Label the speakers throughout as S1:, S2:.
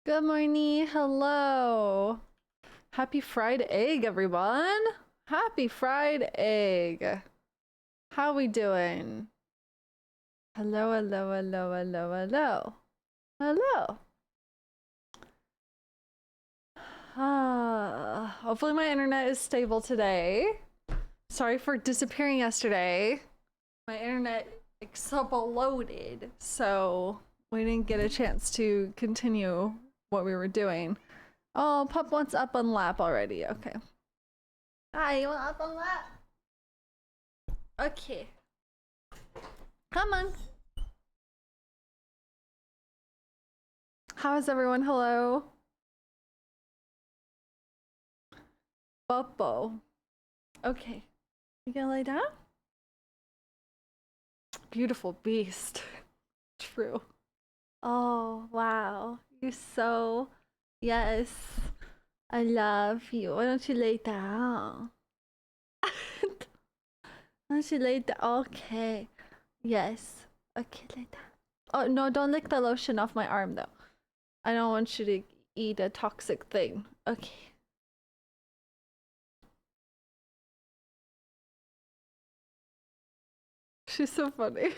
S1: Good morning. Hello. Happy fried egg, everyone. Happy fried egg. How we doing? Hello, hello, hello, hello, hello. Hello. Hopefully my internet is stable today. Sorry for disappearing yesterday. My internet exploded, so we didn't get a chance to continue what we were doing. Oh, Pup wants up on lap already. Okay. Hi, you want up on lap? Okay. Come on. How is everyone? Hello. Bubbo. Okay. You gonna lay down? Beautiful beast. True. Oh, wow. You're so... Yes. I love you. Why don't you lay down? Why don't you lay down? Okay. Yes. Okay, lay down. Oh, no, don't lick the lotion off my arm, though. I don't want you to eat a toxic thing. Okay. She's so funny.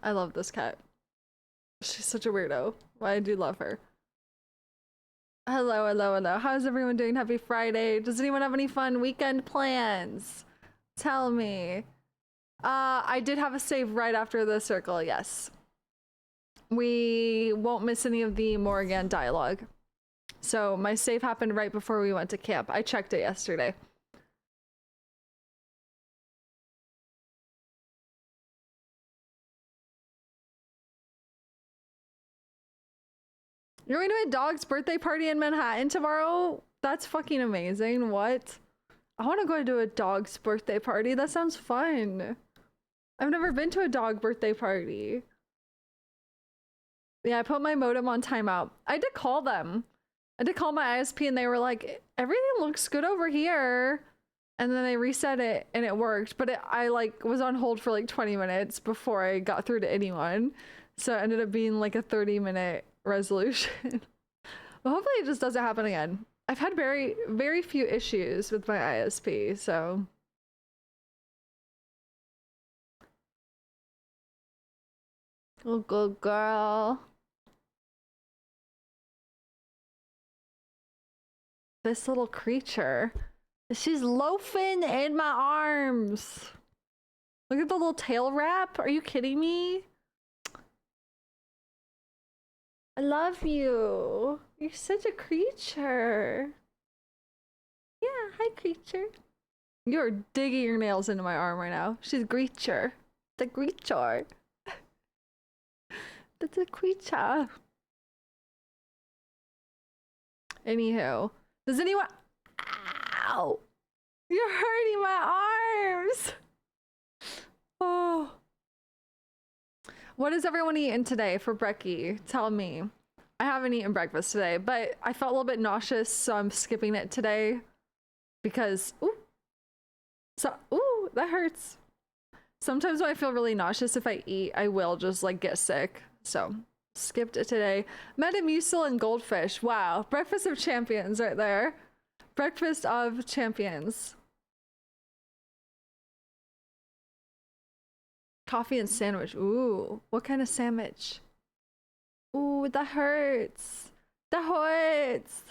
S1: I love this cat. She's such a weirdo. But I do love her. Hello, hello, hello. How's everyone doing? Happy Friday. Does anyone have any fun weekend plans? Tell me. I did have a save right after the circle, yes. We won't miss any of the Morrigan dialogue. So my save happened right before we went to camp. I checked it yesterday. You're going to a dog's birthday party in Manhattan tomorrow? That's fucking amazing. What? I want to go to a dog's birthday party. That sounds fun. I've never been to a dog birthday party. Yeah, I put my modem on timeout. I did call them. I did call my ISP and they were like, everything looks good over here. And then they reset it and it worked. But I like was on hold for like 20 minutes before I got through to anyone. So it ended up being like a 30-minute resolution. But hopefully it just doesn't happen again. I've had very few issues with my ISP, so. Oh, good girl. This little creature. She's loafing in my arms. Look at the little tail wrap. Are you kidding me? I love you. You're such a creature. Yeah, hi, creature. You're digging your nails into my arm right now. She's a creature. The creature. That's a creature. Anywho, does anyone... Ow! You're hurting my arms! Oh. What is everyone eating today for brekkie? Tell me. I haven't eaten breakfast today, but I felt a little bit nauseous, so I'm skipping it today. Because, ooh, that hurts. Sometimes when I feel really nauseous, if I eat, I will just like get sick. So, skipped it today. Metamucil and goldfish. Wow. Breakfast of champions right there. Breakfast of champions. Coffee and sandwich. Ooh, what kind of sandwich? Ooh, that hurts. That hurts.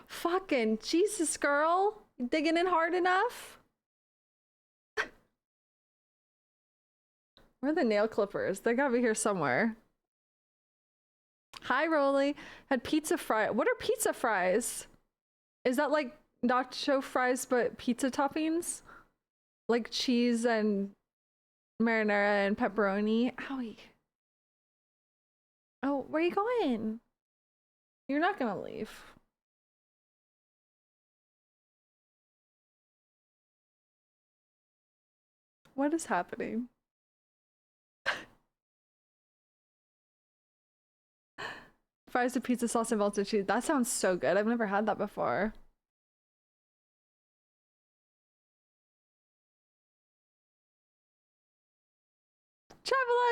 S1: Fucking Jesus, girl. You digging in hard enough? Where are the nail clippers? They gotta be here somewhere. Hi, Rolly. Had pizza fry. What are pizza fries? Is that like nacho fries but pizza toppings? Like cheese and marinara and pepperoni? Owie. Oh, where are you going? You're not gonna leave. What is happening? Fries with pizza sauce and melted cheese. That sounds so good. I've never had that before.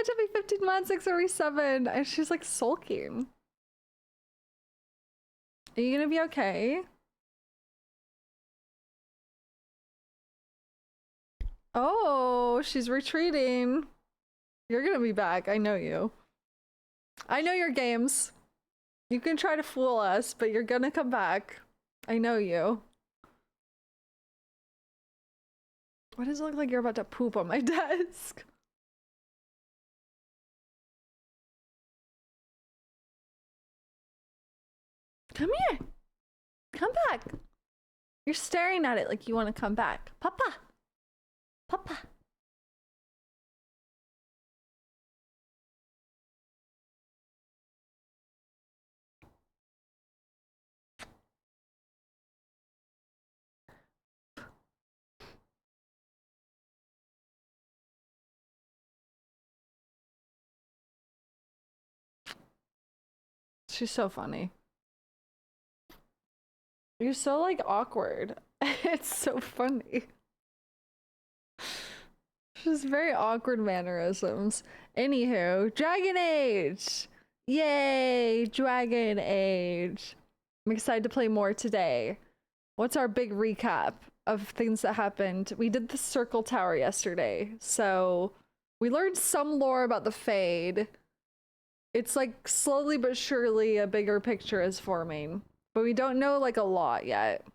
S1: Happy 15 months, 647. And she's like sulking. Are you gonna be okay? Oh, she's retreating. You're gonna be back. I know you. I know your games. You can try to fool us, but you're gonna come back. I know you. Why does it look like you're about to poop on my desk? Come here. Come back. You're staring at it like you want to come back. Papa. Papa. She's so funny. You're so like awkward. It's so funny. She's very awkward mannerisms. Anywho, Dragon Age! Yay! Dragon Age. I'm excited to play more today. What's our big recap of things that happened? We did the Circle Tower yesterday, so we learned some lore about the Fade. It's like slowly but surely a bigger picture is forming, but we don't know like a lot yet.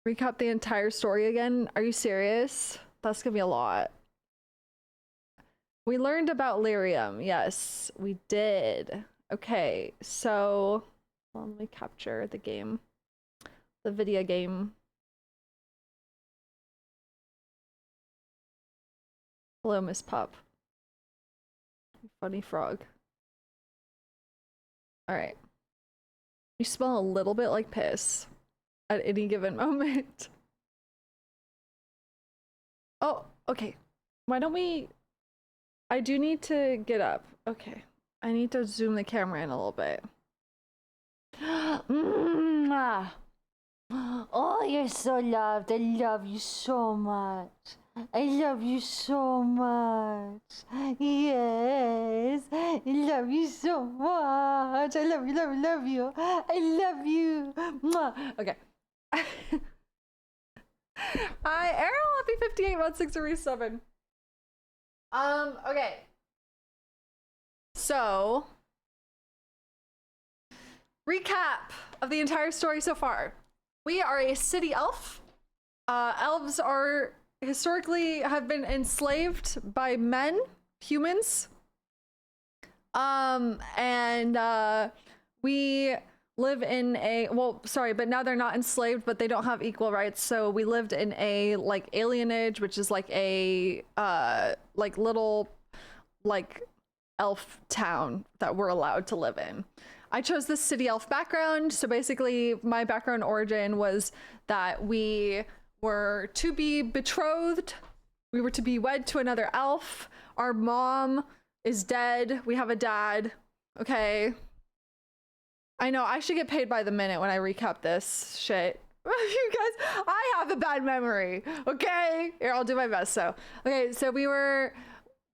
S1: Recap the entire story again? Are you serious? That's gonna be a lot. We learned about lyrium. Yes, we did. Okay, so well, let me capture the game. The video game. Hello, Miss Pup. Funny frog. Alright. You smell a little bit like piss at any given moment. Oh, okay. Why don't we... I do need to get up. Okay. I need to zoom the camera in a little bit.
S2: Oh, you're so loved. I love you so much. I love you so much. Yes. I love you so much. I love you, love you, love you. I love you.
S1: Okay. Hi, Errol. Happy 58 months, 637. Okay. So, recap of the entire story so far. We are a city elf. Elves are historically have been enslaved by men, humans. We live in a, well, sorry, but now they're not enslaved, but they don't have equal rights. So we lived in a like alienage, which is like a like little like elf town that we're allowed to live in. I chose this city elf background. So basically my background origin was that we were to be betrothed. We were to be wed to another elf. Our mom is dead. We have a dad. Okay. I know I should get paid by the minute when I recap this shit. You guys, I have a bad memory. Okay. Here, I'll do my best. So, okay. So we are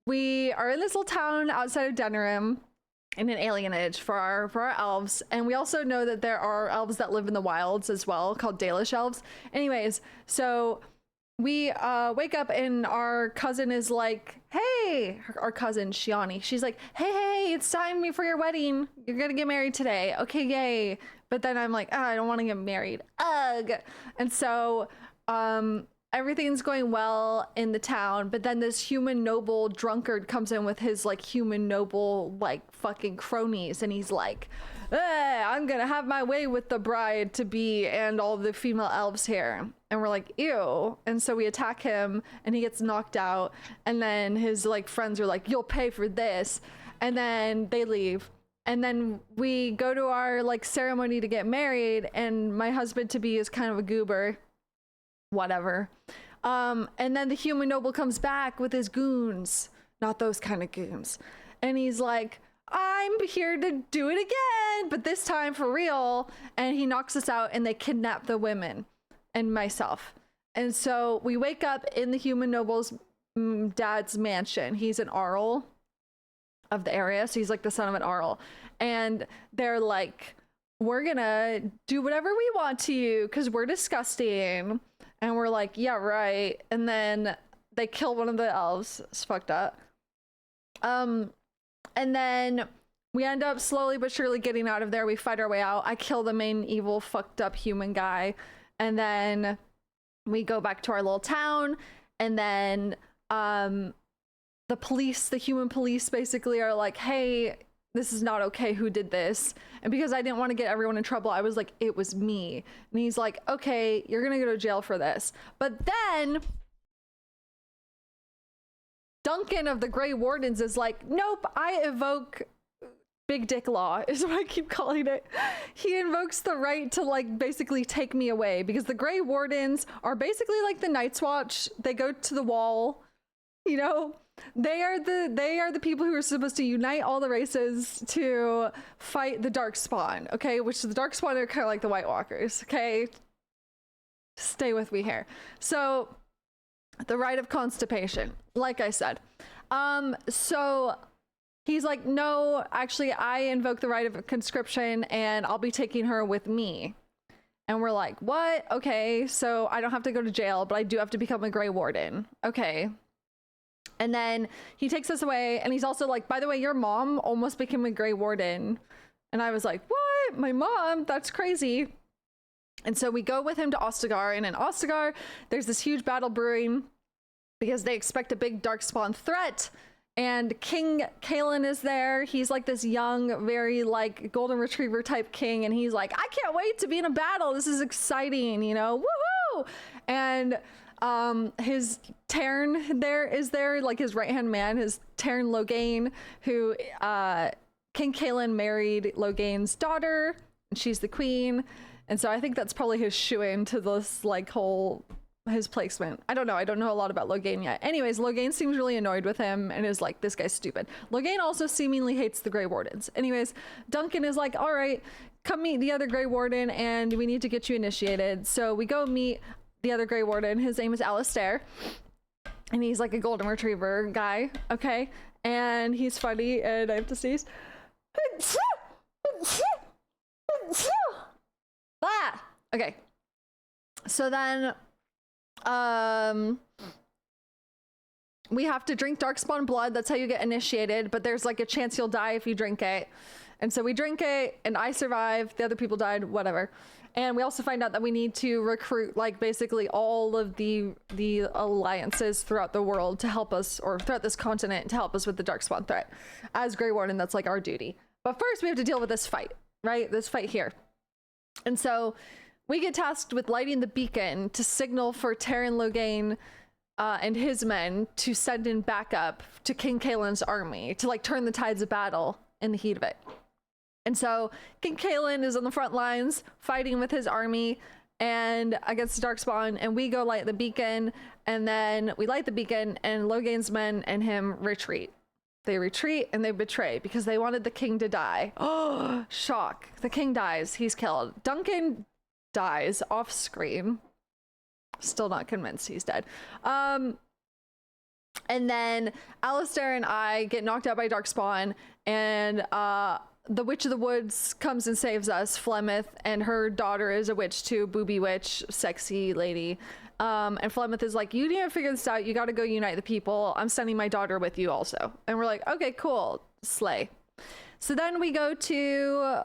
S1: in this little town outside of Denerim in an alienage for our elves, and we also know that there are elves that live in the wilds as well called Dalish elves. Anyways, so we wake up and our cousin is like, hey, our cousin Shiani, she's like, hey, it's time for your wedding, you're gonna get married today. Okay, yay. But then I'm like, oh, I don't want to get married, ugh. And so everything's going well in the town, but then this human noble drunkard comes in with his like human noble like fucking cronies, and he's like, I'm gonna have my way with the bride to be and all the female elves here. And we're like, ew. And so we attack him and he gets knocked out, and then his like friends are like, you'll pay for this, and then they leave. And then we go to our like ceremony to get married, and my husband to be is kind of a goober, whatever. And then the human noble comes back with his goons, not those kind of goons, and he's like, I'm here to do it again, but this time for real. And he knocks us out, and they kidnap the women and myself. And so we wake up in the human noble's dad's mansion. He's an Arl of the area, so he's like the son of an Arl, and they're like, we're gonna do whatever we want to you because we're disgusting. And we're like, yeah, right. And then they kill one of the elves. It's fucked up. And then we end up slowly but surely getting out of there. We fight our way out. I kill the main evil fucked up human guy, and then we go back to our little town. And then the police, the human police, basically are like, hey, this is not okay, who did this? And because I didn't want to get everyone in trouble, I was like, it was me. And he's like, okay, you're gonna go to jail for this. But then Duncan of the Grey Wardens is like, nope, I evoke Big Dick Law, is what I keep calling it. He invokes the right to like basically take me away, because the Grey Wardens are basically like the Night's Watch. They go to the wall, you know? They are the people who are supposed to unite all the races to fight the Darkspawn, okay? Which the Darkspawn are kind of like the White Walkers, okay? Stay with me here. So, the right of constipation, like I said. So he's like, no, actually, I invoke the right of conscription, and I'll be taking her with me. And we're like, what? Okay, so I don't have to go to jail, but I do have to become a Grey Warden. Okay. And then he takes us away, and he's also like, by the way, your mom almost became a Grey Warden. And I was like, what? My mom? That's crazy. And so we go with him to Ostagar, and in Ostagar, there's this huge battle brewing because they expect a big Darkspawn threat. And King Kalen is there. He's like this young, very like golden retriever type king, and he's like, I can't wait to be in a battle. This is exciting, you know? Woohoo! And his Tern is there, like his right-hand man, his Tern Loghain, who King Kalen married Loghain's daughter, and she's the queen. And so I think that's probably his shoe-in to this like whole his placement. I don't know a lot about Loghain yet. Anyways, Loghain seems really annoyed with him and is like, this guy's stupid. Loghain also seemingly hates the Grey Wardens. Anyways, Duncan is like, all right, come meet the other Grey Warden, and we need to get you initiated. So we go meet the other Grey Warden. His name is Alistair, and he's like a golden retriever guy, okay? And he's funny, and I have to sneeze. Okay. So then we have to drink Darkspawn blood. That's how you get initiated, but there's like a chance you'll die if you drink it. And so we drink it, and I survived, the other people died, whatever. And we also find out that we need to recruit like basically all of the alliances throughout the world to help us, or throughout this continent, to help us with the Darkspawn threat. As Grey Warden, that's like our duty. But first we have to deal with this fight, right? This fight here. And so we get tasked with lighting the beacon to signal for Taren Loghain and his men to send in backup to King Kalen's army to like turn the tides of battle in the heat of it. And so King Kalen is on the front lines fighting with his army and against the Darkspawn, and we go light the beacon, and then we light the beacon, and Loghain's men and him retreat. They retreat and they betray because they wanted the king to die. Oh, shock. The king dies. He's killed. Duncan dies off screen. Still not convinced he's dead. And then Alistair and I get knocked out by Darkspawn, and the Witch of the Woods comes and saves us, Flemeth, and her daughter is a witch too, booby witch, sexy lady. And Flemeth is like, you need to figure this out. You got to go unite the people. I'm sending my daughter with you also. And we're like, okay, cool. Slay. So then we go to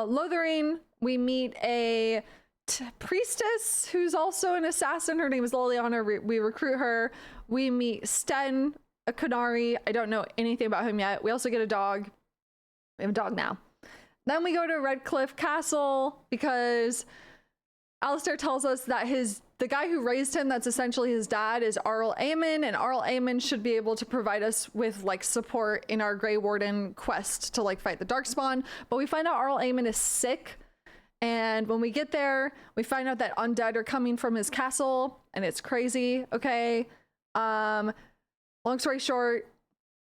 S1: Lothering. We meet a priestess who's also an assassin. Her name is Leliana. We recruit her. We meet Sten, a Qunari. I don't know anything about him yet. We also get a dog. We have a dog now. Then we go to Redcliffe Castle because Alistair tells us that the guy who raised him, that's essentially his dad, is Arl Aemon, and Arl Aemon should be able to provide us with like support in our Grey Warden quest to like fight the Darkspawn. But we find out Arl Aemon is sick, and when we get there, we find out that undead are coming from his castle, and it's crazy. Okay. Long story short,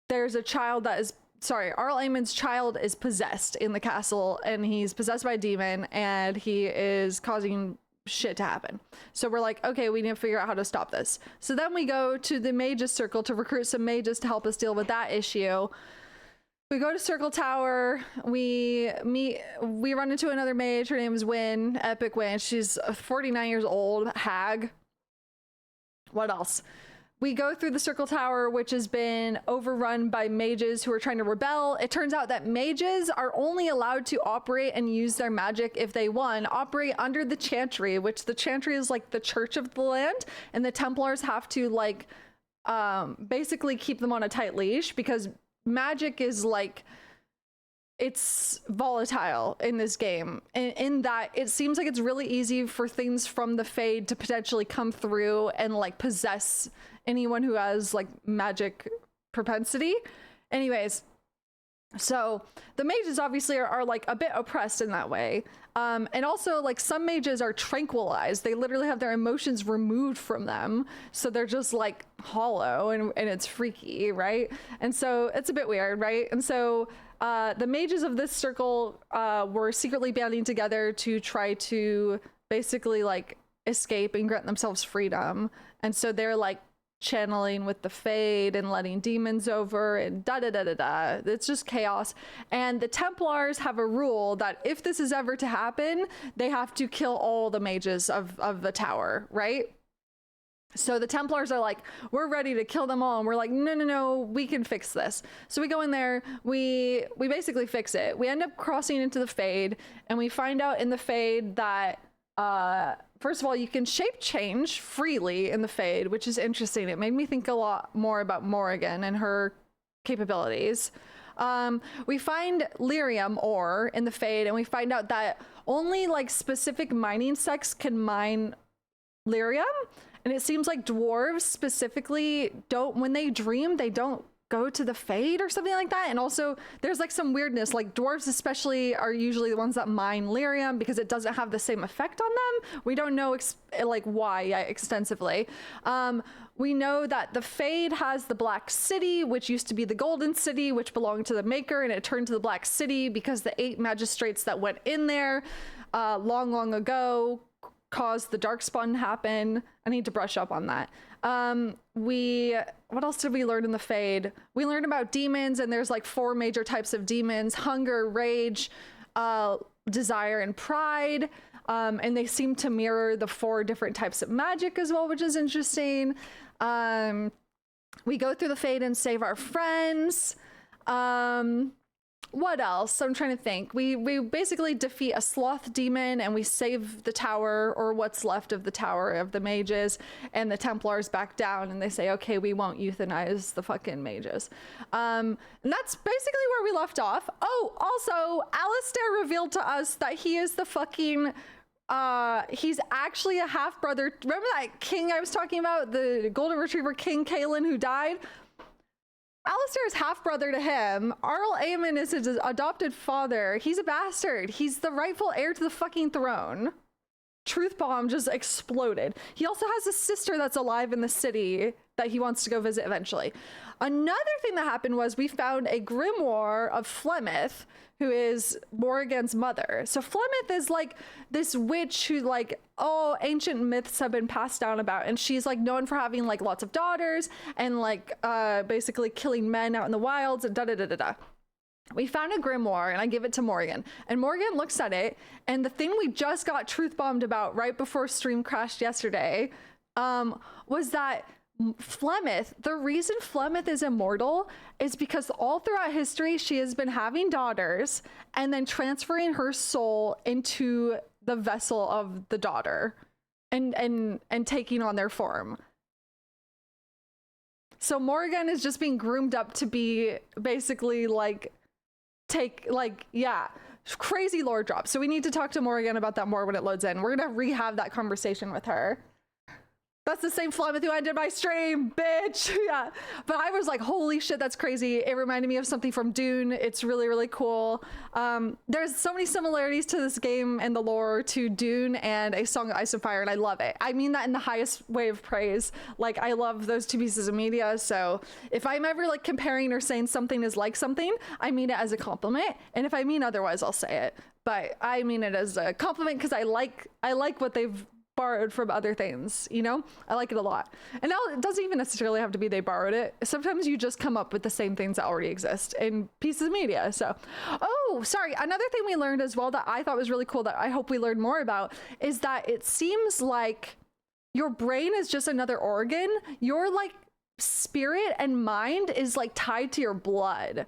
S1: there's a child that is Arl Aemon's child is possessed in the castle, and he's possessed by a demon, and he is causing shit to happen. So we're like, okay, we need to figure out how to stop this. So then we go to the mages circle to recruit some mages to help us deal with that issue. We go to Circle Tower. We run into another mage. Her name is Wynn, Epic Wynn. She's 49 years old, hag. What else? We go through the Circle Tower, which has been overrun by mages who are trying to rebel. It turns out that mages are only allowed to operate and use their magic if they, one, operate under the Chantry, which the Chantry is like the church of the land, and the Templars have to like basically keep them on a tight leash because magic is like, it's volatile in this game, in that it seems like it's really easy for things from the Fade to potentially come through and like possess anyone who has like magic propensity. Anyways, so the mages obviously are like a bit oppressed in that way. And also like some mages are tranquilized. They literally have their emotions removed from them. So they're just like hollow and it's freaky, right? And so it's a bit weird, right? And so the mages of this circle were secretly banding together to try to basically like escape and grant themselves freedom. And so they're like channeling with the Fade and letting demons over and da-da-da-da-da. It's just chaos. And the Templars have a rule that if this is ever to happen, they have to kill all the mages of the tower, right? So the Templars are like, we're ready to kill them all. And we're like, no, we can fix this. So we go in there, we basically fix it. We end up crossing into the Fade, and we find out in the Fade that first of all, you can shape change freely in the Fade, which is interesting. It made me think a lot more about Morrigan and her capabilities. We find lyrium ore in the Fade, and we find out that only like specific mining sects can mine lyrium. And it seems like dwarves specifically don't, when they dream, they don't go to the Fade or something like that. And also there's like some weirdness, like dwarves especially are usually the ones that mine lyrium because it doesn't have the same effect on them. We don't know like why yet extensively. We know that the Fade has the Black City, which used to be the Golden City, which belonged to the Maker, and it turned to the Black City because the 8 magistrates that went in there long ago caused the Darkspawn to happen. I need to brush up on that. What else did we learn in the Fade? We learned about demons, and there's like 4 major types of demons: hunger, rage, desire, and pride. And they seem to mirror the 4 different types of magic as well, which is interesting. We go through the Fade and save our friends. What else? I'm trying to think. We basically defeat a sloth demon, and we save the tower, or what's left of the tower of the mages, and the Templars back down, and they say, okay, we won't euthanize the fucking mages. And that's basically where we left off. Oh, also, Alistair revealed to us that he is the fucking he's actually a half-brother. Remember that king I was talking about, the golden retriever King Kaelin who died? Alistair is half-brother to him. Arl Aemon is his adopted father. He's a bastard. He's the rightful heir to the fucking throne. Truth bomb just exploded. He also has a sister that's alive in the city that he wants to go visit eventually. Another thing that happened was we found a grimoire of Flemeth, who is Morrigan's mother. So Flemeth is like this witch who like all ancient myths have been passed down about, and she's like known for having like lots of daughters and like basically killing men out in the wilds and da-da-da-da-da. We found a grimoire, and I give it to Morrigan, and Morrigan looks at it, and the thing we just got truth bombed about right before stream crashed yesterday was that Flemeth, the reason Flemeth is immortal is because all throughout history she has been having daughters and then transferring her soul into the vessel of the daughter and taking on their form. So Morrigan is just being groomed up to be basically like crazy lore drop. So we need to talk to Morrigan about that more when it loads in. We're gonna rehab that conversation with her. That's the same Flemeth who ended my stream, bitch. Yeah. But I was like, holy shit, that's crazy. It reminded me of something from Dune. It's really, really cool. There's so many similarities to this game and the lore to Dune and A Song of Ice and Fire, and I love it. I mean that in the highest way of praise. Like, I love those 2 pieces of media. So if I'm ever like comparing or saying something is like something, I mean it as a compliment. And if I mean otherwise, I'll say it. But I mean it as a compliment because I like what they've borrowed from other things, you know? I like it a lot. And now it doesn't even necessarily have to be they borrowed it. Sometimes you just come up with the same things that already exist in pieces of media. So, oh, sorry. Another thing we learned as well that I thought was really cool that I hope we learn more about is that it seems like your brain is just another organ. Your like spirit and mind is like tied to your blood.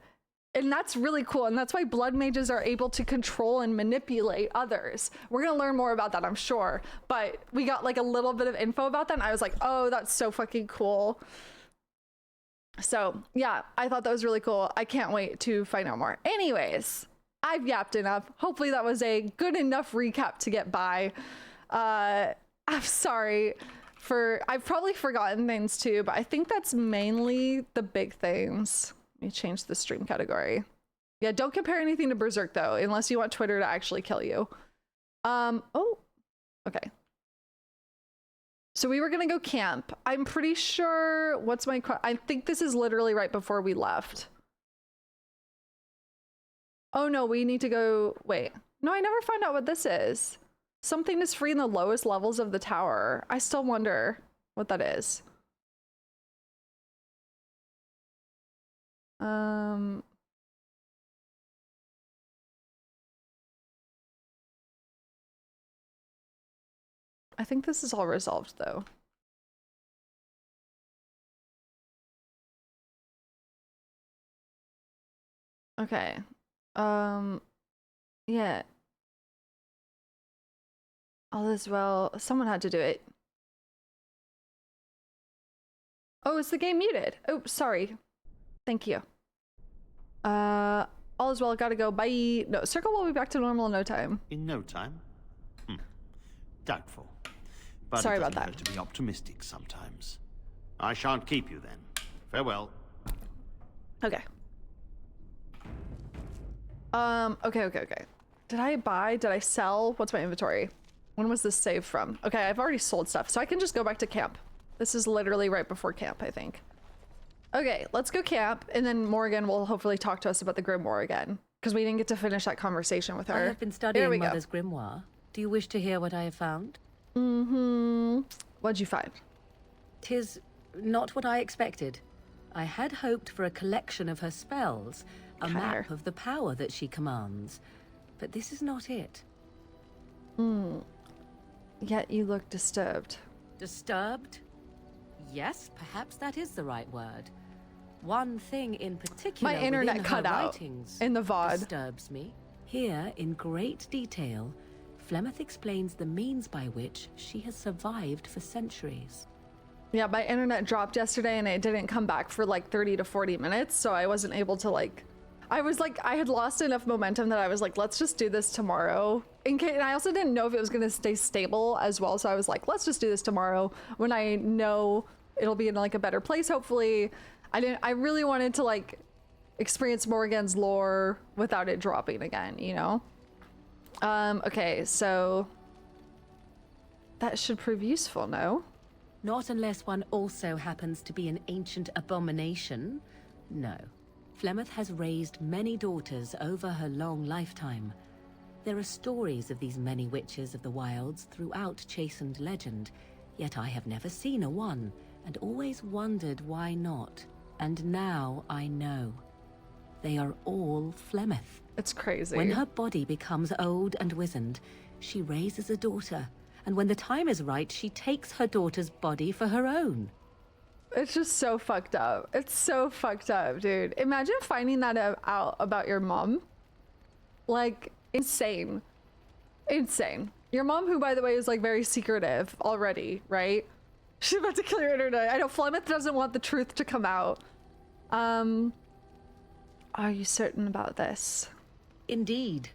S1: And that's really cool. And that's why blood mages are able to control and manipulate others. We're going to learn more about that, I'm sure. But we got like a little bit of info about that. And I was like, oh, that's so fucking cool. So yeah, I thought that was really cool. I can't wait to find out more. Anyways, I've yapped enough. Hopefully that was a good enough recap to get by. I'm sorry I've probably forgotten things too, but I think that's mainly the big things. Let me change the stream category. Yeah, don't compare anything to Berserk though, unless you want Twitter to actually kill you. Oh, okay. So we were gonna go camp. I'm pretty sure, I think this is literally right before we left. Oh no, we need to go, wait. No, I never found out what this is. Something is free in the lowest levels of the tower. I still wonder what that is. I think this is all resolved though. Okay. Yeah. All is well. Someone had to do it. Oh, is the game muted? Oh, sorry. Thank you. All is well. Gotta go. Bye. No, Circle will be back to normal in no time.
S3: In no time? Doubtful. But
S1: sorry
S3: it
S1: about
S3: doesn't
S1: that.
S3: hurt to be optimistic sometimes. I shan't keep you then. Farewell.
S1: Okay. Okay. Did I sell? What's my inventory? When was this saved from? Okay, I've already sold stuff, so I can just go back to camp. This is literally right before camp, I think. Okay, let's go camp, and then Morrigan will hopefully talk to us about the grimoire again, because we didn't get to finish that conversation with her.
S4: I have been studying Mother's grimoire. Do you wish to hear what I have found?
S1: What'd you find?
S4: 'Tis not what I expected. I had hoped for a collection of her spells, a map of the power that she commands, but this is not it.
S1: Yet you look disturbed.
S4: Disturbed? Yes, perhaps that is the right word. One thing in particular
S1: my internet
S4: within
S1: cut
S4: her
S1: out
S4: writings
S1: in the VOD.
S4: disturbs me. Here, in great detail, Flemeth explains the means by which she has survived for centuries.
S1: Yeah, my internet dropped yesterday and it didn't come back for like 30 to 40 minutes, so I wasn't able to I had lost enough momentum that I was like, let's just do this tomorrow. And I also didn't know if it was going to stay stable as well, so I was like, let's just do this tomorrow when I know it'll be in like a better place, hopefully. I really wanted to like experience Morrigan's lore without it dropping again, you know? Okay, so that should prove useful, no?
S4: Not unless one also happens to be an ancient abomination. No. Flemeth has raised many daughters over her long lifetime. There are stories of these many witches of the wilds throughout chastened legend, yet I have never seen a one, and always wondered why not. And now I know. They are all Flemeth.
S1: It's crazy.
S4: When her body becomes old and wizened, she raises a daughter, and when the time is right, she takes her daughter's body for her own.
S1: It's just so fucked up. It's so fucked up, dude. Imagine finding that out about your mom. Like, insane. Insane. Your mom, who, by the way, is like very secretive already, right? She's about to kill your internet. I know Flemeth doesn't want the truth to come out. Are you certain about this?
S4: Indeed.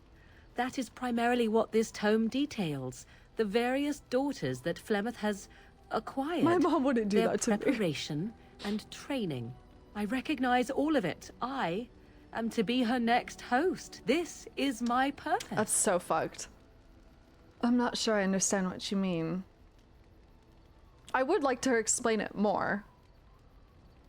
S4: That is primarily what this tome details. The various daughters that Flemeth has acquired.
S1: My mom wouldn't do
S4: their
S1: that to me.
S4: preparation and training. I recognize all of it. I am to be her next host. This is my purpose.
S1: That's so fucked. I'm not sure I understand what you mean. I would like to explain it more.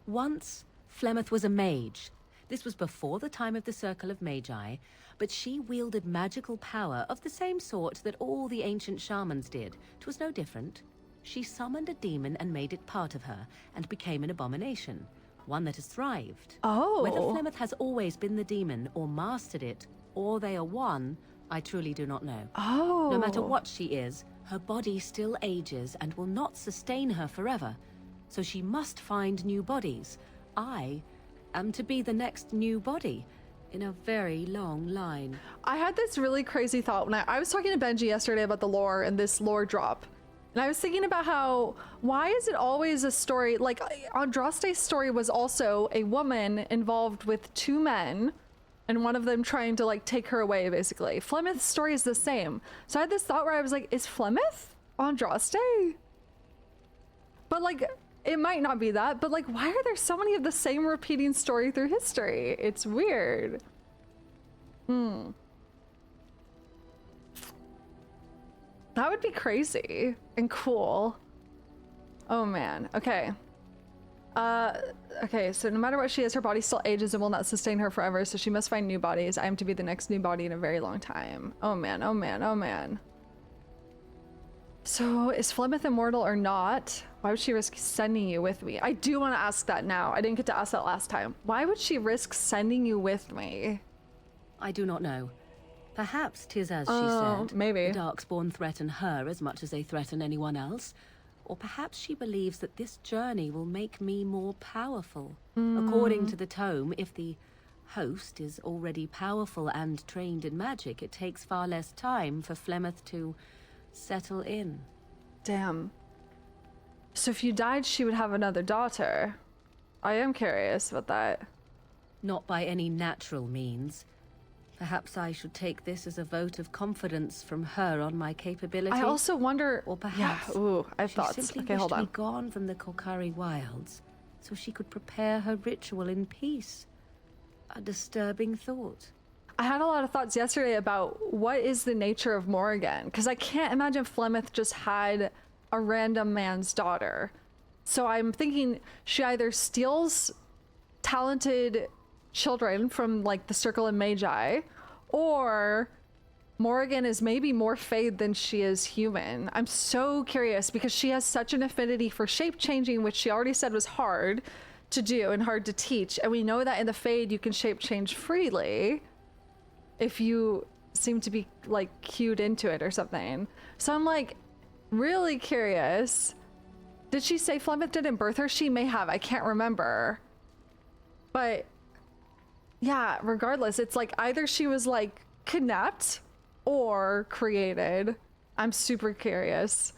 S4: Once, Flemeth was a mage. This was before the time of the Circle of Magi, but she wielded magical power of the same sort that all the ancient shamans did. 'Twas no different. She summoned a demon and made it part of her, and became an abomination, one that has thrived.
S1: Oh.
S4: Whether Flemeth has always been the demon, or mastered it, or they are one, I truly do not know.
S1: Oh.
S4: No matter what she is, her body still ages and will not sustain her forever. So she must find new bodies. I am to be the next new body in a very long line.
S1: I had this really crazy thought when I was talking to Benji yesterday about the lore and this lore drop. And I was thinking about how, why is it always a story, like Andraste's story was also a woman involved with two men, and one of them trying to like take her away, basically. Flemeth's story is the same. So I had this thought where I was like, is Flemeth Andraste? But like, it might not be that, but like, why are there so many of the same repeating story through history? It's weird. That would be crazy and cool. Oh man, okay. Okay, so no matter what she is, her body still ages and will not sustain her forever, so she must find new bodies. I am to be the next new body in a very long time. Oh man, oh man, oh man. So, is Flemeth immortal or not? Why would she risk sending you with me? I do want to ask that now. I didn't get to ask that last time. Why would she risk sending you with me?
S4: I do not know. Perhaps 'tis as she said.
S1: Maybe.
S4: The Darkspawn threaten her as much as they threaten anyone else. Or perhaps she believes that this journey will make me more powerful. According to the tome, if the host is already powerful and trained in magic, it takes far less time for Flemeth to settle in.
S1: Damn. So if you died, she would have another daughter. I am curious about that.
S4: Not by any natural means. Perhaps I should take this as a vote of confidence from her on my capability.
S1: I also wonder...
S4: Or perhaps
S1: yeah, ooh, I have
S4: she
S1: thoughts.
S4: simply
S1: Okay,
S4: wished
S1: hold
S4: me
S1: on.
S4: gone from the Kolkari wilds, so she could prepare her ritual in peace. A disturbing thought.
S1: I had a lot of thoughts yesterday about what is the nature of Morrigan, because I can't imagine Flemeth just had a random man's daughter. So I'm thinking she either steals talented children from like the Circle of Magi, or Morrigan is maybe more Fade than she is human. I'm so curious because she has such an affinity for shape changing, which she already said was hard to do and hard to teach. And we know that in the Fade you can shape change freely if you seem to be like cued into it or something. So I'm like really curious. Did she say Flemeth didn't birth her? She may have, I can't remember. But yeah, regardless, it's like either she was like kidnapped or created. I'm super curious.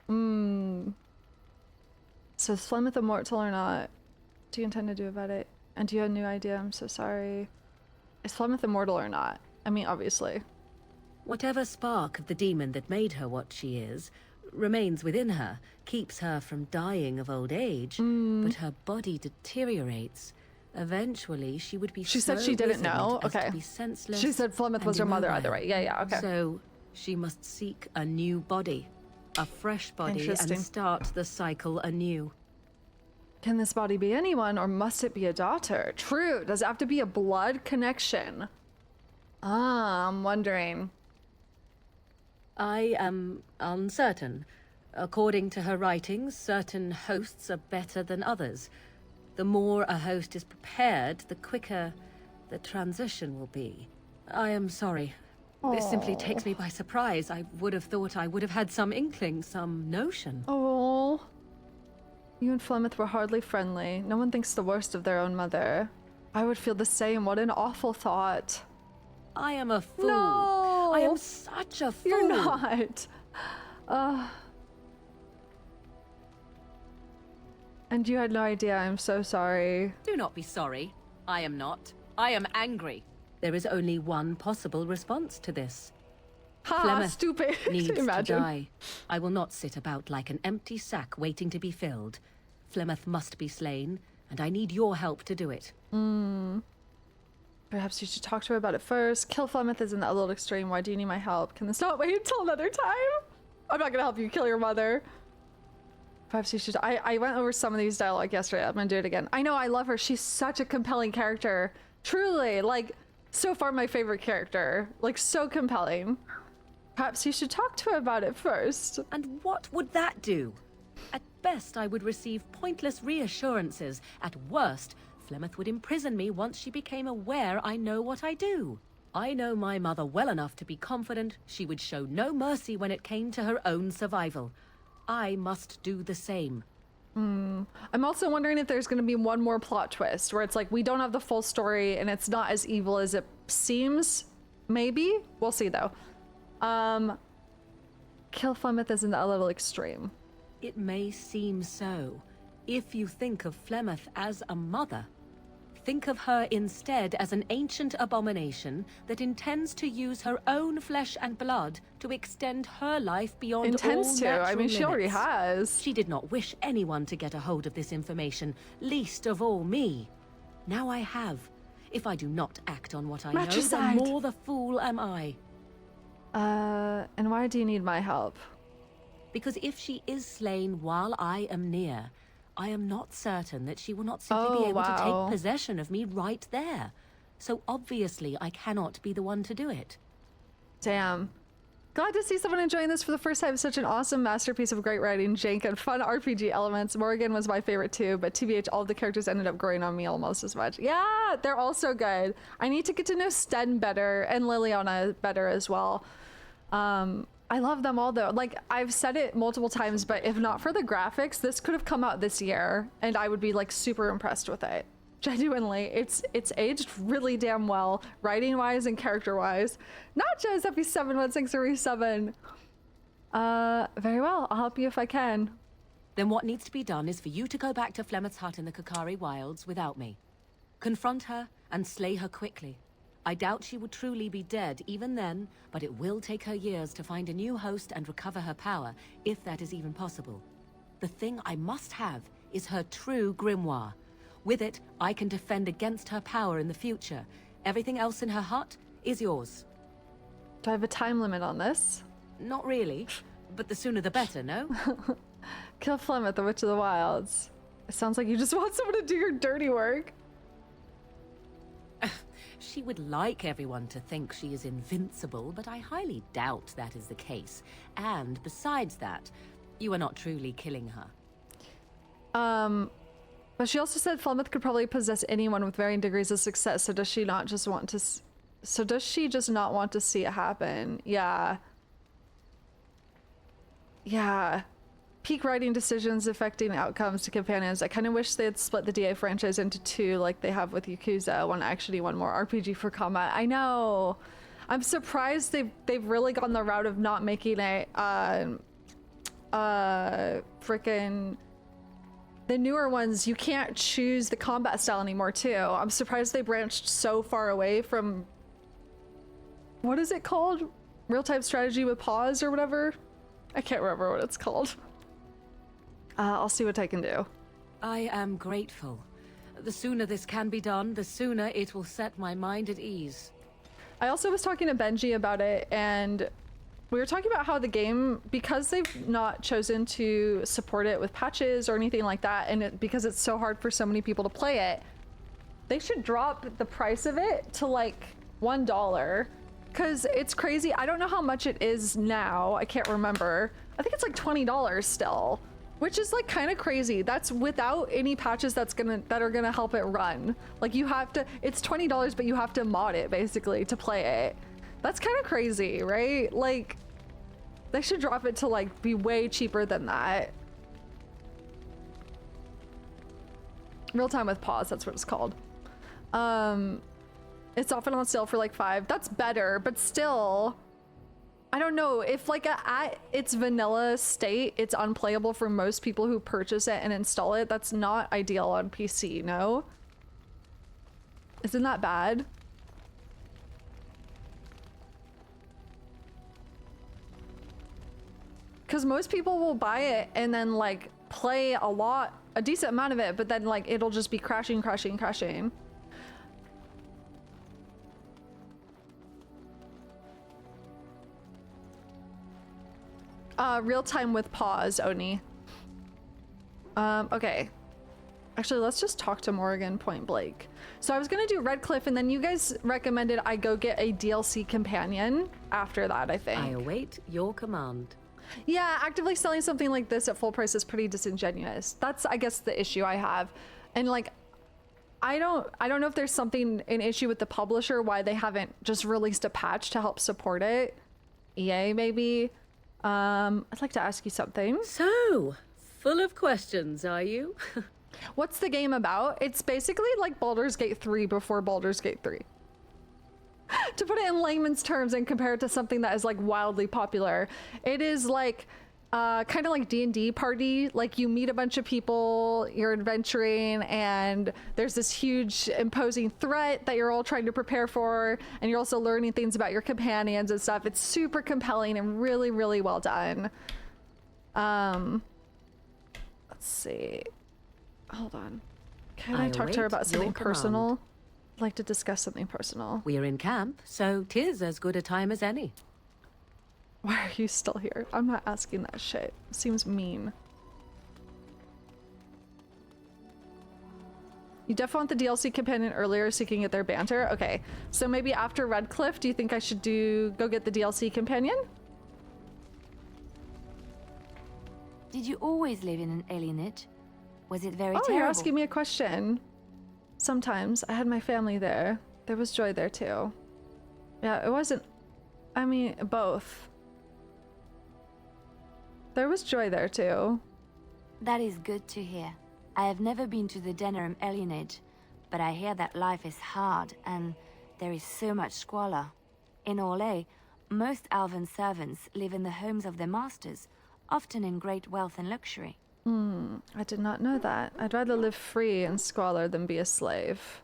S1: So is Flemeth immortal or not? What do you intend to do about it? And do you have a new idea? I'm so sorry. Is Flemeth immortal or not? I mean, obviously.
S4: Whatever spark of the demon that made her what she is remains within her, keeps her from dying of old age, but her body deteriorates. Eventually, she would be
S1: She said she didn't know. Okay.
S4: To be senseless.
S1: She said Flemeth was her
S4: and
S1: mother
S4: immobile.
S1: either way. Yeah, okay.
S4: So she must seek a new body, a fresh body,
S1: Interesting.
S4: and start the cycle anew.
S1: Can this body be anyone, or must it be a daughter? True. Does it have to be a blood connection? Ah, I'm wondering.
S4: I am uncertain. According to her writings, certain hosts are better than others. The more a host is prepared, the quicker the transition will be. I am sorry. This simply takes me by surprise. I would have thought I would have had some inkling, some notion.
S1: Oh. You and Flemeth were hardly friendly. No one thinks the worst of their own mother. I would feel the same. What an awful thought.
S4: I am a fool.
S1: No!
S4: I am such a fool.
S1: You're not. And you had no idea. I'm so sorry.
S4: Do not be sorry. I am not. I am angry. There is only one possible response to this.
S1: Ha,
S4: Flemeth
S1: stupid.
S4: needs to
S1: Imagine.
S4: die. I will not sit about like an empty sack waiting to be filled. Flemeth must be slain, and I need your help to do it.
S1: Perhaps you should talk to her about it first. Kill Flemeth isn't that a little extreme. Why do you need my help? Can this not wait until another time? I'm not gonna help you kill your mother. Perhaps you should. I went over some of these dialogue yesterday. I'm gonna do it again. I know, I love her. She's such a compelling character. Truly, like, so far my favorite character. Like, so compelling. Perhaps you should talk to her about it first.
S4: And what would that do? At best, I would receive pointless reassurances. At worst, Flemeth would imprison me once she became aware I know what I do. I know my mother well enough to be confident she would show no mercy when it came to her own survival. I must do the same.
S1: I'm also wondering if there's going to be one more plot twist where it's like we don't have the full story and it's not as evil as it seems. Maybe? We'll see though. Kill Flemeth isn't a little extreme.
S4: It may seem so. If you think of Flemeth as a mother, think of her instead as an ancient abomination that intends to use her own flesh and blood to extend her life beyond
S1: Intends
S4: all
S1: to.
S4: natural
S1: I mean, she already
S4: limits.
S1: has.
S4: She did not wish anyone to get a hold of this information, least of all me. Now I have. If I do not act on what I know, the
S1: Matricide.
S4: more the fool am I.
S1: And why do you need my help?
S4: Because if she is slain while I am near, I am not certain that she will not simply
S1: Oh,
S4: be able to
S1: wow.
S4: take possession of me right there. So obviously I cannot be the one to do it.
S1: Damn. Glad to see someone enjoying this for the first time. Such an awesome masterpiece of great writing, jank, and fun RPG elements. Morrigan was my favorite too, but TBH, all of the characters ended up growing on me almost as much. Yeah, they're all so good. I need to get to know Sten better and Leliana better as well. I love them all though. Like, I've said it multiple times, but if not for the graphics, this could have come out this year and I would be like super impressed with it. Genuinely, it's aged really damn well, writing wise and character wise. Not just happy 71637. Very well, I'll help you if I can.
S4: Then what needs to be done is for you to go back to Flemeth's hut in the Kakari Wilds without me. Confront her and slay her quickly. I doubt she will truly be dead even then, but it will take her years to find a new host and recover her power, if that is even possible. The thing I must have is her true grimoire. With it, I can defend against her power in the future. Everything else in her hut is yours.
S1: Do I have a time limit on this?
S4: Not really, but the sooner the better, no?
S1: Kill Flemeth, the Witch of the Wilds. It sounds like you just want someone to do your dirty work.
S4: She would like everyone to think she is invincible, but I highly doubt that is the case. And besides that, you are not truly killing her.
S1: But she also said Flemeth could probably possess anyone with varying degrees of success, so does she not just want to... So does she just not want to see it happen? Yeah. Yeah. Peak writing decisions affecting outcomes to companions. I kind of wish they had split the DA franchise into two like they have with Yakuza. One more RPG for combat. I know. I'm surprised they've really gone the route of not making it frickin' the newer ones, you can't choose the combat style anymore too. I'm surprised they branched so far away from, what is it called? Real-time strategy with pause or whatever? I can't remember what it's called. I'll see what I can do.
S4: I am grateful. The sooner this can be done, the sooner it will set my mind at ease.
S1: I also was talking to Benji about it, and we were talking about how the game, because they've not chosen to support it with patches or anything like that, and because it's so hard for so many people to play it, they should drop the price of it to like $1. Because it's crazy. I don't know how much it is now. I can't remember. I think it's like $20 still, which is like kind of crazy. That's without any patches that are gonna help it run. Like you have to, it's $20, but you have to mod it basically to play it. That's kind of crazy, right? Like they should drop it to like be way cheaper than that. Real time with pause, that's what it's called. It's often on sale for like $5. That's better, but still, I don't know if like at its vanilla state, it's unplayable for most people who purchase it and install it. That's not ideal on PC, no? Isn't that bad? Because most people will buy it and then like play a decent amount of it, but then like it'll just be crashing. Real time with pause, Oni. Okay. Actually, let's just talk to Morrigan point blank. So I was gonna do Redcliffe, and then you guys recommended I go get a DLC companion after that, I think.
S4: I await your command.
S1: Yeah, actively selling something like this at full price is pretty disingenuous. That's, I guess, the issue I have. And like, I don't know if there's an issue with the publisher, why they haven't just released a patch to help support it. EA, maybe. I'd like to ask you something.
S4: So, full of questions, are you?
S1: What's the game about? It's basically like Baldur's Gate 3 before Baldur's Gate 3. To put it in layman's terms and compare it to something that is like wildly popular, it is like kind of like D&D party. Like you meet a bunch of people, you're adventuring, and there's this huge imposing threat that you're all trying to prepare for, and you're also learning things about your companions and stuff. It's super compelling and really, really well done. Let's see. Hold on. Can I talk to her about something personal? I'd like to discuss something personal.
S4: We're in camp, so 'tis as good a time as any.
S1: Why are you still here? I'm not asking that shit. Seems mean. You definitely want the DLC companion earlier so you can get their banter? Okay, so maybe after Redcliffe, do you think I should go get the DLC companion?
S2: Did you always live in an alienage? Was it very
S1: Oh,
S2: terrible?
S1: you're asking me a question. Sometimes I had my family there. There was joy there too. Yeah, it wasn't... I mean, both. There was joy there too.
S2: That is good to hear. I have never been to the Denerim alienage, but I hear that life is hard and there is so much squalor. In Orlais, most elven servants live in the homes of their masters, often in great wealth and luxury.
S1: I did not know that. I'd rather live free and squalor than be a slave.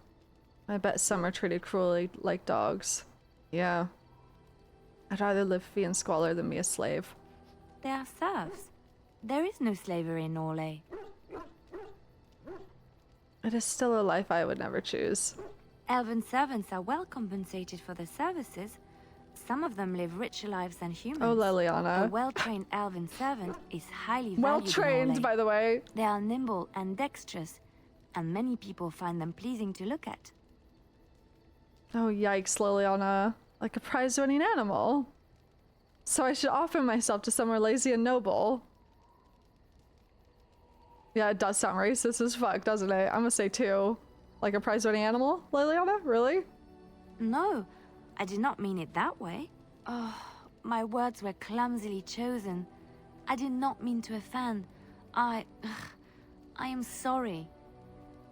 S1: I bet some are treated cruelly like dogs. Yeah. I'd rather live free and squalor than be a slave.
S2: They are serfs. There is no slavery in Orlais.
S1: It is still a life I would never choose.
S2: Elven servants are well compensated for their services. Some of them live richer lives than humans.
S1: Oh,
S2: A
S1: Leliana.
S2: well-trained elven servant is highly valued
S1: Well
S2: in
S1: trained,
S2: Orlais.
S1: by the way.
S2: They are nimble and dexterous, and many people find them pleasing to look at.
S1: Oh, yikes, Leliana. Like a prize-winning animal. So I should offer myself to somewhere lazy and noble. Yeah, it does sound racist as fuck, doesn't it? I'm gonna say too. Like a prize-winning animal, Leliana? Really?
S2: No, I did not mean it that way. Oh, my words were clumsily chosen. I did not mean to offend. I am sorry.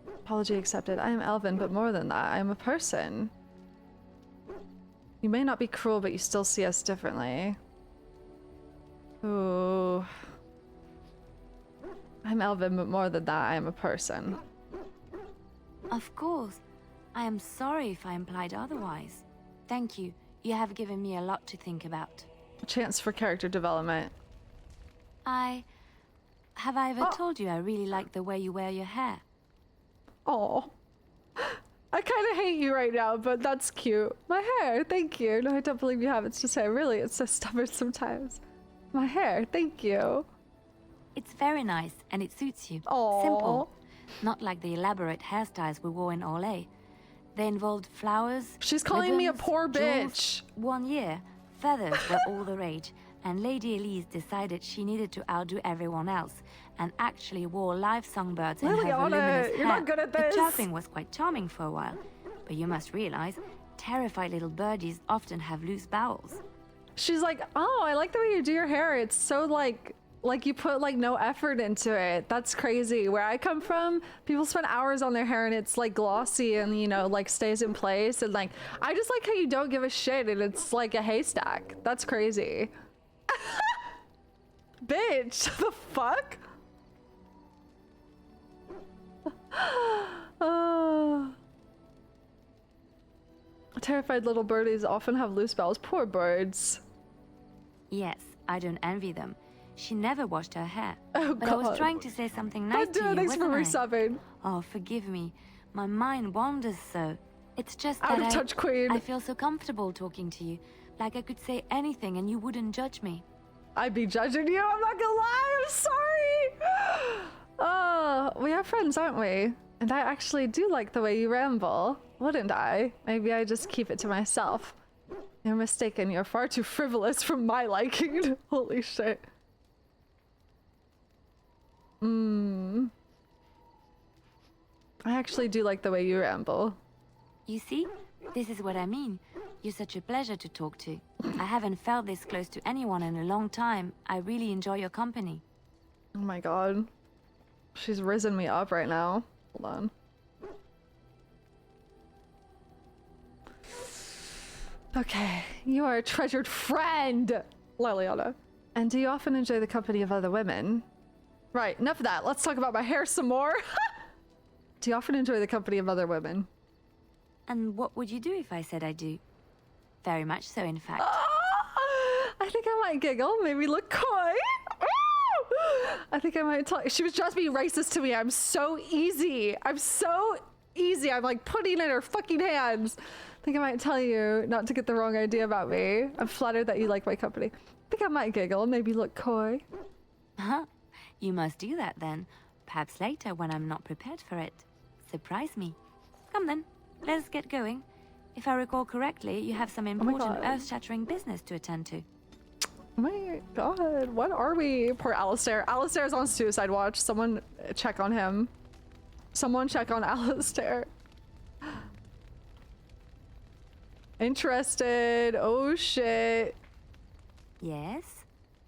S1: Apology accepted. I am Elven, but more than that, I am a person. You may not be cruel, but you still see us differently. Ooh. I'm Elven, but more than that, I am a person.
S2: Of course. I am sorry if I implied otherwise. Thank you. You have given me a lot to think about.
S1: A chance for character development.
S2: Have I ever told you I really like the way you wear your hair?
S1: Oh, I kind of hate you right now, but that's cute. My hair, thank you. No, I don't believe you have. It's just hair. Really, it's so stubborn sometimes. My hair, thank you.
S2: It's very nice, and it suits you.
S1: Aww.
S2: Simple. Not like the elaborate hairstyles we wore in Orlais. They involved flowers.
S1: She's calling me a
S2: ribbons,
S1: poor
S2: jewels.
S1: bitch.
S2: One year, feathers were all the rage, and Lady Elise decided she needed to outdo everyone else, and actually wore live songbirds in her
S1: Leliana,
S2: voluminous hair.
S1: you're not good at this.
S2: The chirping was quite charming for a while, but you must realize, terrified little birdies often have loose bowels.
S1: She's like, oh, I like the way you do your hair. It's so like you put like no effort into it. That's crazy. Where I come from, people spend hours on their hair and it's like glossy and, you know, like stays in place. And like, I just like how you don't give a shit and it's like a haystack. That's crazy. Bitch, the fuck? Terrified little birdies often have loose bowels. Poor birds.
S2: Yes, I don't envy them. She never washed her hair.
S1: Oh,
S2: but I was
S1: God.
S2: trying to say something nice to you,
S1: Thanks for
S2: wasn't I?
S1: resubbing.
S2: Oh, forgive me. My mind wanders so. It's just
S1: Out
S2: that
S1: of touch, queen.
S2: I feel so comfortable talking to you. Like I could say anything and you wouldn't judge me.
S1: I'd be judging you. I'm not gonna lie. I'm sorry. Oh, we are friends, aren't we? And I actually do like the way you ramble, wouldn't I? Maybe I just keep it to myself. You're mistaken. You're far too frivolous for my liking. Holy shit. I actually do like the way you ramble.
S5: You see? This is what I mean. You're such a pleasure to talk to. I haven't felt this close to anyone in a long time. I really enjoy your company.
S1: Oh my god. She's risen me up right now. Hold on. Okay, you are a treasured friend, Leliana. And do you often enjoy the company of other women? Right, enough of that. Let's talk about my hair some more. Do you often enjoy the company of other women?
S5: And what would you do if I said I do? Very much so, in fact.
S1: I think I might giggle, maybe look coy. I think I might talk. She was just being racist to me. I'm so easy. I'm like putting in her fucking hands. I think I might tell you not to get the wrong idea about me. I'm flattered that you like my company. I think I might giggle, maybe look coy.
S5: Huh? You must do that then. Perhaps later when I'm not prepared for it. Surprise me. Come then, let's get going. If I recall correctly, you have some important earth-shattering business to attend to.
S1: Oh my god, what are we? Poor Alistair. Alistair's on suicide watch. Someone check on him. Someone check on Alistair. Interested. Oh shit.
S5: Yes?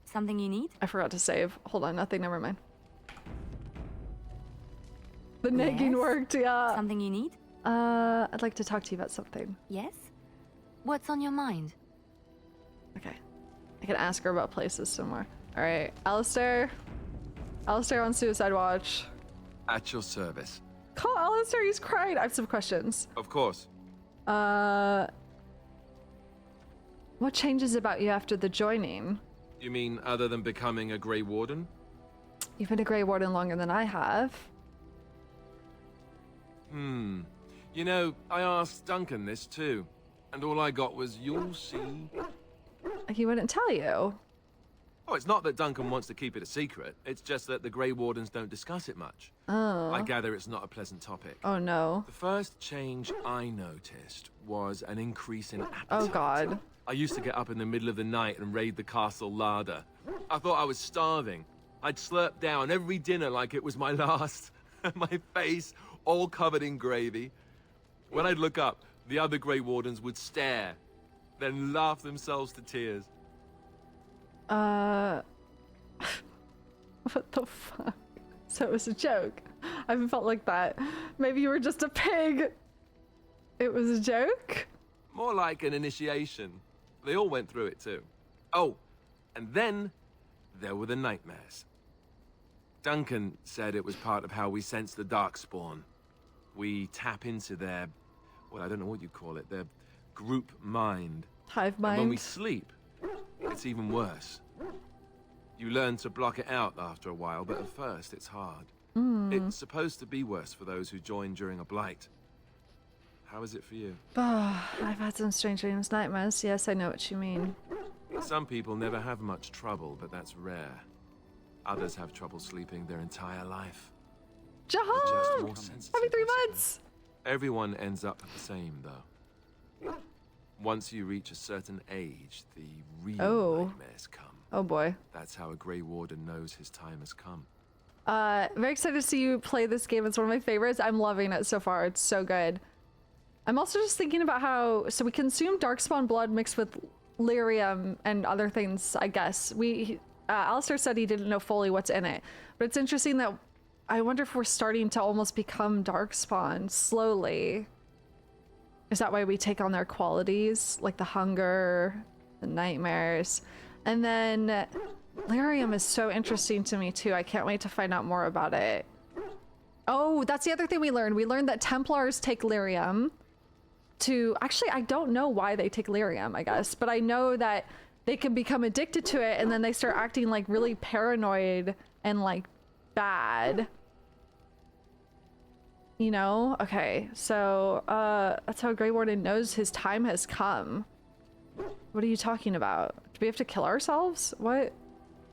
S5: Something you need?
S1: I forgot to save. Hold on, nothing, never mind. The negging worked, yeah.
S5: Something you need?
S1: I'd like to talk to you about something.
S5: Yes? What's on your mind?
S1: Okay. I can ask her about places somewhere. Alright, Alistair. Alistair on suicide watch.
S6: At your service.
S1: Call Alistair, he's crying. I have some questions.
S6: Of course.
S1: What changes about you after the joining?
S6: You mean other than becoming a Grey Warden?
S1: You've been a Grey Warden longer than I have.
S6: You know, I asked Duncan this too, and all I got was, "You'll see."
S1: He wouldn't tell you.
S6: Oh, it's not that Duncan wants to keep it a secret. It's just that the Grey Wardens don't discuss it much.
S1: Oh.
S6: I gather it's not a pleasant topic.
S1: Oh no.
S6: The first change I noticed was an increase in appetite.
S1: Oh god.
S6: I used to get up in the middle of the night and raid the castle larder. I thought I was starving. I'd slurp down every dinner like it was my last. My face all covered in gravy. When I'd look up, the other Grey Wardens would stare, then laugh themselves to tears.
S1: What the fuck? So it was a joke. I haven't felt like that. Maybe you were just a pig. It was a joke?
S6: More like an initiation. They all went through it too. Oh, and then there were the nightmares. Duncan said it was part of how we sense the Darkspawn. We tap into their, well, I don't know what you call it, their group mind.
S1: Hive
S6: And when we
S1: mind.
S6: sleep, it's even worse. You learn to block it out after a while, but at first it's hard. It's supposed to be worse for those who join during a blight. How is it for you?
S1: I've had some strange dreams, nightmares. Yes, I know what you mean.
S6: Some people never have much trouble, but that's rare. Others have trouble sleeping their entire life. They're just more
S1: Jahan!
S6: sensitive,
S1: Happy 3
S6: I suppose.
S1: months!
S6: Everyone ends up the same, though. Once you reach a certain age, the real nightmares come.
S1: Oh boy.
S6: That's how a Grey Warden knows his time has come.
S1: Very excited to see you play this game. It's one of my favorites. I'm loving it so far. It's so good. I'm also just thinking about how, so we consume Darkspawn blood mixed with lyrium and other things, I guess. Alistair said he didn't know fully what's in it, but it's interesting that I wonder if we're starting to almost become Darkspawn slowly. Is that why we take on their qualities, like the hunger, the nightmares? And then lyrium is so interesting to me too. I can't wait to find out more about it. Oh, that's the other thing we learned. We learned that Templars take lyrium to, actually, I don't know why they take lyrium, I guess, but I know that they can become addicted to it and then they start acting like really paranoid and like bad. You know? Okay, so that's how Grey Warden knows his time has come. What are you talking about? Do we have to kill ourselves? What?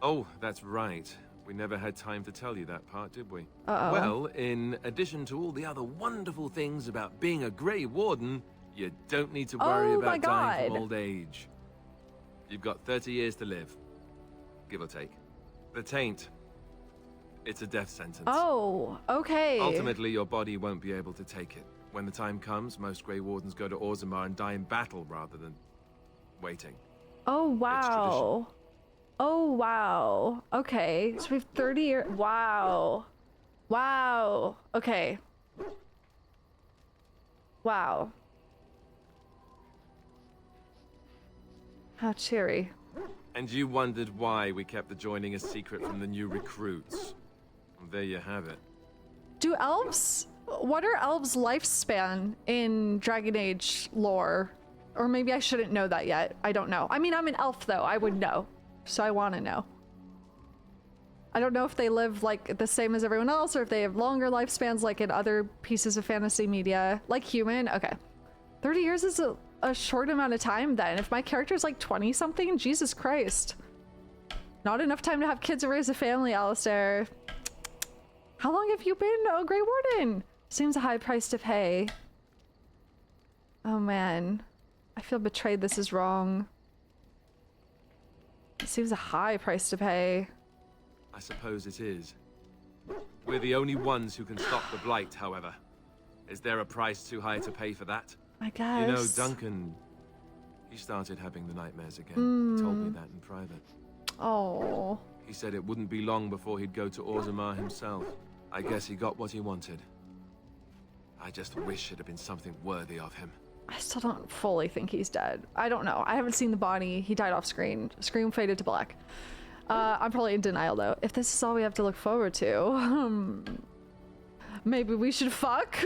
S6: Oh, that's right. We never had time to tell you that part, did we?
S1: Uh-oh.
S6: Well, in addition to all the other wonderful things about being a Grey Warden, you don't need to worry
S1: Oh my
S6: about dying from
S1: God.
S6: old age. You've got 30 years to live, give or take. The taint, it's a death sentence.
S1: Oh, okay.
S6: Ultimately, your body won't be able to take it. When the time comes, most Grey Wardens go to Orzammar and die in battle rather than waiting.
S1: Oh, wow. Oh, wow. Okay. So we have 30 years. Wow. Wow. Okay. Wow. How cheery.
S6: And you wondered why we kept the joining a secret from the new recruits. Well, there you have it.
S1: Do elves... What are elves' lifespan in Dragon Age lore? Or maybe I shouldn't know that yet. I don't know. I mean, I'm an elf, though. I would know. So I want to know. I don't know if they live, like, the same as everyone else, or if they have longer lifespans, like in other pieces of fantasy media. Like human? Okay. 30 years is a short amount of time, then. If my character's, like, 20-something, Jesus Christ. Not enough time to have kids and raise a family, Alistair. How long have you been a Grey Warden? Seems a high price to pay. Oh, man. I feel betrayed. This is wrong. It seems a high price to pay.
S6: I suppose it is. We're the only ones who can stop the Blight, however. Is there a price too high to pay for that?
S1: I guess.
S6: You know, Duncan, he started having the nightmares again. He told me that in private.
S1: Oh.
S6: He said it wouldn't be long before he'd go to Orzammar himself. I guess he got what he wanted. I just wish it had been something worthy of him.
S1: I still don't fully think he's dead. I don't know. I haven't seen the body. He died off screen. Screen faded to black. I'm probably in denial, though. If this is all we have to look forward to, maybe we should fuck?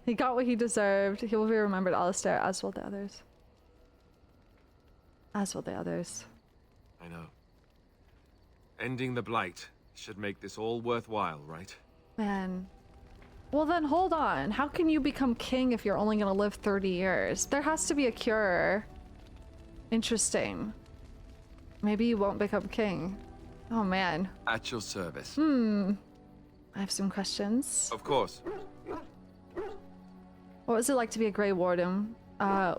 S1: He got what he deserved. He will be remembered, Alistair, as will the others. As will the others.
S6: I know. Ending the Blight should make this all worthwhile, right?
S1: Man. Well then, hold on. How can you become king if you're only gonna live 30 years? There has to be a cure. Interesting. Maybe you won't become king. Oh man.
S6: At your service.
S1: I have some questions.
S6: Of course.
S1: What was it like to be a Grey Warden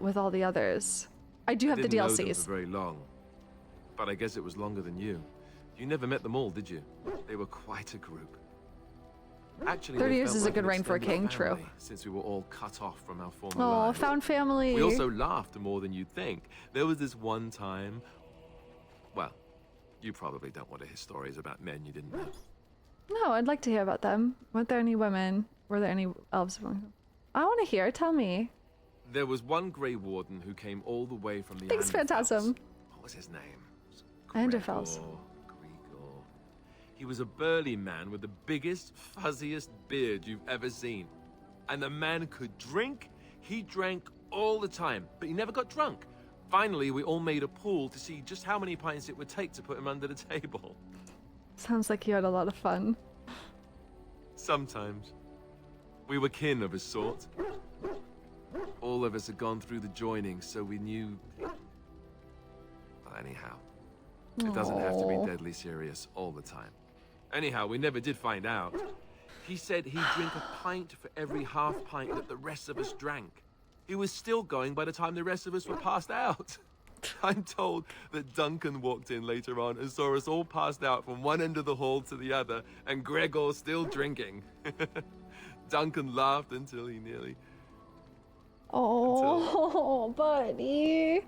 S1: with all the others? I do have the
S6: Didn't know them
S1: DLCs.
S6: for very long, but I guess it was longer than you. You never met them all, did you? They were quite a group. Actually,
S1: 30
S6: they
S1: years
S6: felt
S1: is a
S6: like
S1: good
S6: an
S1: reign for a
S6: extended
S1: king, true.
S6: family, since we were all cut off from our former
S1: Oh,
S6: lives.
S1: found family.
S6: We also laughed more than you'd think. There was this one time... Well, you probably don't want to hear stories about men you didn't know.
S1: No, I'd like to hear about them. Weren't there any women? Were there any elves among them? I want to hear. Tell me.
S6: There was one Grey Warden who came all the way from the
S1: Thanks,
S6: Anderfells.
S1: Phantasm.
S6: What was his name?
S1: Anderfells.
S6: Gregor. He was a burly man with the biggest, fuzziest beard you've ever seen. And the man could drink. He drank all the time, but he never got drunk. Finally, we all made a pool to see just how many pints it would take to put him under the table.
S1: Sounds like you had a lot of fun.
S6: Sometimes. We were kin of a sort. All of us had gone through the joining, so we knew... Well, anyhow. It doesn't have to be
S1: Aw.
S6: deadly serious all the time. Anyhow, we never did find out. He said he'd drink a pint for every half pint that the rest of us drank. He was still going by the time the rest of us were passed out. I'm told that Duncan walked in later on and saw us all passed out from one end of the hall to the other, and Gregor still drinking. Duncan laughed until he nearly...
S1: Oh, buddy.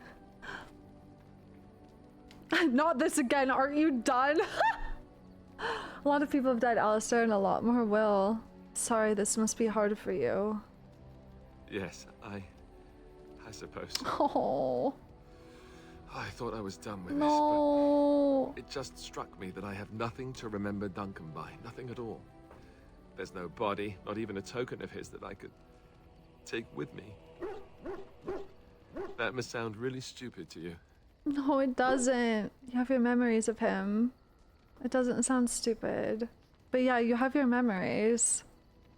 S1: Not this again. Aren't you done? A lot of people have died, Alistair, and a lot more will. Sorry, this must be hard for you.
S6: Yes, I suppose.
S1: Oh,
S6: I thought I was done with
S1: no.
S6: this, but it just struck me that I have nothing to remember Duncan by. Nothing at all. There's no body, not even a token of his that I could take with me. That must sound really stupid to you.
S1: No, it doesn't. You have your memories of him. It doesn't sound stupid. But yeah, you have your memories.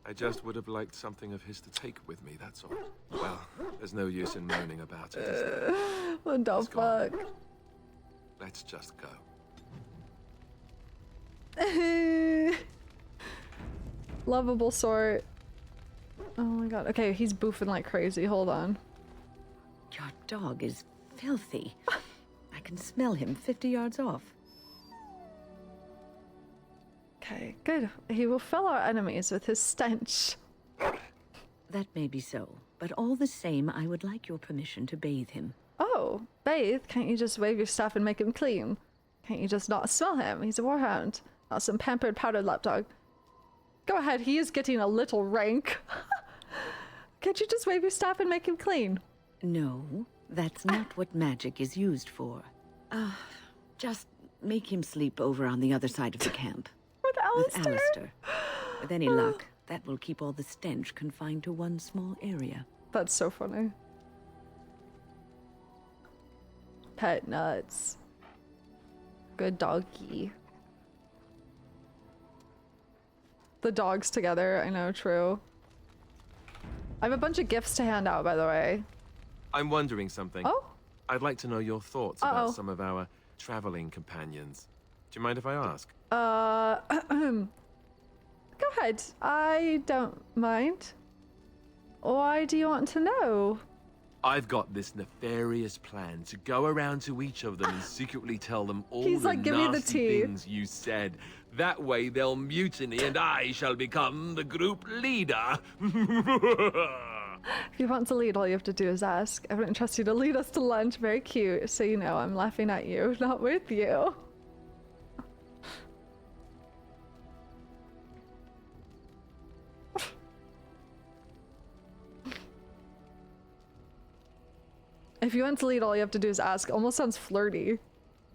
S6: I just would have liked something of his to take with me, that's all. Well, there's no use in moaning about it, is there?
S1: What the
S6: It's gone.
S1: fuck?
S6: Let's just go.
S1: Lovable sort. Oh my god. Okay, he's boofing like crazy. Hold on.
S7: Your dog is filthy. I can smell him 50 yards off.
S1: Okay, good. He will fill our enemies with his stench.
S7: That may be so, but all the same, I would like your permission to bathe him.
S1: Oh, bathe? Can't you just wave your staff and make him clean? Can't you just not smell him? He's a warhound, not some pampered, powdered lapdog. Go ahead, he is getting a little rank. Can't you just wave your staff and make him clean?
S7: No, that's not what magic is used for. Just make him sleep over on the other side of the camp.
S1: With Alistair?
S7: With Alistair. With any luck, that will keep all the stench confined to one small area.
S1: That's so funny. Pet nuts. Good doggy. The dogs together, I know, true. I have a bunch of gifts to hand out, by the way.
S6: I'm wondering something.
S1: Oh?
S6: I'd like to know your thoughts about some of our traveling companions. Do you mind if I ask?
S1: Go ahead. I don't mind. Why do you want to know?
S6: I've got this nefarious plan to go around to each of them and secretly tell them all
S1: He's
S6: the
S1: like, give me the
S6: nasty
S1: tea.
S6: things you said. That way they'll mutiny and I shall become the group leader.
S1: If you want to lead, all you have to do is ask. I wouldn't trust you to lead us to lunch. Very cute. So you know I'm laughing at you, not with you. If you want to lead, all you have to do is ask. Almost sounds flirty.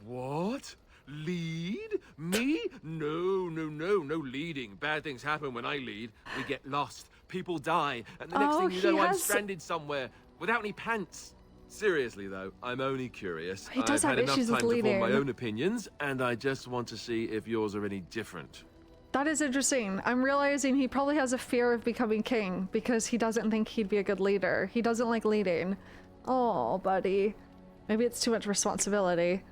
S6: What? Lead? Me? No, no, no, no leading. Bad things happen when I lead. We get lost. People die. And the next thing you know, I'm stranded somewhere without any pants. Seriously, though, I'm only curious.
S1: He does
S6: I've
S1: have
S6: had enough
S1: issues
S6: time
S1: with
S6: to form my
S1: leading.
S6: own opinions, and I just want to see if yours are any different.
S1: That is interesting. I'm realizing he probably has a fear of becoming king because he doesn't think he'd be a good leader. He doesn't like leading. Oh, buddy. Maybe it's too much responsibility.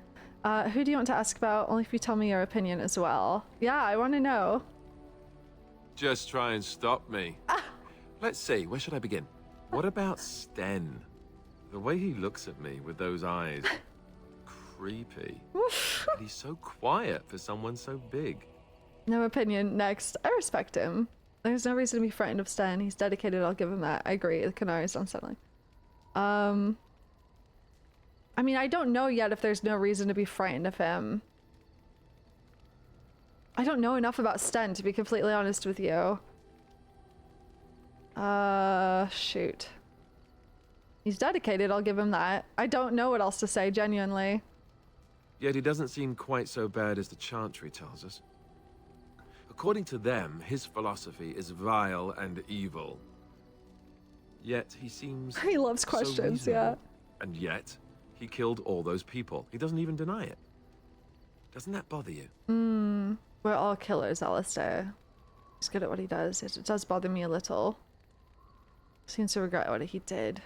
S1: Who do you want to ask about? Only if you tell me your opinion as well. Yeah, I want to know.
S6: Just try and stop me. Let's see, where should I begin? What about Sten? The way he looks at me with those eyes. Creepy. And he's so quiet for someone so big.
S1: No opinion. Next. I respect him. There's no reason to be frightened of Sten. He's dedicated, I'll give him that. I agree. The Canaries don't sound like. I mean, I don't know yet if there's no reason to be frightened of him. I don't know enough about Sten, to be completely honest with you. Shoot. He's dedicated, I'll give him that. I don't know what else to say, genuinely.
S6: Yet he doesn't seem quite so bad as the Chantry tells us. According to them, his philosophy is vile and evil. Yet he seems
S1: He loves
S6: so
S1: questions,
S6: reasonable.
S1: yeah.
S6: And yet, he killed all those people. He doesn't even deny it. Doesn't that bother you?
S1: We're all killers, Alistair. He's good at what he does. It does bother me a little. Seems to regret what he did.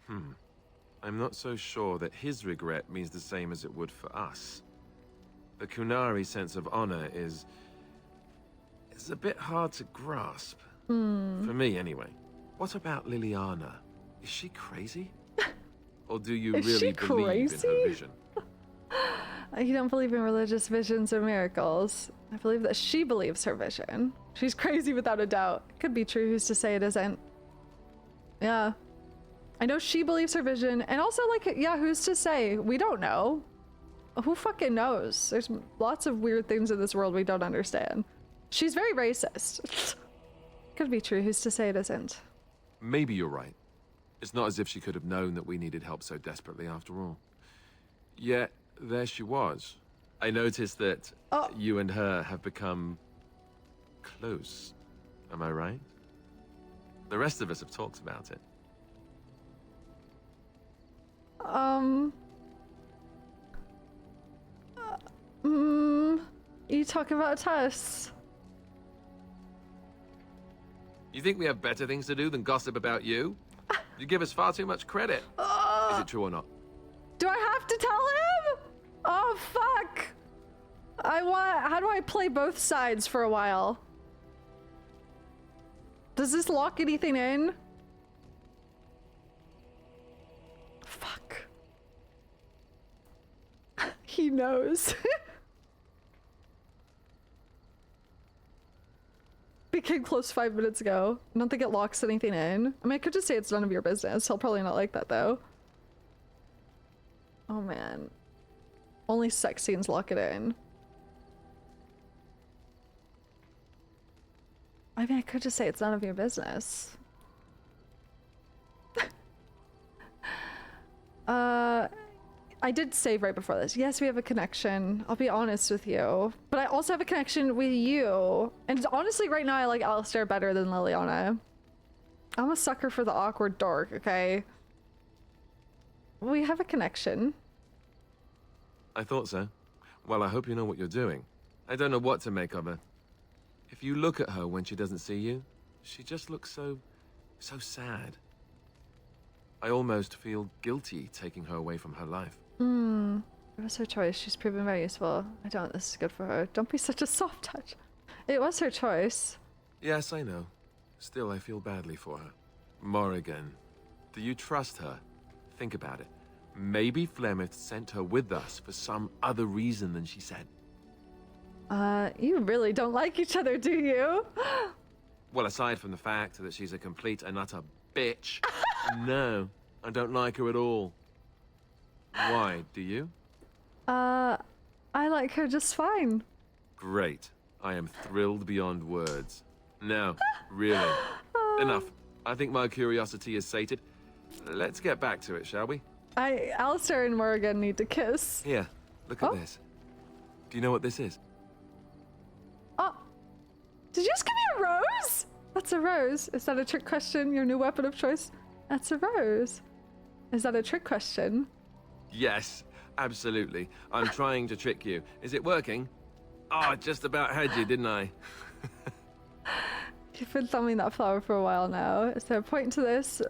S6: I'm not so sure that his regret means the same as it would for us. The Kunari sense of honor is a bit hard to grasp. For me, anyway. What about Leliana? Is she crazy? Or do you
S1: Is
S6: really
S1: she
S6: believe
S1: crazy?
S6: in her vision?
S1: You don't believe in religious visions or miracles. I believe that she believes her vision. She's crazy without a doubt. It could be true, who's to say it isn't? Yeah. I know she believes her vision, and also, like, yeah, who's to say? We don't know. Who fucking knows? There's lots of weird things in this world we don't understand. She's very racist. Could be true, who's to say it isn't?
S6: Maybe you're right. It's not as if she could have known that we needed help so desperately after all. Yet, there she was. I noticed that you and her have become close. Am I right? The rest of us have talked about it.
S1: You talk about Tess.
S6: You think we have better things to do than gossip about you? You give us far too much credit. Is it true or not?
S1: Do I have to tell him? Oh, fuck. How do I play both sides for a while? Does this lock anything in? Fuck. He knows. Became close 5 minutes ago. I don't think it locks anything in. I mean, I could just say it's none of your business. He'll probably not like that though. Oh man. Only sex scenes lock it in. I mean, I could just say it's none of your business. I did save right before this. Yes, we have a connection. I'll be honest with you. But I also have a connection with you. And honestly, right now, I like Alistair better than Leliana. I'm a sucker for the awkward dork, okay? We have a connection.
S6: I thought so. Well, I hope you know what you're doing. I don't know what to make of her. If you look at her when she doesn't see you, she just looks so sad. I almost feel guilty taking her away from her life.
S1: It was her choice. She's proven very useful. I don't. This is good for her. Don't be such a soft touch. It was her choice.
S6: Yes, I know. Still, I feel badly for her. Morrigan, do you trust her? Think about it. Maybe Flemeth sent her with us for some other reason than she said.
S1: You really don't like each other, do you?
S6: Well, aside from the fact that she's a complete and utter bitch, no, I don't like her at all. Why, do you?
S1: I like her just fine.
S6: Great. I am thrilled beyond words. Now, really, enough. I think my curiosity is sated. Let's get back to it, shall we?
S1: Alistair and Morrigan need to kiss.
S6: Here, look at this. Do you know what this is?
S1: Oh, did you just give me a rose? That's a rose. Is that a trick question? Your new weapon of choice? That's a rose. Is that a trick question?
S6: Yes, absolutely. I'm trying to trick you. Is it working? Oh, I just about had you, didn't I?
S1: You've been thumbing that flower for a while now. Is there a point to this?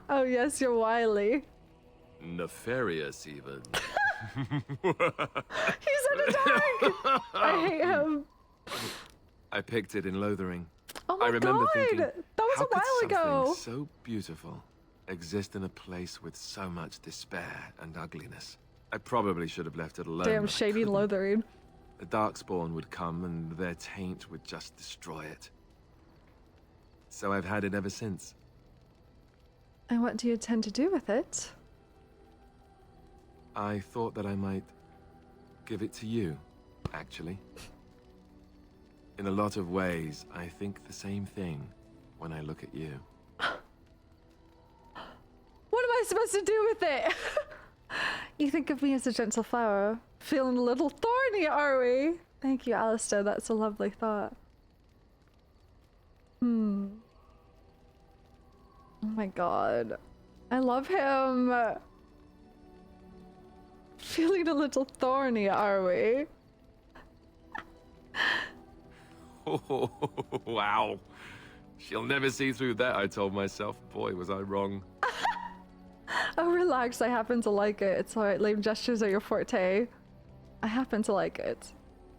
S1: Oh yes, you're wily.
S6: Nefarious, even.
S1: He's in a dark! I hate him.
S6: I picked it in Lothering.
S1: Oh my
S6: I remember
S1: god!
S6: thinking,
S1: That was
S6: how
S1: a while
S6: could
S1: ago!
S6: something so beautiful exist in a place with so much despair and ugliness? I probably should have left it alone.
S1: Damn
S6: but I
S1: shady
S6: couldn't.
S1: Lothering.
S6: The Darkspawn would come and their taint would just destroy it. So I've had it ever since.
S1: And what do you intend to do with it?
S6: I thought that I might give it to you, actually. In a lot of ways, I think the same thing when I look at you.
S1: What am I supposed to do with it? You think of me as a gentle flower. Feeling a little thorny, are we? Thank you, Alistair. That's a lovely thought. Oh my god. I love him. Feeling a little thorny, are we?
S6: Oh, wow. She'll never see through that, I told myself. Boy, was I wrong.
S1: Oh, relax. I happen to like it. It's alright. Lame gestures are your forte. I happen to like it.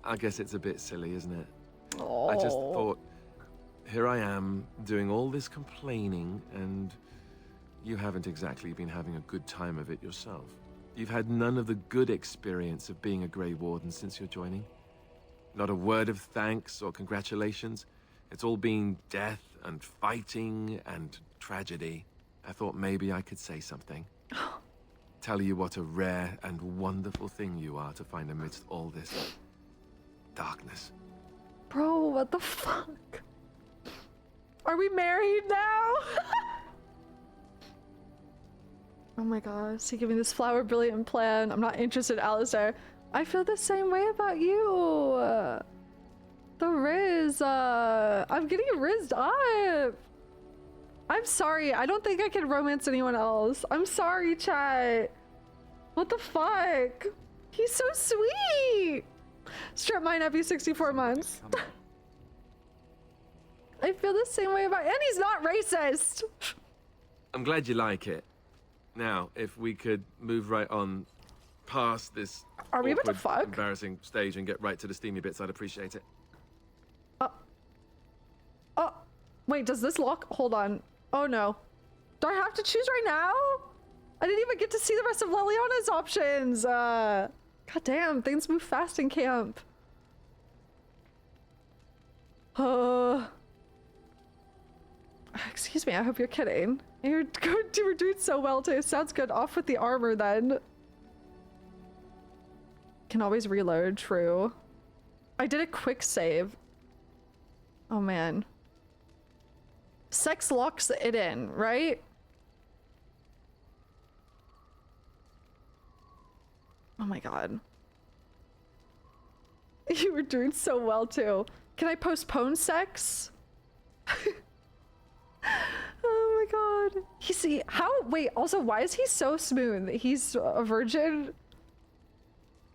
S6: I guess it's a bit silly, isn't it?
S1: Oh.
S6: I just thought, here I am, doing all this complaining, and you haven't exactly been having a good time of it yourself. You've had none of the good experience of being a Grey Warden since your joining. Not a word of thanks or congratulations. It's all been death and fighting and tragedy. I thought maybe I could say something. Tell you what a rare and wonderful thing you are to find amidst all this darkness.
S1: Bro, what the fuck? Are we married now? Oh my god, so give me this flower brilliant plan. I'm not interested, Alistair. I feel the same way about you. The Riz, I'm getting rizzed up. I'm sorry, I don't think I can romance anyone else. I'm sorry, chat. What the fuck? He's so sweet. Strip mine every 64 months. I feel the same way about, and he's not racist.
S6: I'm glad you like it. Now, if we could move right on past this
S8: Are we about to
S6: awkward,
S8: fuck?
S6: embarrassing stage and get right to the steamy bits, I'd appreciate it.
S8: Oh, wait, does this lock? Hold on. Oh no. Do I have to choose right now? I didn't even get to see the rest of Leliana's options. God damn, things move fast in camp. Excuse me, I hope you're kidding. You were doing so well too. Sounds good. Off with the armor then. Can always reload, true. I did a quick save. Oh man. Sex locks it in, right? Oh my god. You were doing so well too. Can I postpone sex? Oh my god. Wait, also why is he so smooth? He's a virgin?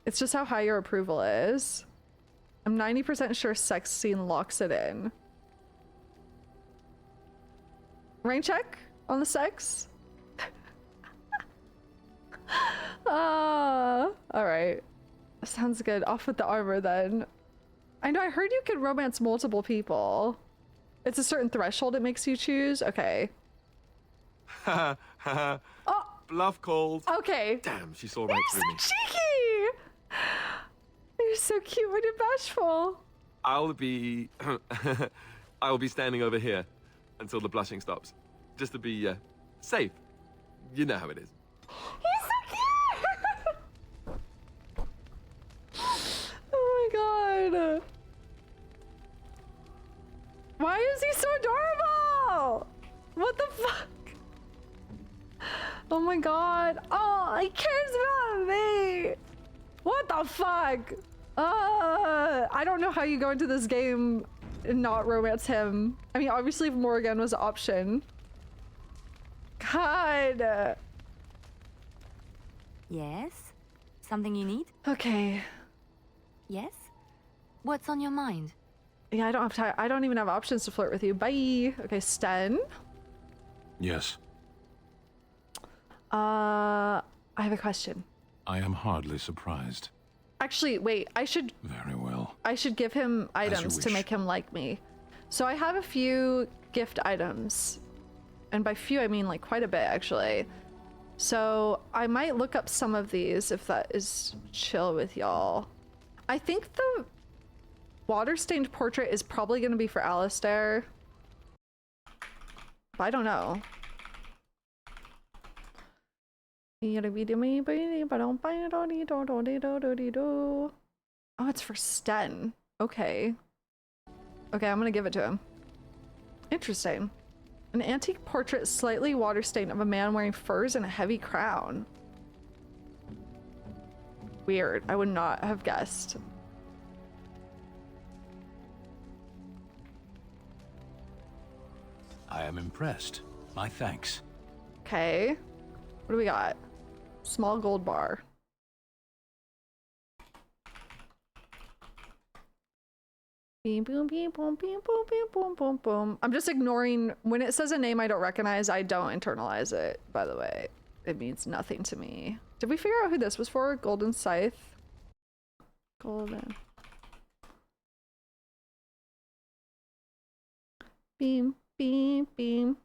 S8: It's just how high your approval is. I'm 90% sure sex scene locks it in. Rain check on the sex? Alright. Sounds good. Off with the armor then. I know, I heard you can romance multiple people. It's a certain threshold it makes you choose? Okay.
S6: Ha ha.
S8: Oh!
S6: Bluff called.
S8: Okay.
S6: Damn, she saw right
S8: You're
S6: through me.
S8: so cheeky! You're so cute when you're bashful.
S6: I'll be standing over here until the blushing stops, just to be safe. You know how it is.
S8: He's so cute! Oh my god. Why is he so adorable? What the fuck? Oh my god. Oh, he cares about me. What the fuck? I don't know how you go into this game and not romance him. I mean, obviously if Morrigan was an option. God.
S5: Yes? Something you need?
S8: Okay.
S5: Yes? What's on your mind?
S8: Yeah, I don't have time. I don't even have options to flirt with you. Bye. Okay, Sten.
S9: Yes.
S8: I have a question.
S9: I am hardly surprised.
S8: Actually, wait,
S9: Very well.
S8: I should give him items to
S9: wish.
S8: make him like me. So I have a few gift items. And by few, I mean like quite a bit, actually. So I might look up some of these if that is chill with y'all. I think the water-stained portrait is probably going to be for Alistair. But I don't know. Oh, it's for Sten. Okay. Okay, I'm gonna give it to him. Interesting. An antique portrait slightly water-stained of a man wearing furs and a heavy crown. Weird. I would not have guessed.
S9: I am impressed. My thanks.
S8: Okay. What do we got? Small gold bar. Beam, boom, beam, boom, beam, boom, beam, boom, boom, boom. I'm just ignoring when it says a name I don't recognize. I don't internalize it, by the way. It means nothing to me. Did we figure out who this was for? Golden Scythe. Golden. Beam, beam, beam.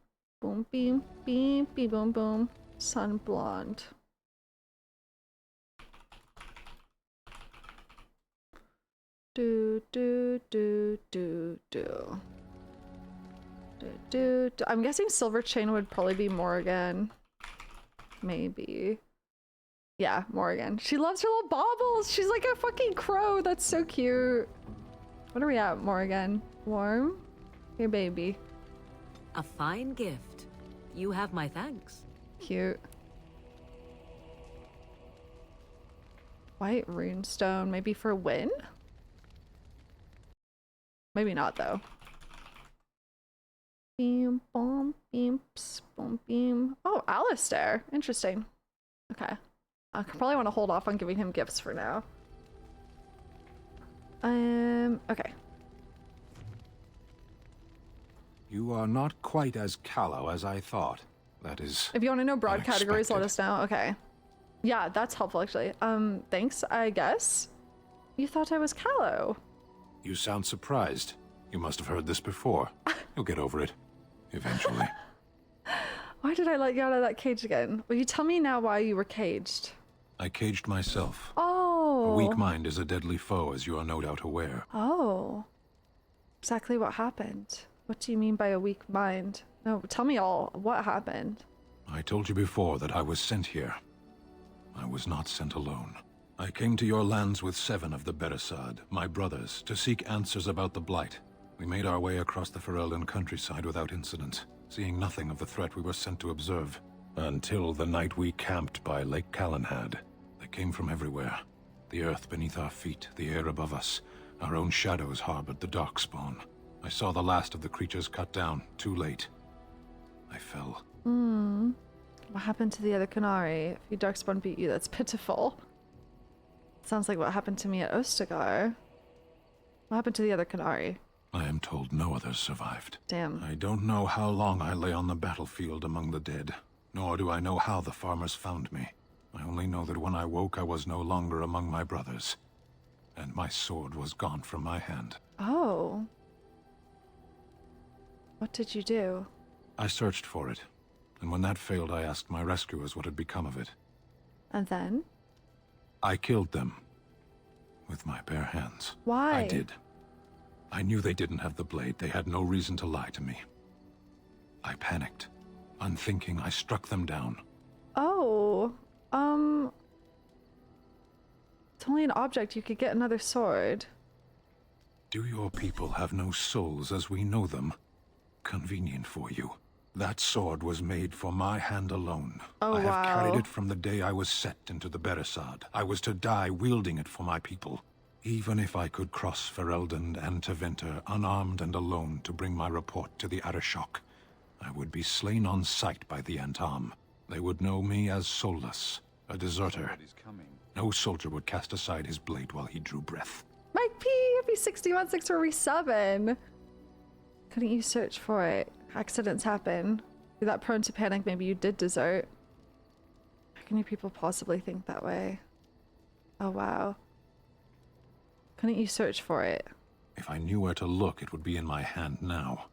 S8: Boom, beam, beam, beam, boom, boom. Sun blonde. Do, do, do, do, do. Do. I'm guessing silver chain would probably be Morrigan. Maybe. Yeah, Morrigan. She loves her little baubles. She's like a fucking crow. That's so cute. What are we at, Morrigan? Warm? Hey, baby.
S4: A fine gift. You have my thanks.
S8: Cute. White runestone, maybe for win? Maybe not though. Beam, boom, beam, pss, boom, beam. Oh, Alistair. Interesting. Okay. I probably want to hold off on giving him gifts for now. Okay.
S9: You are not quite as callow as I thought. That is
S8: If you want to know broad categories, let
S9: unexpected.
S8: us know. Okay. Yeah, that's helpful actually. Thanks, I guess. You thought I was Callow.
S9: You sound surprised. You must have heard this before. You'll get over it. Eventually.
S8: Why did I let you out of that cage again? Will you tell me now why you were caged?
S9: I caged myself.
S8: Oh.
S9: A weak mind is a deadly foe, as you are no doubt aware.
S8: Oh. Exactly what happened. What do you mean by a weak mind? No, tell me all. What happened?
S9: I told you before that I was sent here. I was not sent alone. I came to your lands with 7 of the Beresad, my brothers, to seek answers about the Blight. We made our way across the Ferelden countryside without incident, seeing nothing of the threat we were sent to observe. Until the night we camped by Lake Calenhad. They came from everywhere. The earth beneath our feet, the air above us. Our own shadows harbored the Darkspawn. I saw the last of the creatures cut down, too late. I fell.
S8: What happened to the other Canary? If your Darkspawn beat you, that's pitiful. Sounds like what happened to me at Ostagar. What happened to the other Canary?
S9: I am told no others survived.
S8: Damn.
S9: I don't know how long I lay on the battlefield among the dead, nor do I know how the farmers found me. I only know that when I woke I was no longer among my brothers, and my sword was gone from my hand.
S8: Oh. What did you do?
S9: I searched for it, and when that failed I asked my rescuers what had become of it.
S8: And then?
S9: I killed them. With my bare hands.
S8: Why?
S9: I did. I knew they didn't have the blade. They had no reason to lie to me. I panicked. Unthinking, I struck them down.
S8: Oh. It's only an object. You could get another sword.
S9: Do your people have no souls as we know them? Convenient for you. That sword was made for my hand alone.
S8: Oh,
S9: I have carried
S8: wow.
S9: it from the day I was set into the Beresad. I was to die wielding it for my people. Even if I could cross Ferelden and Tevinter unarmed and alone to bring my report to the Arishok, I would be slain on sight by the Antam. They would know me as soulless, a deserter. No soldier would cast aside his blade while he drew breath.
S8: Mike P, happy 61 6 for re-7. Couldn't you search for it? Accidents happen. You're that prone to panic, maybe you did desert. How can you people possibly think that way? Oh wow. Couldn't you search for it?
S9: If I knew where to look, it would be in my hand now.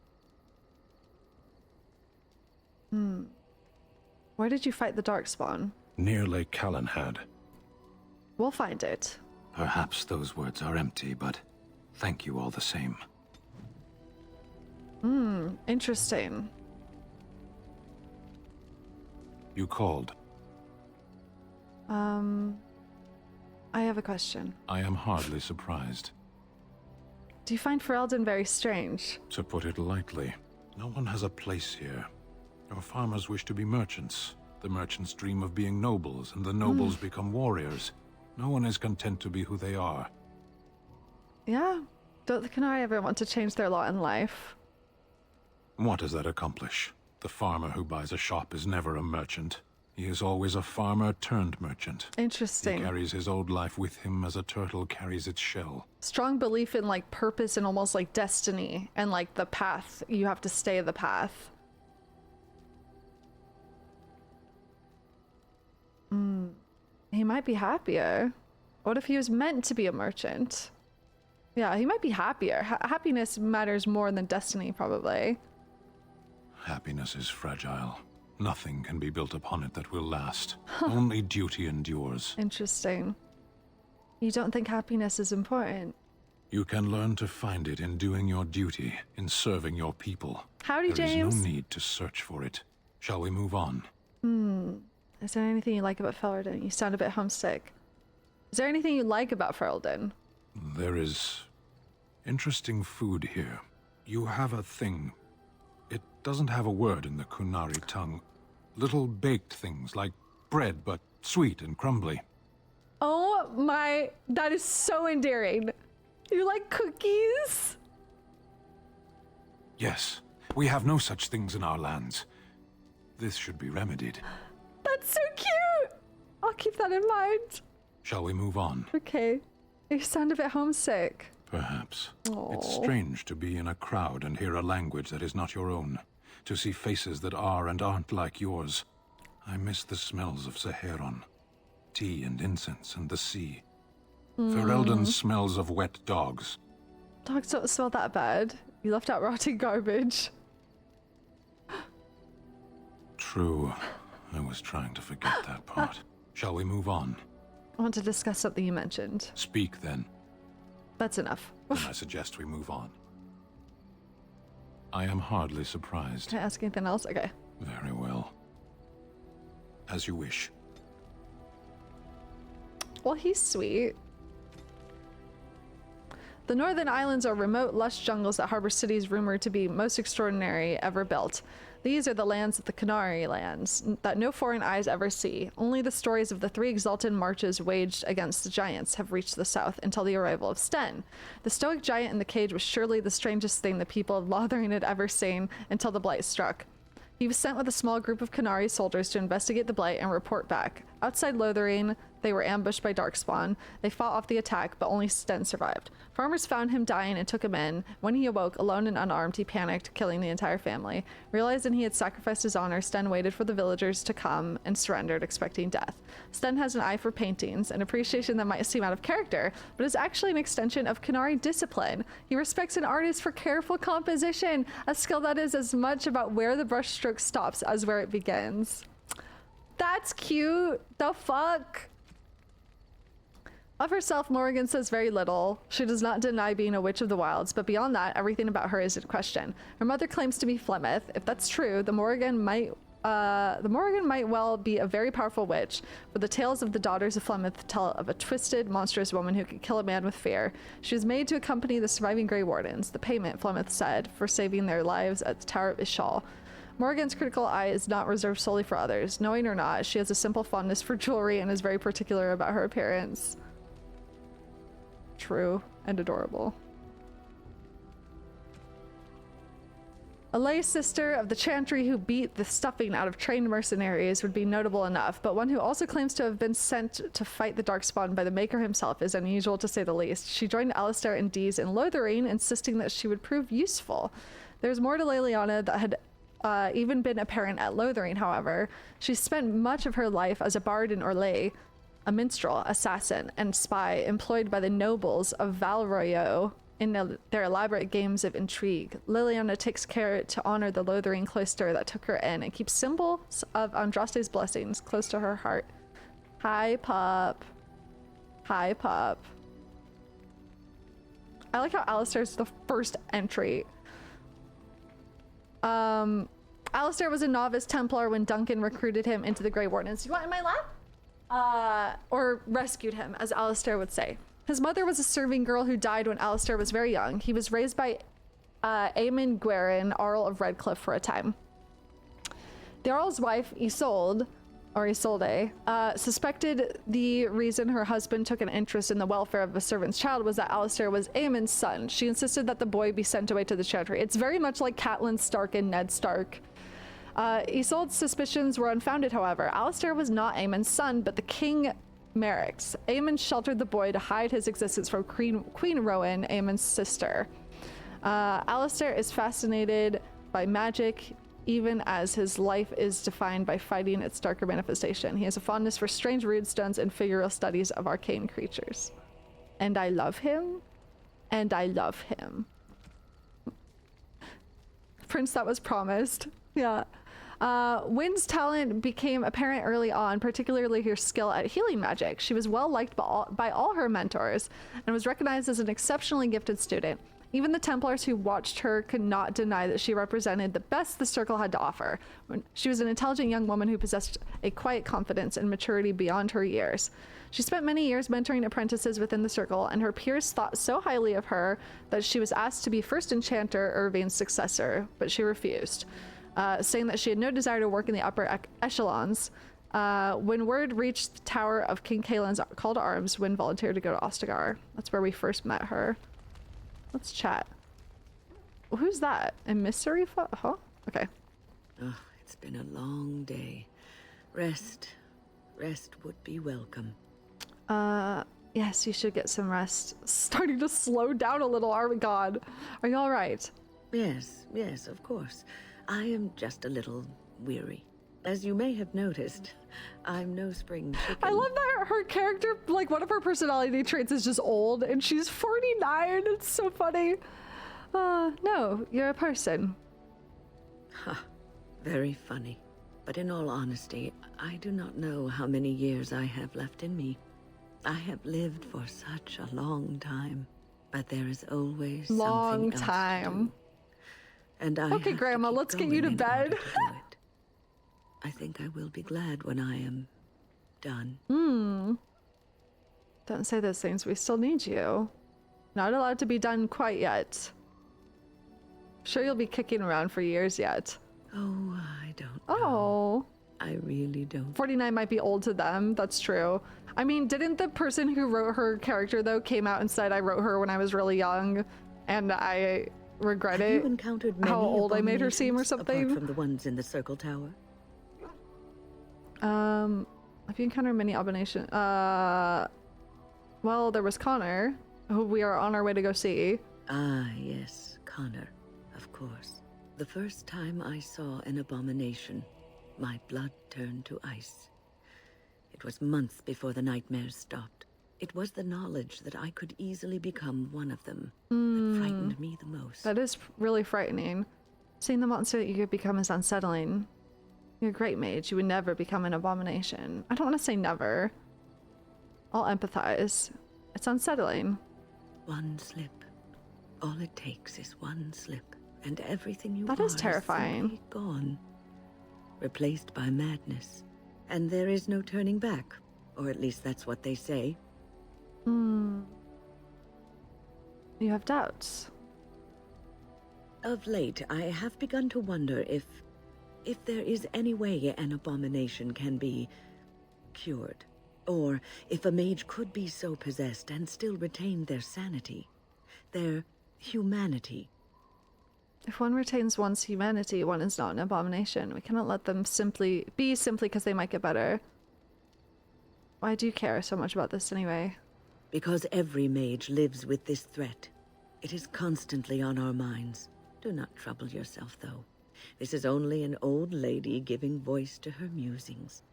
S8: Where did you fight the Darkspawn?
S9: Near Lake Calenhad.
S8: We'll find it.
S9: Perhaps those words are empty, but thank you all the same.
S8: Interesting.
S9: You called.
S8: I have a question.
S9: I am hardly surprised.
S8: Do you find Ferelden very strange?
S9: To put it lightly, no one has a place here. Your farmers wish to be merchants. The merchants dream of being nobles, and the nobles become warriors. No one is content to be who they are.
S8: Yeah. Don't the Canary ever want to change their lot in life?
S9: What does that accomplish? The farmer who buys a shop is never a merchant. He is always a farmer turned merchant.
S8: Interesting.
S9: He carries his old life with him as a turtle carries its shell.
S8: Strong belief in like purpose and almost like destiny and like the path. You have to stay the path. He might be happier. What if he was meant to be a merchant? Yeah, he might be happier. Happiness matters more than destiny, probably.
S9: Happiness is fragile. Nothing can be built upon it that will last. Only duty endures.
S8: Interesting. You don't think happiness is important?
S9: You can learn to find it in doing your duty, in serving your people.
S8: Howdy,
S9: There
S8: James.
S9: is no need to search for it. Shall we move on?
S8: Is there anything you like about Ferelden? You sound a bit homesick. Is there anything you like about Ferelden?
S9: There is interesting food here. You have a thing. It doesn't have a word in the Kunari tongue. Little baked things like bread, but sweet and crumbly.
S8: Oh my, that is so endearing. You like cookies?
S9: Yes, we have no such things in our lands. This should be remedied.
S8: That's so cute. I'll keep that in mind.
S9: Shall we move on?
S8: Okay. You sound a bit homesick.
S9: Perhaps.
S8: Aw.
S9: It's strange to be in a crowd and hear a language that is not your own. To see faces that are and aren't like yours. I miss the smells of Saheron. tea and incense and the sea. Ferelden smells of wet dogs.
S8: Dogs don't smell that bad. You left out rotting garbage.
S9: True. I was trying to forget that part. Shall we move on?
S8: I want to discuss something you mentioned.
S9: Speak, then.
S8: That's enough.
S9: Then I suggest we move on. I am hardly surprised.
S8: Can I ask anything else? Okay.
S9: Very well. As you wish.
S8: Well, he's sweet. The Northern Islands are remote, lush jungles that harbor cities rumored to be most extraordinary ever built. These are the lands of the Canary Lands, that no foreign eyes ever see. Only the stories of the 3 exultant marches waged against the giants have reached the south until the arrival of Sten. The stoic giant in the cage was surely the strangest thing the people of Lothering had ever seen until the blight struck. He was sent with a small group of Canary soldiers to investigate the blight and report back. Outside Lothering, they were ambushed by Darkspawn. They fought off the attack, but only Sten survived. Farmers found him dying and took him in. When he awoke, alone and unarmed, he panicked, killing the entire family. Realizing he had sacrificed his honor, Sten waited for the villagers to come and surrendered, expecting death. Sten has an eye for paintings, an appreciation that might seem out of character, but is actually an extension of Canary discipline. He respects an artist for careful composition, a skill that is as much about where the brushstroke stops as where it begins. That's cute. The fuck? Of herself, Morrigan says very little. She does not deny being a witch of the wilds, but beyond that, everything about her is in question. Her mother claims to be Flemeth. If that's true, the Morrigan might well be a very powerful witch, but the tales of the daughters of Flemeth tell of a twisted, monstrous woman who could kill a man with fear. She was made to accompany the surviving Grey Wardens, the payment, Flemeth said, for saving their lives at the Tower of Shale. Morrigan's critical eye is not reserved solely for others. Knowing or not, she has a simple fondness for jewelry and is very particular about her appearance. True and adorable. A lay sister of the chantry who beat the stuffing out of trained mercenaries would be notable enough, but one who also claims to have been sent to fight the Darkspawn by the Maker himself is unusual to say the least. She joined Alistair and Dees in Lothering, insisting that she would prove useful. There's more to Leliana that had even been apparent at Lothering, however. She spent much of her life as a bard in Orlais, a minstrel, assassin, and spy employed by the nobles of Valroyo in their elaborate games of intrigue. Leliana takes care to honor the Lothering cloister that took her in and keeps symbols of Andraste's blessings close to her heart. Hi, pup. Hi, pup. I like how Alistair's the first entry. Alistair was a novice Templar when Duncan recruited him into the Grey Wardens. You want in my lap? Or rescued him, as Alistair would say. His mother was a serving girl who died when Alistair was very young. He was raised by Aemon Gwerin, Earl of Redcliffe, for a time. The Earl's wife, Isolde, suspected the reason her husband took an interest in the welfare of a servant's child was that Alistair was Aemon's son. She insisted that the boy be sent away to the chantry. It's very much like Catelyn Stark and Ned Stark. Isolde's suspicions were unfounded, however. Alistair was not Aemon's son, but the King Merrick's. Aemon sheltered the boy to hide his existence from Queen Rowan, Aemon's sister. Alistair is fascinated by magic, even as his life is defined by fighting its darker manifestation. He has a fondness for strange runestones and figural studies of arcane creatures. And I love him. And I love him. Prince that was promised. Yeah. Wynn's talent became apparent early on, particularly her skill at healing magic. She was well liked by all her mentors and was recognized as an exceptionally gifted student. Even the Templars who watched her could not deny that she represented the best the circle had to offer. She was an intelligent young woman who possessed a quiet confidence and maturity beyond her years. She spent many years mentoring apprentices within the circle, and her peers thought so highly of her that she was asked to be first enchanter Irving's successor, but she refused, saying that she had no desire to work in the upper echelons. When word reached the tower of King Kaelin's call to arms, Wynn volunteered to go to Ostagar. That's where we first met her. Let's chat. Who's that? Emissary? Huh? Okay.
S7: Oh, it's been a long day. Rest would be welcome.
S8: Yes, you should get some rest. Starting to slow down a little, are we, God? Are you all right?
S7: Yes, of course. I am just a little weary. As you may have noticed, I'm no spring chicken.
S8: I love that her character, like one of her personality traits is just old, and she's 49. It's so funny. No, you're a person.
S7: Ha, very funny. But in all honesty, I do not know how many years I have left in me. I have lived for such a long time, but there is always
S8: Long
S7: something else
S8: time.
S7: to do. And I
S8: Okay,
S7: have
S8: Grandma,
S7: to keep
S8: let's get you
S7: going
S8: to
S7: in order
S8: bed.
S7: to do it. I think I will be glad when I am done.
S8: Don't say those things. We still need you. Not allowed to be done quite yet. Sure, you'll be kicking around for years yet.
S7: Oh, I don't know.
S8: Oh.
S7: I really don't.
S8: 49 might be old to them. That's true. I mean, didn't the person who wrote her character, though, came out and said, I wrote her when I was really young, and I regret
S7: Have
S8: it?
S7: you encountered many
S8: How old I made her seem or
S7: abominations,
S8: something?
S7: apart from the ones in the Circle Tower?
S8: Have you encountered many abominations? Well, there was Connor, who we are on our way to go see.
S7: Ah, yes, Connor, of course. The first time I saw an abomination, my blood turned to ice. It was months before the nightmares stopped. It was the knowledge that I could easily become one of them that frightened me the most.
S8: That is really frightening. Seeing the monster that you could become is unsettling. You're a great mage. You would never become an abomination. I don't want to say never. I'll empathize. It's unsettling.
S7: One slip. All it takes is one slip, and everything you
S8: That
S7: are
S8: is terrifying.
S7: simply gone. Replaced by madness. And there is no turning back. Or at least that's what they say.
S8: You have doubts.
S7: Of late, I have begun to wonder if there is any way an abomination can be cured. Or if a mage could be so possessed and still retain their sanity, their humanity.
S8: If one retains one's humanity, one is not an abomination. We cannot let them simply because they might get better. Why do you care so much about this anyway?
S7: Because every mage lives with this threat. It is constantly on our minds. Do not trouble yourself, though. This is only an old lady giving voice to her musings.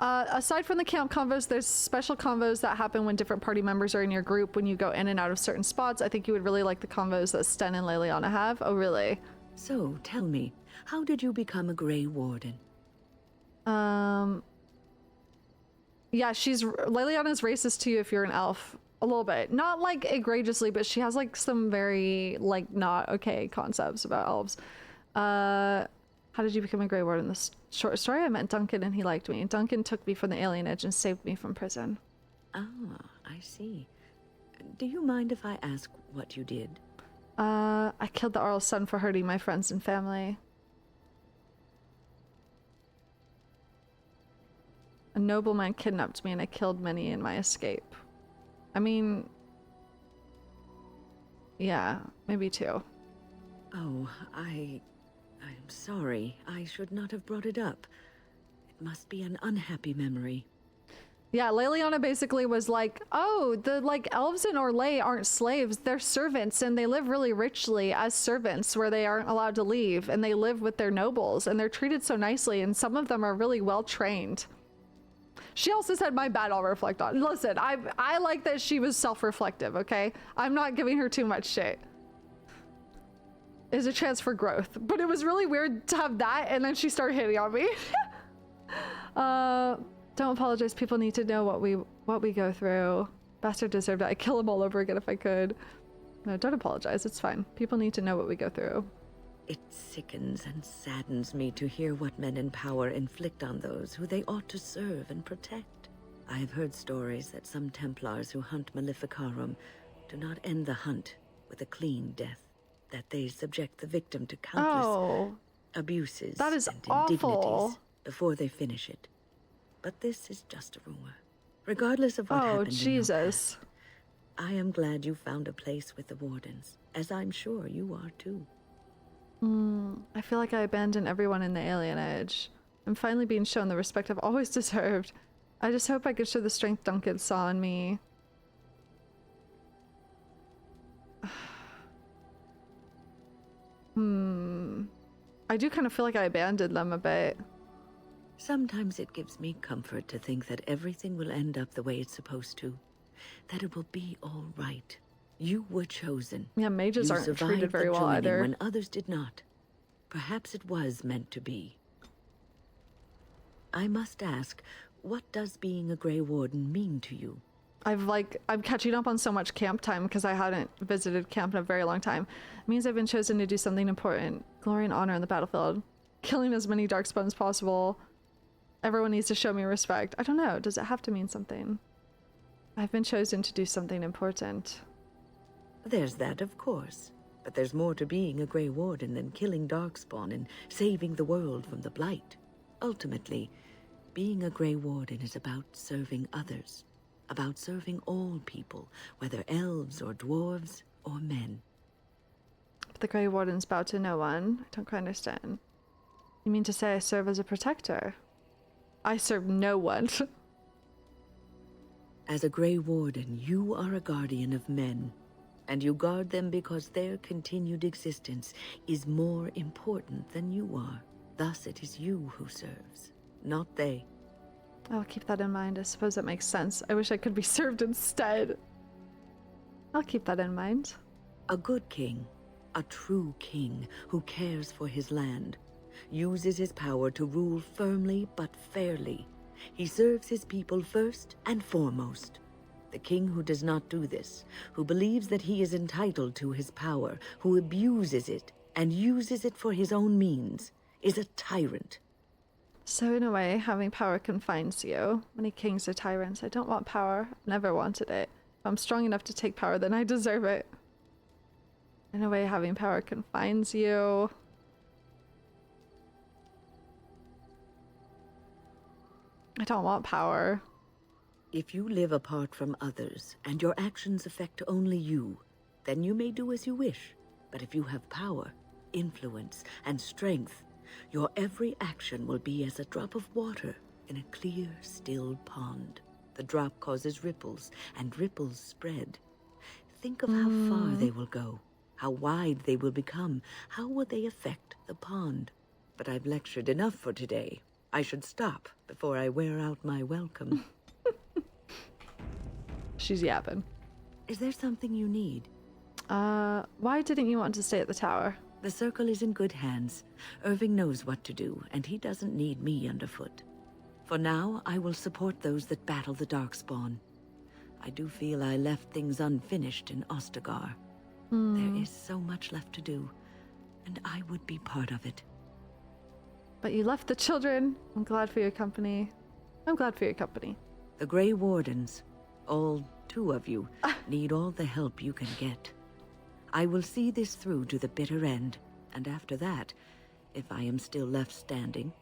S8: Aside from the camp convos, there's special convos that happen when different party members are in your group when you go in and out of certain spots. I think you would really like the convos that Sten and Leliana have. Oh, really?
S7: So, tell me, how did you become a Grey Warden?
S8: Yeah, Leliana's racist to you if you're an elf. A little bit. Not like egregiously, but she has like some very like not okay concepts about elves. How did you become a Grey Warden? In this short story, I met Duncan and he liked me. Duncan took me from the alienage and saved me from prison.
S7: Ah, I see. Do you mind if I ask what you did?
S8: I killed the Arl's son for hurting my friends and family. A nobleman kidnapped me and I killed many in my escape. I mean... yeah, maybe two.
S7: Oh, I'm sorry. I should not have brought it up. It must be an unhappy memory.
S8: Yeah, Leliana basically was like, oh, the like elves in Orlais aren't slaves, they're servants and they live really richly as servants where they aren't allowed to leave and they live with their nobles and they're treated so nicely and some of them are really well trained. She also said, my bad, I'll reflect on. Listen, I like that she was self-reflective, okay? I'm not giving her too much shit. There's a chance for growth. But it was really weird to have that and then she started hitting on me. Don't apologize. People need to know what we go through. Bastard deserved it. I'd kill him all over again if I could. No, don't apologize. It's fine. People need to know what we go through.
S7: It sickens and saddens me to hear what men in power inflict on those who they ought to serve and protect. I have heard stories that some Templars who hunt Maleficarum do not end the hunt with a clean death, that they subject the victim to countless abuses
S8: that is
S7: and
S8: awful.
S7: indignities before they finish it. But this is just a rumor. Regardless of what happened in your past, I am glad you found a place with the Wardens, as I'm sure you are too.
S8: I feel like I abandoned everyone in the alienage. I'm finally being shown the respect I've always deserved. I just hope I could show the strength Duncan saw in me. I do kind of feel like I abandoned them a bit.
S7: Sometimes it gives me comfort to think that everything will end up the way it's supposed to. That it will be all right. You were chosen.
S8: Yeah, mages
S7: You
S8: aren't
S7: survived
S8: treated very
S7: the
S8: well
S7: joining
S8: either.
S7: when others did not. Perhaps it was meant to be. I must ask, what does being a Grey Warden mean to you?
S8: I'm catching up on so much camp time because I hadn't visited camp in a very long time. It means I've been chosen to do something important. Glory and honor on the battlefield. Killing as many darkspawn as possible. Everyone needs to show me respect. I don't know. Does it have to mean something? I've been chosen to do something important.
S7: There's that, of course. But there's more to being a Grey Warden than killing darkspawn and saving the world from the Blight. Ultimately, being a Grey Warden is about serving others. About serving all people, whether elves or dwarves or men.
S8: But the Grey Warden's bow to no one. I don't quite understand. You mean to say I serve as a protector? I serve no one.
S7: As a Grey Warden, you are a guardian of men. And you guard them because their continued existence is more important than you are. Thus it is you who serves, not they.
S8: I'll keep that in mind. I suppose that makes sense. I wish I could be served instead. I'll keep that in mind.
S7: A good king, a true king who cares for his land, uses his power to rule firmly but fairly. He serves his people first and foremost. The king who does not do this, who believes that he is entitled to his power, who abuses it and uses it for his own means, is a tyrant.
S8: So in a way, having power confines you. Many kings are tyrants. I don't want power. I've never wanted it. If I'm strong enough to take power, then I deserve it. In a way, having power confines you. I don't want power.
S7: If you live apart from others, and your actions affect only you, then you may do as you wish. But if you have power, influence, and strength, your every action will be as a drop of water in a clear, still pond. The drop causes ripples, and ripples spread. Think of how far they will go, how wide they will become, how will they affect the pond. But I've lectured enough for today. I should stop before I wear out my welcome.
S8: She's yapping.
S7: Is there something you need?
S8: Why didn't you want to stay at the tower?
S7: The circle is in good hands. Irving knows what to do, and he doesn't need me underfoot. For now, I will support those that battle the Darkspawn. I do feel I left things unfinished in Ostagar. There is so much left to do, and I would be part of it.
S8: But you left the children. I'm glad for your company. I'm glad for your company.
S7: The Grey Wardens, all 2 of you, need all the help you can get. I will see this through to the bitter end, and after that, if I am still left standing,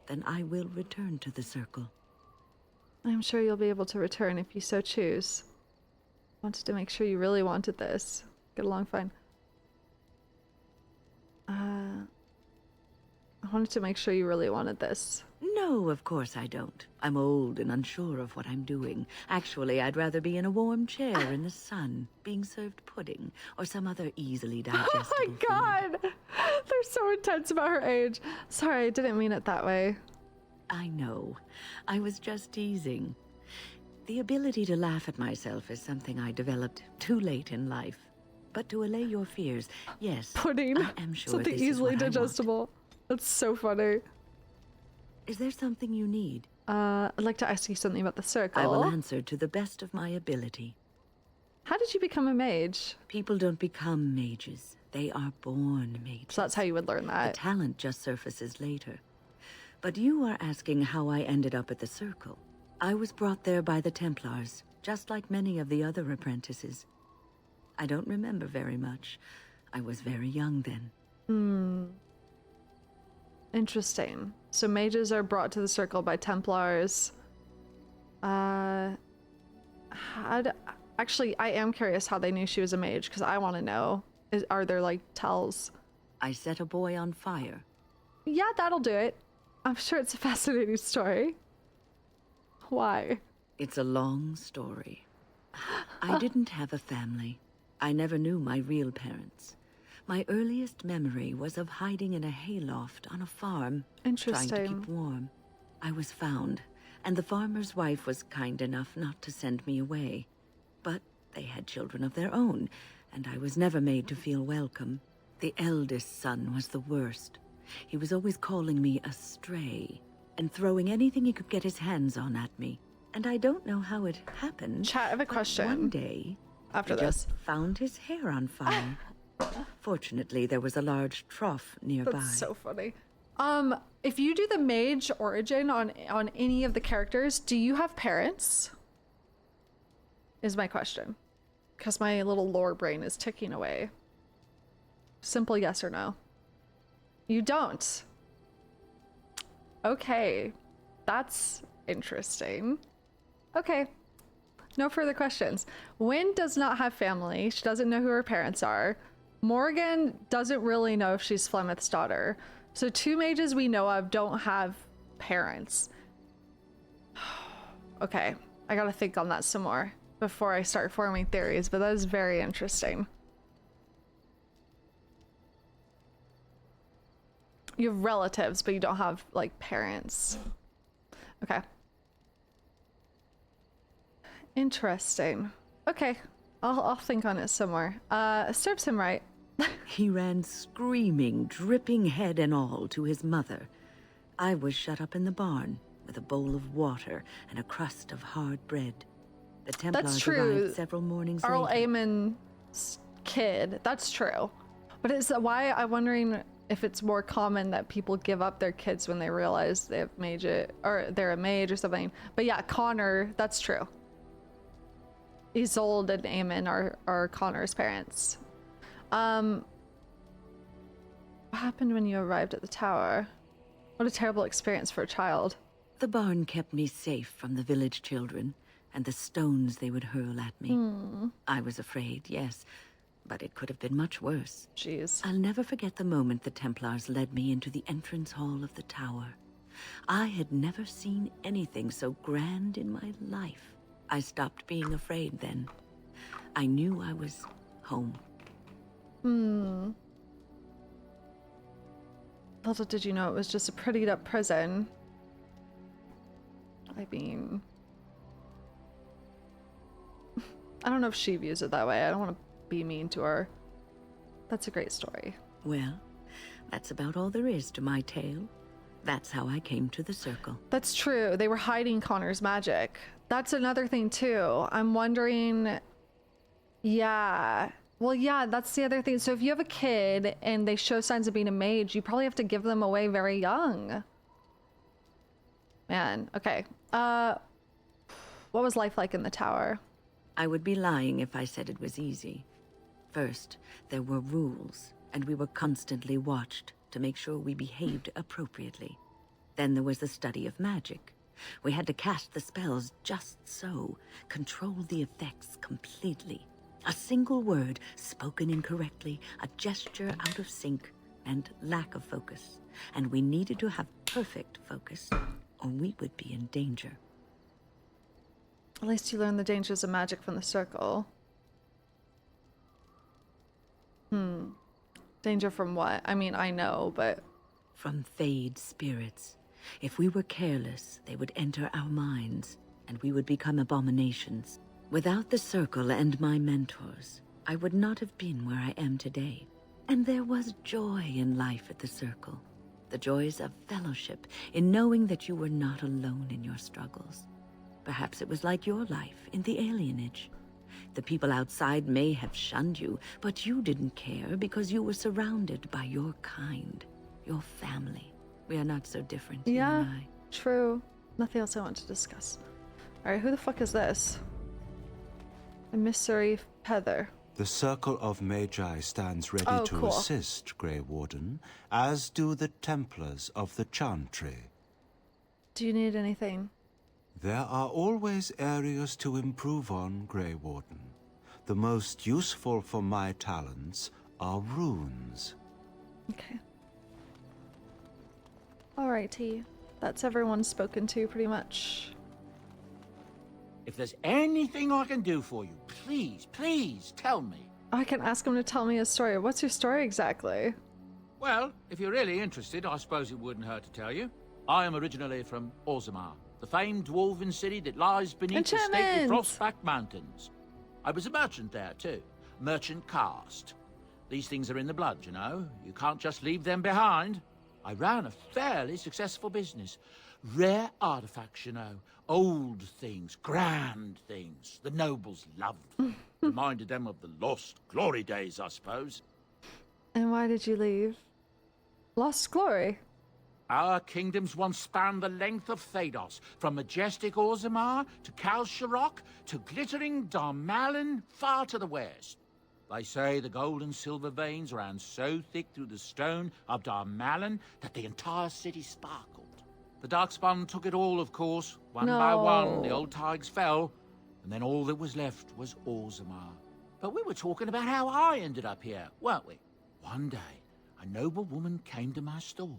S7: then I will return to the circle.
S8: I'm sure you'll be able to return if you so choose. Wanted to make sure you really wanted this. Get along fine. I wanted to make sure you really wanted this.
S7: No, of course I don't. I'm old and unsure of what I'm doing. Actually, I'd rather be in a warm chair in the sun, being served pudding, or some other easily digestible
S8: Oh my god! They're so intense about her age. Sorry, I didn't mean it that way.
S7: I know. I was just teasing. The ability to laugh at myself is something I developed too late in life. But to allay your fears, yes,
S8: Pudding.
S7: I am sure
S8: Something
S7: this
S8: easily
S7: is what
S8: digestible. That's so funny.
S7: Is there something you need?
S8: I'd like to ask you something about the circle.
S7: I will answer to the best of my ability.
S8: How did you become a mage?
S7: People don't become mages. They are born mages.
S8: So that's how you would learn
S7: The
S8: that.
S7: talent just surfaces later. But you are asking how I ended up at the circle. I was brought there by the Templars, just like many of the other apprentices. I don't remember very much. I was very young then.
S8: Interesting. So mages are brought to the circle by Templars. Actually, I am curious how they knew she was a mage, because I want to know. Are there, like, tells?
S7: I set a boy on fire.
S8: Yeah, that'll do it. I'm sure it's a fascinating story. Why?
S7: It's a long story. I didn't have a family. I never knew my real parents. My earliest memory was of hiding in a hayloft on a farm, trying to
S8: Interesting.
S7: keep warm. I was found, and the farmer's wife was kind enough not to send me away. But they had children of their own, and I was never made to feel welcome. The eldest son was the worst. He was always calling me a stray, and throwing anything he could get his hands on at me. And I don't know how it happened.
S8: Chat, I have a question.
S7: One day,
S8: after
S7: I
S8: this,
S7: just found his hair on fire. Fortunately, there was a large trough nearby.
S8: that's so funny. If you do the mage origin on any of the characters, do you have parents? Is my question. Because my little lore brain is ticking away. Simple yes or no. You don't. Okay. That's interesting. Okay. No further questions. Wynn does not have family. She doesn't know who her parents are. Morrigan doesn't really know if she's Flemeth's daughter. So 2 mages we know of don't have parents. Okay. I gotta think on that some more before I start forming theories, but that is very interesting. You have relatives, but you don't have, like, parents. Okay. Interesting. Okay. I'll think on it some more. Serves him right.
S7: He ran screaming, dripping head and all, to his mother. I was shut up in the barn with a bowl of water and a crust of hard bread. The Templars arrived several mornings
S8: Earl
S7: later.
S8: Aemon's kid. That's true. But it's why I'm wondering if it's more common that people give up their kids when they realize they have or they're a mage or something. But yeah, Connor, that's true. Isolde and Aemon are Connor's parents. What happened when you arrived at the tower? What a terrible experience for a child.
S7: The barn kept me safe from the village children and the stones they would hurl at me. I was afraid, yes, but it could have been much worse.
S8: Jeez.
S7: I'll never forget the moment the Templars led me into the entrance hall of the tower. I had never seen anything so grand in my life. I stopped being afraid then. I knew I was home.
S8: Little did you know it was just a prettied up prison. I mean, I don't know if she views it that way. I don't want to be mean to her. That's a great story.
S7: Well, that's about all there is to my tale. That's how I came to the circle.
S8: That's true. They were hiding Connor's magic. That's another thing too. I'm wondering, yeah. Well, yeah, that's the other thing. So if you have a kid and they show signs of being a mage, you probably have to give them away very young. Man, okay. What was life like in the tower?
S7: I would be lying if I said it was easy. First, there were rules, and we were constantly watched to make sure we behaved appropriately. Then there was the study of magic. We had to cast the spells just so, control the effects completely. A single word spoken incorrectly, a gesture out of sync, and lack of focus. And we needed to have perfect focus, or we would be in danger.
S8: At least you learned the dangers of magic from the circle. Danger from what? I mean, I know, but...
S7: From Fade spirits. If we were careless, they would enter our minds, and we would become abominations. Without the circle and my mentors, I would not have been where I am today. And there was joy in life at the circle. The joys of fellowship, in knowing that you were not alone in your struggles. Perhaps it was like your life in the alienage. The people outside may have shunned you, but you didn't care because you were surrounded by your kind, your family. We are not so different, you and I.
S8: True. Nothing else I want to discuss. Alright, who the fuck is this? Emissary Heather.
S10: The Circle of Magi stands ready to
S8: cool.
S10: assist, Grey Warden, as do the Templars of the Chantry.
S8: Do you need anything?
S10: There are always areas to improve on, Grey Warden. The most useful for my talents are runes.
S8: Okay. Alrighty. That's everyone spoken to, pretty much.
S11: If there's anything I can do for you, please, please tell me.
S8: I can ask him to tell me his story. What's your story exactly?
S11: Well, if you're really interested, I suppose it wouldn't hurt to tell you. I am originally from Orzammar, the famed dwarven city that lies beneath the stately
S1: Enchantments!
S11: Frostback Mountains. I was a merchant there, too. Merchant caste. These things are in the blood, you know. You can't just leave them behind. I ran a fairly successful business. Rare artifacts, you know. Old things, grand things. The nobles loved. Reminded them of the lost glory days, I suppose.
S8: And why did you leave? Lost glory.
S11: Our kingdoms once spanned the length of Thados, from majestic Orzammar to Kalsharok to glittering Darmalin far to the west. They say the gold and silver veins ran so thick through the stone of Darmalin that the entire city sparkled. The Darkspawn took it all, of course. One by one, the old tigers fell, and then all that was left was Orzammar. But we were talking about how I ended up here, weren't we? One day, a noble woman came to my store.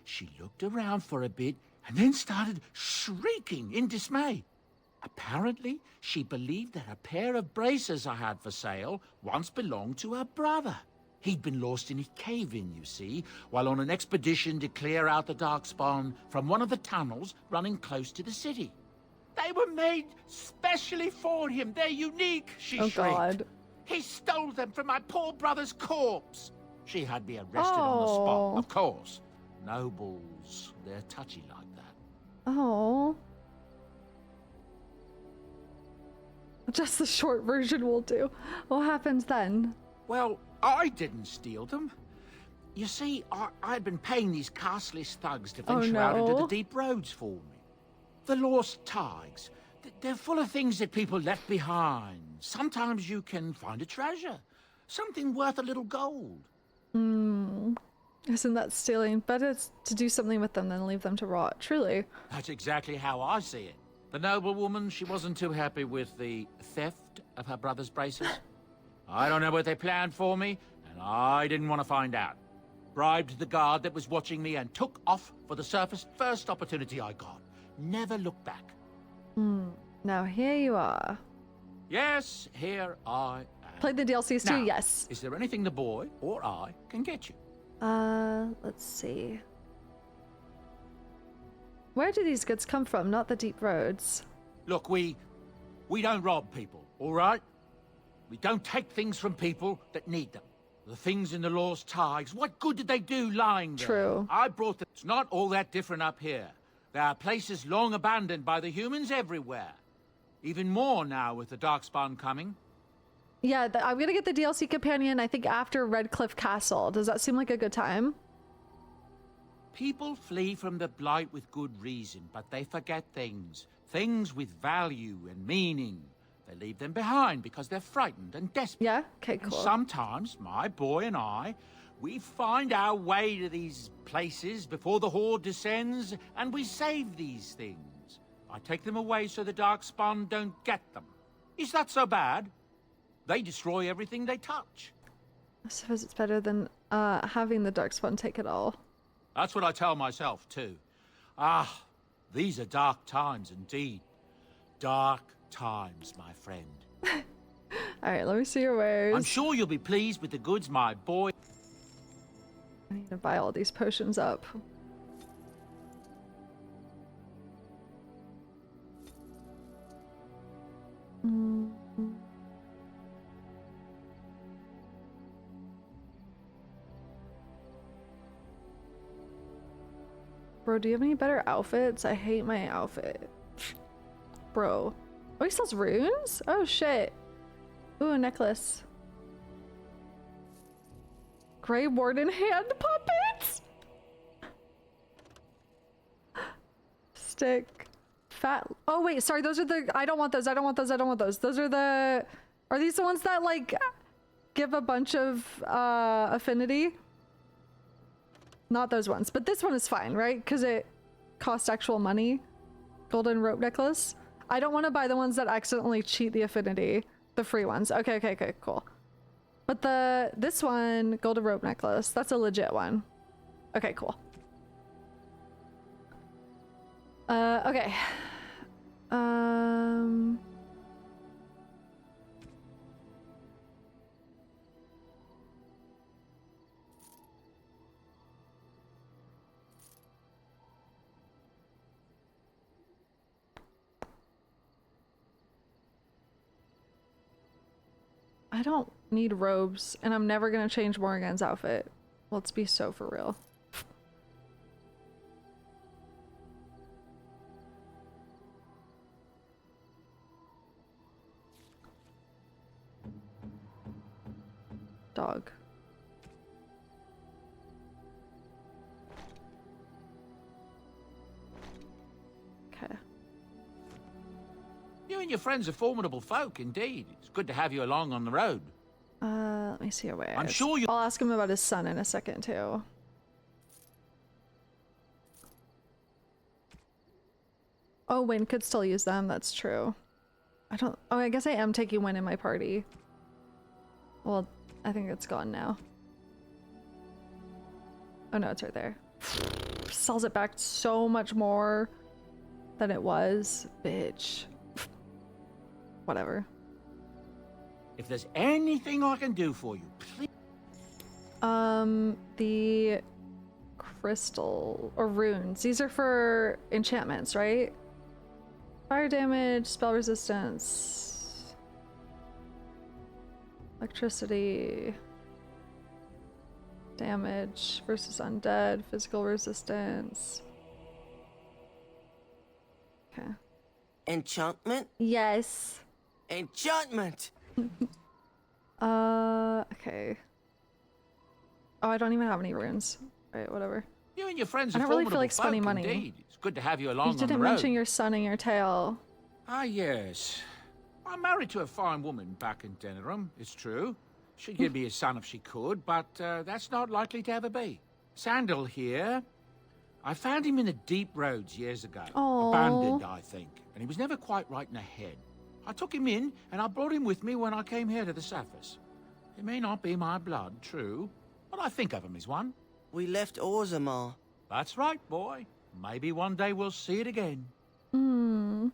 S11: She looked around for a bit and then started shrieking in dismay. Apparently, she believed that a pair of braces I had for sale once belonged to her brother. He'd been lost in a cave-in, you see, while on an expedition to clear out the Darkspawn from one of the tunnels running close to the city. They were made specially for him. They're unique, she shrieked.
S8: God.
S11: He stole them from my poor brother's corpse. She had me arrested on the spot, of course. Nobles, they're touchy like that.
S8: Oh. Just the short version will do. What happens then?
S11: Well, I didn't steal them. You see, I'd been paying these castless thugs to venture out into the deep roads for me. The lost tigers, they're full of things that people left behind. Sometimes you can find a treasure, something worth a little gold.
S8: Isn't that stealing? Better to do something with them than leave them to rot, truly.
S11: That's exactly how I see it. The noblewoman, she wasn't too happy with the theft of her brother's braces. I don't know what they planned for me, and I didn't want to find out. Bribed the guard that was watching me and took off for the surface first opportunity I got. Never looked back.
S8: Now here you are.
S11: Yes, here I am.
S8: Played the DLCs too?
S11: Now,
S8: Yes.
S11: Is there anything the boy or I can get you?
S8: Let's see. Where do these goods come from? Not the deep roads.
S11: Look, we don't rob people, all right? We don't take things from people that need them. The things in the lost tigers, what good did they do lying there?
S8: True.
S11: I brought them. It's not all that different up here. There are places long abandoned by the humans everywhere. Even more now with the Darkspawn coming.
S8: Yeah, I'm gonna get the DLC companion, I think, after Redcliffe Castle. Does that seem like a good time?
S11: People flee from the Blight with good reason, but they forget things. Things with value and meaning. They leave them behind because they're frightened and desperate.
S8: Yeah? Okay,
S11: And
S8: cool.
S11: sometimes, my boy and I, we find our way to these places before the Horde descends, and we save these things. I take them away so the Darkspawn don't get them. Is that so bad? They destroy everything they touch.
S8: I suppose it's better than having the Darkspawn take it all.
S11: That's what I tell myself, too. Ah, these are dark times indeed. Dark times, my friend.
S8: Alright, let me see your wares.
S11: I'm sure you'll be pleased with the goods, my boy.
S8: I need to buy all these potions up. Bro, do you have any better outfits? I hate my outfit. Bro. Oh, he sells runes? Oh, shit. Ooh, a necklace. Grey Warden hand puppets? Stick. Fat. Oh, wait, sorry. Those are the. I don't want those. I don't want those. I don't want those. Those are the. Are these the ones that, like, give a bunch of affinity? Not those ones, but this one is fine, right? Because it costs actual money. Golden rope necklace. I don't want to buy the ones that accidentally cheat the affinity. The free ones. Okay, okay, okay, cool. But this one, golden rope necklace, that's a legit one. Okay, cool. Okay. I don't need robes, and I'm never gonna change Morrigan's outfit. Let's be so for real. Dog. Okay.
S11: You and your friends are formidable folk, indeed. It's good to have you along on the road.
S8: Let me see a way.
S11: I'm sure you.
S8: I'll ask him about his son in a second too. Oh, Wynn could still use them. That's true. I don't. Oh, I guess I am taking Wynn in my party. Well, I think it's gone now. Oh no, it's right there. Sells it back so much more than it was. Bitch. Whatever.
S11: If there's anything I can do for you, please.
S8: The crystal or runes. These are for enchantments, right? Fire damage, spell resistance, electricity, damage versus undead, physical resistance. Okay.
S12: Enchantment?
S8: Yes.
S12: Enchantment!
S8: Okay. Oh, I don't even have any runes. Alright, whatever.
S11: You and your friends
S8: I
S11: are
S8: don't really feel
S11: formidable
S8: like spending
S11: folk,
S8: money.
S11: indeed. It's good to have you along
S8: You
S11: on the
S8: didn't
S11: road.
S8: mention your son in your tale.
S11: Ah, yes. I'm married to a fine woman back in Denerim, it's true. She'd give me a son if she could, but that's not likely to ever be. Sandal here. I found him in the deep roads years ago.
S8: Aww.
S11: Abandoned, I think. And he was never quite right in the head. I took him in, and I brought him with me when I came here to the surface. He may not be my blood, true, but I think of him as one.
S12: We left Orzammar.
S11: That's right, boy. Maybe one day we'll see it again.
S8: Hmm.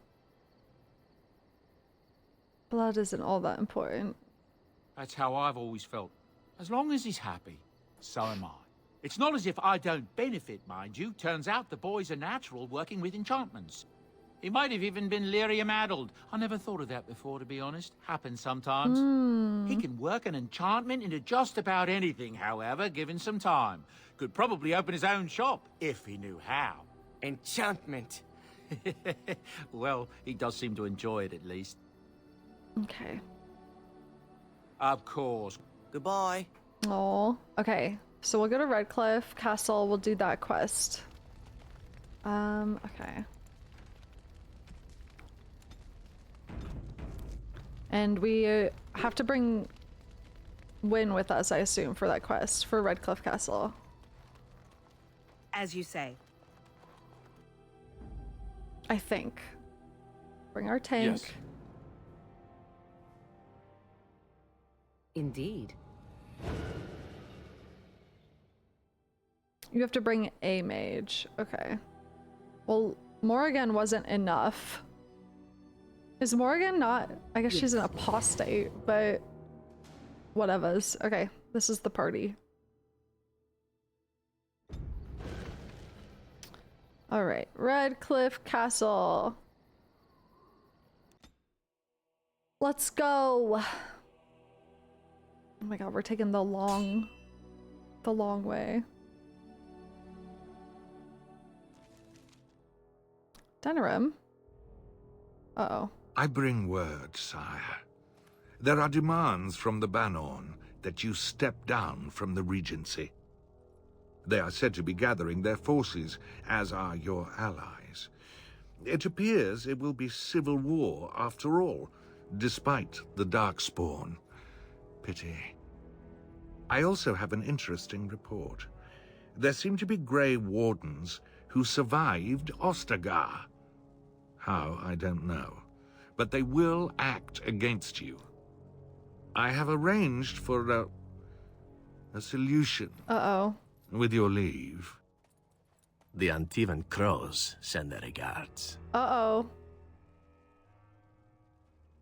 S8: Blood isn't all that important.
S11: That's how I've always felt. As long as he's happy, so am I. It's not as if I don't benefit, mind you. Turns out the boy's a natural working with enchantments. He might have even been lyrium-addled. I never thought of that before, to be honest. Happens sometimes. He can work an enchantment into just about anything, however, given some time. Could probably open his own shop, if he knew how.
S12: Enchantment.
S11: Well, he does seem to enjoy it, at least.
S8: Okay.
S11: Of course.
S12: Goodbye.
S8: Oh, okay. So we'll go to Redcliffe Castle. We'll do that quest. Okay. And we have to bring Wynn with us, I assume, for that quest for Redcliffe Castle.
S13: As you say.
S8: I think. Bring our tank.
S6: Yes.
S4: Indeed.
S8: You have to bring a mage. Okay. Well, Morrigan wasn't enough. Is Morrigan not? I guess she's an apostate, but whatevers. Okay, this is the party. Alright, Redcliffe Castle. Let's go. Oh my god, we're taking the long way. Denerim? Uh-oh.
S14: I bring word, sire. There are demands from the Banorn that you step down from the Regency. They are said to be gathering their forces, as are your allies. It appears it will be civil war after all, despite the Darkspawn. Pity. I also have an interesting report. There seem to be Grey Wardens who survived Ostagar. How, I don't know. But they will act against you. I have arranged for a solution.
S8: Uh-oh.
S14: With your leave.
S3: The Antivan Crows send their regards.
S8: Uh-oh.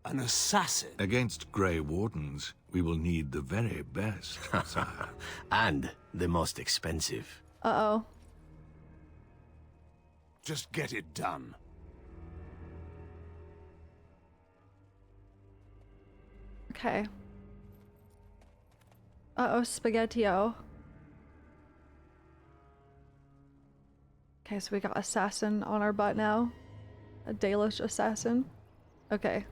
S3: An assassin?
S14: Against Grey Wardens, we will need the very best, sire.
S3: And the most expensive.
S8: Uh-oh.
S3: Just get it done.
S8: Okay. Uh-oh, Spaghetti-O. Okay, so we got assassin on our butt now. A Dalish assassin. Okay.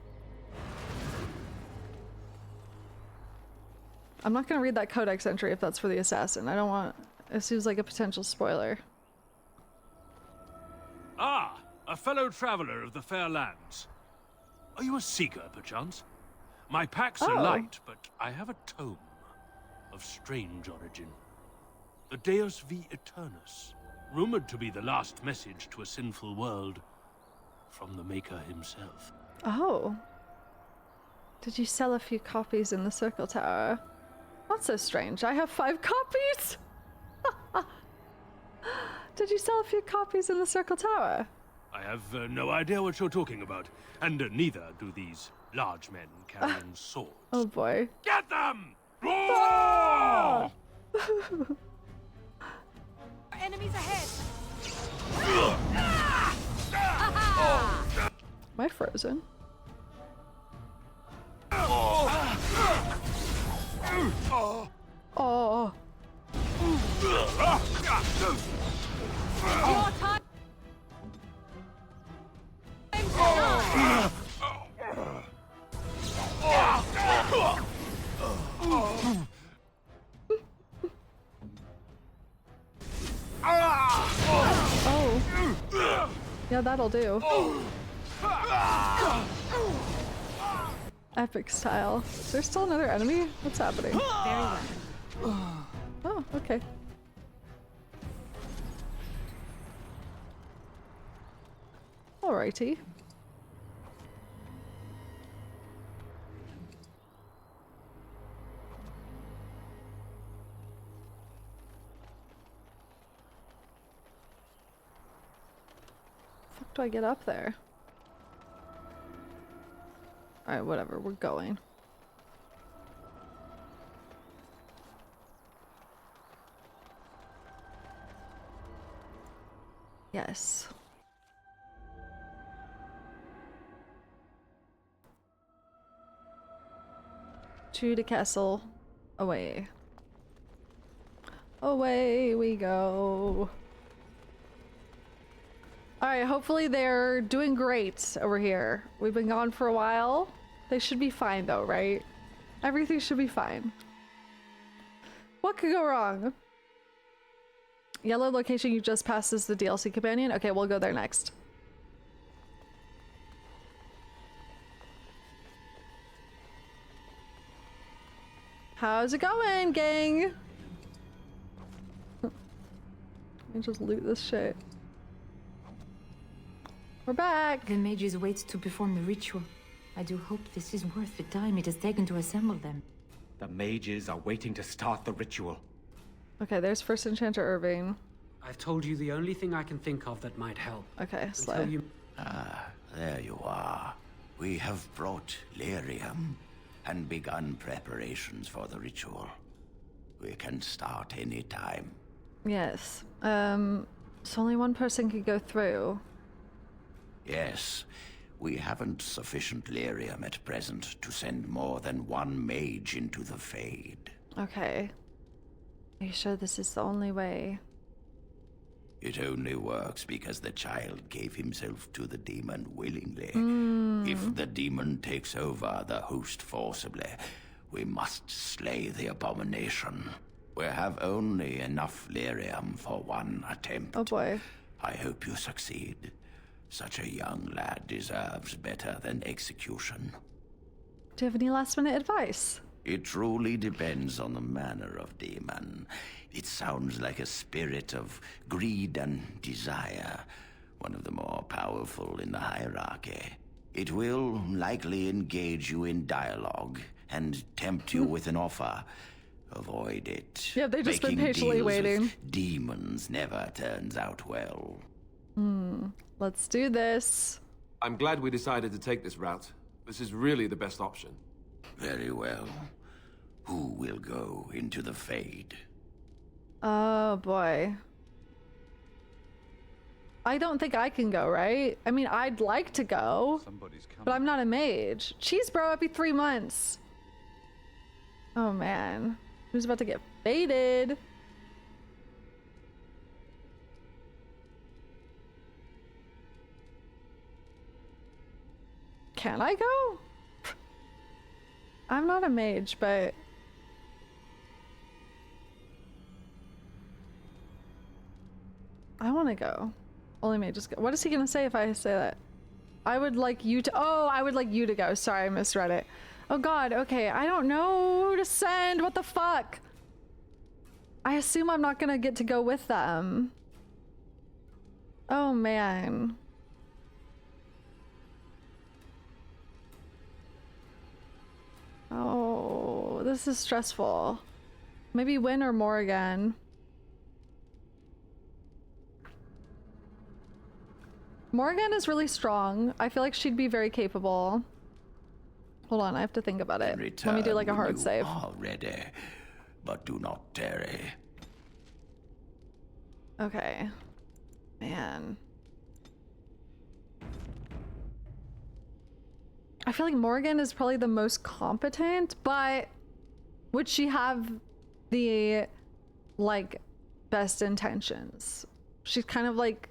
S8: I'm not gonna read that codex entry if that's for the assassin. I don't want... It seems like a potential spoiler.
S15: Ah, a fellow traveler of the fair lands. Are you a seeker, perchance? My packs are light, but I have a tome of strange origin. The Deus V Eternus, rumored to be the last message to a sinful world from the Maker himself.
S8: Oh. Did you sell a few copies in the Circle Tower? Not so strange. I have 5 copies! Did you sell a few copies in the Circle Tower?
S15: I have no idea what you're talking about, and neither do these large men carrying swords.
S8: Oh boy.
S15: Get them!
S8: Ah!
S5: Enemies ahead!
S8: Am I frozen? Oh.
S5: Your time!
S8: Oh. Yeah, that'll do. Epic style. Is there still another enemy? What's happening?
S5: Very well.
S8: Oh, okay. Alrighty. Fuck do I get up there? Alright, whatever, we're going. Yes. To the castle. Away. Away we go. Alright, hopefully they're doing great over here. We've been gone for a while. They should be fine though, right? Everything should be fine. What could go wrong? Yellow location you just passed is the DLC companion? Okay, we'll go there next. How's it going, gang? Let me just loot this shit. We're back!
S16: The mages wait to perform the ritual. I do hope this is worth the time it has taken to assemble them.
S17: The mages are waiting to start the ritual.
S8: Okay, there's First Enchanter Irving.
S18: I've told you the only thing I can think of that might help.
S8: Okay, Slay.
S19: Ah, there you are. We have brought lyrium and begun preparations for the ritual. We can start any time.
S8: Yes. So only one person could go through.
S19: Yes. We haven't sufficient lyrium at present to send more than one mage into the Fade.
S8: Okay. Are you sure this is the only way?
S19: It only works because the child gave himself to the demon willingly. If the demon takes over the host forcibly, we must slay the abomination. We have only enough lyrium for one attempt.
S8: Oh boy.
S19: I hope you succeed. Such a young lad deserves better than execution.
S8: Do you have any last minute advice?
S19: It truly depends on the manner of demon. It sounds like a spirit of greed and desire, one of the more powerful in the hierarchy. It will likely engage you in dialogue and tempt you with an offer. Avoid it.
S8: Yeah, they've just been
S19: Making
S8: patiently
S19: deals with
S8: waiting.
S19: Demons never turns out well.
S8: Let's do this.
S6: I'm glad we decided to take this route. This is really the best option.
S19: Very well. Who will go into the Fade?
S8: Oh boy. I don't think I can go, right? I mean, I'd like to go, but I'm not a mage. Cheese bro, every 3 months. Oh man. Who's about to get baited? Can I go? I'm not a mage, but I want to go. Only mages go. What is he gonna say if I say that? I would like you to. Oh, I would like you to go. Sorry, I misread it. Oh God. Okay, I don't know who to send. What the fuck? I assume I'm not gonna get to go with them. Oh man. Oh, this is stressful. Maybe Wynne or Morrigan. Morrigan is really strong. I feel like she'd be very capable. Hold on, I have to think about it. Let me do like a hard save.
S19: Ready, but do not tarry.
S8: Okay. Man. I feel like Morrigan is probably the most competent, but would she have the, like, best intentions? She's kind of like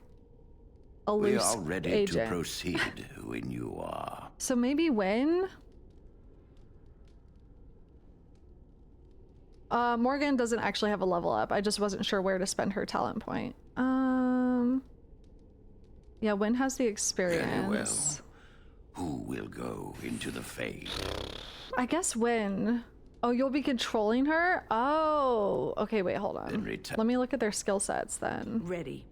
S8: a loose agent.
S19: We are ready to proceed when you are.
S8: So maybe Wynne? Morrigan doesn't actually have a level up. I just wasn't sure where to spend her talent point. Yeah, Wynne has the experience.
S19: Very well. Who will go into the fade?
S8: I guess Wynne. Oh, you'll be controlling her? Oh, okay, wait, hold on. Let me look at their skill sets then.
S7: Ready.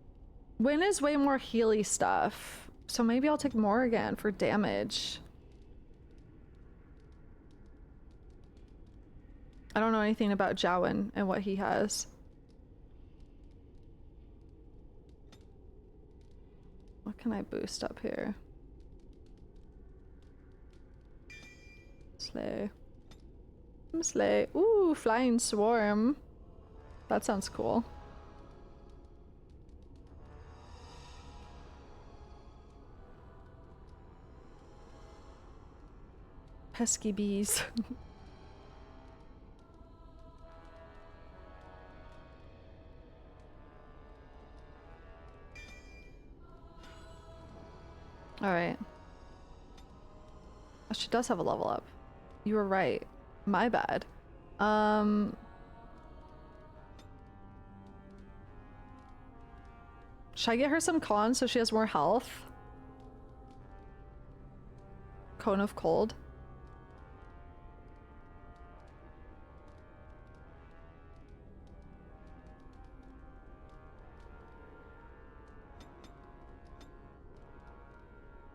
S8: Wynne is way more healy stuff. So maybe I'll take Morrigan for damage. I don't know anything about Jowen and what he has. What can I boost up here? Slay. Slay. Ooh, flying swarm. That sounds cool. Pesky bees. All right. Oh, she does have a level up. You were right. My bad. Should I get her some cons so she has more health? Cone of Cold.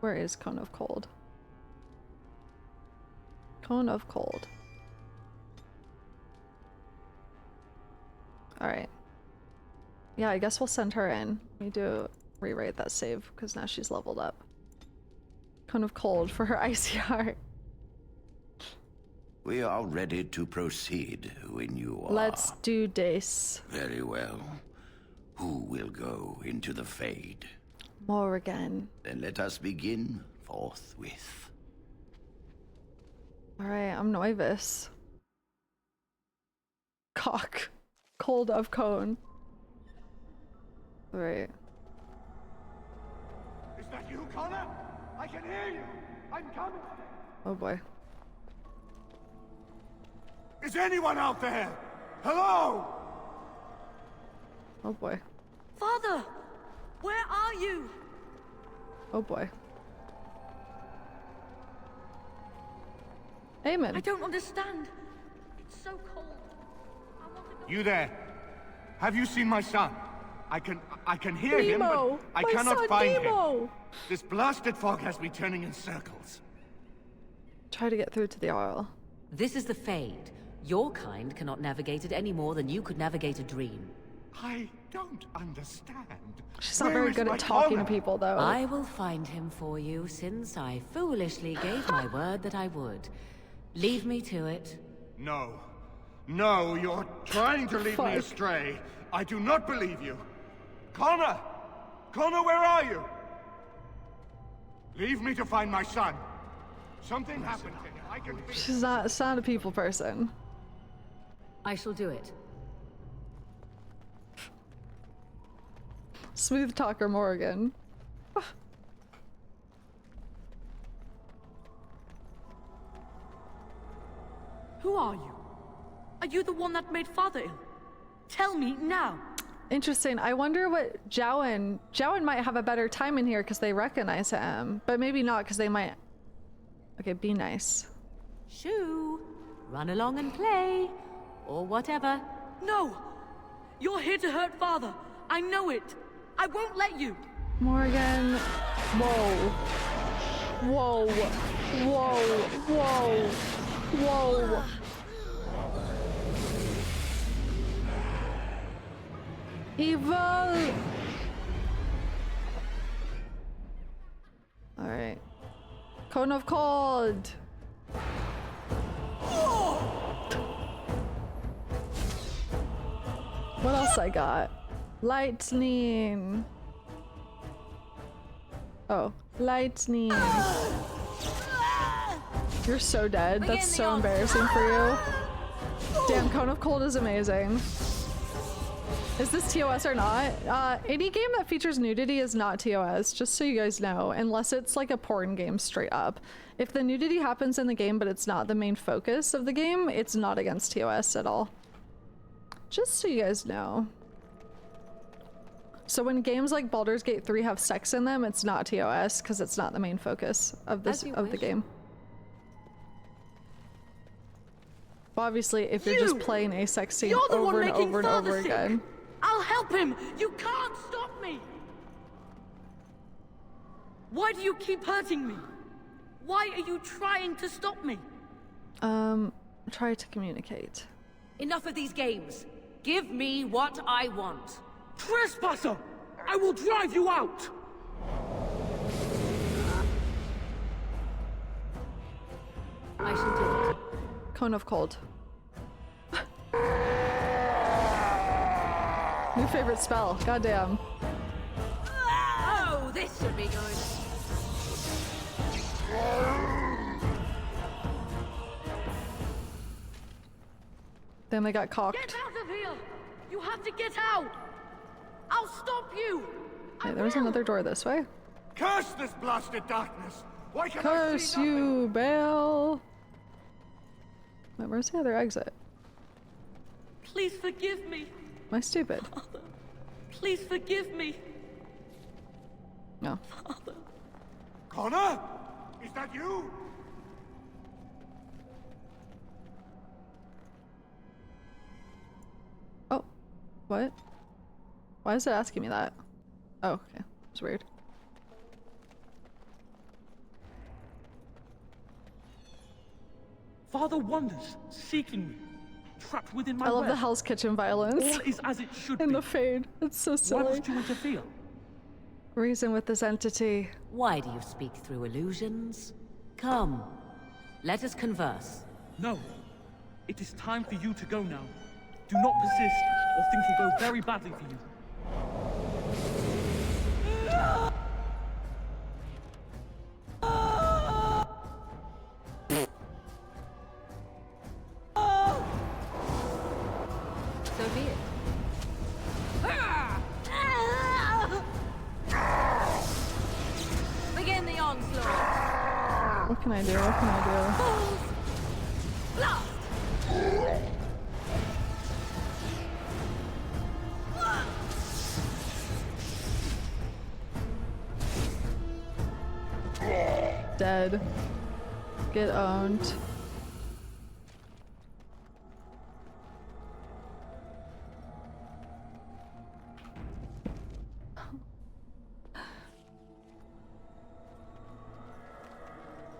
S8: Where is Cone of Cold? Cone of Cold. Alright. Yeah, I guess we'll send her in. Let me rewrite that save because now she's leveled up. Cone of Cold for her icy heart.
S19: We are ready to proceed when you are.
S8: Let's do this.
S19: Very well. Who will go into the fade?
S8: Morrigan.
S19: Then let us begin forthwith.
S8: Alright, I'm Noivus. Cock. Cold of Cone. Alright.
S20: Is that you, Connor? I can hear you! I'm coming!
S8: Oh boy.
S20: Is anyone out there? Hello?
S8: Oh boy.
S5: Father! Where are you?
S8: Oh boy. Amen.
S5: I don't understand. It's so cold.
S20: You there? Have you seen my son? I can hear him, but I cannot find him. This blasted fog has me turning in circles.
S8: Try to get through to the oil.
S4: This is the Fade. Your kind cannot navigate it any more than you could navigate a dream.
S20: I don't understand.
S8: She's not very good at talking to people, though.
S4: I will find him for you, since I foolishly gave my word that I would. Leave me to it.
S20: No. No, you're trying to lead me astray. I do not believe you. Connor! Connor, where are you? Leave me to find my son. Something happened to him. I can...
S8: She's not a people person.
S4: I shall do it.
S8: Smooth talker Morrigan.
S21: Who are you? Are you the one that made Father ill? Tell me now.
S8: Interesting. I wonder what Jowan might have a better time in here because they recognize him, but maybe not because they might. Okay, be nice.
S4: Shoo! Run along and play, or whatever.
S21: No! You're here to hurt Father. I know it. I won't let you.
S8: Morrigan. Whoa. Whoa. Whoa. Whoa. Whoa. Evil. All right. Cone of Cold. What else I got? Lightning. Oh, lightning. You're so dead. That's so embarrassing for you. Damn, Cone of Cold is amazing. Is this TOS or not? Any game that features nudity is not TOS, just so you guys know, unless it's like a porn game straight up. If the nudity happens in the game but it's not the main focus of the game, it's not against TOS at all. Just so you guys know. So when games like Baldur's Gate 3 have sex in them, it's not TOS because it's not the main focus of the game. Obviously, if you're just playing a sex scene over and over and over again.
S21: I'll help him! You can't stop me! Why do you keep hurting me? Why are you trying to stop me?
S8: Try to communicate.
S21: Enough of these games. Give me what I want. Trespasser! I will drive you out!
S4: I shall do it.
S8: Cone of Cold. New favorite spell. Goddamn.
S21: Oh, this should be good.
S8: Then they got cocked.
S21: Get out of here! You have to get out! I'll stop you!
S8: Hey, there's another door this way.
S20: Curse this blasted darkness! Why can't
S8: Curse you, Bale! Wait, where's the other exit?
S21: Please forgive me.
S8: Am I stupid?
S21: Father, please forgive me.
S8: No.
S21: Father.
S20: Connor? Is that you?
S8: Oh. What? Why is it asking me that? Oh, okay. It's weird.
S22: Father wanders, seeking me, trapped within my
S8: I love
S22: web.
S8: the Hell's Kitchen violence.
S22: All is as it should
S8: in
S22: be.
S8: the fade. It's so silly.
S22: Why must you interfere?
S8: Reason with this entity.
S4: Why do you speak through illusions? Come, let us converse.
S22: No. It is time for you to go now. Do not persist, or things will go very badly for you.
S4: So be it.
S21: Begin the onslaught.
S8: What can I do? What can I do?
S21: Blast!
S8: Dead. Get owned.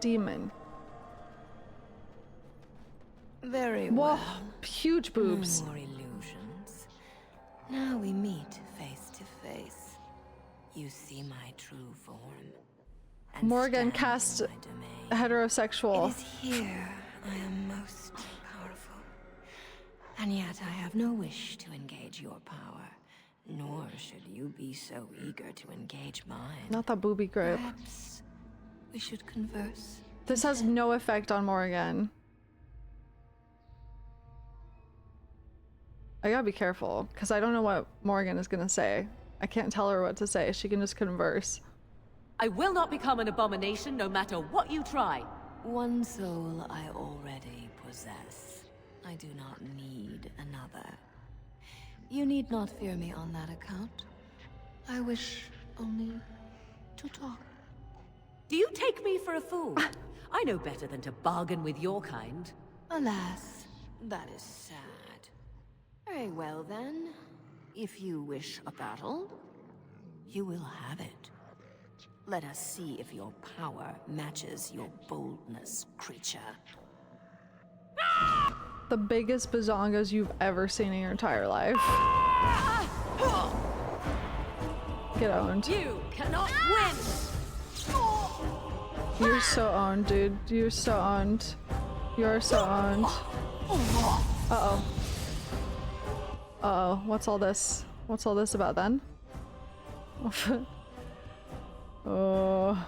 S8: Demon.
S7: Very
S8: Whoa,
S7: well.
S8: huge boobs.
S7: No more illusions. Now we meet face to face. You see my true form. And
S8: Morgan
S7: stand
S8: cast
S7: in my domain.
S8: heterosexual.
S7: It is here I am most powerful. And yet I have no wish to engage your power. Nor should you be so eager to engage mine.
S8: Not that booby grip.
S7: Perhaps we should converse.
S8: This has no effect on Morrigan. I gotta be careful, because I don't know what Morrigan is gonna say. I can't tell her what to say. She can just converse.
S21: I will not become an abomination no matter what you try.
S7: One soul I already possess. I do not need another. You need not fear me on that account. I wish only to talk.
S21: Do you take me for a fool? I know better than to bargain with your kind.
S7: Alas, that is sad. Very well then. If you wish a battle, you will have it. Let us see if your power matches your boldness, creature.
S8: The biggest bazongas you've ever seen in your entire life. Get owned.
S21: You cannot win!
S8: You're so owned, dude. You're so owned. You're so owned. Uh-oh. Uh-oh. What's all this? What's all this about then? Oh.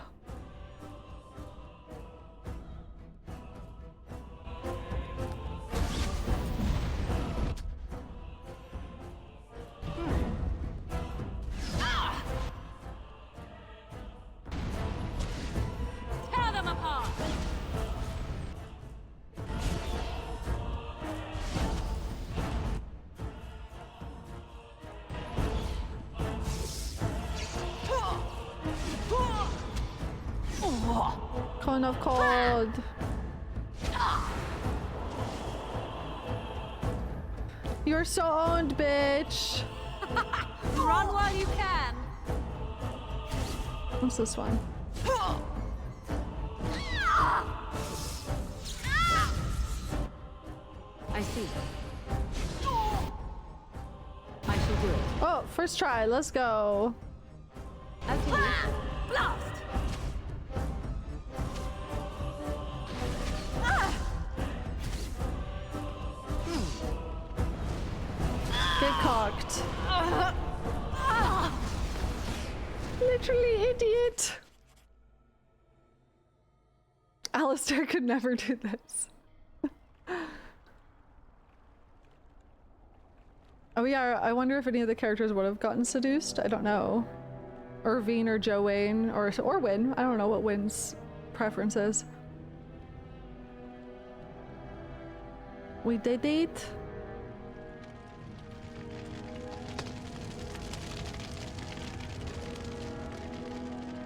S21: Tear them apart!
S8: Cone of cold. You're so owned, bitch.
S21: Run while you can.
S8: What's this one?
S21: I see. I shall do it.
S8: Oh, first try. Let's go.
S21: As you wish. Blast!
S8: Get cocked. Literally idiot. Alistair could never do this. Oh yeah, I wonder if any of the characters would have gotten seduced. I don't know. Irvine or Joanne or Wynn. I don't know what Wynn's preference is. We did it.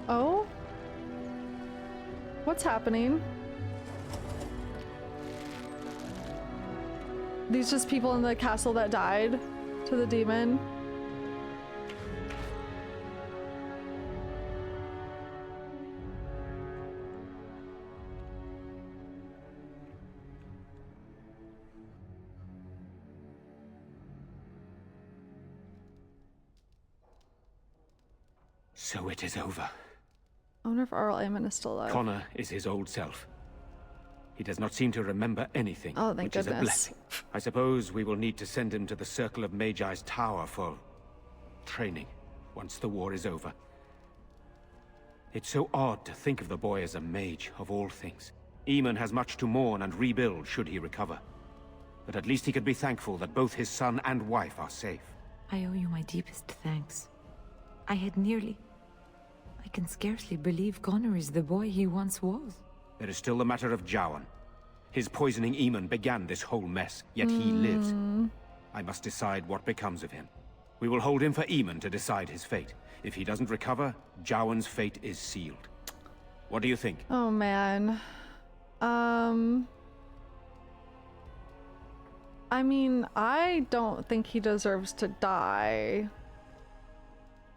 S8: Oh? What's happening? These just people in the castle that died to the demon?
S17: So it is over.
S8: I wonder if Earl Aemon is still alive.
S17: Connor is his old self. He does not seem to remember anything,
S8: Oh, thank
S17: which is a
S8: goodness.
S17: blessing. I suppose we will need to send him to the Circle of Magi's tower for training once the war is over. It's so odd to think of the boy as a mage, of all things. Aemon has much to mourn and rebuild should he recover. But at least he could be thankful that both his son and wife are safe.
S16: I owe you my deepest thanks. I had nearly... I can scarcely believe Connor is the boy he once was.
S17: There is still the matter of Jowan. His poisoning Aemon began this whole mess, yet he lives. I must decide what becomes of him. We will hold him for Aemon to decide his fate. If he doesn't recover, Jowan's fate is sealed. What do you think?
S8: Oh man. I mean, I don't think he deserves to die.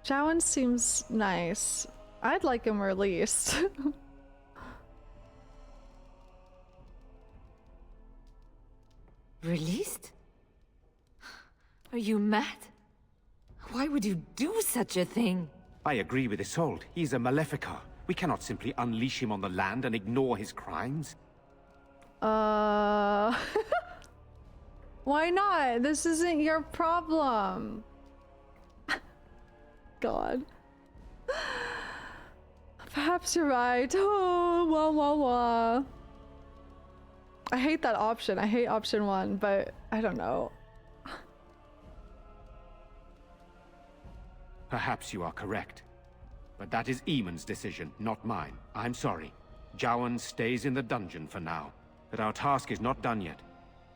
S8: Jowan seems nice. I'd like him released.
S16: Released? Are you mad? Why would you do such a thing?
S17: I agree with Isolde. He's a Maleficar. We cannot simply unleash him on the land and ignore his crimes.
S8: Why not? This isn't your problem. God. Perhaps you're right. Oh, wah wah wah. I hate that option. I hate option one, but I don't know.
S17: Perhaps you are correct. But that is Eamon's decision, not mine. I'm sorry. Jowan stays in the dungeon for now. But our task is not done yet.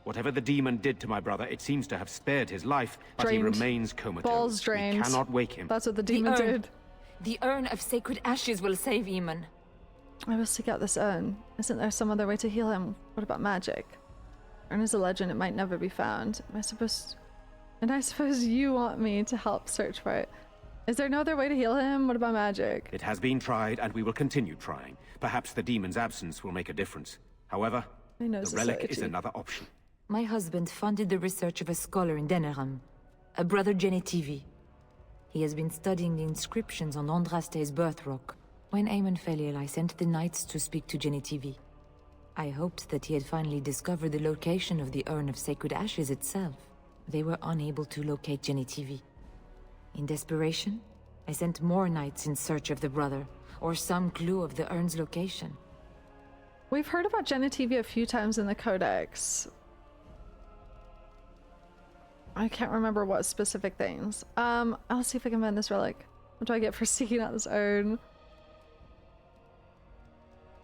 S17: Whatever the demon did to my brother, it seems to have spared his life, but
S8: Drained.
S17: he remains comatose.
S8: Balls drained.
S17: We cannot wake him.
S8: That's what the demon did.
S16: The urn of sacred ashes will save Eamon.
S8: I will seek out this urn. Isn't there some other way to heal him? What about magic? Urn is a legend, it might never be found. I suppose you want me to help search for it. Is there no other way to heal him? What about magic?
S17: It has been tried, and we will continue trying. Perhaps the demon's absence will make a difference. However, the relic is another option.
S16: My husband funded the research of a scholar in Denerim, a brother Genetivi. He has been studying the inscriptions on Andraste's birth rock. When Eamon fell ill, I sent the knights to speak to Genetivi. I hoped that he had finally discovered the location of the urn of sacred ashes itself. They were unable to locate Genetivi. In desperation, I sent more knights in search of the brother, or some clue of the urn's location.
S8: We've heard about Genetivi a few times in the Codex. I can't remember what specific things. I'll see if I can find this relic. What do I get for seeking out this urn?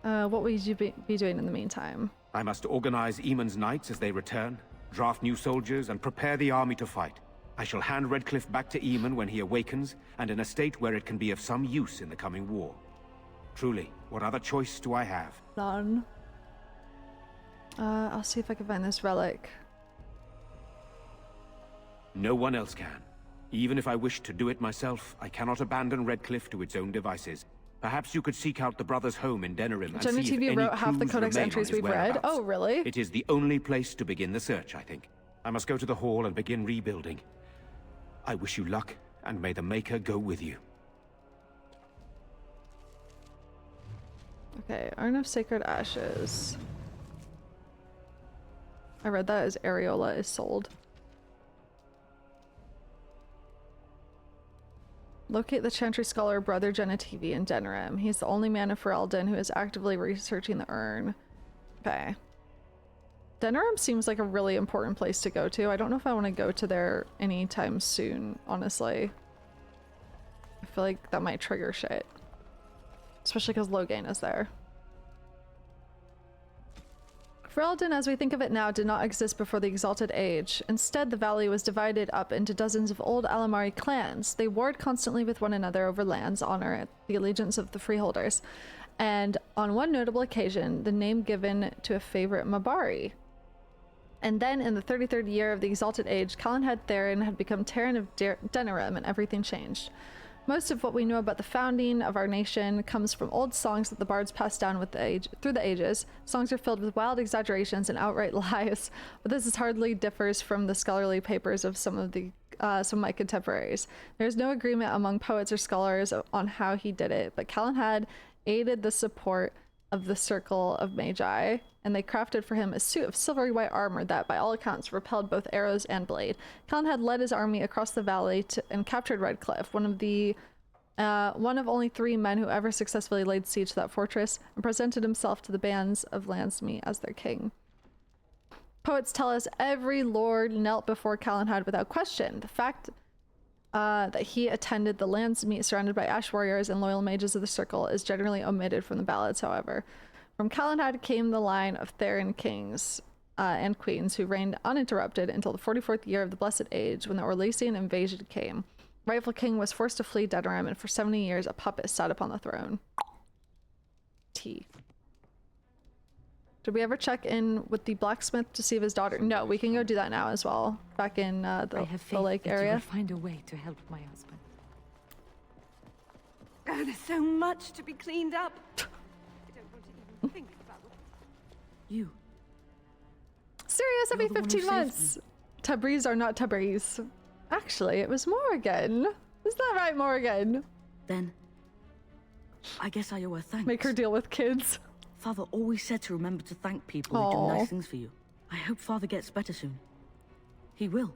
S8: What will you be doing in the meantime?
S17: I must organize Eamon's knights as they return, draft new soldiers, and prepare the army to fight. I shall hand Redcliffe back to Eamon when he awakens, and in a state where it can be of some use in the coming war. Truly, what other choice do I have?
S8: None. I'll see if I can find this relic.
S17: No one else can. Even if I wished to do it myself, I cannot abandon Redcliffe to its own devices. Perhaps you could seek out the brother's home in Denerim and see if any
S8: wrote half the
S17: clues
S8: Codex
S17: remain on
S8: entries
S17: his
S8: we've read.
S17: whereabouts.
S8: Oh, really?
S17: It is the only place to begin the search, I think. I must go to the hall and begin rebuilding. I wish you luck, and may the Maker go with you.
S8: Okay, Urn of Sacred Ashes. I read that as Areola is sold. Locate the Chantry Scholar Brother Genetivi in Denerim. He's the only man of Ferelden who is actively researching the urn. Okay. Denerim seems like a really important place to go to. I don't know if I want to go to there anytime soon, honestly. I feel like that might trigger shit. Especially because Loghain is there. Ferelden, as we think of it now, did not exist before the Exalted Age. Instead, the valley was divided up into dozens of old Alamari clans. They warred constantly with one another over lands, honor, the allegiance of the freeholders. And on one notable occasion, the name given to a favorite Mabari. And then, in the 33rd year of the Exalted Age, Calenhad Therin had become Terran of Denerim, and everything changed. Most of what we know about the founding of our nation comes from old songs that the bards passed down through the ages. Songs are filled with wild exaggerations and outright lies, but this hardly differs from the scholarly papers of some of my contemporaries. There's no agreement among poets or scholars on how he did it, but Calenhad aided the support of the Circle of Magi, and they crafted for him a suit of silvery white armor that, by all accounts, repelled both arrows and blade. Calenhad led his army across the valley and captured Redcliffe, one of only 3 men who ever successfully laid siege to that fortress, and presented himself to the bands of Landsmeet as their king. Poets tell us every lord knelt before Calenhad without question. The fact that he attended the Landsmeet surrounded by ash warriors and loyal mages of the Circle is generally omitted from the ballads, however. From Calenhad came the line of Therin kings and queens who reigned uninterrupted until the 44th year of the Blessed Age, when the Orlesian invasion came. Rightful king was forced to flee Denerim, and for 70 years a puppet sat upon the throne. T. Did we ever check in with the blacksmith to see if his daughter... No, we can go do that now as well. Back in the lake area.
S16: I will find a way to help my husband.
S2: Oh, there's so much to be cleaned up. I don't want to even think about it.
S16: You.
S8: Serious, every 15 months. Tabriz are not Tabriz. Actually, it was Morrigan. Is that right, Morrigan?
S9: Then, I guess I owe her thanks.
S8: Make her deal with kids.
S9: Father always said to remember to thank people who do nice things for you. I hope Father gets better soon. He will,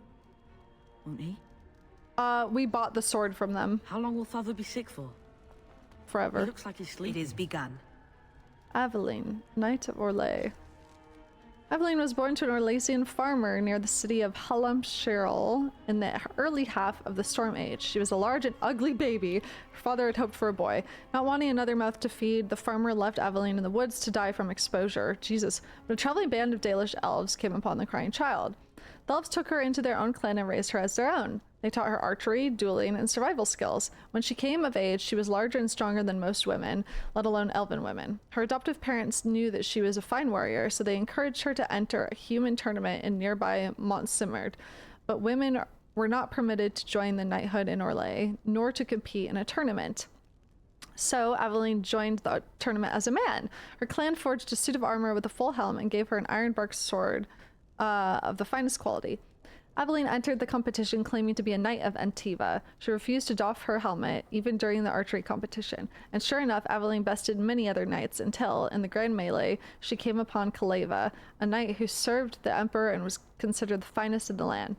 S9: won't he?
S8: We bought the sword from them.
S9: How long will Father be sick for?
S8: Forever.
S9: He looks like he's sleeping.
S13: It is begun.
S8: Aveline, Knight of Orlais. Evelyn was born to an Orlesian farmer near the city of Shale in the early half of the Storm Age. She was a large and ugly baby. Her father had hoped for a boy. Not wanting another mouth to feed, the farmer left Evelyn in the woods to die from exposure. Jesus. But a traveling band of Dalish elves came upon the crying child. The elves took her into their own clan and raised her as their own. They taught her archery, dueling, and survival skills. When she came of age, she was larger and stronger than most women, let alone elven women. Her adoptive parents knew that she was a fine warrior, so they encouraged her to enter a human tournament in nearby Mont Simard. But women were not permitted to join the knighthood in Orlais, nor to compete in a tournament. So Evelyn joined the tournament as a man. Her clan forged a suit of armor with a full helm and gave her an ironbark sword of the finest quality. Evelyn entered the competition claiming to be a knight of Antiva. She refused to doff her helmet, even during the archery competition. And sure enough, Evelyn bested many other knights until, in the grand melee, she came upon Kaleva, a knight who served the emperor and was considered the finest in the land.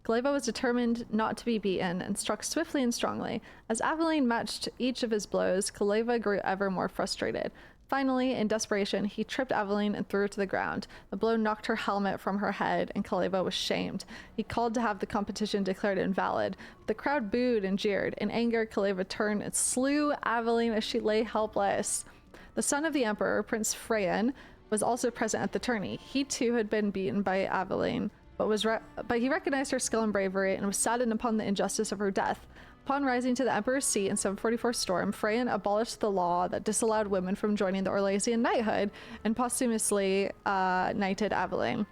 S8: Kaleva was determined not to be beaten and struck swiftly and strongly. As Evelyn matched each of his blows, Kaleva grew ever more frustrated. Finally, in desperation, he tripped Evelyn and threw her to the ground. The blow knocked her helmet from her head, and Kaleva was shamed. He called to have the competition declared invalid. The crowd booed and jeered. In anger, Kaleva turned and slew Evelyn as she lay helpless. The son of the emperor, Prince Freyan, was also present at the tourney. He too had been beaten by Evelyn, but he recognized her skill and bravery and was saddened upon the injustice of her death. Upon rising to the Emperor's seat in 744 Storm, Freyan abolished the law that disallowed women from joining the Orlesian knighthood and posthumously knighted Evelyn.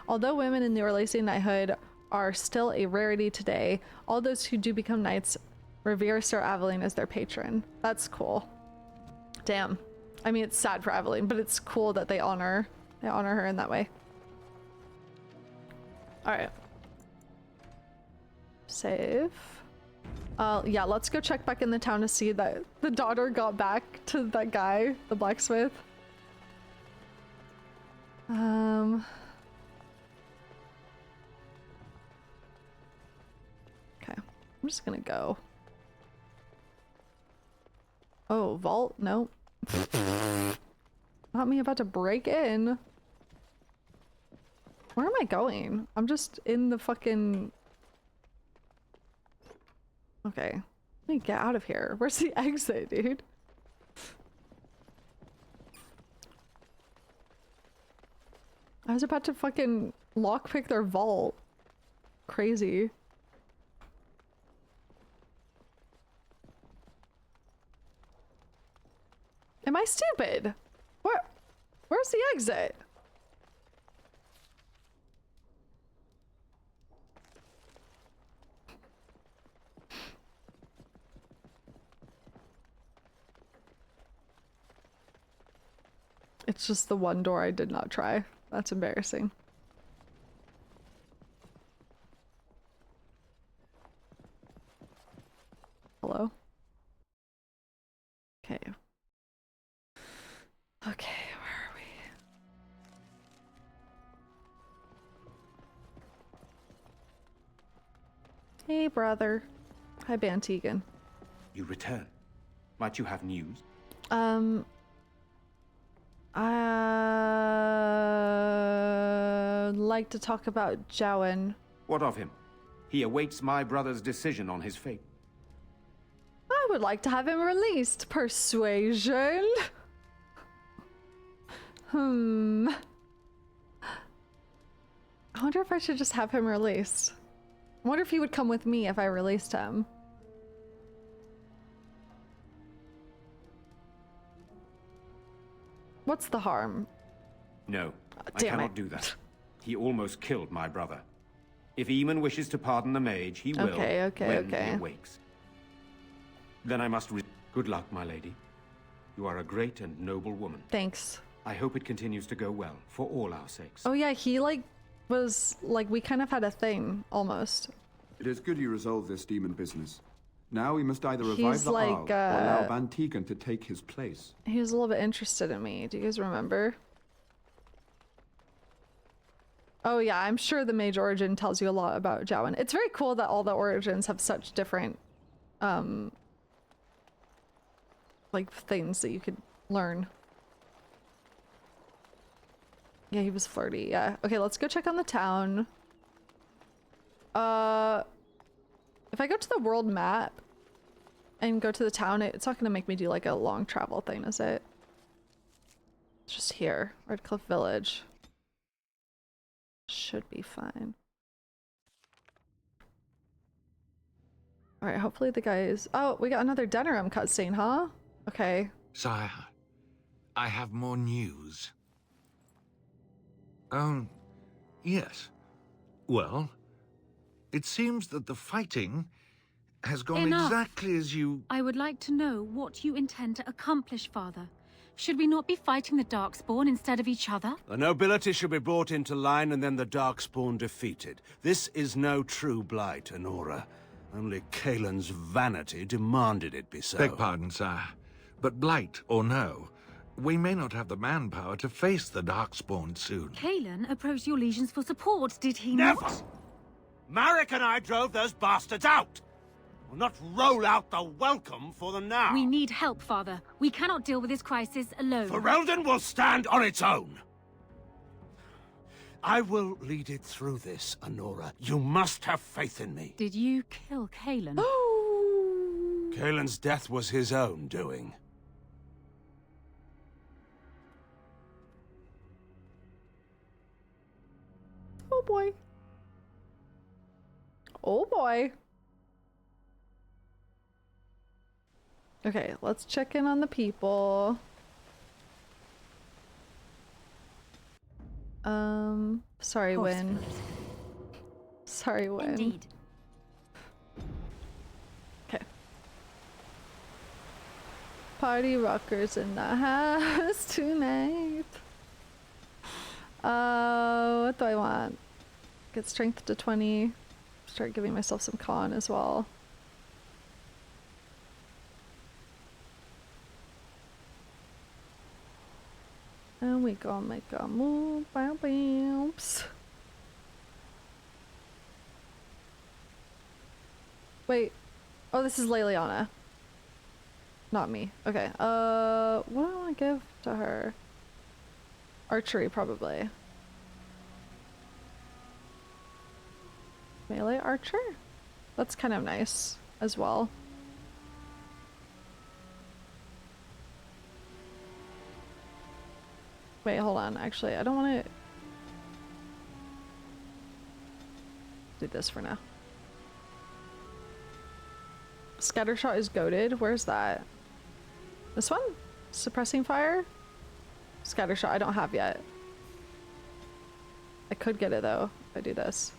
S8: Although women in the Orlesian knighthood are still a rarity today, all those who do become knights revere Sir Evelyn as their patron. That's cool. Damn. I mean, it's sad for Evelyn, but it's cool that they honor her in that way. All right. Save. Yeah, let's go check back in the town to see that the daughter got back to that guy, the blacksmith. Okay, I'm just gonna go. Oh, vault? No. Not me about to break in. Where am I going? I'm just in the fucking... Okay, let me get out of here. Where's the exit, dude? I was about to fucking lockpick their vault. Crazy. Am I stupid? Where's the exit? It's just the one door I did not try. That's embarrassing. Hello? Okay. Okay, where are we? Hey, brother. Hi, Bantegan.
S17: You return. Might you have news?
S8: I'd like to talk about Jowan.
S17: What of him? He awaits my brother's decision on his fate.
S8: I would like to have him released. Persuasion? I wonder if I should just have him released. I wonder if he would come with me if I released him. What's the harm?
S17: No, I
S8: damn
S17: cannot
S8: it.
S17: do that. He almost killed my brother. If Eamon wishes to pardon the mage, he will when he awakes. Then I must good luck, my lady. You are a great and noble woman.
S8: Thanks.
S17: I hope it continues to go well, for all our sakes.
S8: Oh yeah, he was we kind of had a thing, almost.
S1: It is good you resolve this demon business. Now we must either revive
S8: He's
S1: the
S8: like,
S1: Arl or allow Van Tegan to take his place.
S8: He was a little bit interested in me. Do you guys remember? Oh yeah, I'm sure the mage origin tells you a lot about Jowan. It's very cool that all the origins have such different things that you could learn. Yeah, he was flirty. Yeah. Okay, let's go check on the town. If I go to the world map and go to the town, it's not gonna make me do like a long travel thing, is it? It's just here, Redcliffe Village. Should be fine. Alright, hopefully the guys... Oh, we got another Denerim cutscene, huh? Okay.
S14: Sire, I have more news. Oh, yes. Well, it seems that the fighting has gone
S10: Enough.
S14: exactly as you...
S10: I would like to know what you intend to accomplish, Father. Should we not be fighting the Darkspawn instead of each other?
S3: The nobility should be brought into line and then the Darkspawn defeated. This is no true blight, Honora. Only Kaelin's vanity demanded it be so.
S14: Beg pardon, sire. But blight or no, we may not have the manpower to face the Darkspawn soon.
S10: Kaelin approached your legions for support, did he
S3: Never!
S10: not?
S3: Marek and I drove those bastards out! We'll not roll out the welcome for them now.
S10: We need help, Father. We cannot deal with this crisis alone.
S3: Ferelden will stand on its own. I will lead it through this, Honora. You must have faith in me.
S10: Did you kill Kaelin?
S3: Kaelin's death was his own doing.
S8: Oh boy. Oh boy. Okay, let's check in on the people. Sorry, Win. Sorry, Win.
S10: Indeed.
S8: Okay. Party rockers in the house tonight. What do I want? Get strength to 20. Start giving myself some con as well. And we gonna make a move. Bow, bounce. Wait. Oh, this is Leliana. Not me. Okay. What do I want to give to her? Archery, probably. Melee archer? That's kind of nice as well. Wait, hold on. Actually, I don't want to do this for now. Scattershot is goated. Where's that? This one? Suppressing fire? Scattershot I don't have yet. I could get it though if I do this.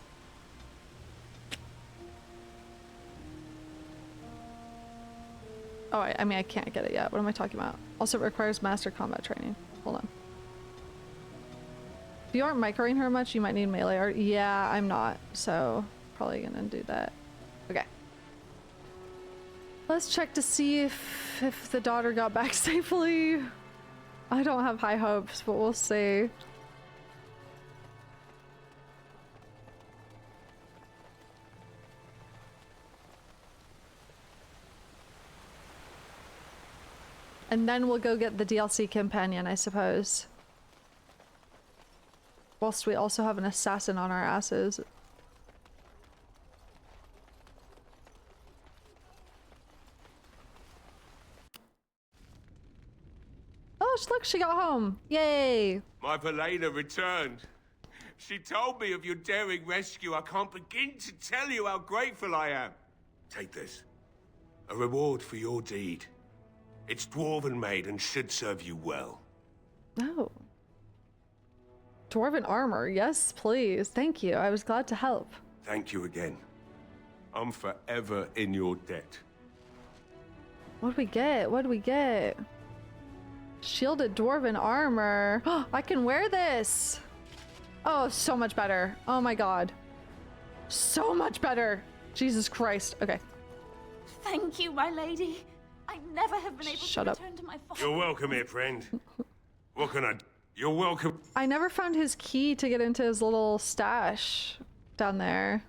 S8: Oh, I mean I can't get it yet. What am I talking about? Also, it requires master combat training. Hold on. If you aren't microing her much, you might need melee art. Yeah, I'm not, so probably gonna do that. Okay. Let's check to see if the daughter got back safely. I don't have high hopes, but we'll see. And then we'll go get the DLC companion, I suppose. Whilst we also have an assassin on our asses. Oh, look, she got home. Yay!
S11: My Valena returned. She told me of your daring rescue. I can't begin to tell you how grateful I am. Take this. A reward for your deed. It's dwarven made and should serve you well.
S8: Oh. Dwarven armor. Yes, please. Thank you. I was glad to help.
S11: Thank you again. I'm forever in your debt.
S8: What do we get? What do we get? Shielded dwarven armor. I can wear this. Oh, so much better. Oh my god. So much better. Jesus Christ. Okay.
S10: Thank you, my lady. I never have been able to return to my father.
S11: You're welcome here, friend. What can I do? You're welcome.
S8: I never found his key to get into his little stash down there.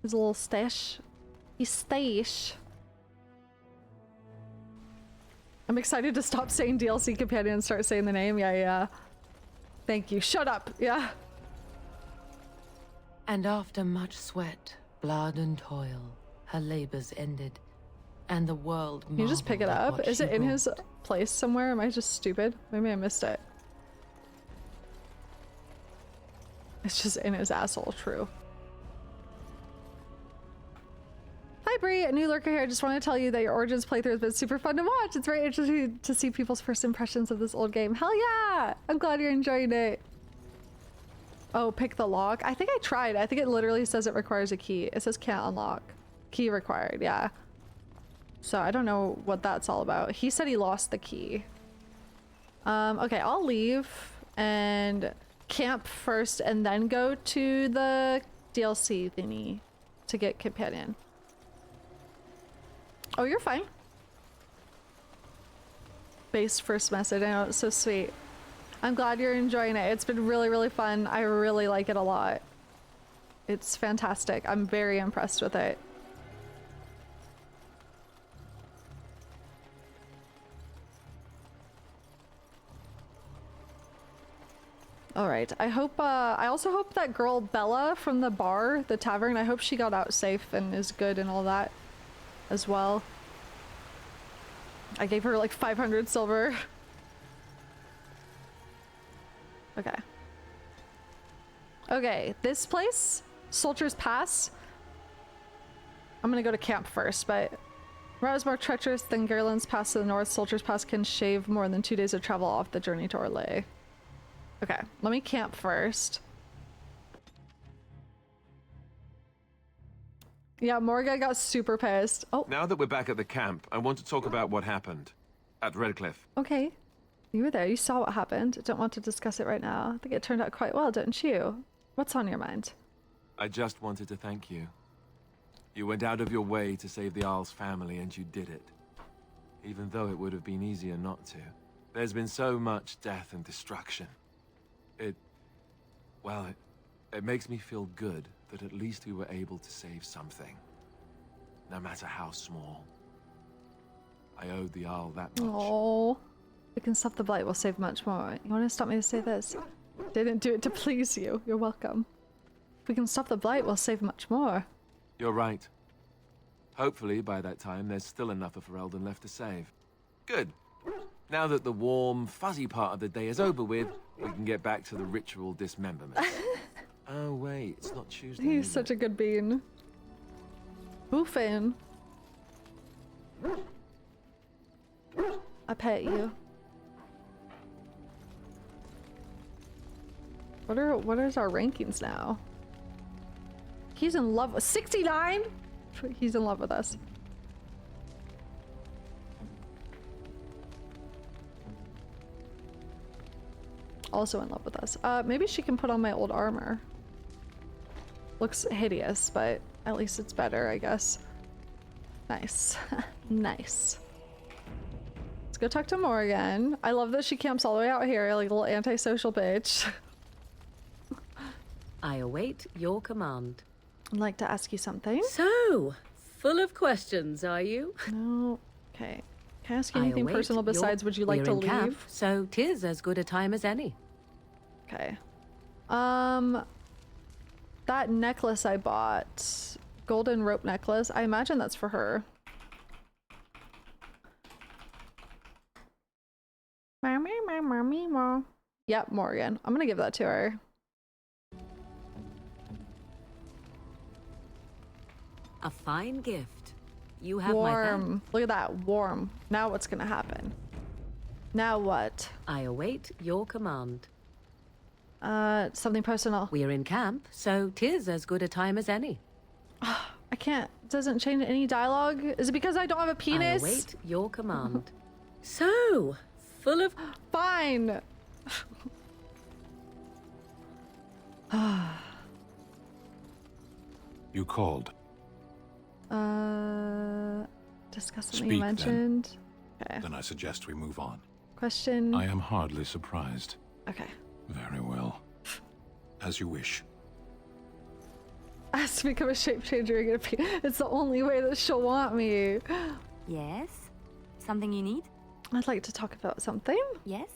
S8: His little stash. His stash. I'm excited to stop saying DLC companion and start saying the name. Yeah, yeah. Thank you. Shut up. Yeah.
S12: And after much sweat, blood and toil, her labors ended, and the world
S8: Can you just pick it
S12: marveled at
S8: up?
S12: what
S8: Is
S12: she
S8: it in
S12: brought.
S8: his place somewhere? Am I just stupid? Maybe I missed it. It's just in his asshole, true. Hi Bree, a new lurker here. I just want to tell you that your Origins playthrough has been super fun to watch. It's very interesting to see people's first impressions of this old game. Hell yeah! I'm glad you're enjoying it. Oh, pick the lock. I think I tried. I think it literally says it requires a key. It says can't unlock. Key required, yeah. So I don't know what that's all about. He said he lost the key. Okay, I'll leave and camp first and then go to the DLC thingy to get companion. Oh, you're fine. Base first message. I know, it's so sweet. I'm glad you're enjoying it. It's been really, really fun. I really like it a lot. It's fantastic. I'm very impressed with it. All right. I hope, I also hope that girl Bella from the bar, the tavern, I hope she got out safe and is good and all that as well. I gave her like 500 silver. Okay. Okay, this place, Soldier's Pass. I'm gonna go to camp first, but route is more treacherous than Gerland's Pass to the north. Soldier's Pass can shave more than 2 days of travel off the journey to Orlais. Okay, let me camp first. Yeah, Morrigan got super pissed. Oh.
S6: Now that we're back at the camp, I want to talk about what happened at Redcliffe.
S8: Okay. You were there. You saw what happened. Don't want to discuss it right now. I think it turned out quite well, don't you? What's on your mind?
S6: I just wanted to thank you. You went out of your way to save the Arl's family, and you did it. Even though it would have been easier not to. There's been so much death and destruction. It makes me feel good that at least we were able to save something. No matter how small. I owed the Arl that much.
S8: Oh, we can stop the blight. We'll save much more. You want to stop me to say this? Didn't do it to please you. You're welcome. If we can stop the blight, we'll save much more.
S6: You're right. Hopefully, by that time, there's still enough of Ferelden left to save. Good. Now that the warm, fuzzy part of the day is over with, we can get back to the ritual dismemberment. Oh, wait, it's not Tuesday.
S8: He's such a good bean. Boofin. I pet you. What is our rankings now? He's in love with 69? He's in love with us. Also in love with us. Maybe she can put on my old armor. Looks hideous, but at least it's better, I guess. Nice. Nice. Let's go talk to Morrigan. I love that she camps all the way out here like a little antisocial bitch.
S4: I await your command.
S8: I'd like to ask you something.
S4: So, full of questions, are you?
S8: No. Okay. Can I ask you anything personal besides would you like to leave?
S4: Camp, so 'tis as good a time as any.
S8: Okay. That necklace I bought, golden rope necklace, I imagine that's for her. Yep, Morrigan. I'm gonna give that to her.
S4: A fine gift. You have
S8: warm.
S4: my thanks.
S8: Look at that. Warm. Now what's gonna happen? Now what?
S4: I await your command.
S8: Something personal.
S4: We're in camp, so 'tis as good a time as any.
S8: I can't. Doesn't change any dialogue. Is it because I don't have a penis?
S4: I await your command. So, full of...
S8: Fine.
S15: You called.
S8: Discuss something
S15: Speak,
S8: you mentioned. Okay.
S15: Then I suggest we move on.
S8: Question.
S15: I am hardly surprised.
S8: Okay.
S15: Very well. As you wish.
S8: Has to become a shape changer. It's the only way that she'll want me.
S5: Yes? Something you need?
S8: I'd like to talk about something.
S5: Yes?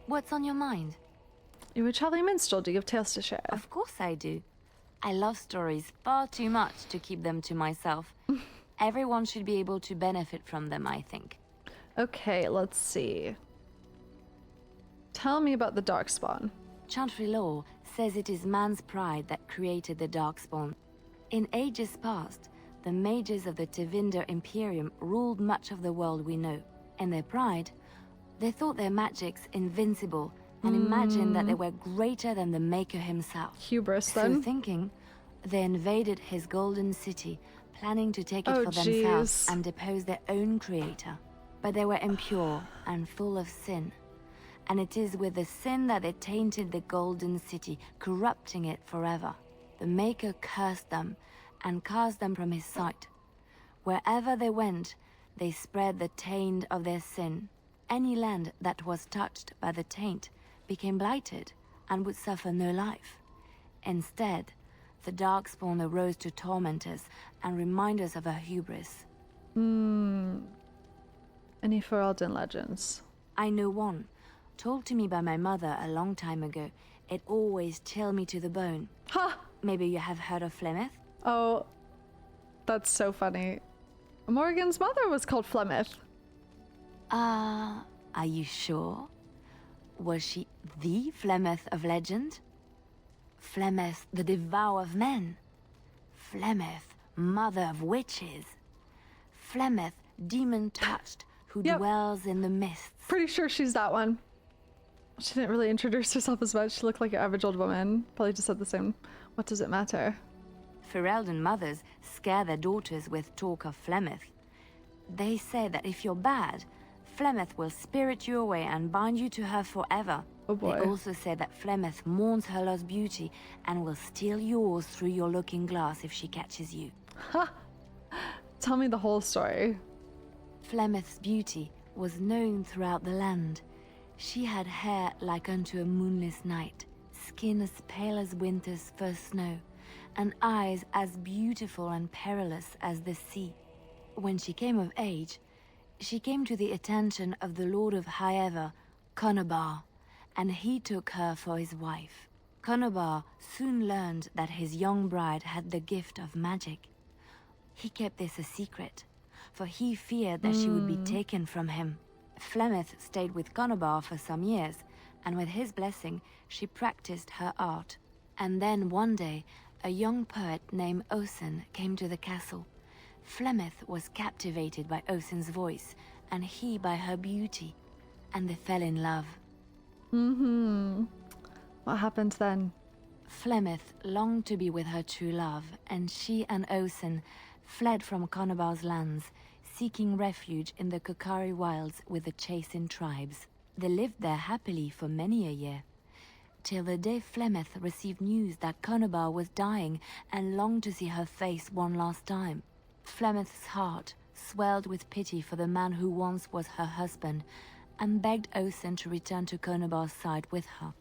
S5: What's on your mind?
S8: You're a traveling minstrel. Do you have tales to share?
S5: Of course I do. I love stories far too much to keep them to myself. Everyone should be able to benefit from them, I think.
S8: Okay, let's see. Tell me about the Darkspawn.
S5: Chantry lore says it is man's pride that created the Darkspawn. In ages past, the mages of the Tevinder Imperium ruled much of the world we know. In their pride, they thought their magics invincible and imagined that they were greater than the Maker himself.
S8: Hubris,
S5: So
S8: then.
S5: thinking, they invaded his golden city, planning to take it for themselves and depose their own creator. But they were impure and full of sin. And it is with the sin that they tainted the golden city, corrupting it forever. The Maker cursed them and cast them from his sight. Wherever they went, they spread the taint of their sin. Any land that was touched by the taint became blighted and would suffer no life. Instead, the Darkspawn arose to torment us and remind us of our hubris.
S8: Any Ferelden legends?
S5: I know one, told to me by my mother a long time ago. It always chilled me to the bone.
S8: Ha!
S5: Maybe you have heard of Flemeth?
S8: Oh, that's so funny. Morrigan's mother was called Flemeth.
S5: Are you sure? Was she the Flemeth of legend? Flemeth, the devourer of men? Flemeth, mother of witches? Flemeth, demon-touched, who dwells in the mists?
S8: Pretty sure she's that one. She didn't really introduce herself as much. She looked like an average old woman. Probably just said the same. What does it matter?
S5: Ferelden mothers scare their daughters with talk of Flemeth. They say that if you're bad, Flemeth will spirit you away and bind you to her forever.
S8: Oh boy.
S5: They also say that Flemeth mourns her lost beauty and will steal yours through your looking glass if she catches you.
S8: Ha! Tell me the whole story.
S5: Flemeth's beauty was known throughout the land. She had hair like unto a moonless night, skin as pale as winter's first snow, and eyes as beautiful and perilous as the sea. When she came of age, she came to the attention of the Lord of Highever, Conobar, and he took her for his wife. Conobar soon learned that his young bride had the gift of magic. He kept this a secret, for he feared that she would be taken from him. Flemeth stayed with Conobar for some years, and with his blessing, she practiced her art. And then one day, a young poet named Osen came to the castle. Flemeth was captivated by Osen's voice, and he by her beauty, and they fell in love.
S8: What happened then?
S5: Flemeth longed to be with her true love, and she and Osen fled from Conobar's lands, seeking refuge in the Kokari wilds with the Chasing tribes. They lived there happily for many a year, till the day Flemeth received news that Conobar was dying and longed to see her face one last time. Flemeth's heart swelled with pity for the man who once was her husband, and begged Osen to return to Conobar's side with her.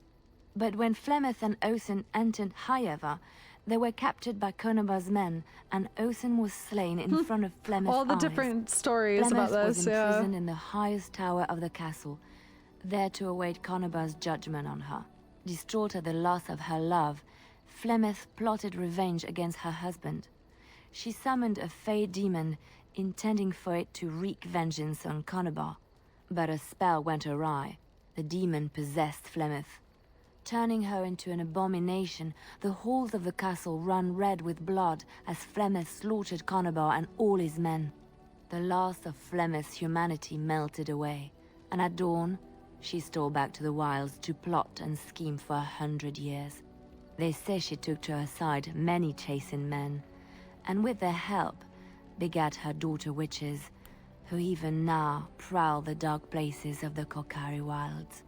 S5: But when Flemeth and Osen entered Highever, they were captured by Conobar's men, and Osen was slain in front of Flemeth's
S8: All the
S5: eyes.
S8: different stories
S5: Flemeth
S8: about this,
S5: was imprisoned in the highest tower of the castle, there to await Conobar's judgment on her. Distraught at the loss of her love, Flemeth plotted revenge against her husband. She summoned a fey demon, intending for it to wreak vengeance on Conobar. But a spell went awry. The demon possessed Flemeth. Turning her into an abomination, the halls of the castle ran red with blood as Flemeth slaughtered Conobar and all his men. The last of Flemeth's humanity melted away, and at dawn, she stole back to the wilds to plot and scheme for 100 years. They say she took to her side many Chasing men, and with their help, begat her daughter witches, who even now prowl the dark places of the Kokari wilds.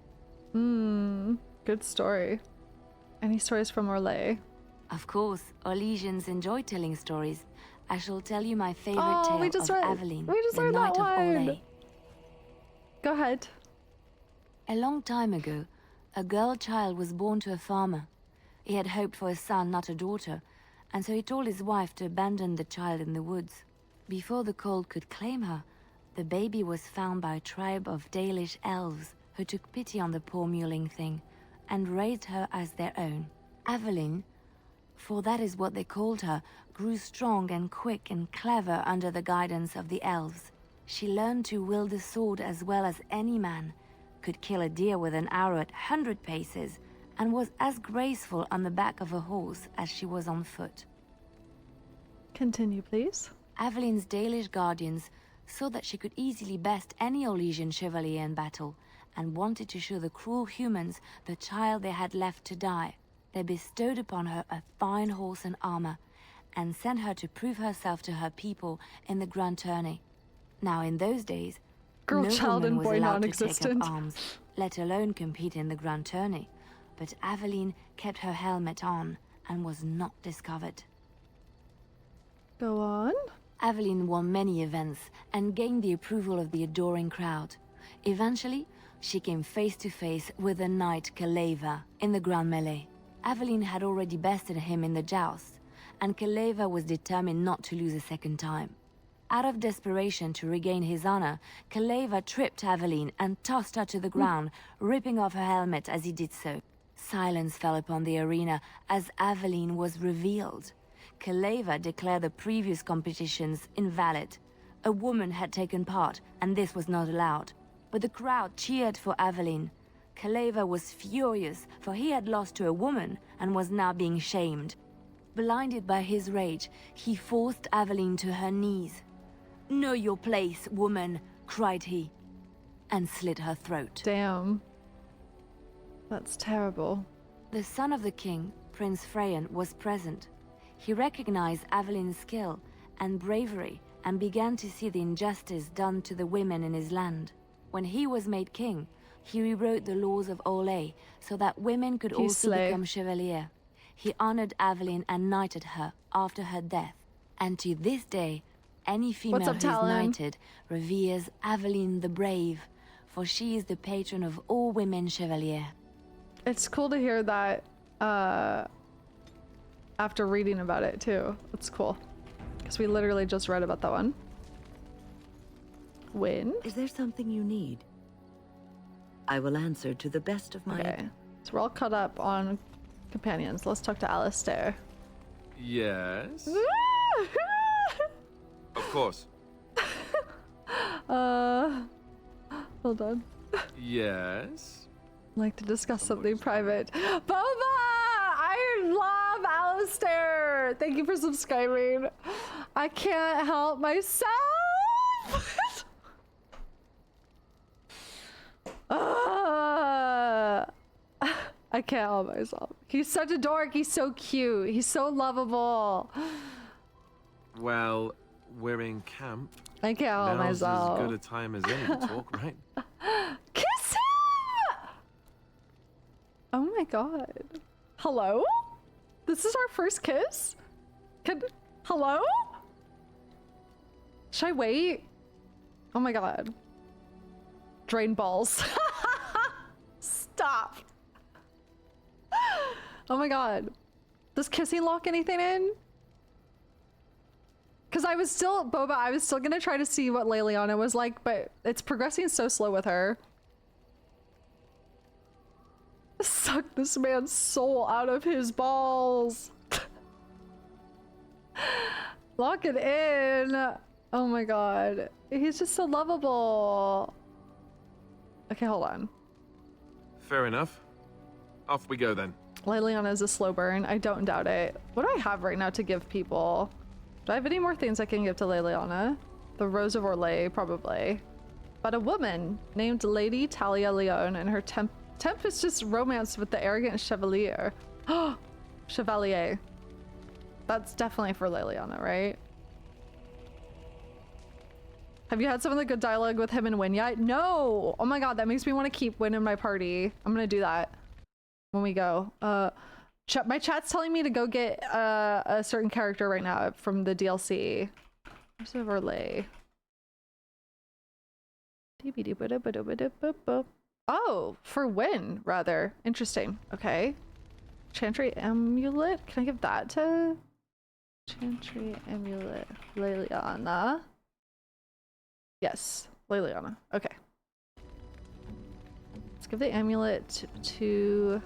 S8: Good story. Any stories from Orlais?
S5: Of course, Orlesians enjoy telling stories. I shall tell you my favorite tale of Aveline, the Knight of Orlais.
S8: Go ahead.
S5: A long time ago, a girl child was born to a farmer. He had hoped for a son, not a daughter, and so he told his wife to abandon the child in the woods. Before the cold could claim her, the baby was found by a tribe of Dalish elves who took pity on the poor mewling thing and raised her as their own. Aveline, for that is what they called her, grew strong and quick and clever under the guidance of the elves. She learned to wield a sword as well as any man, could kill a deer with an arrow at 100 paces, and was as graceful on the back of a horse as she was on foot.
S8: Continue, please.
S5: Aveline's Dalish guardians saw that she could easily best any Orlesian chevalier in battle, and wanted to show the cruel humans the child they had left to die. They bestowed upon her a fine horse and armor, and sent her to prove herself to her people in the grand tourney. Now in those days,
S8: Girl,
S5: no
S8: child,
S5: woman
S8: and
S5: was
S8: boy
S5: allowed to take
S8: non-existent.
S5: up arms, let alone compete in the grand tourney. But Aveline kept her helmet on, and was not discovered.
S8: Go on.
S5: Aveline won many events and gained the approval of the adoring crowd. Eventually, she came face to face with the knight Kaleva in the grand melee. Aveline had already bested him in the joust, and Kaleva was determined not to lose a second time. Out of desperation to regain his honor, Kaleva tripped Aveline and tossed her to the ground, ripping off her helmet as he did so. Silence fell upon the arena as Aveline was revealed. Kaleva declared the previous competitions invalid. A woman had taken part, and this was not allowed. But the crowd cheered for Aveline. Kaleva was furious, for he had lost to a woman and was now being shamed. Blinded by his rage, he forced Aveline to her knees. "Know your place, woman," cried he, and slit her throat.
S8: Damn. That's terrible.
S5: The son of the king, Prince Freyan, was present. He recognized Aveline's skill and bravery and began to see the injustice done to the women in his land. When he was made king, he rewrote the laws of Orlais so that women could also become chevalier. He honored Aveline and knighted her after her death. And to this day, any female who is knighted reveres Aveline the Brave, for she is the patron of all women chevalier.
S8: It's cool to hear that after reading about it too. It's cool. Because we literally just read about that one. Win?
S7: Is there something you need? I will answer to the best of my...
S8: Okay. So we're all caught up on companions. Let's talk to Alistair.
S6: Yes? Of course.
S8: Hold on.
S6: Yes?
S8: I'd like to discuss something private. Boba! I love Alistair! Thank you for subscribing. I can't help myself! I can't help myself. He's such a dork. He's so cute. He's so lovable.
S6: Well, we're in camp.
S8: I can't help
S6: Now's
S8: myself.
S6: as good a time as any to talk, right?
S8: Kiss him! Oh my god. Hello? This is our first kiss? Hello? Should I wait? Oh my god. Drain balls. Stop. Oh my god. Does kissing lock anything in? Because I was still, Boba, I was still gonna try to see what Leliana was like, but it's progressing so slow with her. Suck this man's soul out of his balls. Lock it in. Oh my god. He's just so lovable. Okay, hold on.
S6: Fair enough. Off we go then.
S8: Leliana is a slow burn. I don't doubt it. What do I have right now to give people? Do I have any more things I can give to Leliana? The Rose of Orlais, probably. But a woman named Lady Talia Leone and her tempestuous romance with the arrogant Chevalier. Chevalier. That's definitely for Leliana, right? Have you had some of the good dialogue with him and Win yet? No! Oh my god, that makes me want to keep Win in my party. I'm gonna do that when we go. My chat's telling me to go get a certain character right now from the DLC. Where's the overlay? Oh, for Win, rather. Interesting. Okay. Chantry Amulet? Can I give that to Chantry Amulet? Leliana. Yes, Leliana. Okay. Let's give the amulet to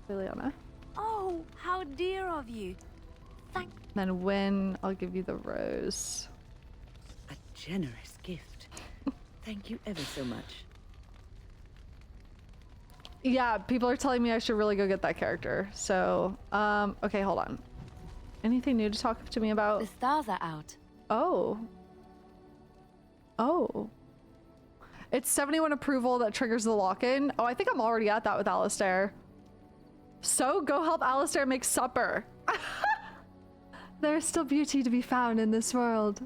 S8: Leliana.
S5: Oh, how dear of you.
S8: Then when I'll give you the rose.
S7: A generous gift. Thank you ever so much.
S8: Yeah, people are telling me I should really go get that character. So, okay, hold on. Anything new to talk to me about?
S5: The stars are out.
S8: Oh. Oh. It's 71 approval that triggers the lock-in. Oh, I think I'm already at that with Alistair. So, go help Alistair make supper. There is still beauty to be found in this world.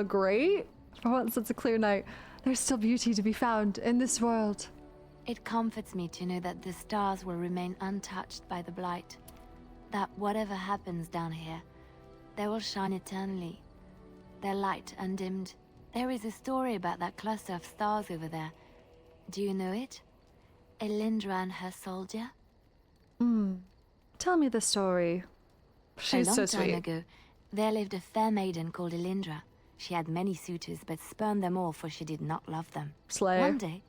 S8: Great. For once, it's a clear night. There's still beauty to be found in this world.
S5: It comforts me to know that the stars will remain untouched by the blight. That whatever happens down here, they will shine eternally. Their light undimmed. There is a story about that cluster of stars over there. Do you know it? Elindra and her soldier?
S8: Tell me the story. She's so sweet.
S5: A long time ago, there lived a fair maiden called Elindra. She had many suitors, but spurned them all, for she did not love them.
S8: Slay.
S5: One day,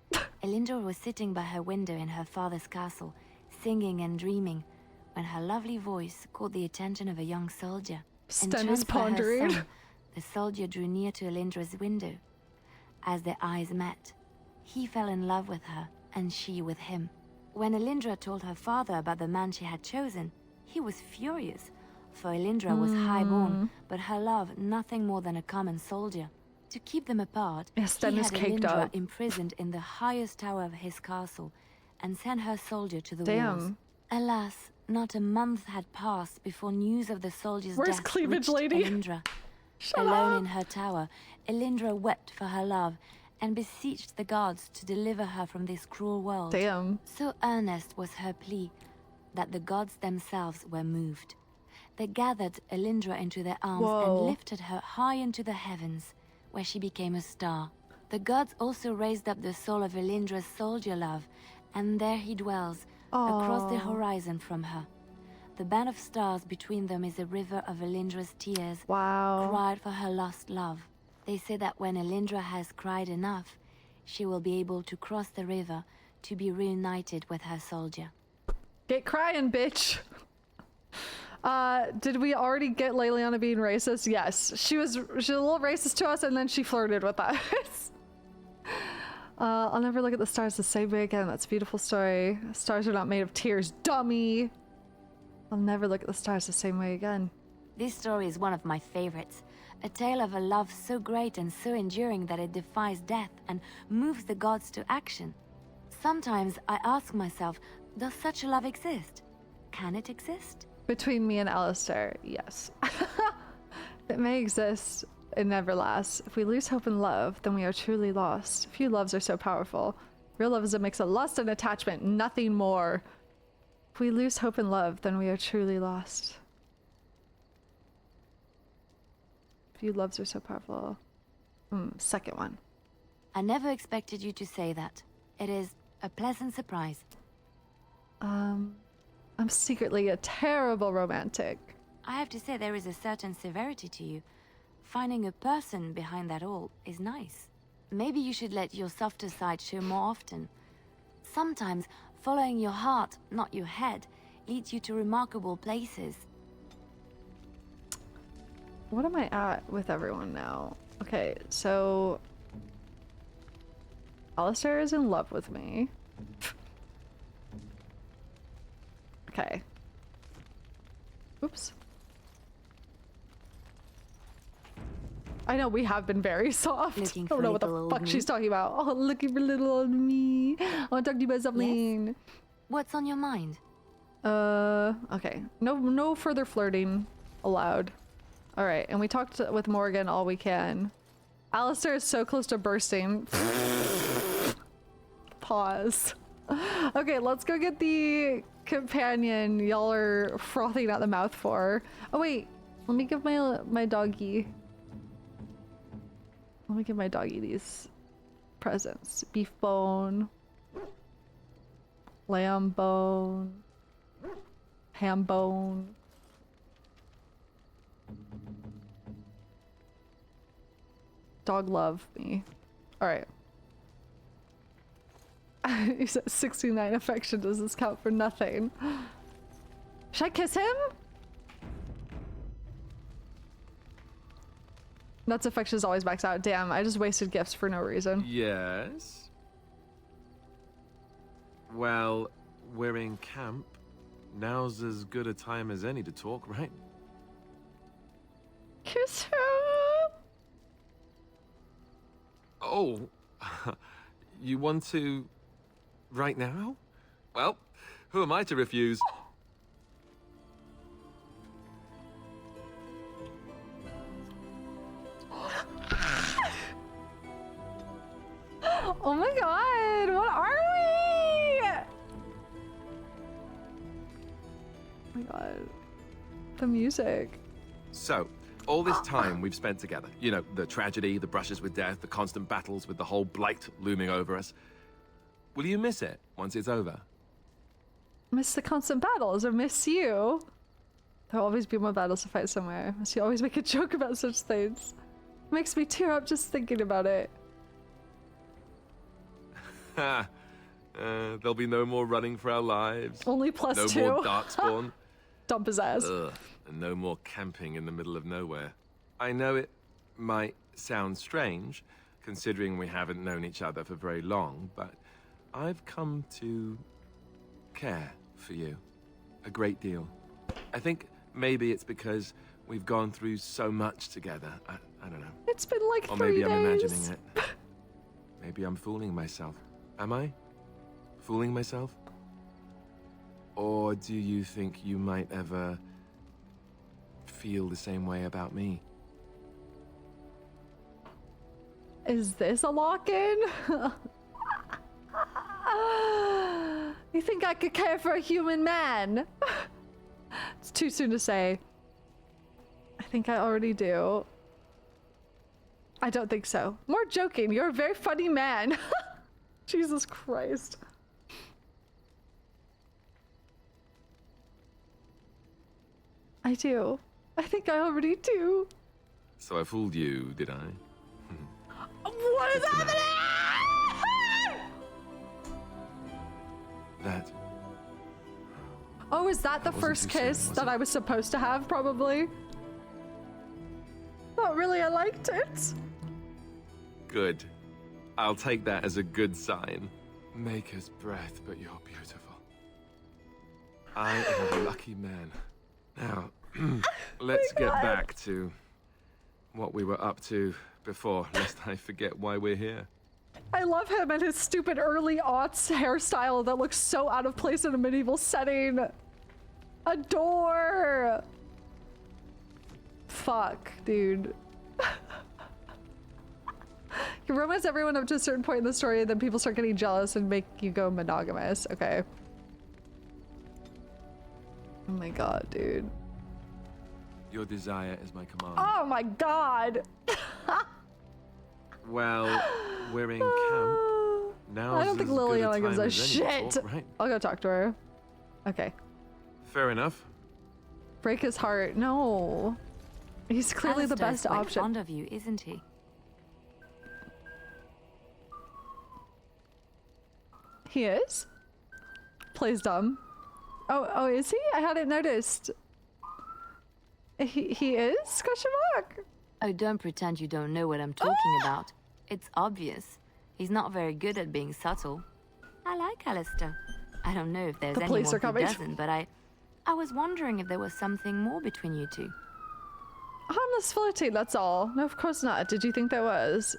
S5: Elindra was sitting by her window in her father's castle, singing and dreaming, when her lovely voice caught the attention of a young soldier.
S8: Sten is pondering.
S5: The soldier drew near to Elindra's window. As their eyes met, he fell in love with her, and she with him. When Elindra told her father about the man she had chosen, he was furious, for Elindra was highborn, but her love nothing more than a common soldier. To keep them apart, he had Elindra imprisoned in the highest tower of his castle, and sent her soldier to the walls. Alas, not a month had passed before news of the soldier's death
S8: cleavage
S5: reached
S8: lady?
S5: Elindra. Alone in her tower, Elindra wept for her love and beseeched the gods to deliver her from this cruel world. So earnest was her plea that the gods themselves were moved. They gathered Elindra into their arms and lifted her high into the heavens, where she became a star. The gods also raised up the soul of Elindra's soldier love, and there he dwells, across the horizon from her. The band of stars between them is a river of Elindra's tears, cried for her lost love. They say that when Elindra has cried enough, she will be able to cross the river to be reunited with her soldier.
S8: Get crying, bitch. Did we already get Leliana being racist? Yes. She was a little racist to us, and then she flirted with us. I'll never look at the stars the same way again. That's a beautiful story. Stars are not made of tears, dummy. I'll never look at the stars the same way again.
S5: This story is one of my favorites. A tale of a love so great and so enduring that it defies death and moves the gods to action. Sometimes I ask myself, does such a love exist? Can it exist?
S8: Between me and Alistair, yes. It may exist, it never lasts. If we lose hope in love, then we are truly lost. Few loves are so powerful. Real love is a mix of lust and attachment, nothing more. If we lose hope in love, then we are truly lost. Few loves are so powerful. Second one.
S5: I never expected you to say that. It is a pleasant surprise.
S8: I'm secretly a terrible romantic.
S5: I have to say there is a certain severity to you. Finding a person behind that all is nice. Maybe you should let your softer side show more often. Sometimes following your heart, not your head, leads you to remarkable places.
S8: What am I at with everyone now? Okay, so Alistair is in love with me. Okay. Oops. I know we have been very soft. I don't know what the fuck she's talking about. Oh, looking for little old me. I want to talk to you about something.
S5: Yes. What's on your mind?
S8: Okay. No further flirting allowed. All right, and we talked with Morrigan all we can. Alistair is so close to bursting. Pause. Okay, let's go get the companion y'all are frothing at the mouth for. Oh wait, let me give my doggy. Let me give my doggy these presents. Beef bone, lamb bone, ham bone. Dog love me. All right. He said 69 affection. Does this count for nothing? Should I kiss him? That's affection is always maxed out. Damn, I just wasted gifts for no reason.
S6: Yes? Well, we're in camp. Now's as good a time as any to talk, right?
S8: Kiss him!
S6: Oh, you want to... right now? Well, who am I to refuse?
S8: Oh my god, what are we? Oh my god. The music.
S6: So, all this time we've spent together, you know, the tragedy, the brushes with death, the constant battles with the whole blight looming over us. Will you miss it once it's over?
S8: Miss the constant battles or miss you? There'll always be more battles to fight somewhere. Must you always make a joke about such things? Makes me tear up just thinking about it.
S6: There'll be no more running for our lives.
S8: Only plus
S6: no
S8: 2.
S6: No more darkspawn.
S8: Dump his ass.
S6: Ugh, and no more camping in the middle of nowhere. I know it might sound strange, considering we haven't known each other for very long, but I've come to care for you a great deal. I think maybe it's because we've gone through so much together. I don't know.
S8: It's been like 3 days.
S6: Or maybe I'm imagining it. Maybe I'm fooling myself. Am I? Fooling myself? Or do you think you might ever feel the same way about me?
S8: Is this a lock-in? You think I could care for a human man? It's too soon to say. I think I already do. I don't think so. More joking. You're a very funny man. Jesus Christ. I do. I think I already do.
S6: So I fooled you, did I?
S8: What is happening?
S6: That.
S8: Oh, is that the first kiss that I was supposed to have, probably? Not really, I liked it.
S6: Good. I'll take that as a good sign. Maker's breath, but you're beautiful. I am a lucky man. Now, let's get back to what we were up to before, lest I forget why we're here.
S8: I love him and his stupid early aughts hairstyle that looks so out of place in a medieval setting. Adore. Fuck, dude. You romance everyone up to a certain point in the story, and then people start getting jealous and make you go monogamous. Okay. Oh my god, dude.
S6: Your desire is my command.
S8: Oh my god!
S6: Well, we're in camp. Now
S8: I don't think Leliana gives a shit.
S6: Right?
S8: I'll go talk to her. Okay.
S6: Fair enough.
S8: Break his heart. No. He's clearly
S5: Alistair
S8: the best
S5: is quite
S8: option.
S5: fond of you, isn't he?
S8: He is? Plays dumb. Oh, is he? I hadn't noticed. He is? Question mark.
S5: Oh, don't pretend you don't know what I'm talking about. It's obvious. He's not very good at being subtle. I like Alistair. I don't know if there's anyone who doesn't, but I was wondering if there was something more between you two.
S8: Harmless flirting, that's all. No, of course not. Did you think there was?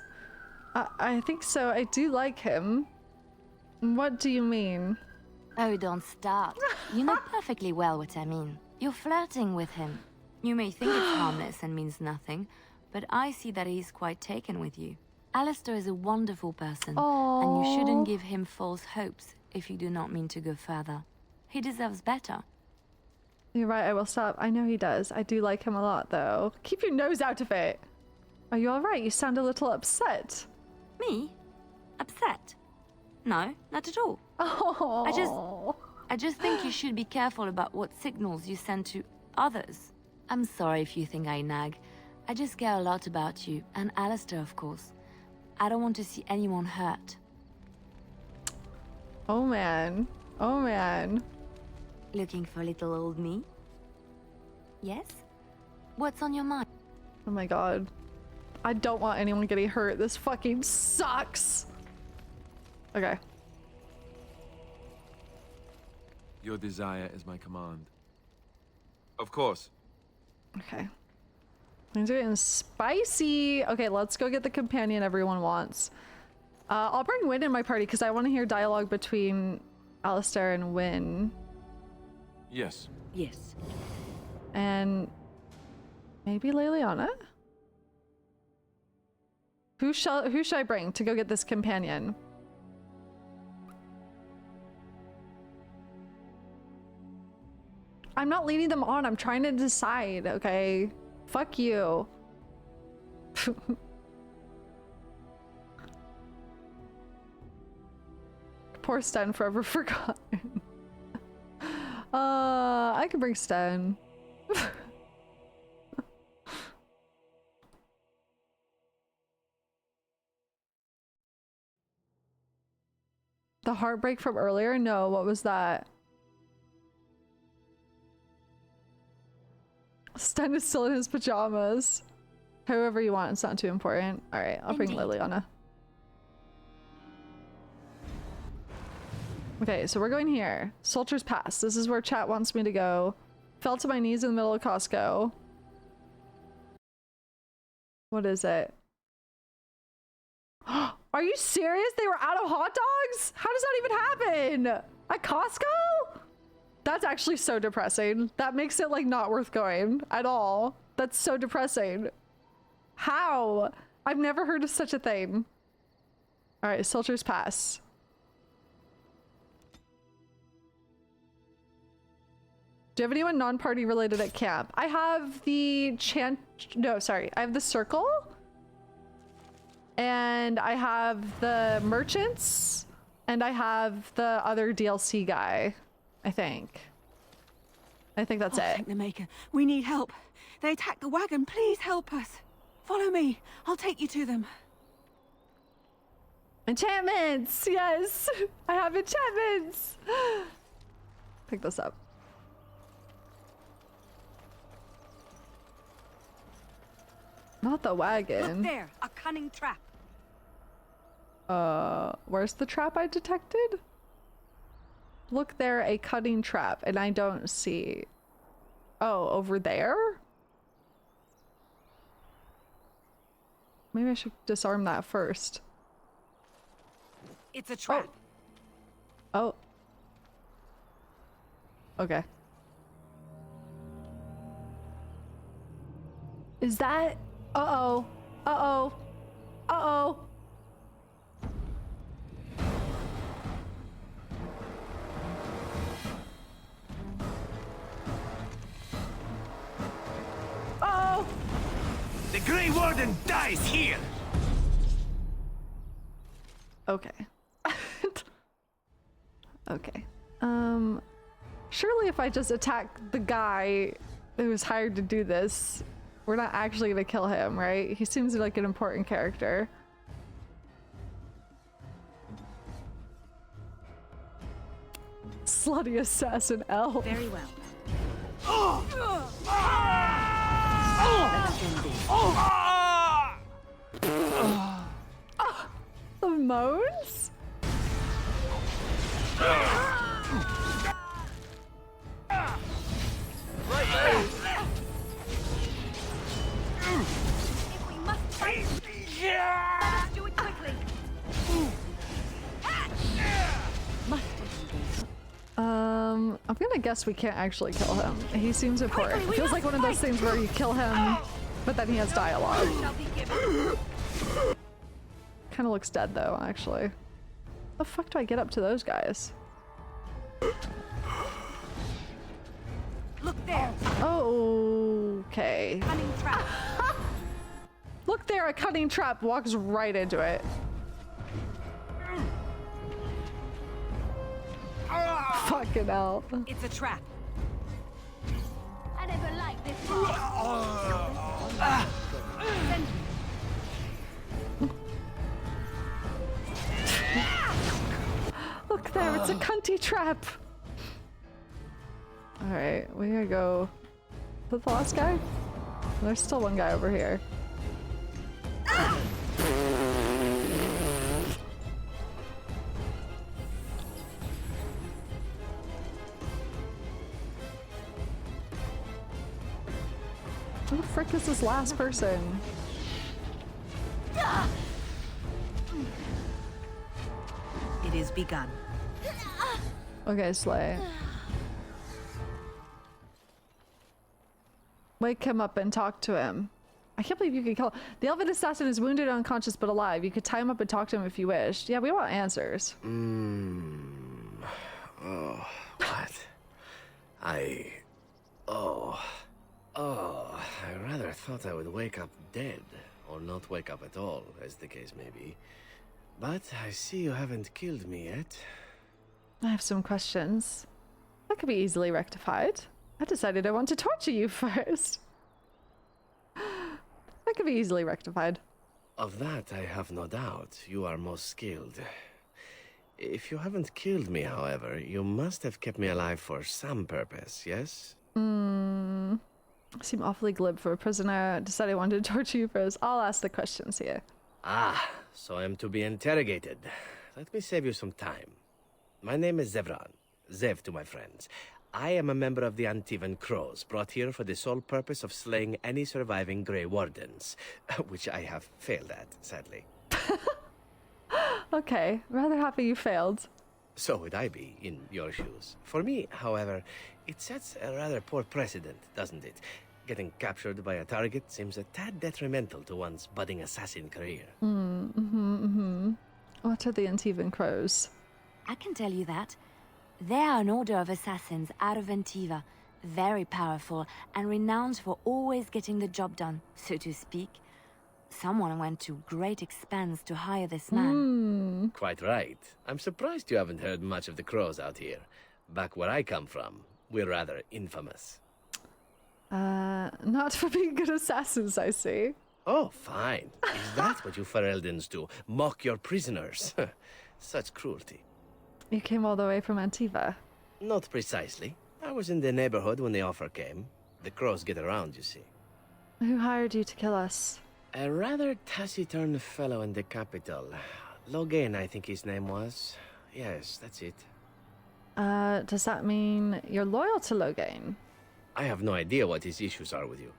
S8: I think so. I do like him. What do you mean?
S5: Oh, don't start. You know perfectly well what I mean. You're flirting with him. You may think it's harmless and means nothing, but I see that he's quite taken with you. Alistair is a wonderful person, and you shouldn't give him false hopes if you do not mean to go further. He deserves better.
S8: You're right, I will stop. I know he does. I do like him a lot, though. Keep your nose out of it. Are you alright? You sound a little upset.
S5: Me? Upset? No, not at all.
S8: Oh.
S5: I just think you should be careful about what signals you send to others. I'm sorry if you think I nag. I just care a lot about you, and Alistair, of course. I don't want to see anyone hurt.
S8: Oh man. Oh man.
S5: Looking for little old me? Yes? What's on your mind?
S8: Oh my god. I don't want anyone getting hurt. This fucking sucks. Okay.
S6: Your desire is my command. Of course.
S8: Okay. Things are getting spicy. Okay, let's go get the companion everyone wants. I'll bring Wynn in my party because I want to hear dialogue between Alistair and Wynn.
S6: Yes.
S7: Yes.
S8: And maybe Leliana? Who should I bring to go get this companion? I'm not leading them on. I'm trying to decide, okay? Fuck you. Poor Sten, forever forgotten. I can bring Sten. The heartbreak from earlier? No, what was that? Sten is still in his pajamas. However you want, it's not too important. Alright, I'll bring Leliana. Okay, so we're going here. Soldier's Pass. This is where chat wants me to go. Fell to my knees in the middle of Costco. What is it? Are you serious? They were out of hot dogs? How does that even happen? At Costco? That's actually so depressing. That makes it like not worth going at all. That's so depressing. How? I've never heard of such a thing. All right, Soldier's Pass. Do you have anyone non-party related at camp? I have the I have the Circle. And I have the Merchants. And I have the other DLC guy. I think that's it.
S2: Thank the Maker. We need help. They attacked the wagon. Please help us. Follow me. I'll take you to them.
S8: Enchantments! Yes! I have enchantments! Pick this up. Not the wagon.
S2: Look there, a cunning trap.
S8: Where's the trap I detected? Look there, a cunning trap, and I don't see. Oh, over there? Maybe I should disarm that first.
S2: It's a trap.
S8: Oh. Okay. Is that... Uh-oh. Uh-oh. Uh-oh. Uh-oh.
S20: The Grey Warden dies here!
S8: Okay. Okay. Surely if I just attack the guy who was hired to do this, we're not actually gonna kill him, right? He seems like an important character. Slutty assassin L.
S2: Very well.
S8: The moans?
S2: Right there. If we must fight, let us do it quickly.
S8: I'm gonna guess we can't actually kill him. He seems important. It feels like one of those things where you kill him, but then he has dialogue. Kinda looks dead though, actually. How the fuck do I get up to those guys?
S2: Look there.
S8: Oh, okay.
S2: Cunning trap.
S8: Look there, a cunning trap walks right into it. Fucking hell.
S2: It's a trap.
S18: I never liked this
S8: The Look there, it's a cunty trap. Alright, we gotta go. Is that the last guy? There's still one guy over here. Who the frick is this last person?
S13: It is begun.
S8: Okay, Slay. Wake him up and talk to him. I can't believe you could kill. The elven assassin is wounded, unconscious, but alive. You could tie him up and talk to him if you wished. Yeah, we want answers.
S19: Oh, what? I rather thought I would wake up dead, or not wake up at all, as the case may be. But I see you haven't killed me yet.
S8: I have some questions. That could be easily rectified. I decided I want to torture you first. That could be easily rectified.
S19: Of that I have no doubt. You are most skilled. If you haven't killed me, however, you must have kept me alive for some purpose, yes?
S8: Seem awfully glib for a prisoner. Decided I wanted to torture you first. I'll ask the questions here.
S19: Ah, so I am to be interrogated. Let me save you some time. My name is Zevran. Zev to my friends. I am a member of the Antivan Crows, brought here for the sole purpose of slaying any surviving Grey Wardens, which I have failed at, sadly.
S8: Okay, rather happy you failed.
S19: So would I be, in your shoes. For me, however, it sets a rather poor precedent, doesn't it? Getting captured by a target seems a tad detrimental to one's budding assassin career.
S8: What are the Antivan Crows?
S5: I can tell you that. They are an order of assassins out of Antiva, very powerful and renowned for always getting the job done, so to speak. Someone went to great expense to hire this man.
S19: Quite right. I'm surprised you haven't heard much of the Crows out here. Back where I come from, we're rather infamous.
S8: Not for being good assassins, I see.
S19: Oh, fine. Is that what you Fereldans do? Mock your prisoners? Such cruelty.
S8: You came all the way from Antiva?
S19: Not precisely. I was in the neighborhood when the offer came. The Crows get around, you see.
S8: Who hired you to kill us?
S19: A rather taciturn fellow in the capital. Logan, I think his name was. Yes, that's it.
S8: Does that mean you're loyal to Logain?
S19: I have no idea what his issues are with you.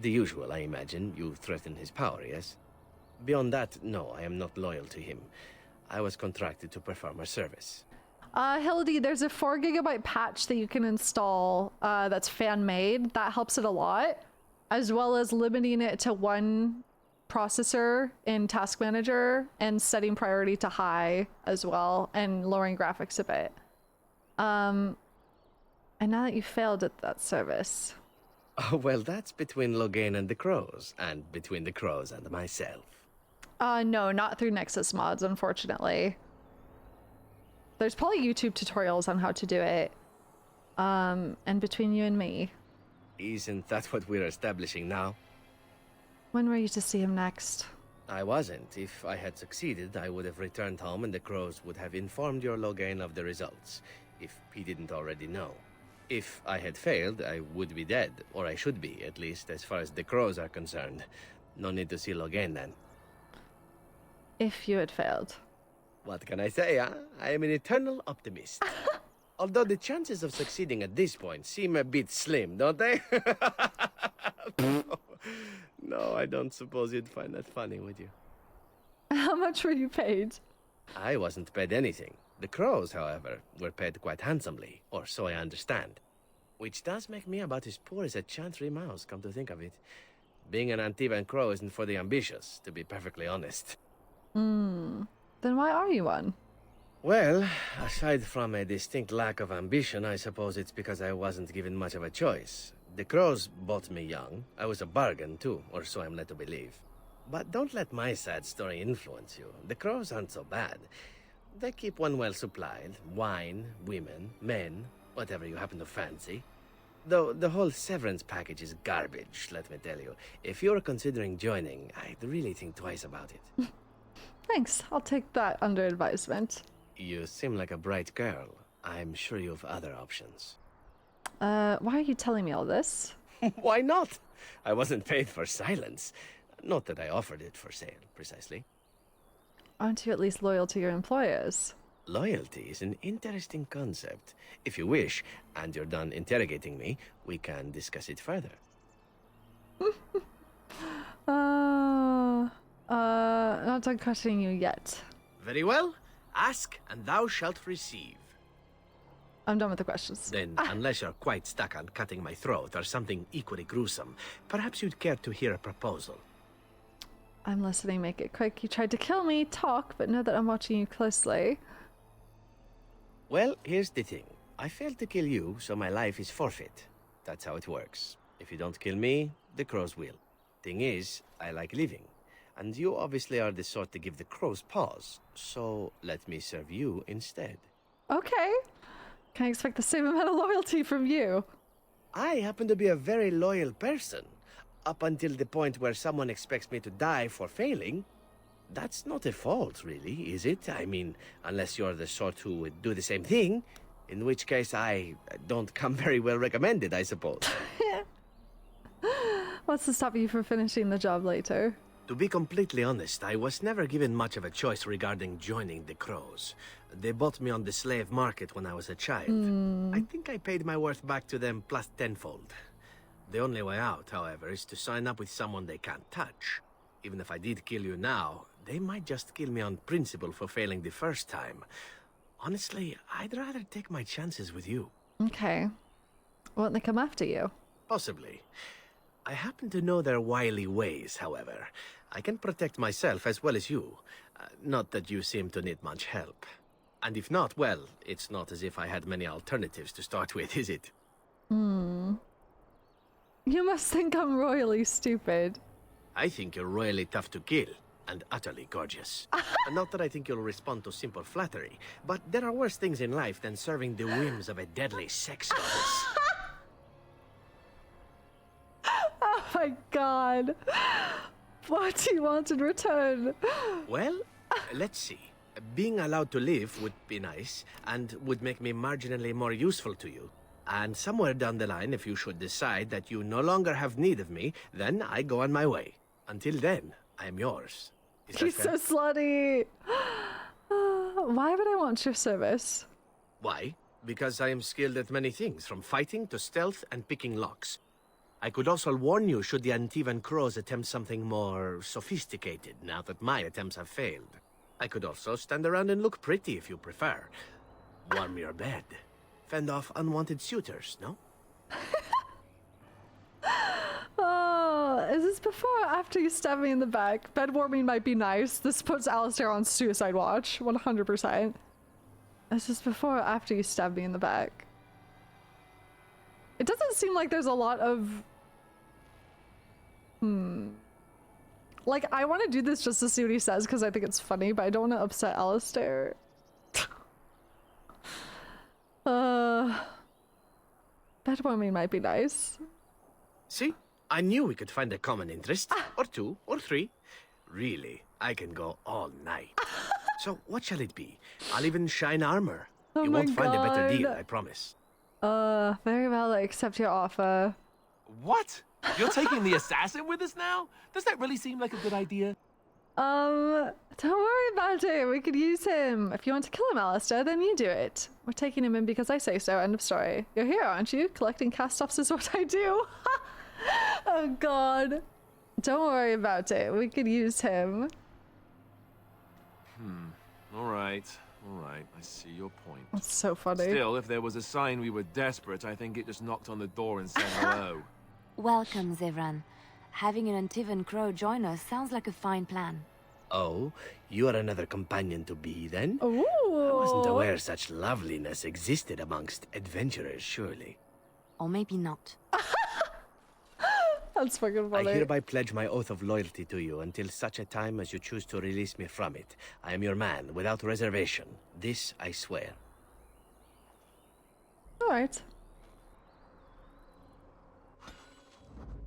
S19: The usual, I imagine. You threaten his power, yes? Beyond that, no, I am not loyal to him. I was contracted to perform a service.
S8: Hildy, there's a 4 GB patch that you can install that's fan-made. That helps it a lot, as well as limiting it to 1 processor in Task Manager and setting priority to high as well and lowering graphics a bit. And now that you failed at that service...
S19: Oh, well, that's between Logan and the Crows, and between the Crows and myself.
S8: No, not through Nexus mods, unfortunately. There's probably YouTube tutorials on how to do it. And between you and me.
S19: Isn't that what we're establishing now?
S8: When were you to see him next?
S19: I wasn't. If I had succeeded, I would have returned home and the Crows would have informed your Logan of the results, if he didn't already know. If I had failed, I would be dead, or I should be, at least as far as the Crows are concerned. No need to see Logan then.
S8: If you had failed.
S19: What can I say, huh? I am an eternal optimist. Although the chances of succeeding at this point seem a bit slim, don't they? No, I don't suppose you'd find that funny, would you?
S8: How much were you paid?
S19: I wasn't paid anything. The Crows, however, were paid quite handsomely, or so I understand. Which does make me about as poor as a chantry mouse, come to think of it. Being an Antivan Crow isn't for the ambitious, to be perfectly honest.
S8: Then why are you one?
S19: Well, aside from a distinct lack of ambition, I suppose it's because I wasn't given much of a choice. The Crows bought me young. I was a bargain, too, or so I'm led to believe. But don't let my sad story influence you. The Crows aren't so bad. They keep one well supplied. Wine, women, men, whatever you happen to fancy. Though the whole severance package is garbage, let me tell you. If you're considering joining, I'd really think twice about it.
S8: Thanks. I'll take that under advisement.
S19: You seem like a bright girl. I'm sure you have other options.
S8: Why are you telling me all this?
S19: Why not? I wasn't paid for silence. Not that I offered it for sale, precisely.
S8: Aren't you at least loyal to your employers?
S19: Loyalty is an interesting concept. If you wish, and you're done interrogating me, we can discuss it further.
S8: Not done questioning you yet.
S19: Very well. Ask, and thou shalt receive.
S8: I'm done with the questions.
S19: Then, unless you're quite stuck on cutting my throat or something equally gruesome, perhaps you'd care to hear a proposal.
S8: I'm listening, make it quick. You tried to kill me, talk, but know that I'm watching you closely.
S19: Well, here's the thing. I failed to kill you, so my life is forfeit. That's how it works. If you don't kill me, the crows will. Thing is, I like living. And you obviously are the sort to give the crows pause. So, let me serve you instead.
S8: Okay. Can I expect the same amount of loyalty from you?
S19: I happen to be a very loyal person. Up until the point where someone expects me to die for failing. That's not a fault, really, is it? I mean, unless you're the sort who would do the same thing. In which case, I don't come very well recommended, I suppose.
S8: What's to stop you from finishing the job later?
S19: To be completely honest, I was never given much of a choice regarding joining the crows. They bought me on the slave market when I was a child. I think I paid my worth back to them plus tenfold. The only way out, however, is to sign up with someone they can't touch. Even if I did kill you now, they might just kill me on principle for failing the first time. Honestly, I'd rather take my chances with you.
S8: Okay. Won't they come after you?
S19: Possibly. I happen to know their wily ways, however. I can protect myself as well as you. Not that you seem to need much help. And if not, well, it's not as if I had many alternatives to start with, is it?
S8: You must think I'm royally stupid.
S19: I think you're royally tough to kill, and utterly gorgeous. Not that I think you'll respond to simple flattery, but there are worse things in life than serving the whims of a deadly sex goddess.
S8: Oh my god. What do you want in return?
S19: Well, let's see. Being allowed to live would be nice, and would make me marginally more useful to you. And somewhere down the line, if you should decide that you no longer have need of me, then I go on my way. Until then, I am yours. Is that
S8: He's
S19: fair?
S8: so slutty. Why would I want your service?
S19: Why? Because I am skilled at many things, from fighting to stealth and picking locks. I could also warn you should the Antivan crows attempt something more sophisticated, now that my attempts have failed. I could also stand around and look pretty if you prefer. Warm your bed. Fend off unwanted suitors, no?
S8: Oh, is this before or after you stab me in the back? Bed warming might be nice. This puts Alistair on suicide watch, 100%. Is this before or after you stab me in the back? It doesn't seem like there's a lot of... Like, I want to do this just to see what he says because I think it's funny, but I don't want to upset Alistair. Bed warming might be nice.
S19: See? I knew we could find a common interest. Or two, or three. Really, I can go all night. So, what shall it be? I'll even shine armor.
S8: Oh
S19: you
S8: my
S19: won't find a better deal,
S8: God.
S19: I promise.
S8: Very well, I accept your offer.
S6: What? You're taking the assassin with us now? Does that really seem like a good idea?
S8: Don't worry about it. We could use him. If you want to kill him, Alistair, then you do it. We're taking him in because I say so. End of story. You're here, aren't you? Collecting cast-offs is what I do. Oh, God. Don't worry about it. We could use him.
S6: All right. I see your point.
S8: That's so funny.
S6: Still, if there was a sign we were desperate, I think it just knocked on the door and said hello.
S5: Welcome, Zevran. Having an Antivan crow join us sounds like a fine plan.
S19: Oh, you are another companion to be, then?
S8: Ooh.
S19: I wasn't aware such loveliness existed amongst adventurers, surely.
S5: Or maybe not.
S8: That's fucking funny.
S19: I hereby pledge my oath of loyalty to you until such a time as you choose to release me from it. I am your man, without reservation. This I swear.
S8: Alright.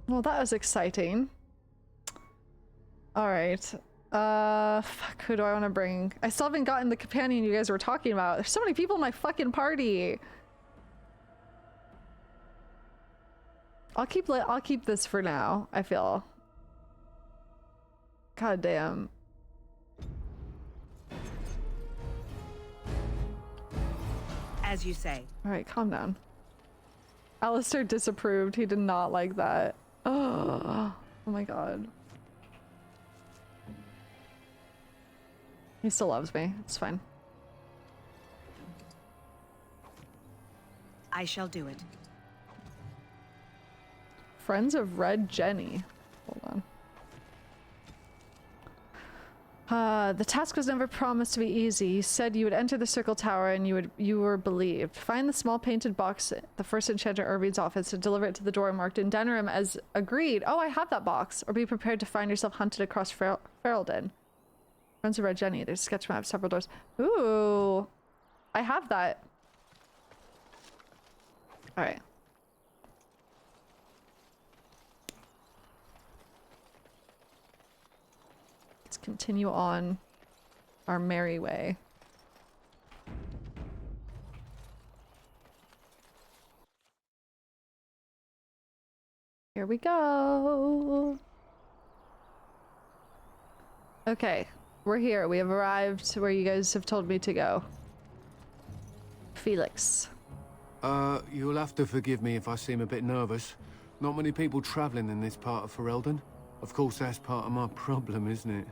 S8: Well, that was exciting. Alright. Fuck, who do I want to bring? I still haven't gotten the companion you guys were talking about. There's so many people in my fucking party. I'll keep this for now, I feel. God damn.
S13: As you say.
S8: Alright, calm down. Alistair disapproved. He did not like that. Oh my god. He still loves me. It's fine.
S13: I shall do it.
S8: Friends of Red Jenny. Hold on. The task was never promised to be easy. You said you would enter the circle tower and you were believed. Find the small painted box at the first enchanter Irving's office and deliver it to the door marked in Denerim as agreed. Oh, I have that box. Or be prepared to find yourself hunted across Ferelden. Friends of Red Jenny. There's a sketch map, several doors. Ooh. I have that. Alright. Let's continue on our merry way. Here we go. Okay, we're here. We have arrived where you guys have told me to go. Felix.
S3: You'll have to forgive me if I seem a bit nervous. Not many people traveling in this part of Ferelden. Of course, that's part of my problem, isn't it?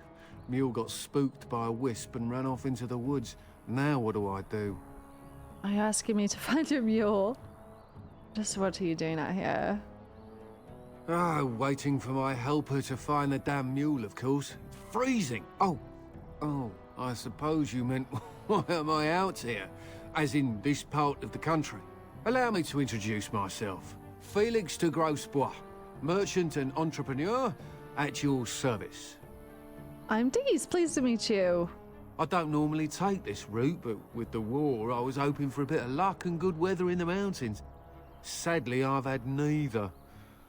S3: Mule got spooked by a wisp and ran off into the woods. Now what do I do?
S8: Are you asking me to find your mule? Just what are you doing out here?
S3: Waiting for my helper to find the damn mule, of course. It's freezing! Oh, I suppose you meant, why am I out here? As in this part of the country. Allow me to introduce myself. Felix de Grosbois, merchant and entrepreneur at your service.
S8: I'm Dees, pleased to meet you.
S3: I don't normally take this route, but with the war, I was hoping for a bit of luck and good weather in the mountains. Sadly, I've had neither.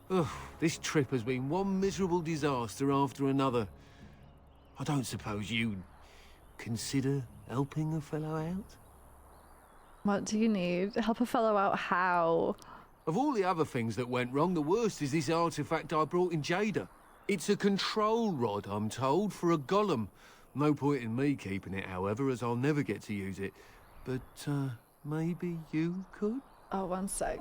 S3: Ugh, this trip has been one miserable disaster after another. I don't suppose you'd consider helping a fellow out?
S8: What do you need? Help a fellow out how?
S3: Of all the other things that went wrong, the worst is this artifact I brought in Jada. It's a control rod, I'm told, for a golem. No point in me keeping it, however, as I'll never get to use it. But, maybe you could?
S8: Oh, one sec.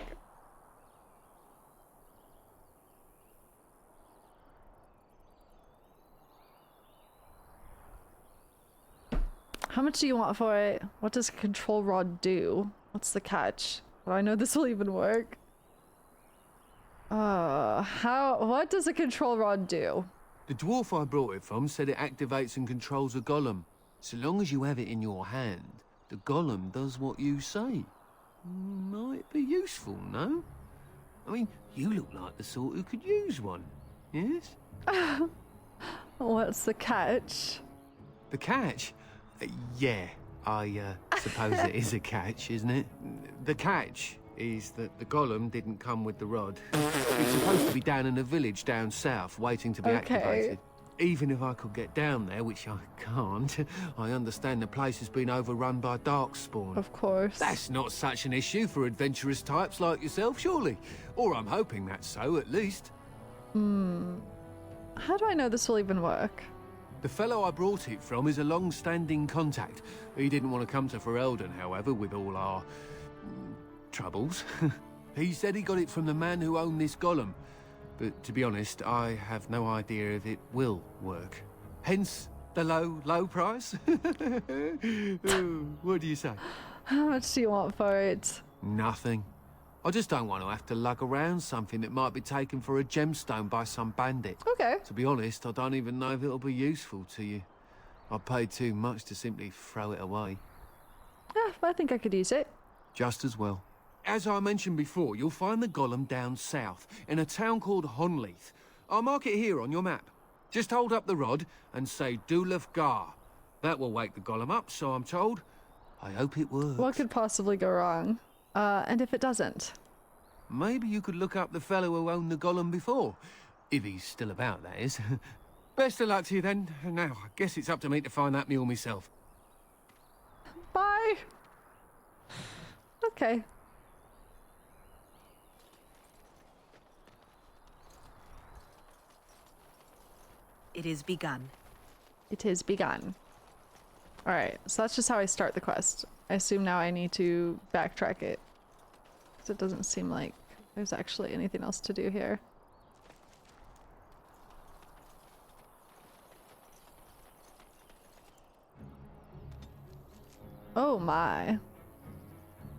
S8: How much do you want for it? What does a control rod do? What's the catch? Do I know this will even work? What does a control rod do?
S3: The dwarf I brought it from said it activates and controls a golem. So long as you have it in your hand, the golem does what you say. Might be useful, no? I mean, you look like the sort who could use one, yes?
S8: What's the catch?
S3: The catch? Yeah, I suppose it is a catch, isn't it? The catch is that the golem didn't come with the rod. It's supposed to be down in a village down south, waiting to be activated. Even if I could get down there, which I can't, I understand the place has been overrun by darkspawn.
S8: Of course.
S3: That's not such an issue for adventurous types like yourself, surely. Or I'm hoping that's so, at least.
S8: How do I know this will even work?
S3: The fellow I brought it from is a long-standing contact. He didn't want to come to Ferelden, however, with all our troubles. He said he got it from the man who owned this golem. But to be honest, I have no idea if it will work. Hence the low price. Ooh, what do you say?
S8: How much do you want for it?
S3: Nothing. I just don't want to have to lug around something that might be taken for a gemstone by some bandit.
S8: Okay.
S3: To be honest, I don't even know if it'll be useful to you. I paid too much to simply throw it away.
S8: Yeah, I think I could use it.
S3: Just as well. As I mentioned before, you'll find the golem down south, in a town called Honleith. I'll mark it here on your map. Just hold up the rod and say Dulaf Gar. That will wake the golem up, so I'm told. I hope it works.
S8: What could possibly go wrong? And if it doesn't?
S3: Maybe you could look up the fellow who owned the golem before. If he's still about, that is. Best of luck to you then. Now, I guess it's up to me to find that mule myself.
S8: Bye. Okay.
S13: It is begun.
S8: It is begun. Alright, so that's just how I start the quest. I assume now I need to backtrack it. Because it doesn't seem like there's actually anything else to do here. Oh my.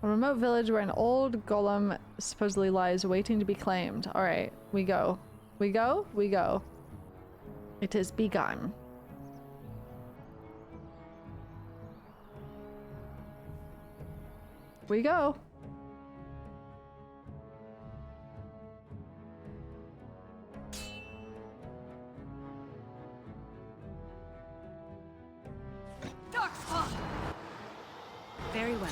S8: A remote village where an old golem supposedly lies waiting to be claimed. Alright, we go. We go? We go. It is begun. We go.
S13: Darkspawn! Very well.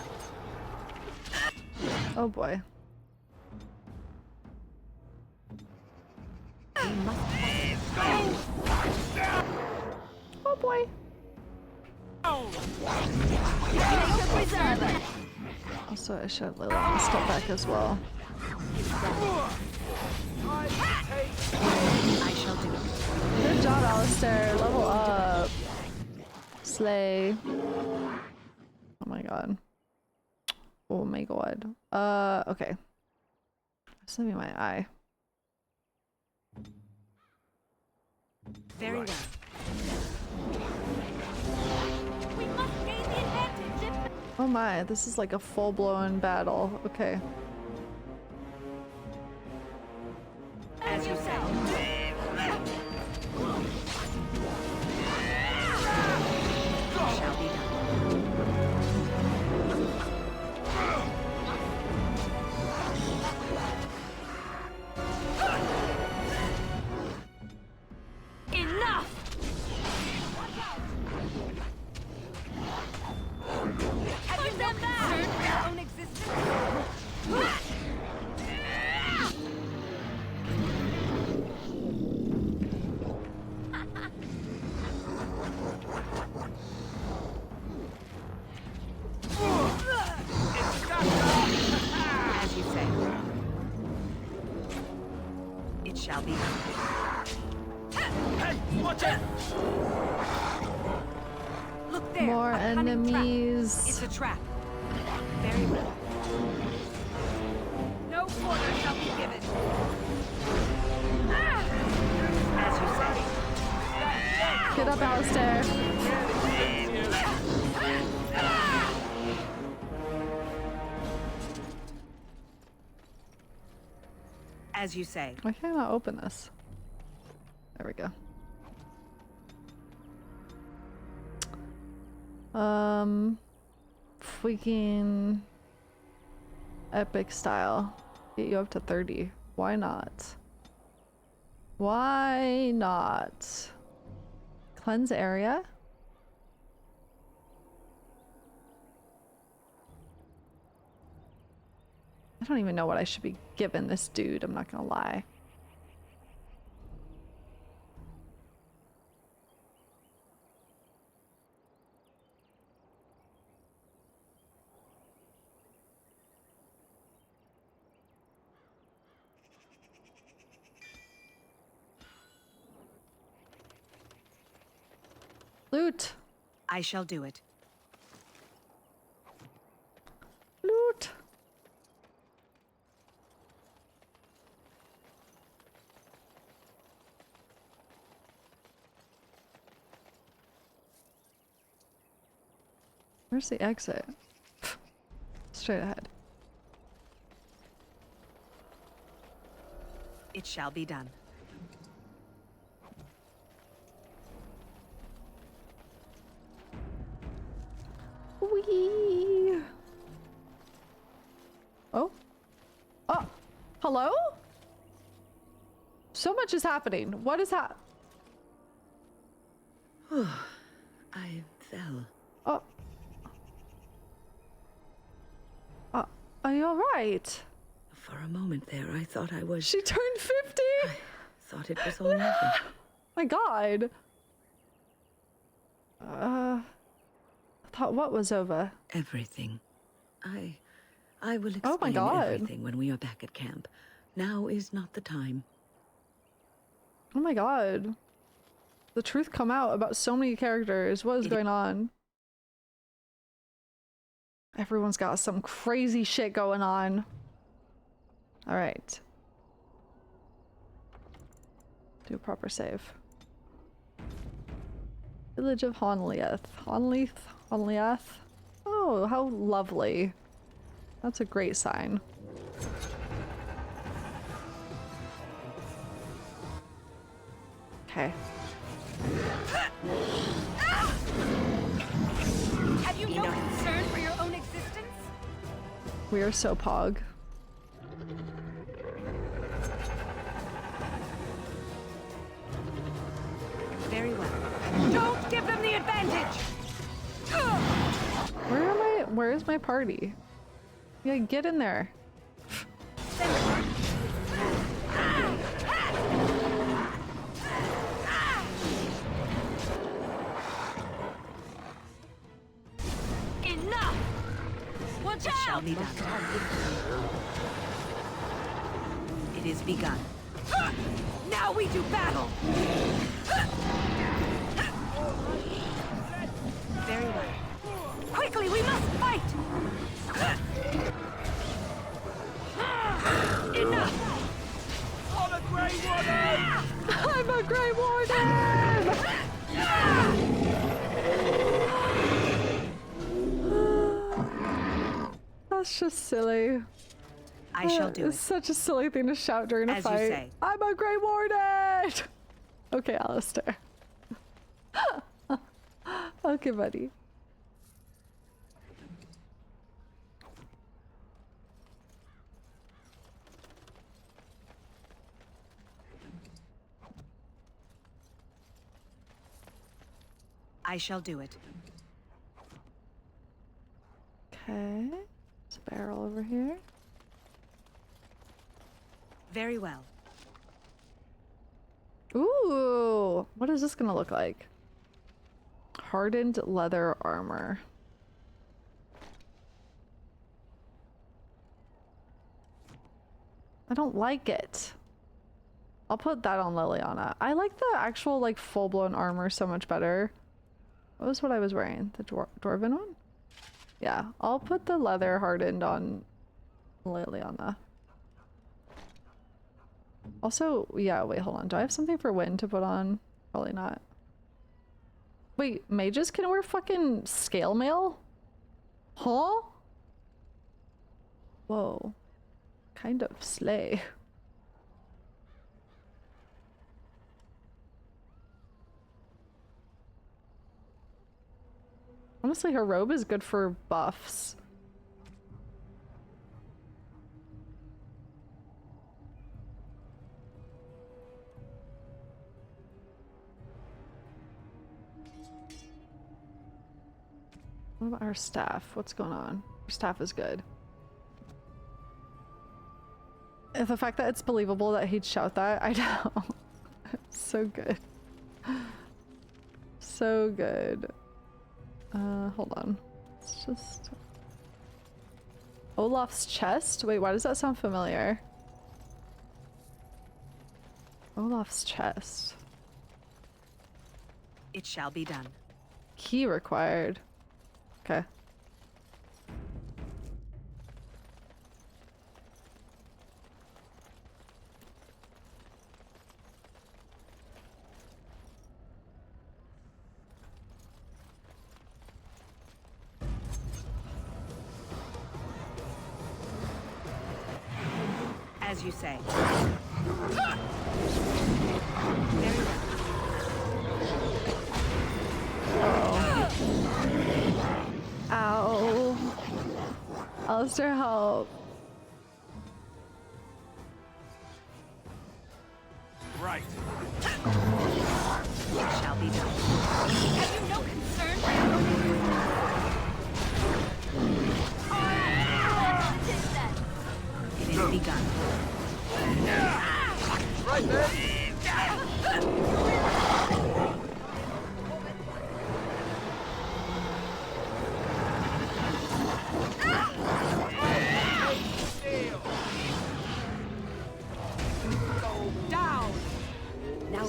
S8: Oh boy. Oh boy. Also, I should let Leliana step back as well.
S13: I shall do it.
S8: Good job, Alistair. Level up. Slay. Oh my god. Oh my god. Okay. Send me my eye.
S13: Very well.
S8: Oh my, this is like a full-blown battle. Okay.
S13: As you say. Shall be done. Enough! Have you never concerned your own existence? As you say. It shall be. Hey, watch it! Look there.
S8: More enemies.
S13: It's a trap. Very well. No quarter shall be given. As you say.
S8: Get up, Alistair.
S13: As you say.
S8: Why can't I open this? There we go. Freaking epic style. Get you up to 30. Why not? Why not? Cleanse area? I don't even know what I should be giving this dude, I'm not gonna lie. Loot.
S13: I shall do it.
S8: Loot. Where's the exit? Straight ahead.
S13: It shall be done.
S8: Wee. Oh. Oh. Hello? So much is happening. What is that?
S7: I fell.
S8: Oh. Are you alright?
S7: For a moment there, I thought I was...
S8: She turned 50?
S7: I thought it was all over.
S8: My god. I thought what was over?
S7: Everything. I will
S8: Oh my
S7: explain
S8: god.
S7: everything when we are back at camp. Now is not the time.
S8: Oh my god. The truth come out about so many characters. What is going on? Everyone's got some crazy shit going on. Alright. Do a proper save. Village of Honliath. Honliath? Oh, how lovely. That's a great sign. Okay.
S13: Have you no concern for your own existence?
S8: We are so pog.
S13: Very well. Don't give them the advantage!
S8: Where is my party? Yeah, get in there.
S13: Enough! Watch out! Shall be done. It is begun. Now we do battle! Very well. Quickly, we must fight! Enough! I'm a Grey Warden!
S8: I'm a Grey Warden! That's just silly.
S13: I shall do
S8: It's such a silly thing to shout during a
S13: As you
S8: fight.
S13: say.
S8: I'm a Grey Warden! Okay, Alistair. Okay, buddy.
S13: I shall do it.
S8: Okay. There's a barrel over here.
S13: Very well.
S8: Ooh! What is this gonna look like? Hardened leather armor. I don't like it. I'll put that on Leliana. I like the actual, like, full-blown armor so much better. What was what I was wearing? The dwarven one? Yeah, I'll put the leather hardened on Leliana. Also, yeah, wait, hold on. Do I have something for Wind to put on? Probably not. Wait, mages can wear fucking scale mail? Huh? Whoa. Kind of slay. Honestly, her robe is good for buffs. What about her staff? What's going on? Her staff is good. And the fact that it's believable that he'd shout that, I know. So good. So good. Hold on. It's just... Olaf's chest? Wait, why does that sound familiar? Olaf's chest.
S13: It shall be done.
S8: Key required. Okay.
S13: As you say.
S8: Ow. Alistair, help.
S11: Right.
S13: It shall be done. Have you no concern for your own existence? It is begun.
S11: Right there.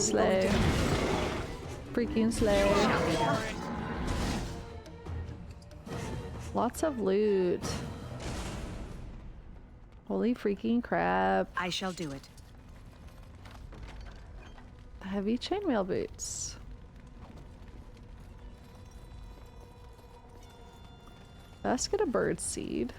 S8: Slay. Freaking slay. Lots of loot. Holy freaking crap.
S13: I shall do it.
S8: Heavy chainmail boots. Basket of bird seed.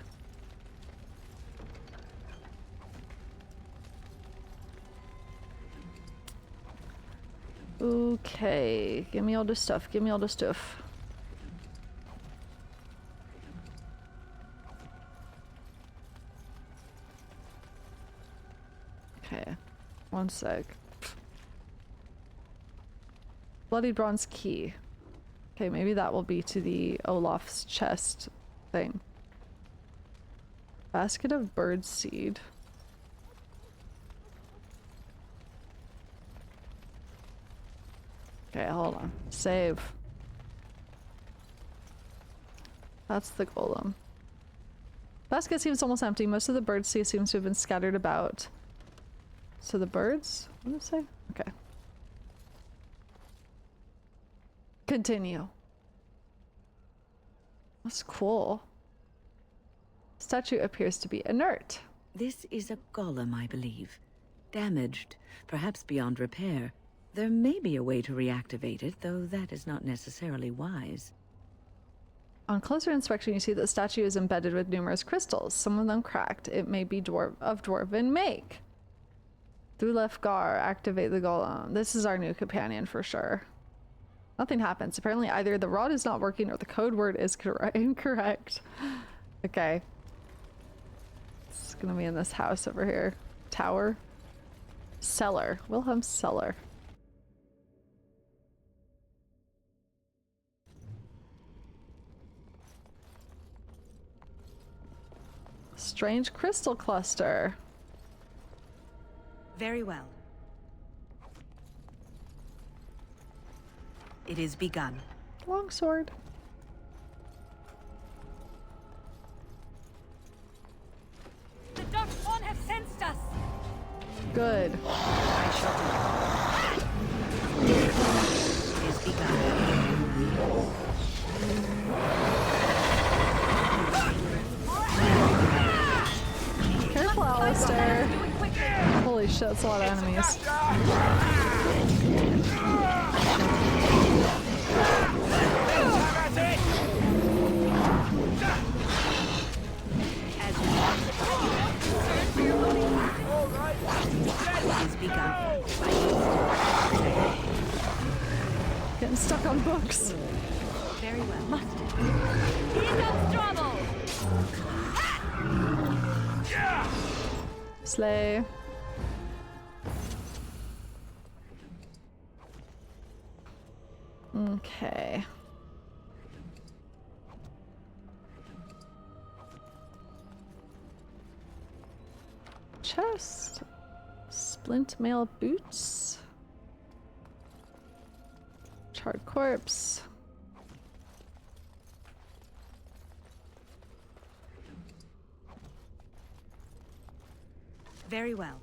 S8: Okay, give me all the stuff, give me all the stuff. Okay, one sec. Bloody bronze key. Okay, maybe that will be to the Olaf's chest thing. Basket of bird seed. Okay, hold on. Save. That's the golem. Basket seems almost empty. Most of the bird seed seems to have been scattered about. So the birds? What did it say? Okay. Continue. That's cool. Statue appears to be inert.
S7: This is a golem, I believe. Damaged, perhaps beyond repair. There may be a way to reactivate it, though that is not necessarily wise.
S8: On closer inspection, you see that the statue is embedded with numerous crystals, some of them cracked. It may be of dwarven make. Through left gar, activate the golem. This is our new companion for sure. Nothing happens. Apparently either the rod is not working or the code word is incorrect. Okay. It's gonna be in this house over here. Tower. Cellar. Wilhelm's cellar. Strange crystal cluster.
S13: Very well. It is begun.
S8: Longsword.
S13: The Darkspawn have sensed us.
S8: Good.
S13: I shall do it. It is begun.
S8: Careful, Alistair. Holy shit, that's a lot of enemies. Getting stuck on books.
S13: Very well. Must it? Here comes trouble.
S8: Slay. Okay. Chest. Splint mail boots. Charred corpse.
S13: Very well.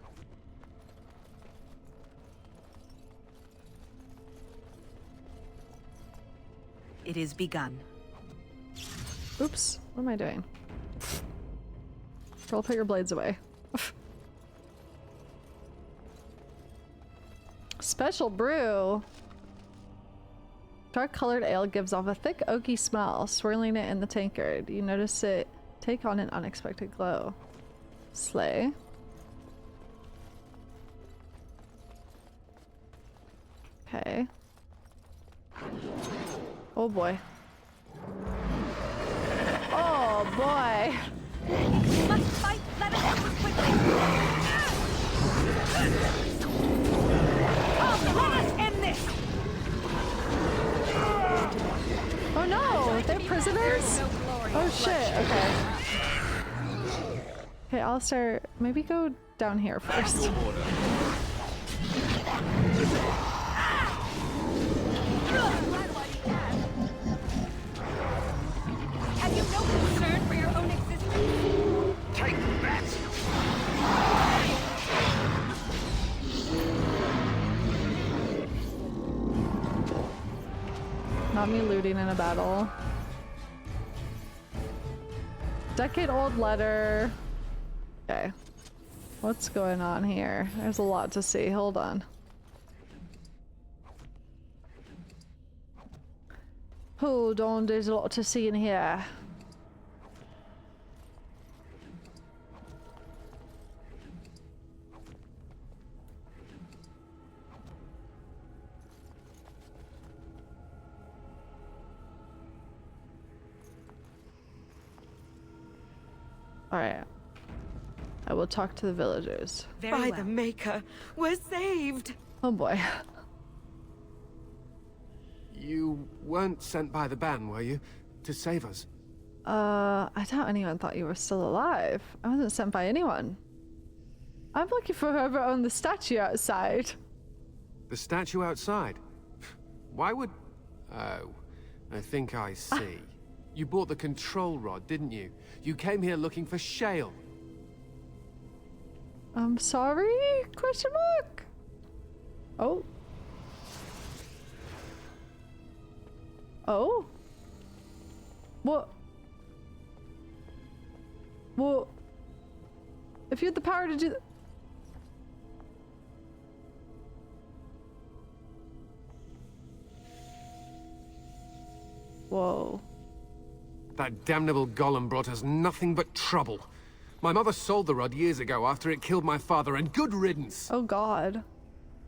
S13: It is begun.
S8: Oops, what am I doing? Girl, put your blades away. Special brew. Dark colored ale gives off a thick oaky smell. Swirling it in the tankard, you notice it take on an unexpected glow. Slay. Okay. Oh boy. Oh boy.
S13: You must fight. Let us move quickly. Come, let us end this.
S8: Oh no, they're prisoners? Oh shit, okay. Okay, Alistair, maybe go down here first.
S13: Have you no concern for your own existence?
S11: Take that!
S8: Not me looting in a battle. Decade-old letter. Okay. What's going on here? There's a lot to see. Hold on. Hold on, there's a lot to see in here. Alright. I will talk to the villagers.
S7: By the Maker, we're saved!
S8: Oh boy.
S3: You weren't sent by the ban, were you? To save us?
S8: I doubt anyone thought you were still alive. I wasn't sent by anyone. I'm looking for whoever owned the statue outside.
S3: The statue outside? Why would... Oh, I think I see. You bought the control rod, didn't you? You came here looking for Shale.
S8: I'm sorry? Question mark? Oh. Oh? What? Well, if you had the power to do that... Whoa.
S3: That damnable golem brought us nothing but trouble. My mother sold the rod years ago after it killed my father, and good riddance.
S8: Oh god.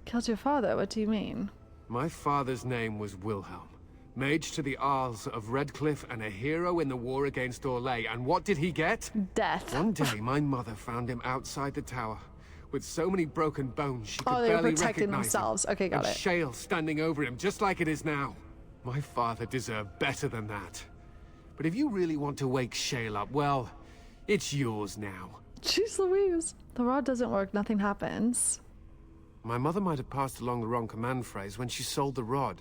S8: Killed your father? What do you mean?
S3: My father's name was Wilhelm. Mage to the Isles of Redcliffe and a hero in the war against Orlais. And what did he get?
S8: Death.
S3: One day, my mother found him outside the tower, with so many broken bones she could
S8: they were
S3: barely
S8: protecting
S3: recognize
S8: themselves.
S3: him.
S8: Okay, got
S3: and
S8: it.
S3: Shale standing over him, just like it is now. My father deserved better than that. But if you really want to wake Shale up, well, it's yours now.
S8: Jeez Louise. The rod doesn't work, nothing happens.
S3: My mother might have passed along the wrong command phrase when she sold the rod.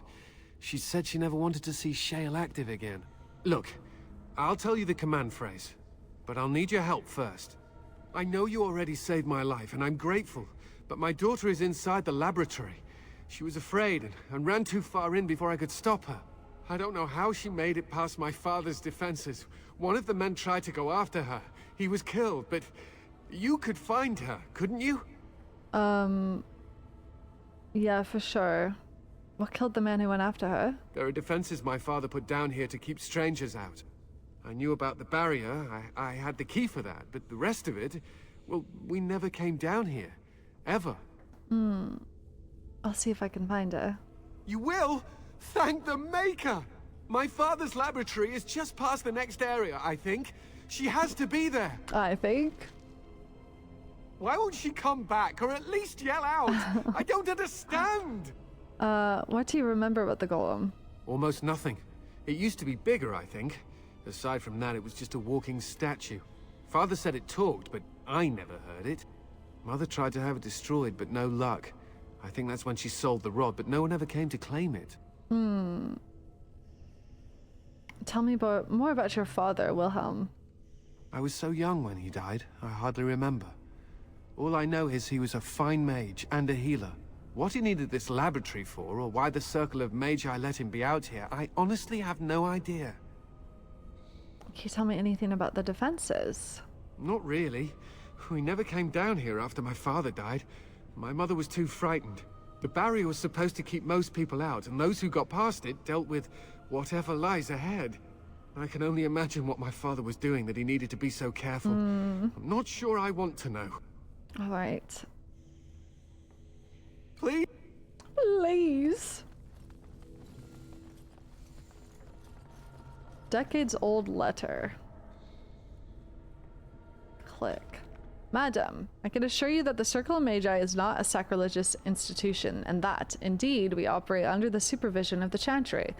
S3: She said she never wanted to see Shale active again. Look, I'll tell you the command phrase, but I'll need your help first. I know you already saved my life, and I'm grateful, but my daughter is inside the laboratory. She was afraid and ran too far in before I could stop her. I don't know how she made it past my father's defenses. One of the men tried to go after her. He was killed, but you could find her, couldn't you?
S8: Yeah, for sure. What killed the man who went after her?
S3: There are defenses my father put down here to keep strangers out. I knew about the barrier, I had the key for that, but the rest of it, well, we never came down here. Ever.
S8: I'll see if I can find her.
S3: You will? Thank the Maker! My father's laboratory is just past the next area, I think. She has to be there.
S8: I think.
S3: Why won't she come back, or at least yell out? I don't understand!
S8: What do you remember about the golem?
S3: Almost nothing. It used to be bigger, I think. Aside from that, it was just a walking statue. Father said it talked, but I never heard it. Mother tried to have it destroyed, but no luck. I think that's when she sold the rod, but no one ever came to claim it.
S8: Tell me more about your father, Wilhelm.
S3: I was so young when he died, I hardly remember. All I know is he was a fine mage and a healer. What he needed this laboratory for, or why the Circle of Magi let him be out here, I honestly have no idea.
S8: Can you tell me anything about the defenses?
S3: Not really. We never came down here after my father died. My mother was too frightened. The barrier was supposed to keep most people out, and those who got past it dealt with whatever lies ahead. I can only imagine what my father was doing that he needed to be so careful. I'm not sure I want to know.
S8: All right.
S3: Please?
S8: Please. Decades-old letter. Click. Madam, I can assure you that the Circle of Magi is not a sacrilegious institution, and that, indeed, we operate under the supervision of the Chantry.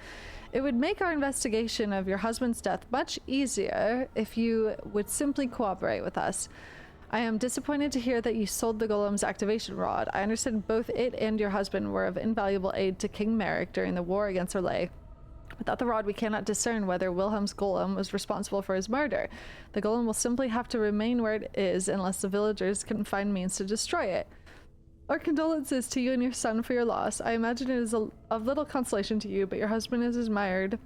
S8: It would make our investigation of your husband's death much easier if you would simply cooperate with us. I am disappointed to hear that you sold the golem's activation rod. I understand both it and your husband were of invaluable aid to King Merrick during the war against Orlais. Without the rod, we cannot discern whether Wilhelm's golem was responsible for his murder. The golem will simply have to remain where it is unless the villagers can find means to destroy it. Our condolences to you and your son for your loss. I imagine it is of little consolation to you, but your husband is admired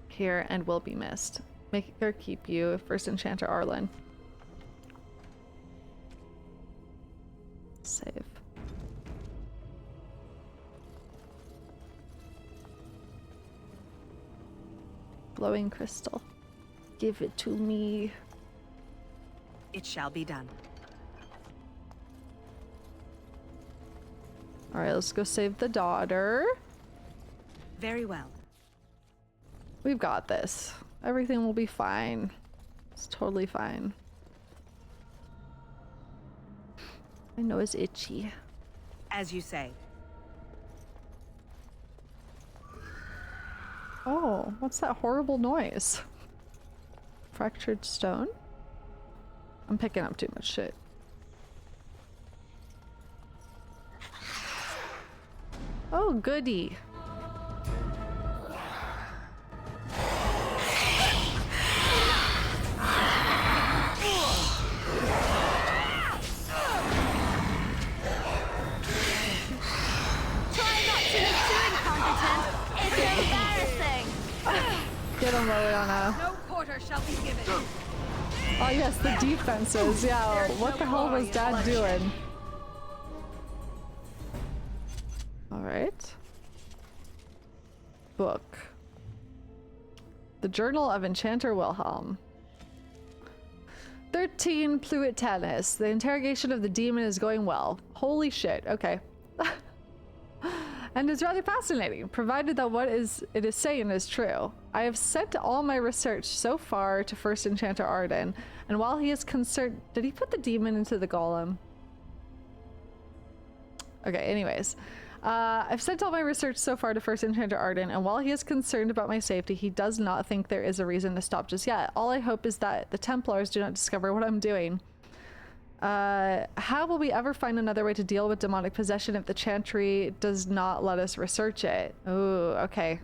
S8: here and will be missed. Make her keep you, First Enchanter Arlen. Save. Glowing crystal. Give it to me.
S2: It shall be done.
S8: Alright, let's go save the daughter.
S2: Very well.
S8: We've got this. Everything will be fine. It's totally fine. My nose is itchy.
S2: As you say.
S8: Oh, what's that horrible noise? Fractured stone? I'm picking up too much shit. Oh, goody. Get him, Leliana.
S2: No quarter shall be given.
S8: Oh yes, the defenses. Yeah, what the hell was Dad doing? Alright. Book. The Journal of Enchanter Wilhelm. 13 Pluitanis. The interrogation of the demon is going well. Holy shit, okay. And it's rather fascinating, provided that what it is saying is true. I have sent all my research so far to First Enchanter Arden, and while he is concerned— did he put the demon into the golem? Okay, anyways. I've sent all my research so far to First Enchanter Arden, and while he is concerned about my safety, he does not think there is a reason to stop just yet. All I hope is that the Templars do not discover what I'm doing. How will we ever find another way to deal with demonic possession if the Chantry does not let us research it? Ooh, okay.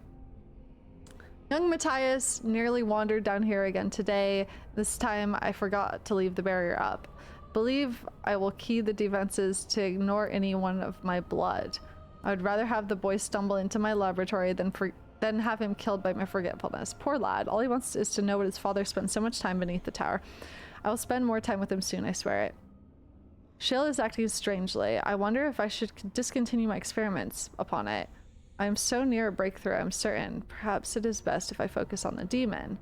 S8: Young Matthias nearly wandered down here again today. This time I forgot to leave the barrier up. Believe I will key the defenses to ignore any one of my blood. I would rather have the boy stumble into my laboratory than have him killed by my forgetfulness. Poor lad. All he wants is to know what his father spent so much time beneath the tower. I will spend more time with him soon, I swear it. Shale is acting strangely. I wonder if I should discontinue my experiments upon it. I am so near a breakthrough, I'm certain. Perhaps it is best if I focus on the demon.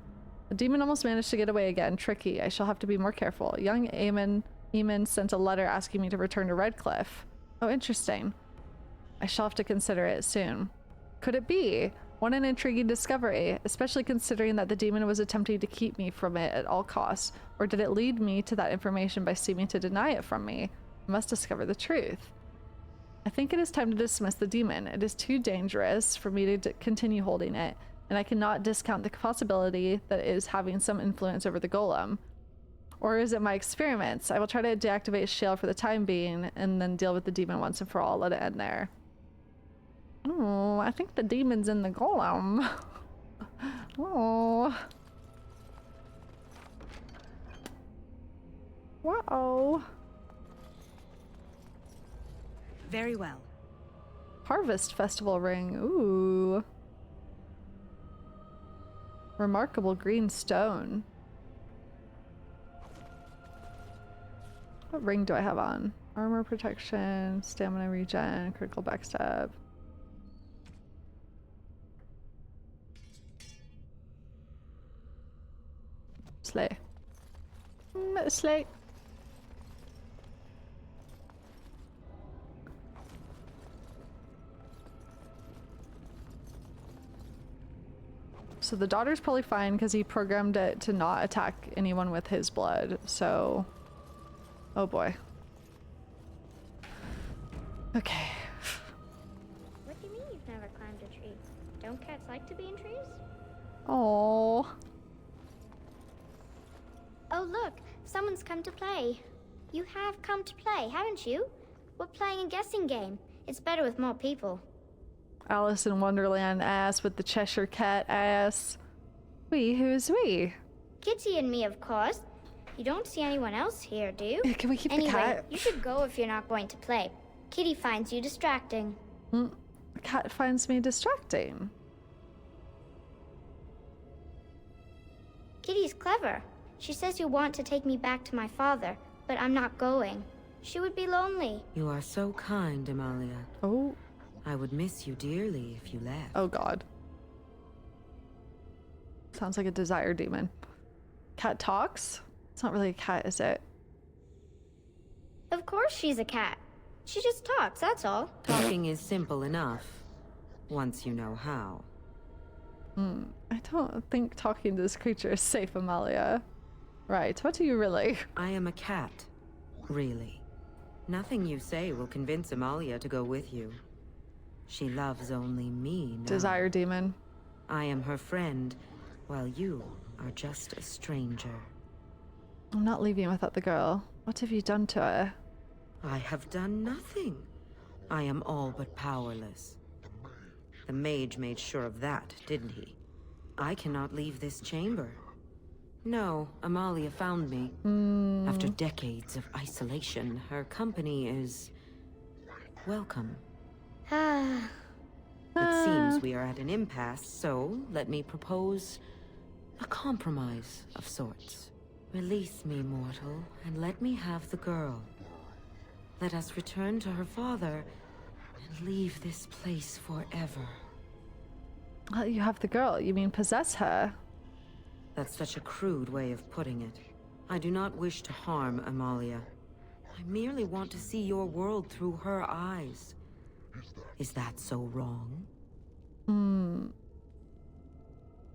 S8: The demon almost managed to get away again. Tricky. I shall have to be more careful. Young Eamon sent a letter asking me to return to Redcliffe. Oh, interesting. I shall have to consider it soon. Could it be? What an intriguing discovery, especially considering that the demon was attempting to keep me from it at all costs. Or did it lead me to that information by seeming to deny it from me? I must discover the truth. I think it is time to dismiss the demon. It is too dangerous for me to continue holding it, and I cannot discount the possibility that it is having some influence over the golem. Or is it my experiments? I will try to deactivate Shale for the time being, and then deal with the demon once and for all. Let it end there. Oh, I think the demon's in the golem. Oh. Whoa.
S2: Very well.
S8: Harvest Festival ring. Ooh. Remarkable green stone. What ring do I have on? Armor protection, stamina regen, critical backstab. Slay. Slay. So the daughter's probably fine because he programmed it to not attack anyone with his blood, so... Oh boy. Okay.
S18: What do you mean you've never climbed a tree? Don't cats like to be in trees?
S8: Oh.
S18: Oh look, someone's come to play. You have come to play, haven't you? We're playing a guessing game. It's better with more people.
S8: Alice in Wonderland ass with the Cheshire Cat ass. We? Who's we?
S18: Kitty and me, of course. You don't see anyone else here, do you?
S8: Can we keep
S18: anyway,
S8: the cat?
S18: You should go if you're not going to play. Kitty finds you distracting.
S8: The cat finds me distracting.
S18: Kitty's clever. She says you want to take me back to my father, but I'm not going. She would be lonely.
S7: You are so kind, Amalia.
S8: Oh.
S7: I would miss you dearly if you left.
S8: Oh god. Sounds like a desire demon. Cat talks? It's not really a cat, is it?
S18: Of course she's a cat. She just talks, that's all.
S7: Talking is simple enough, once you know how.
S8: I don't think talking to this creature is safe, Amalia. Right, what do you really?
S7: I am a cat, really. Nothing you say will convince Amalia to go with you. She loves only me now.
S8: Desire demon.
S7: I am her friend, while you are just a stranger.
S8: I'm not leaving without the girl. What have you done to her?
S7: I have done nothing. I am all but powerless. The mage made sure of that, didn't he? I cannot leave this chamber. No, Amalia found me. After decades of isolation, her company is welcome. It seems we are at an impasse, so let me propose a compromise of sorts. Release me, mortal, and let me have the girl. Let us return to her father and leave this place forever.
S8: Well, you have the girl. You mean possess her?
S7: That's such a crude way of putting it. I do not wish to harm Amalia. I merely want to see your world through her eyes. Is that so wrong?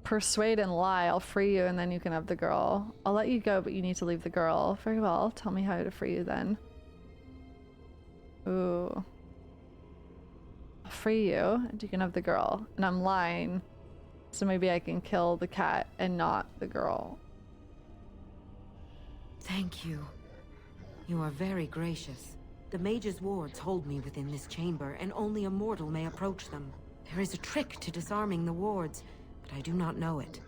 S8: Persuade and lie. I'll free you and then you can have the girl. I'll let you go, but you need to leave the girl. Very well. Tell me how to free you then. Ooh. I'll free you and you can have the girl. And I'm lying. So maybe I can kill the cat and not the girl.
S7: Thank you. You are very gracious. The mage's wards hold me within this chamber, and only a mortal may approach them. There is a trick to disarming the wards, but I do not know it.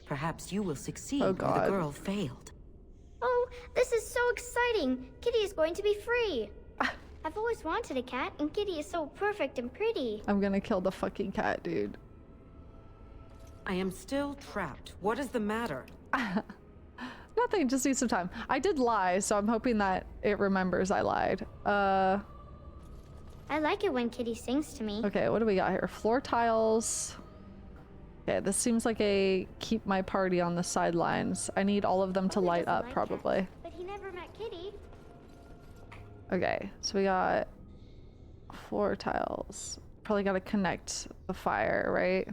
S7: Perhaps you will succeed where the girl failed.
S18: Oh, this is so exciting! Kitty is going to be free! I've always wanted a cat, and Kitty is so perfect and pretty.
S8: I'm gonna kill the fucking cat, dude.
S7: I am still trapped. What is the matter?
S8: Nothing, just need some time. I did lie, so I'm hoping that it remembers I lied.
S18: I like it when Kitty sings to me.
S8: Okay, what do we got here? Floor tiles. Okay, this seems like a keep my party on the sidelines. I need all of them to light up, probably.
S18: But he never met Kitty.
S8: Okay, so we got floor tiles. Probably gotta connect the fire, right?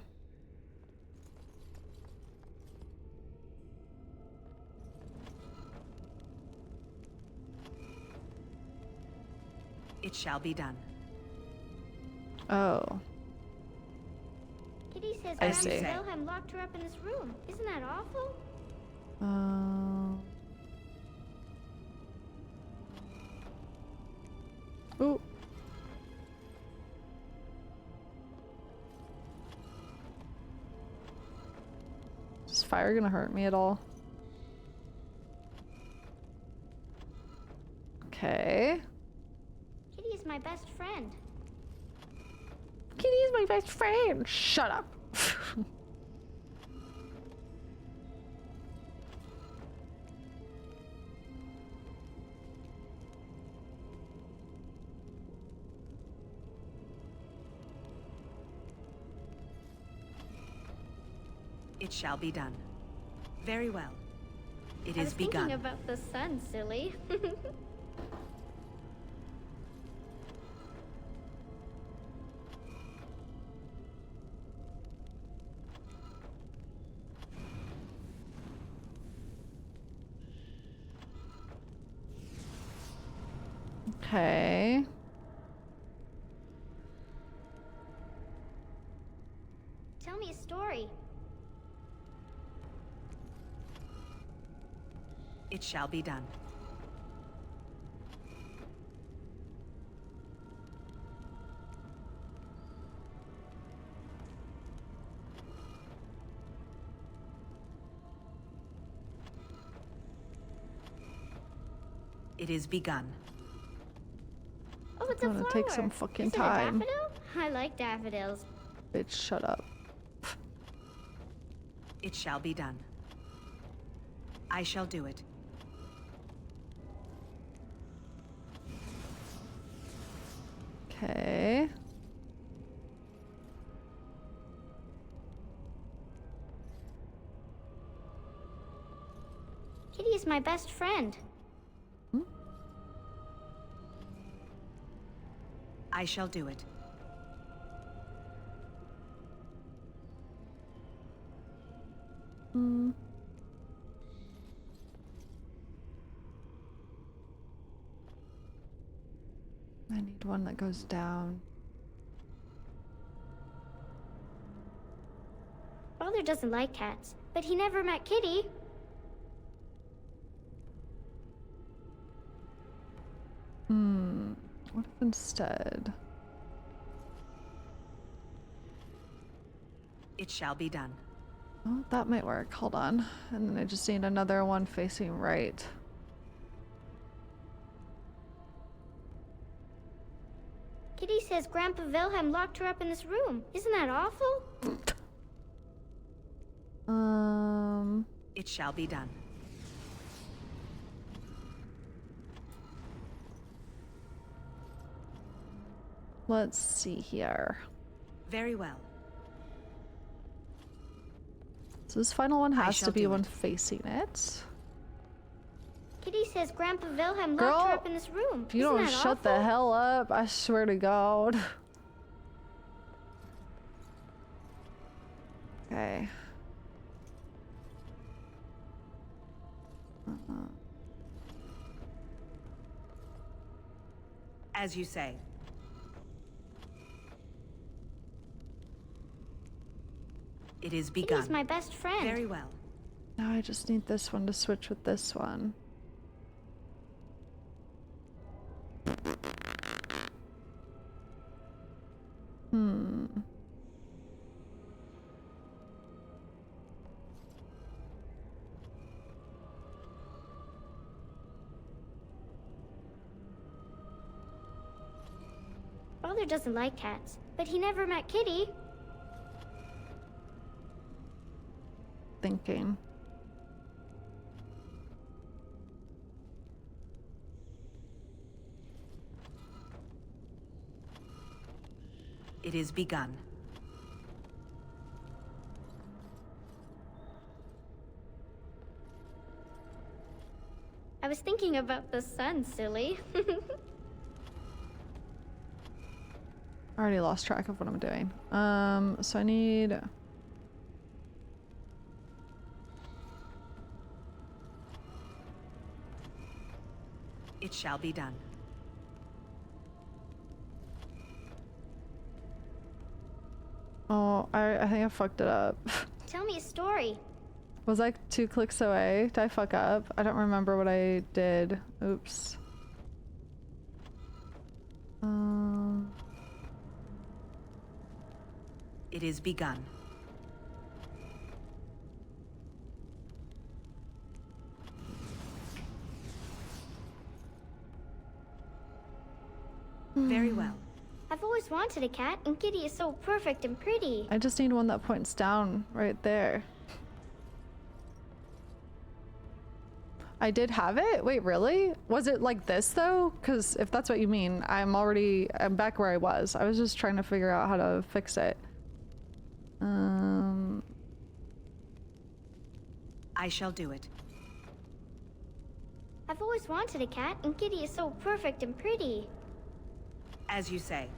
S2: It shall be done.
S8: Oh.
S18: Kitty says
S8: I
S18: Grandma
S8: see.
S18: Wilhelm locked her up in this room. Isn't that awful?
S8: Ooh. Is fire gonna hurt me at all? Okay.
S18: Kitty is my best friend.
S8: Kitty is my best friend. Shut up.
S2: It shall be done. Very well. It
S18: I
S2: is
S18: was
S2: begun.
S18: thinking about the sun, silly.
S8: Okay.
S18: Tell me a story.
S2: It shall be done. It is begun.
S18: Oh, it's a flower.
S8: Take some fucking
S18: Is it
S8: time.
S18: a daffodil? I like daffodils.
S8: Bitch, shut up.
S2: It shall be done. I shall do it.
S8: Okay.
S18: Kitty is my best friend.
S2: I shall do it.
S8: I need one that goes down.
S18: Father doesn't like cats, but he never met Kitty.
S8: What if instead?
S2: It shall be done.
S8: Oh, that might work. Hold on. And then I just need another one facing right.
S18: Kitty says Grandpa Wilhelm locked her up in this room. Isn't that awful?
S2: It shall be done.
S8: Let's see here.
S2: Very well.
S8: So this final one has to be
S2: do
S8: one
S2: it.
S8: facing it.
S18: Kitty says Grandpa Wilhelm
S8: Girl,
S18: locked her up in this room.
S8: If you
S18: Isn't
S8: don't
S18: that
S8: shut
S18: awful?
S8: the hell up, I swear to God. Okay.
S2: As you say. It is begun.
S18: Kitty's my best friend.
S2: Very well.
S8: Now I just need this one to switch with this one.
S18: Father doesn't like cats, but he never met Kitty.
S8: Thinking.
S2: It is begun.
S18: I was thinking about the sun, silly.
S8: I already lost track of what I'm doing. So I need...
S2: It shall be done.
S8: Oh, I think I fucked it up.
S18: Tell me a story.
S8: Was I 2 clicks away? Did I fuck up? I don't remember what I did. Oops.
S2: It is begun. Very well.
S18: I've always wanted a cat, and Kitty is so perfect and pretty.
S8: I just need one that points down right there. I did have it? Wait, really? Was it like this though? Because if that's what you mean, I'm back where I was. I was just trying to figure out how to fix it.
S2: I shall do it.
S18: I've always wanted a cat, and Kitty is so perfect and pretty.
S2: As you say.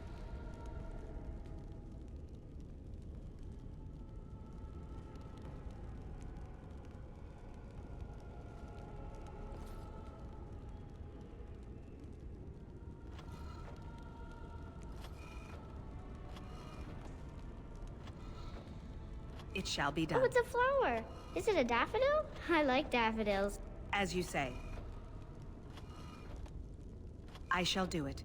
S2: It shall be done.
S18: Oh, it's a flower. Is it a daffodil? I like daffodils.
S2: As you say. I shall do it.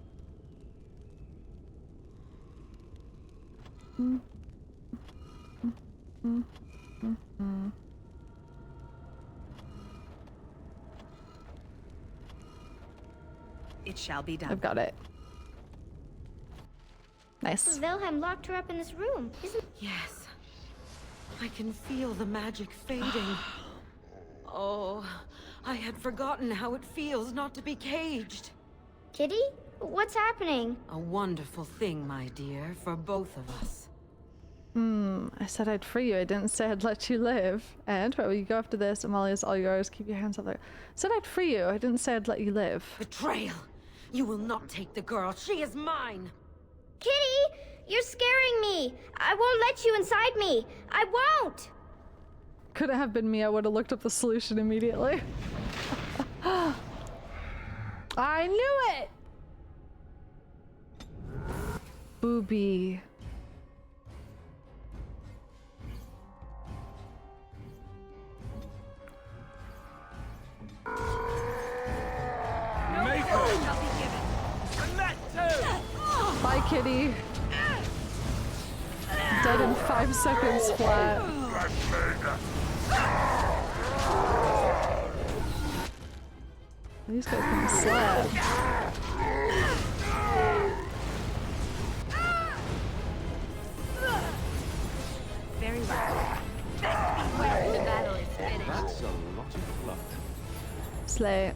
S2: It shall be done.
S8: I've got it. Nice.
S18: Wilhelm locked her up in this room, isn't...
S7: Yes. I can feel the magic fading. Oh, I had forgotten how it feels not to be caged.
S18: Kitty? What's happening?
S7: A wonderful thing, my dear, for both of us.
S8: I said I'd free you. I didn't say I'd let you live. And where will you go after this? Amalia's all yours. Keep your hands up there. I said I'd free you. I didn't say I'd let you live.
S7: Betrayal! You will not take the girl. She is mine!
S18: Kitty! You're scaring me! I won't let you inside me! I won't!
S8: Could it have been me? I would have looked up the solution immediately. I knew it! Booby. Bye, kitty. Dead in 5 seconds flat. These guys can slap.
S13: Very well. Best beware the battle is finished.
S6: That's a lot of fluff.
S8: Slay.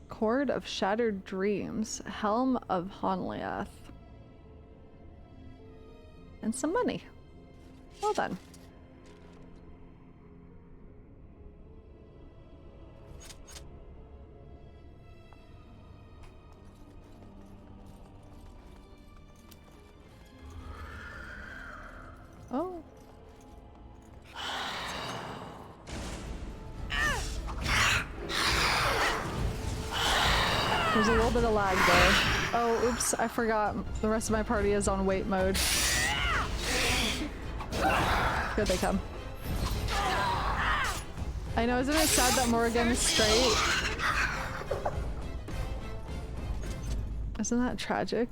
S8: Cord of Shattered Dreams. Helm of Honliath. And some money. Well done. Oh. There's a little bit of lag there. Oh, oops, I forgot the rest of my party is on wait mode. Here they come. I know, isn't it sad that Morrigan is straight? Isn't that tragic?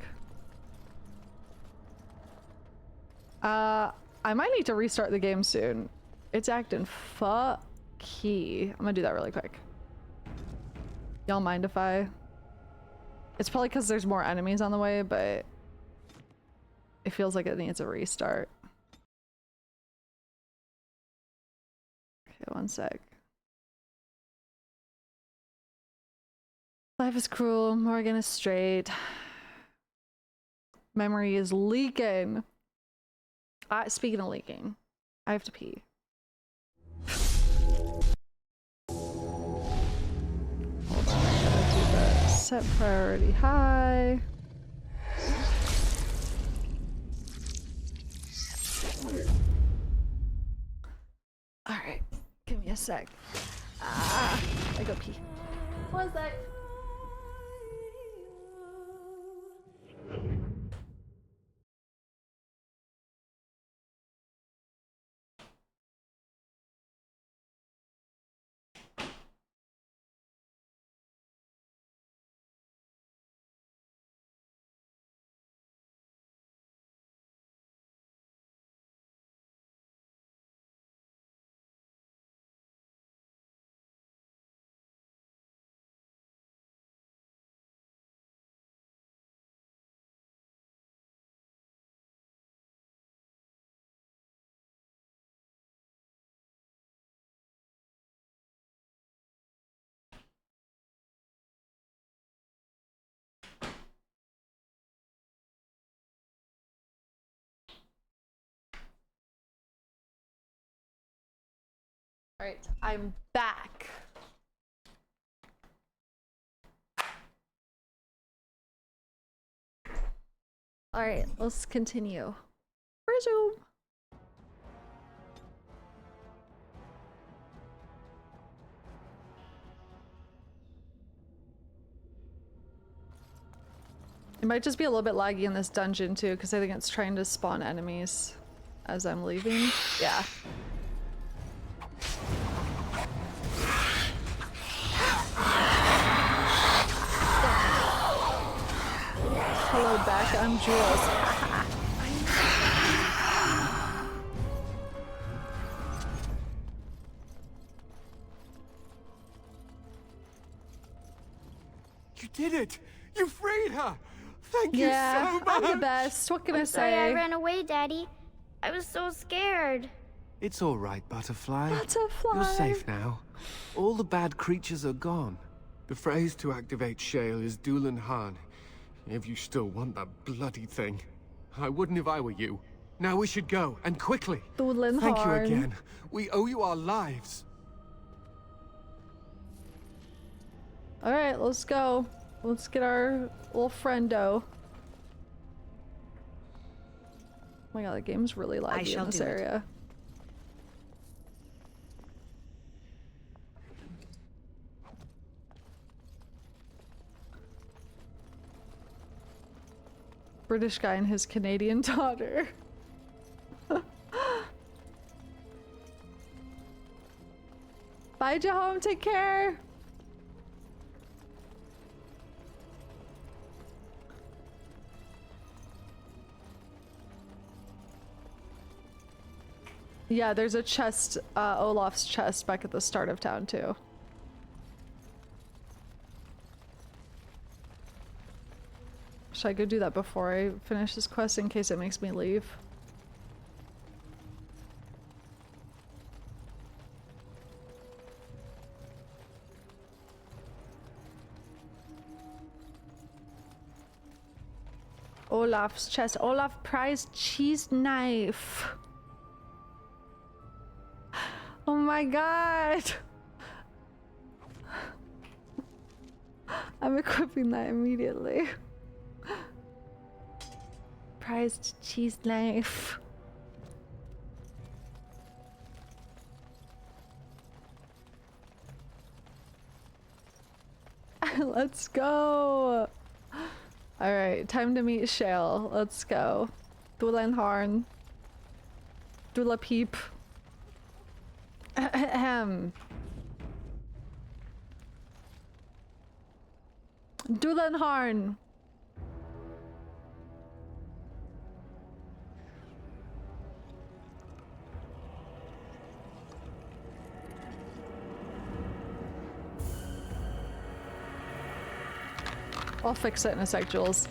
S8: I might need to restart the game soon. It's acting fucky. I'm gonna do that really quick. Y'all mind if I... It's probably because there's more enemies on the way, but it feels like it needs a restart. Okay, one sec. Life is cruel. Morrigan is straight. Memory is leaking. Speaking of leaking, I have to pee. Hold on, I gotta do that. Set priority high. Alright, give me a sec. I go pee. One sec. Alright, I'm back. Alright, let's continue. Resume. It might just be a little bit laggy in this dungeon too, because I think it's trying to spawn enemies as I'm leaving. Yeah. Hello back, I'm Jules.
S3: You did it! You freed her! Thank you so much.
S8: I'm the best. What can I
S18: Sorry
S8: say?
S18: I ran away, Daddy. I was so scared.
S3: It's all right, Butterfly.
S8: Butterfly.
S3: You're safe now. All the bad creatures are gone. The phrase to activate Shale is Dulan Han. If you still want that bloody thing. I wouldn't if I were you. Now we should go, and quickly.
S8: Dulan
S3: Thank you
S8: Han.
S3: again. We owe you our lives.
S8: Alright, let's go. Let's get our little friendo. Oh my god, the game's really laggy in this area. British guy and his Canadian daughter. Bye, Jahome. Take care. Yeah, there's a chest, Olaf's chest back at the start of town too. Should I go do that before I finish this quest in case it makes me leave? Olaf's chest. Olaf prized cheese knife. Oh my god! I'm equipping that immediately. Prized cheese knife. Let's go! Alright, time to meet Shale. Let's go. Dulanharn. Dula Peep. Ahem. Dulanharn. I'll fix it in a sec, Jules.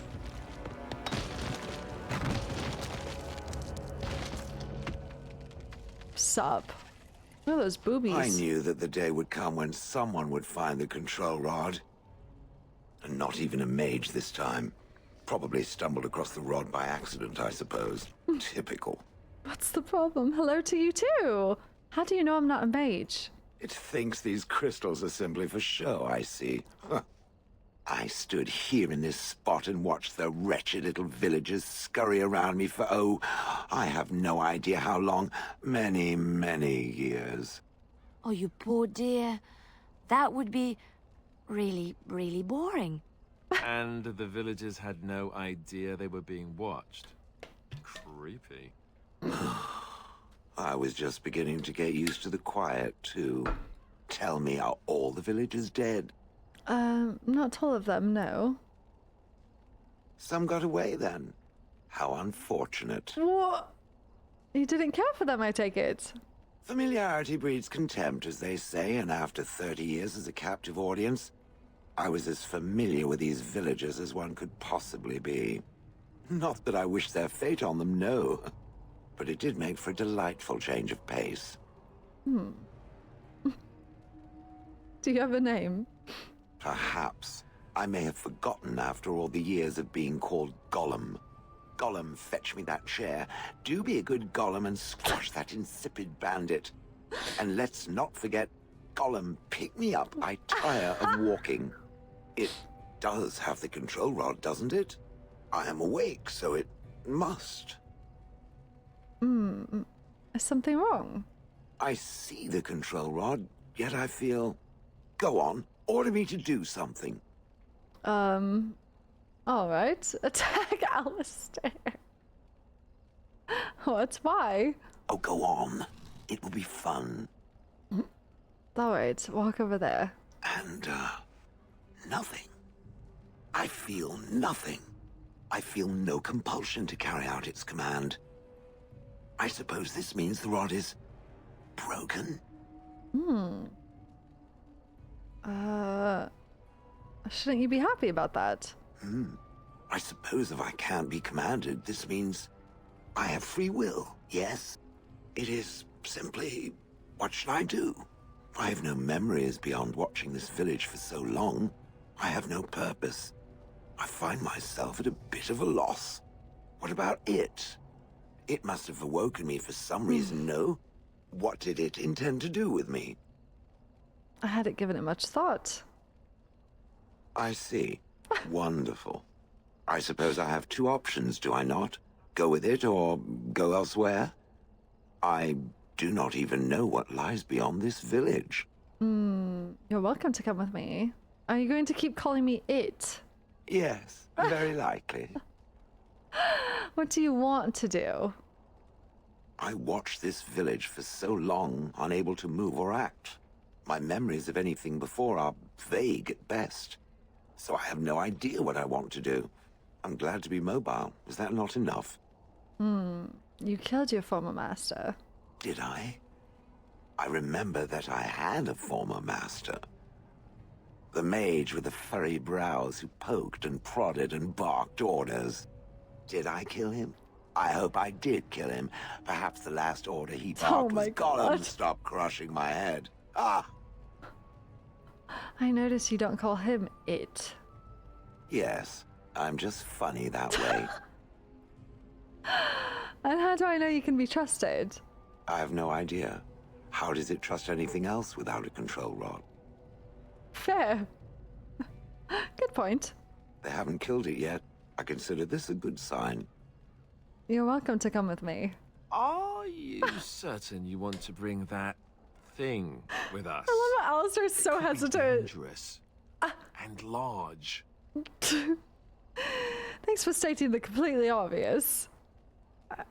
S8: Sup? Look at those boobies.
S21: I knew that the day would come when someone would find the control rod. And not even a mage this time. Probably stumbled across the rod by accident, I suppose. Typical.
S8: What's the problem? Hello to you too. How do you know I'm not a mage?
S21: It thinks these crystals are simply for show, I see. Huh. I stood here in this spot and watched the wretched little villagers scurry around me for, oh, I have no idea how long. Many, many years.
S5: Oh, you poor dear. That would be really, really boring.
S6: And the villagers had no idea they were being watched. Creepy.
S21: I was just beginning to get used to the quiet, too. Tell me, are all the villagers dead?
S8: Not all of them, no.
S21: Some got away, then. How unfortunate.
S8: What? You didn't care for them, I take it?
S21: Familiarity breeds contempt, as they say, and after 30 years as a captive audience, I was as familiar with these villagers as one could possibly be. Not that I wish their fate on them, no. But it did make for a delightful change of pace.
S8: Do you have a name?
S21: Perhaps. I may have forgotten after all the years of being called Gollum. Gollum, fetch me that chair. Do be a good Gollum and squash that insipid bandit. And let's not forget, Gollum, pick me up. I tire of walking. It does have the control rod, doesn't it? I am awake, so it must.
S8: Is something wrong?
S21: I see the control rod, yet I feel... Go on, order me to do something.
S8: Alright. Attack Alistair. What? Why?
S21: Oh, go on. It will be fun.
S8: Alright, walk over there.
S21: And, nothing. I feel nothing. I feel no compulsion to carry out its command. I suppose this means the rod is... broken?
S8: Shouldn't you be happy about that?
S21: I suppose if I can't be commanded, this means I have free will, yes? It is simply, what should I do? I have no memories beyond watching this village for so long. I have no purpose. I find myself at a bit of a loss. What about it? It must have awoken me for some reason, no? What did it intend to do with me?
S8: I hadn't given it much thought.
S21: I see. Wonderful. I suppose I have two options, do I not? Go with it or go elsewhere? I do not even know what lies beyond this village.
S8: You're welcome to come with me. Are you going to keep calling me it?
S21: Yes, very likely.
S8: What do you want to do?
S21: I watched this village for so long, unable to move or act. My memories of anything before are vague at best. So I have no idea what I want to do. I'm glad to be mobile. Is that not enough?
S8: You killed your former master.
S21: Did I? I remember that I had a former master. The mage with the furry brows who poked and prodded and barked orders. Did I kill him? I hope I did kill him. Perhaps the last order he barked was Gollum, stop crushing my head. Ah!
S8: I notice you don't call him it.
S21: Yes, I'm just funny that way.
S8: And how do I know you can be trusted?
S21: I have no idea. How does it trust anything else without a control rod?
S8: Fair. Good point.
S21: They haven't killed it yet. I consider this a good sign.
S8: You're welcome to come with me.
S6: Are you certain you want to bring that thing with us?
S8: I love how Alistair's so hesitant.
S6: Dangerous and large.
S8: Thanks for stating the completely obvious.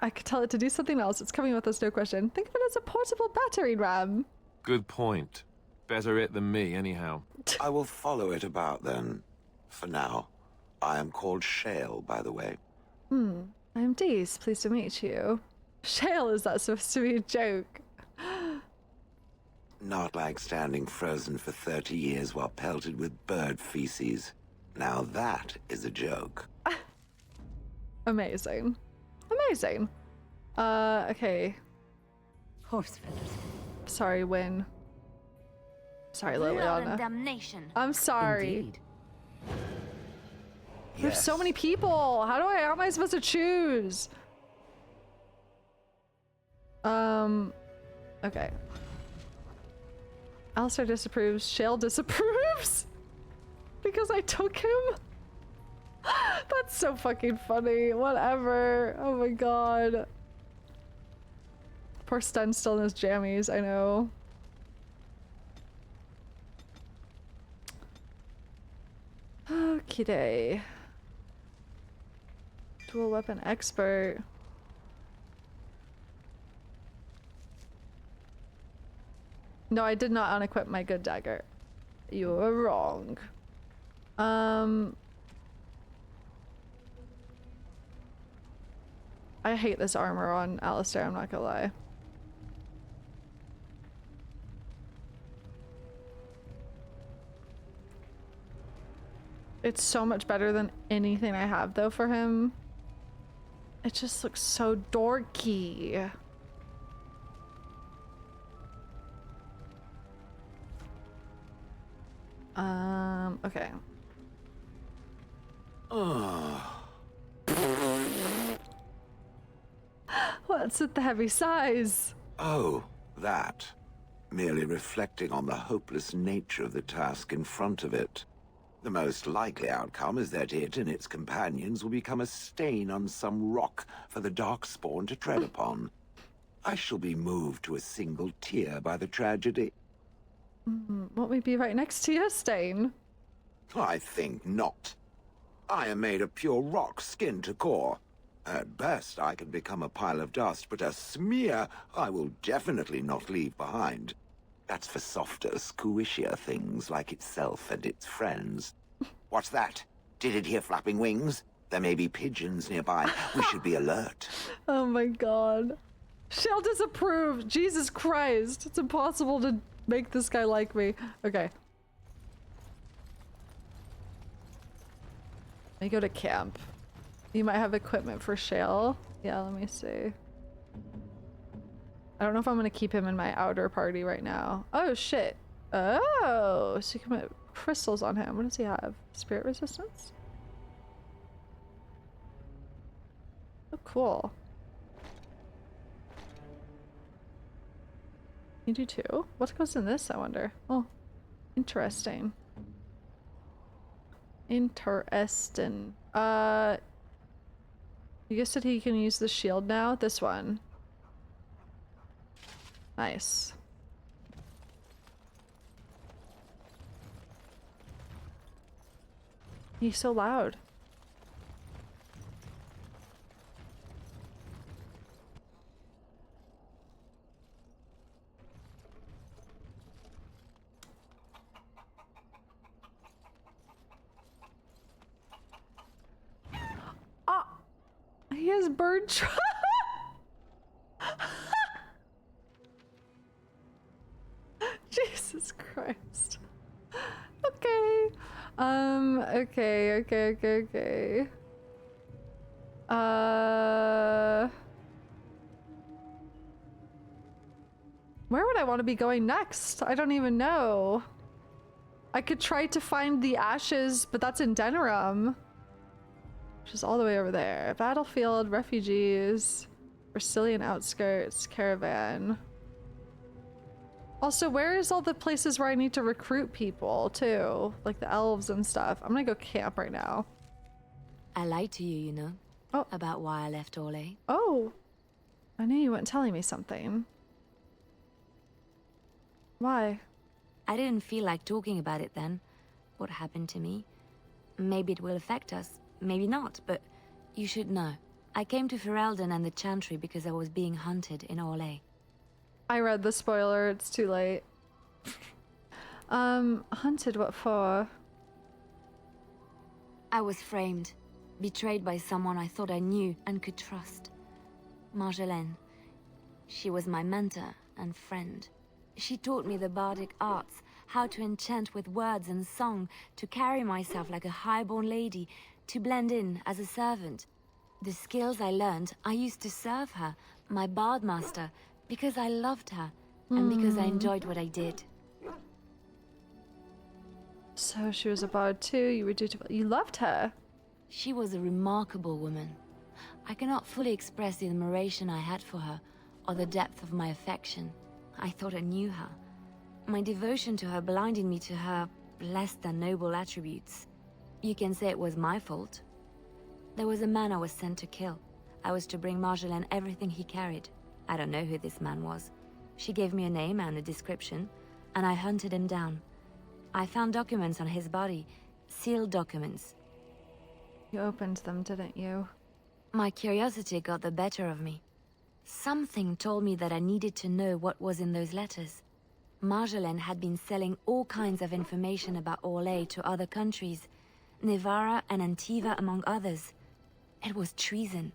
S8: I could tell it to do something else. It's coming with us, no question. Think of it as a portable battering ram.
S6: Good point. Better it than me, anyhow.
S21: I will follow it about then. For now. I am called Shale, by the way.
S8: I'm Dees. Pleased to meet you. Shale, is that supposed to be a joke?
S21: Not like standing frozen for 30 years while pelted with bird feces. Now that is a joke.
S8: Amazing. Amazing. Okay.
S5: Horse feathers.
S8: Sorry, Win. Sorry, Leliana.
S5: Damnation.
S8: I'm sorry.
S4: Indeed.
S8: There's so many people. How am I supposed to choose? Okay. Alistair disapproves. Shale disapproves? Because I took him? That's so fucking funny. Whatever. Oh my god. Poor Sten still in his jammies, I know. Okie Dual weapon expert. No, I did not unequip my good dagger. You were wrong. I hate this armor on Alistair, I'm not gonna lie. It's so much better than anything I have though for him. It just looks so dorky. Okay. What's with the heavy sighs?
S21: Oh, that. Merely reflecting on the hopeless nature of the task in front of it. The most likely outcome is that it and its companions will become a stain on some rock for the Darkspawn to tread upon. I shall be moved to a single tear by the tragedy.
S8: Won't we be right next to you, Stain?
S21: I think not. I am made of pure rock, skin to core. At best, I can become a pile of dust, but a smear I will definitely not leave behind. That's for softer, squishier things like itself and its friends. What's that? Did it hear flapping wings? There may be pigeons nearby. We should be alert.
S8: Oh my god. Shale disapproved. Jesus Christ. It's impossible to make this guy like me. Okay. Let me go to camp. You might have equipment for Shale. Yeah, let me see. I don't know if I'm gonna keep him in my outer party right now. Oh shit. Oh, so you can put crystals on him. What does he have? Spirit resistance? Oh, cool. You do too? What goes in this, I wonder? Oh, interesting. Interesting. You said he can use the shield now? This one. Nice. He's so loud. Ah! He has bird trap. Jesus Christ. Okay. Okay. Where would I want to be going next? I don't even know. I could try to find the ashes, but that's in Denerim, which is all the way over there. Battlefield, refugees, Brazilian outskirts, caravan. Also, where is all the places where I need to recruit people too? Like the elves and stuff. I'm gonna go camp right now.
S5: I lied to you, you know. Oh. About why I left Orlais.
S8: Oh. I knew you weren't telling me something. Why?
S5: I didn't feel like talking about it then. What happened to me. Maybe it will affect us, maybe not, but you should know. I came to Ferelden and the Chantry because I was being hunted in Orlais.
S8: I read the spoiler, it's too late. Hunted, what for?
S5: I was framed, betrayed by someone I thought I knew and could trust. Marjolaine. She was my mentor and friend. She taught me the bardic arts, how to enchant with words and song, to carry myself like a highborn lady, to blend in as a servant. The skills I learned, I used to serve her, my bard master, because I loved her, and because I enjoyed what I did.
S8: So she was a bard too, you were dutiful. You loved her?
S5: She was a remarkable woman. I cannot fully express the admiration I had for her, or the depth of my affection. I thought I knew her. My devotion to her blinded me to her less than noble attributes. You can say it was my fault. There was a man I was sent to kill. I was to bring Marjolaine everything he carried. I don't know who this man was. She gave me a name and a description, and I hunted him down. I found documents on his body, sealed documents.
S8: You opened them, didn't you?
S5: My curiosity got the better of me. Something told me that I needed to know what was in those letters. Marjolaine had been selling all kinds of information about Orlais to other countries, Nevara and Antiva among others. It was treason.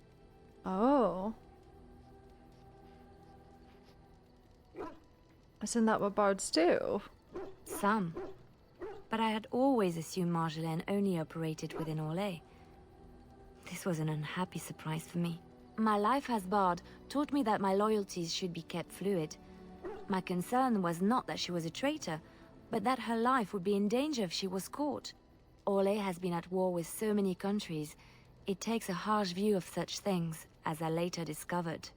S8: Oh. Isn't that what bards do?
S5: Some. But I had always assumed Marjolaine only operated within Orlais. This was an unhappy surprise for me. My life as bard taught me that my loyalties should be kept fluid. My concern was not that she was a traitor, but that her life would be in danger if she was caught. Orlais has been at war with so many countries. It takes a harsh view of such things, as I later discovered.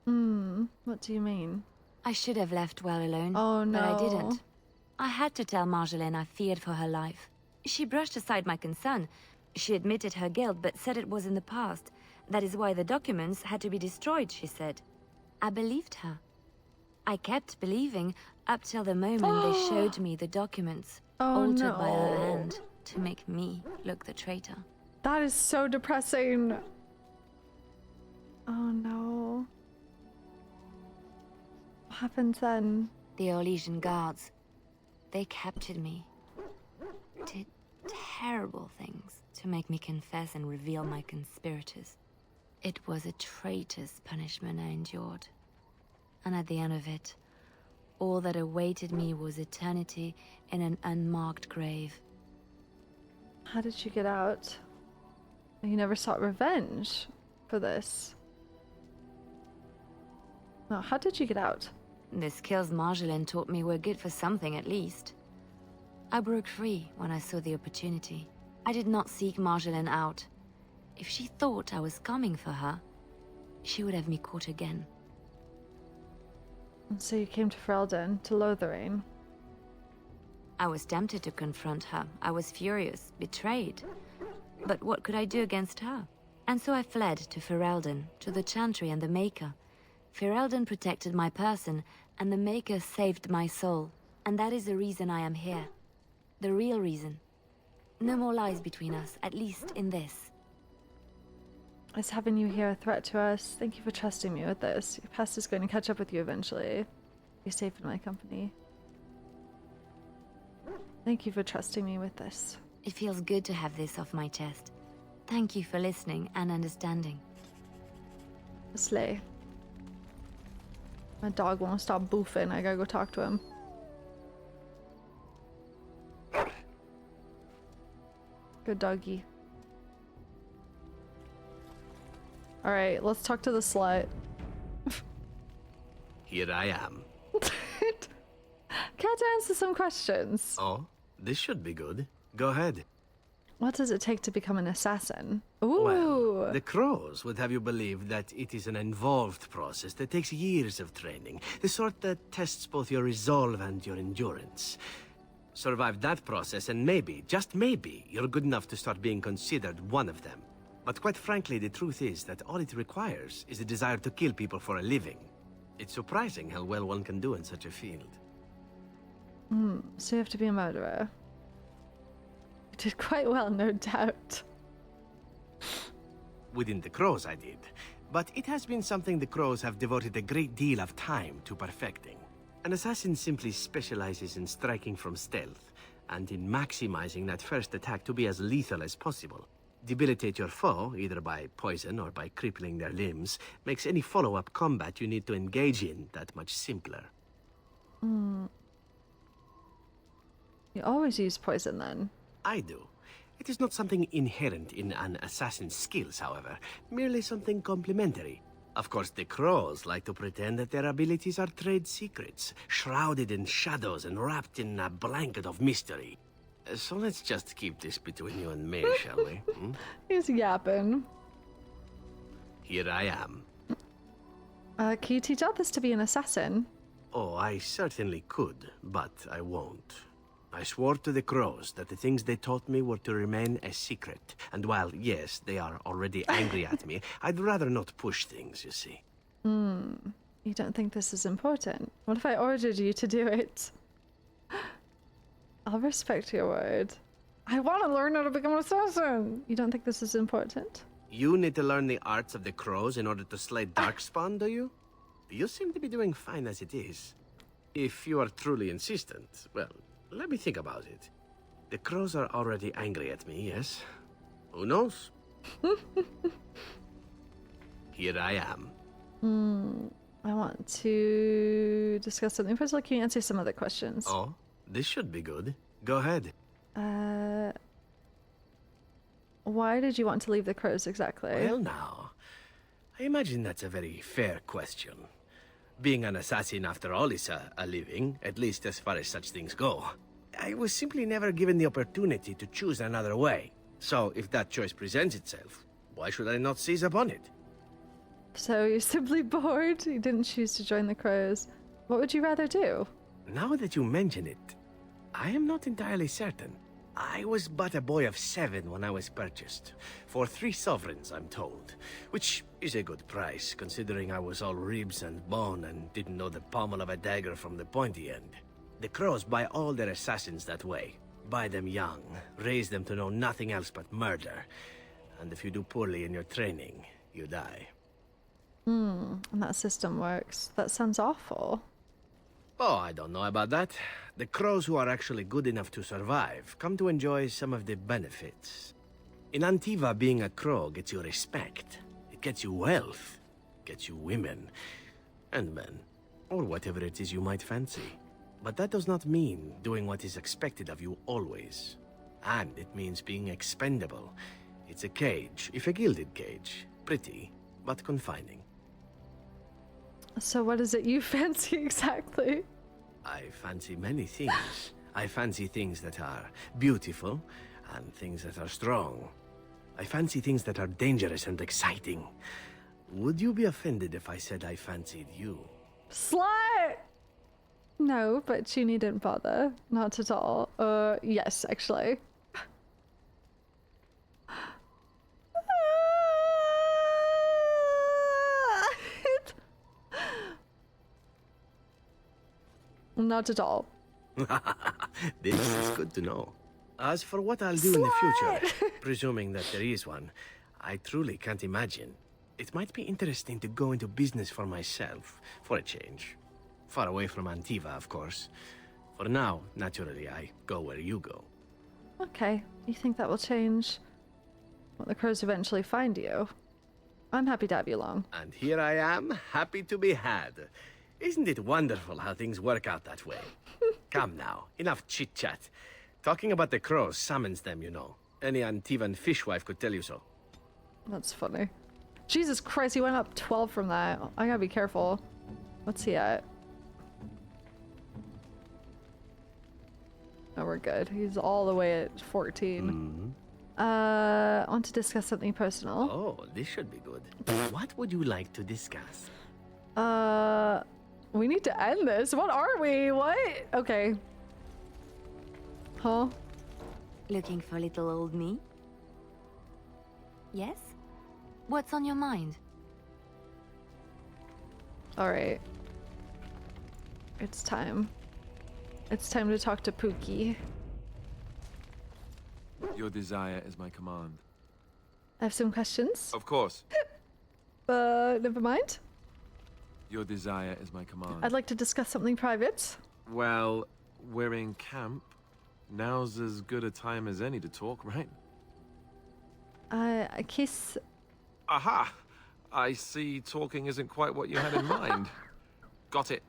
S8: What do you mean?
S5: I should have left well alone,
S8: oh, no.
S5: But I didn't. I had to tell Marjolaine I feared for her life. She brushed aside my concern. She admitted her guilt, but said it was in the past. That is why the documents had to be destroyed, she said. I believed her. I kept believing up till the moment they showed me the documents, altered by her hand, to make me look the traitor.
S8: That is so depressing. Oh no. What happens then?
S5: The Orlesian guards. They captured me. Did terrible things to make me confess and reveal my conspirators. It was a traitor's punishment I endured. And at the end of it, all that awaited me was eternity in an unmarked grave.
S8: How did you get out? You never sought revenge for this. No, how did you get out?
S5: The skills Marjolaine taught me were good for something at least. I broke free when I saw the opportunity. I did not seek Marjolaine out. If she thought I was coming for her, she would have me caught again.
S8: And so you came to Ferelden, to Lothlorien.
S5: I was tempted to confront her. I was furious, betrayed. But what could I do against her? And so I fled to Ferelden, to the Chantry and the Maker. Ferelden protected my person, and the Maker saved my soul. And that is the reason I am here. The real reason. No more lies between us, at least in this.
S8: Is having you here a threat to us? Thank you for trusting me with this. Your past is going to catch up with you eventually. You're safe in my company. Thank you for trusting me with this.
S5: It feels good to have this off my chest. Thank you for listening and understanding.
S8: Slay. My dog won't stop boofing. I gotta go talk to him. Good doggy. Alright, let's talk to the slut.
S19: Here I am.
S8: Can't answer some questions.
S19: Oh, this should be good. Go ahead.
S8: What does it take to become an assassin? Ooh.
S19: Well, the Crows would have you believe that it is an involved process that takes years of training. The sort that tests both your resolve and your endurance. Survive that process and maybe, just maybe, you're good enough to start being considered one of them. But quite frankly, the truth is that all it requires is a desire to kill people for a living. It's surprising how well one can do in such a field.
S8: So you have to be a murderer. You did quite well, no doubt.
S19: Within the Crows, I did. But it has been something the Crows have devoted a great deal of time to perfecting. An assassin simply specializes in striking from stealth, and in maximizing that first attack to be as lethal as possible. Debilitate your foe, either by poison or by crippling their limbs, makes any follow-up combat you need to engage in that much simpler.
S8: You always use poison, then?
S19: I do. It is not something inherent in an assassin's skills, however, merely something complementary. Of course, the Crows like to pretend that their abilities are trade secrets, shrouded in shadows and wrapped in a blanket of mystery. So let's just keep this between you and me, shall we?
S8: He's yapping.
S19: Here I am.
S8: Can you teach others to be an assassin?
S19: Oh, I certainly could, but I won't. I swore to the Crows that the things they taught me were to remain a secret. And while, yes, they are already angry at me, I'd rather not push things, you see.
S8: You don't think this is important? What if I ordered you to do it? I'll respect your word. I want to learn how to become an assassin! You don't think this is important?
S19: You need to learn the arts of the Crows in order to slay Darkspawn, do you? You seem to be doing fine as it is. If you are truly insistent, well, let me think about it. The Crows are already angry at me, yes? Who knows? Here I am.
S8: I want to discuss something. First of all, can you answer some other questions?
S19: Oh, this should be good. Go ahead.
S8: Why did you want to leave the Crows exactly?
S19: Well, now, I imagine that's a very fair question. Being an assassin, after all, is a living, at least as far as such things go. I was simply never given the opportunity to choose another way. So, if that choice presents itself, why should I not seize upon it?
S8: So, you're simply bored? You didn't choose to join the Crows. What would you rather do?
S19: Now that you mention it, I am not entirely certain. I was but a boy of 7 when I was purchased. For 3 sovereigns, I'm told. Which is a good price, considering I was all ribs and bone and didn't know the pommel of a dagger from the pointy end. The Crows buy all their assassins that way. Buy them young, raise them to know nothing else but murder. And if you do poorly in your training, you die.
S8: And that system works. That sounds awful.
S19: Oh, I don't know about that. The Crows who are actually good enough to survive come to enjoy some of the benefits. In Antiva, being a Crow gets you respect. It gets you wealth. Gets you women. And men. Or whatever it is you might fancy. But that does not mean doing what is expected of you always. And it means being expendable. It's a cage, if a gilded cage. Pretty, but confining.
S8: So what is it you fancy exactly?
S19: I fancy many things. I fancy things that are beautiful and things that are strong. I fancy things that are dangerous and exciting. Would you be offended if I said I fancied you?
S8: Slut! No, but Junie didn't bother. Not at all. Yes, actually. Not at all.
S19: This is good to know. As for what I'll do in the future, presuming that there is one, I truly can't imagine. It might be interesting to go into business for myself, for a change. Far away from Antiva, of course. For now, naturally, I go where you go.
S8: Okay, you think that will change when the crows eventually find you? I'm happy to have you along.
S19: And here I am, happy to be had. Isn't it wonderful how things work out that way? Come now, enough chit-chat. Talking about the crows summons them, you know. Any Antivan fishwife could tell you so.
S8: That's funny. Jesus Christ, he went up 12 from that. I gotta be careful. What's he at? Oh, we're good. He's all the way at 14. I want to discuss something personal.
S19: Oh, this should be good. What would you like to discuss?
S8: We need to end this. What are we? What? Okay. Huh?
S5: Looking for little old me? Yes? What's on your mind?
S8: Alright. It's time. It's time to talk to Pookie.
S6: Your desire is my command.
S8: I have some questions.
S6: Of course.
S8: Never mind.
S6: Your desire is my command.
S8: I'd like to discuss something private.
S6: Well, we're in camp. Now's as good a time as any to talk, right?
S8: A kiss.
S6: Aha! I see talking isn't quite what you had in mind. Got it.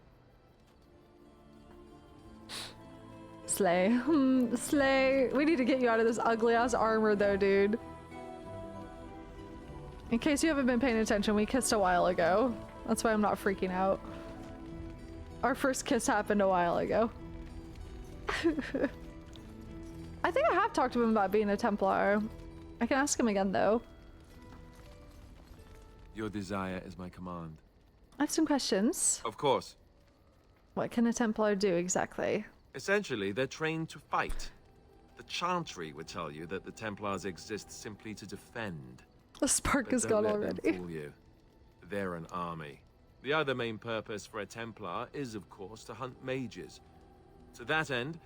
S8: Slay. Slay. We need to get you out of this ugly ass armor though, dude. In case you haven't been paying attention, we kissed a while ago. That's why I'm not freaking out. Our first kiss happened a while ago. I think I have talked to him about being a Templar. I can ask him again though.
S6: Your desire is my command.
S8: I have some questions.
S6: Of course.
S8: What can a Templar do exactly?
S6: Essentially, they're trained to fight. The Chantry would tell you that the Templars exist simply to defend.
S8: The spark
S6: But
S8: is
S6: don't
S8: gone
S6: let
S8: already.
S6: them fool you. They're an army. The other main purpose for a Templar is, of course, to hunt mages. To that end,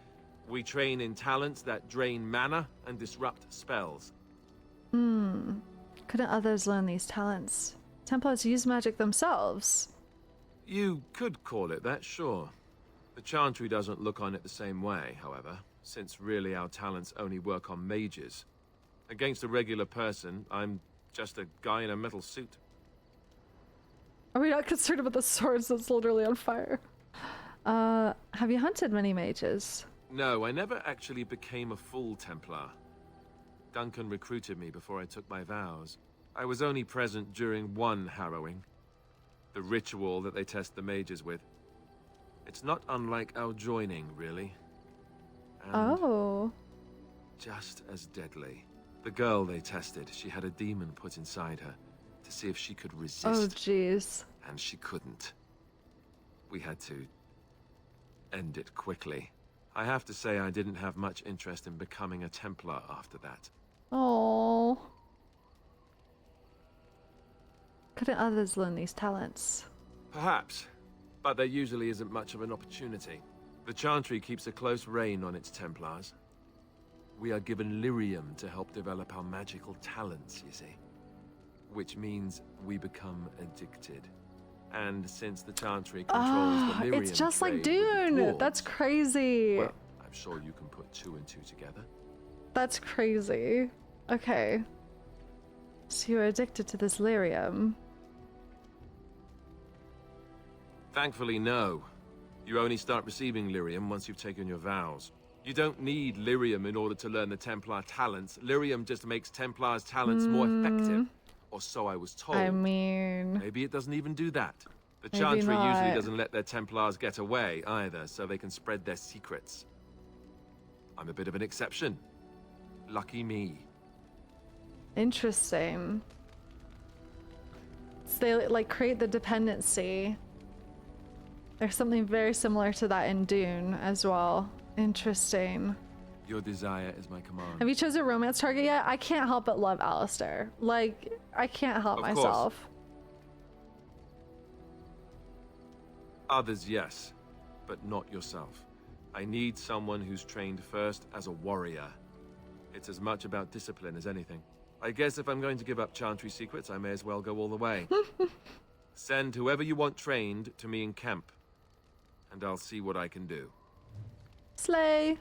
S6: we train in talents that drain mana and disrupt spells.
S8: Couldn't others learn these talents? Templars use magic themselves.
S6: You could call it that, sure. The Chantry doesn't look on it the same way, however, since really our talents only work on mages. Against a regular person, I'm just a guy in a metal suit.
S8: Are we not concerned about the swords that's literally on fire? Have you hunted many mages?
S6: No, I never actually became a full Templar. Duncan recruited me before I took my vows. I was only present during one harrowing. The ritual that they test the mages with. It's not unlike our joining, really. And
S8: Oh.
S6: just as deadly. The girl they tested, she had a demon put inside her to see if she could resist.
S8: Oh, jeez.
S6: And she couldn't. We had to end it quickly. I have to say I didn't have much interest in becoming a Templar after that.
S8: Oh. Couldn't others learn these talents?
S6: Perhaps, but there usually isn't much of an opportunity. The Chantry keeps a close rein on its Templars. We are given lyrium to help develop our magical talents, you see. Which means we become addicted. And since the Chantry controls the lyrium
S8: It's just like
S6: trade with the
S8: Dune!
S6: dwarves,
S8: That's crazy!
S6: well, I'm sure you can put two and two together.
S8: That's crazy. Okay. So you're addicted to this lyrium.
S6: Thankfully, no. You only start receiving lyrium once you've taken your vows. You don't need lyrium in order to learn the Templar talents. Lyrium just makes Templars' talents more effective. Or so I was told.
S8: I mean...
S6: Maybe it doesn't even do that. The
S8: Maybe
S6: Chantry
S8: not.
S6: usually doesn't let their Templars get away either, so they can spread their secrets. I'm a bit of an exception. Lucky me.
S8: Interesting. So they like create the dependency. There's something very similar to that in Dune as well. Interesting.
S6: Your desire is my command.
S8: Have you chosen a romance target yet? I can't help but love Alistair. Like, I can't help myself.
S6: Others, yes, but not yourself. I need someone who's trained first as a warrior. It's as much about discipline as anything. I guess if I'm going to give up Chantry secrets, I may as well go all the way. Send whoever you want trained to me in camp, and I'll see what I can do.
S8: Slay.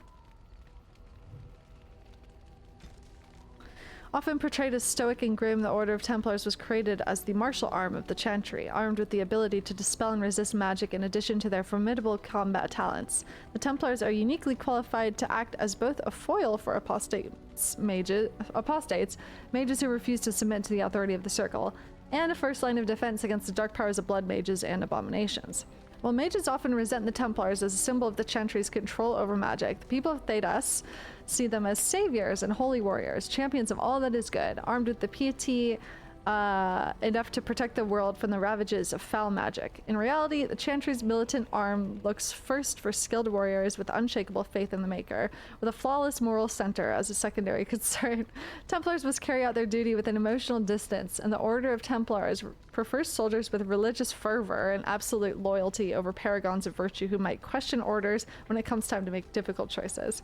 S8: Often portrayed as stoic and grim, the Order of Templars was created as the martial arm of the Chantry, armed with the ability to dispel and resist magic in addition to their formidable combat talents. The Templars are uniquely qualified to act as both a foil for apostates, mages who refuse to submit to the authority of the Circle, and a first line of defense against the dark powers of blood mages and abominations. While mages often resent the Templars as a symbol of the Chantry's control over magic, the people of Thedas see them as saviors and holy warriors, champions of all that is good, armed with the piety enough to protect the world from the ravages of foul magic. In reality, the Chantry's militant arm looks first for skilled warriors with unshakable faith in the Maker, with a flawless moral center as a secondary concern. Templars must carry out their duty with an emotional distance, and the Order of Templars prefers soldiers with religious fervor and absolute loyalty over paragons of virtue who might question orders when it comes time to make difficult choices.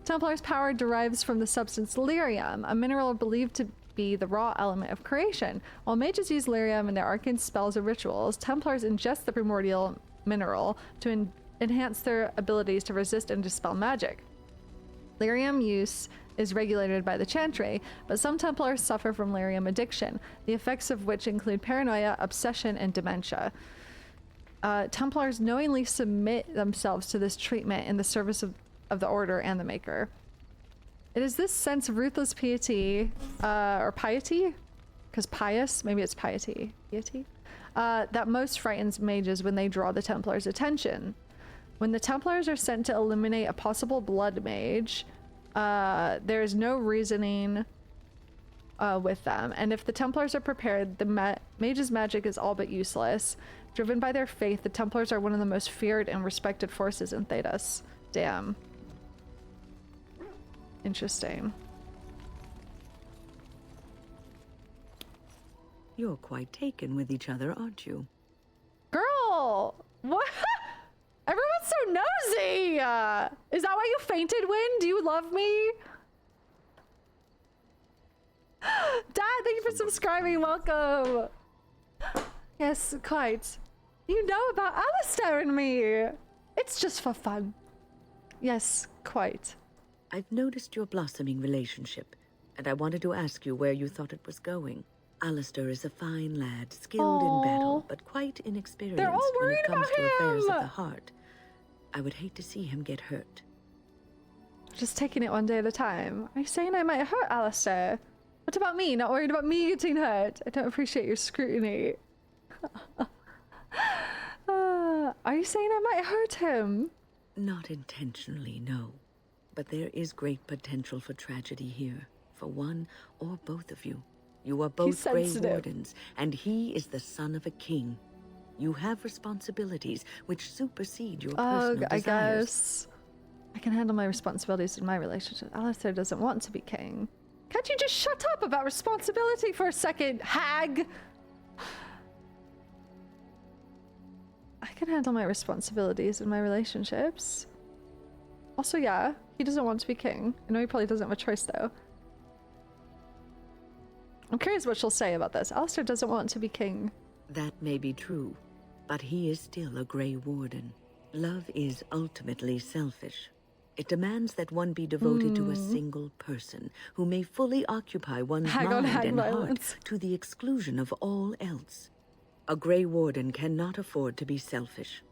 S8: Templars' power derives from the substance lyrium, a mineral believed to be the raw element of creation. While mages use lyrium in their arcane spells or rituals, Templars ingest the primordial mineral to enhance their abilities to resist and dispel magic. Lyrium use is regulated by the Chantry, but some Templars suffer from lyrium addiction, the effects of which include paranoia, obsession, and dementia. Templars knowingly submit themselves to this treatment in the service of the Order and the Maker. It is this sense of ruthless piety, or piety? Because pious? Maybe it's piety. Piety? That most frightens mages when they draw the Templars' attention. When the Templars are sent to eliminate a possible blood mage, there is no reasoning with them. And if the Templars are prepared, the mage's magic is all but useless. Driven by their faith, the Templars are one of the most feared and respected forces in Thedas. Damn. Interesting.
S7: You're quite taken with each other, aren't you?
S8: Girl! What? Everyone's so nosy! Is that why you fainted, Wynn? Do you love me? Dad, thank you for subscribing. Welcome. Yes, quite. You know about Alistair and me. It's just for fun. Yes, quite.
S7: I've noticed your blossoming relationship, and I wanted to ask you where you thought it was going. Alistair is a fine lad, skilled in battle, but quite inexperienced when it comes to affairs of the heart. I would hate to see him get hurt.
S8: Just taking it one day at a time. Are you saying I might hurt Alistair? What about me? Not worried about me getting hurt? I don't appreciate your scrutiny. Are you saying I might hurt him?
S7: Not intentionally, no. But there is great potential for tragedy here, for one or both of you. You are both Grey Wardens, and he is the son of a king. You have responsibilities which supersede your personal desires.
S8: I guess I can handle my responsibilities in my relationship. Alistair doesn't want to be king. Can't you just shut up about responsibility for a second, hag? I can handle my responsibilities in my relationships. Also, yeah, he doesn't want to be king. I know he probably doesn't have a choice, though. I'm curious what she'll say about this. Alistair doesn't want to be king.
S7: That may be true, but he is still a Grey Warden. Love is ultimately selfish. It demands that one be devoted to a single person who may fully occupy one's mind and heart to the exclusion of all else. A Grey Warden cannot afford to be selfish.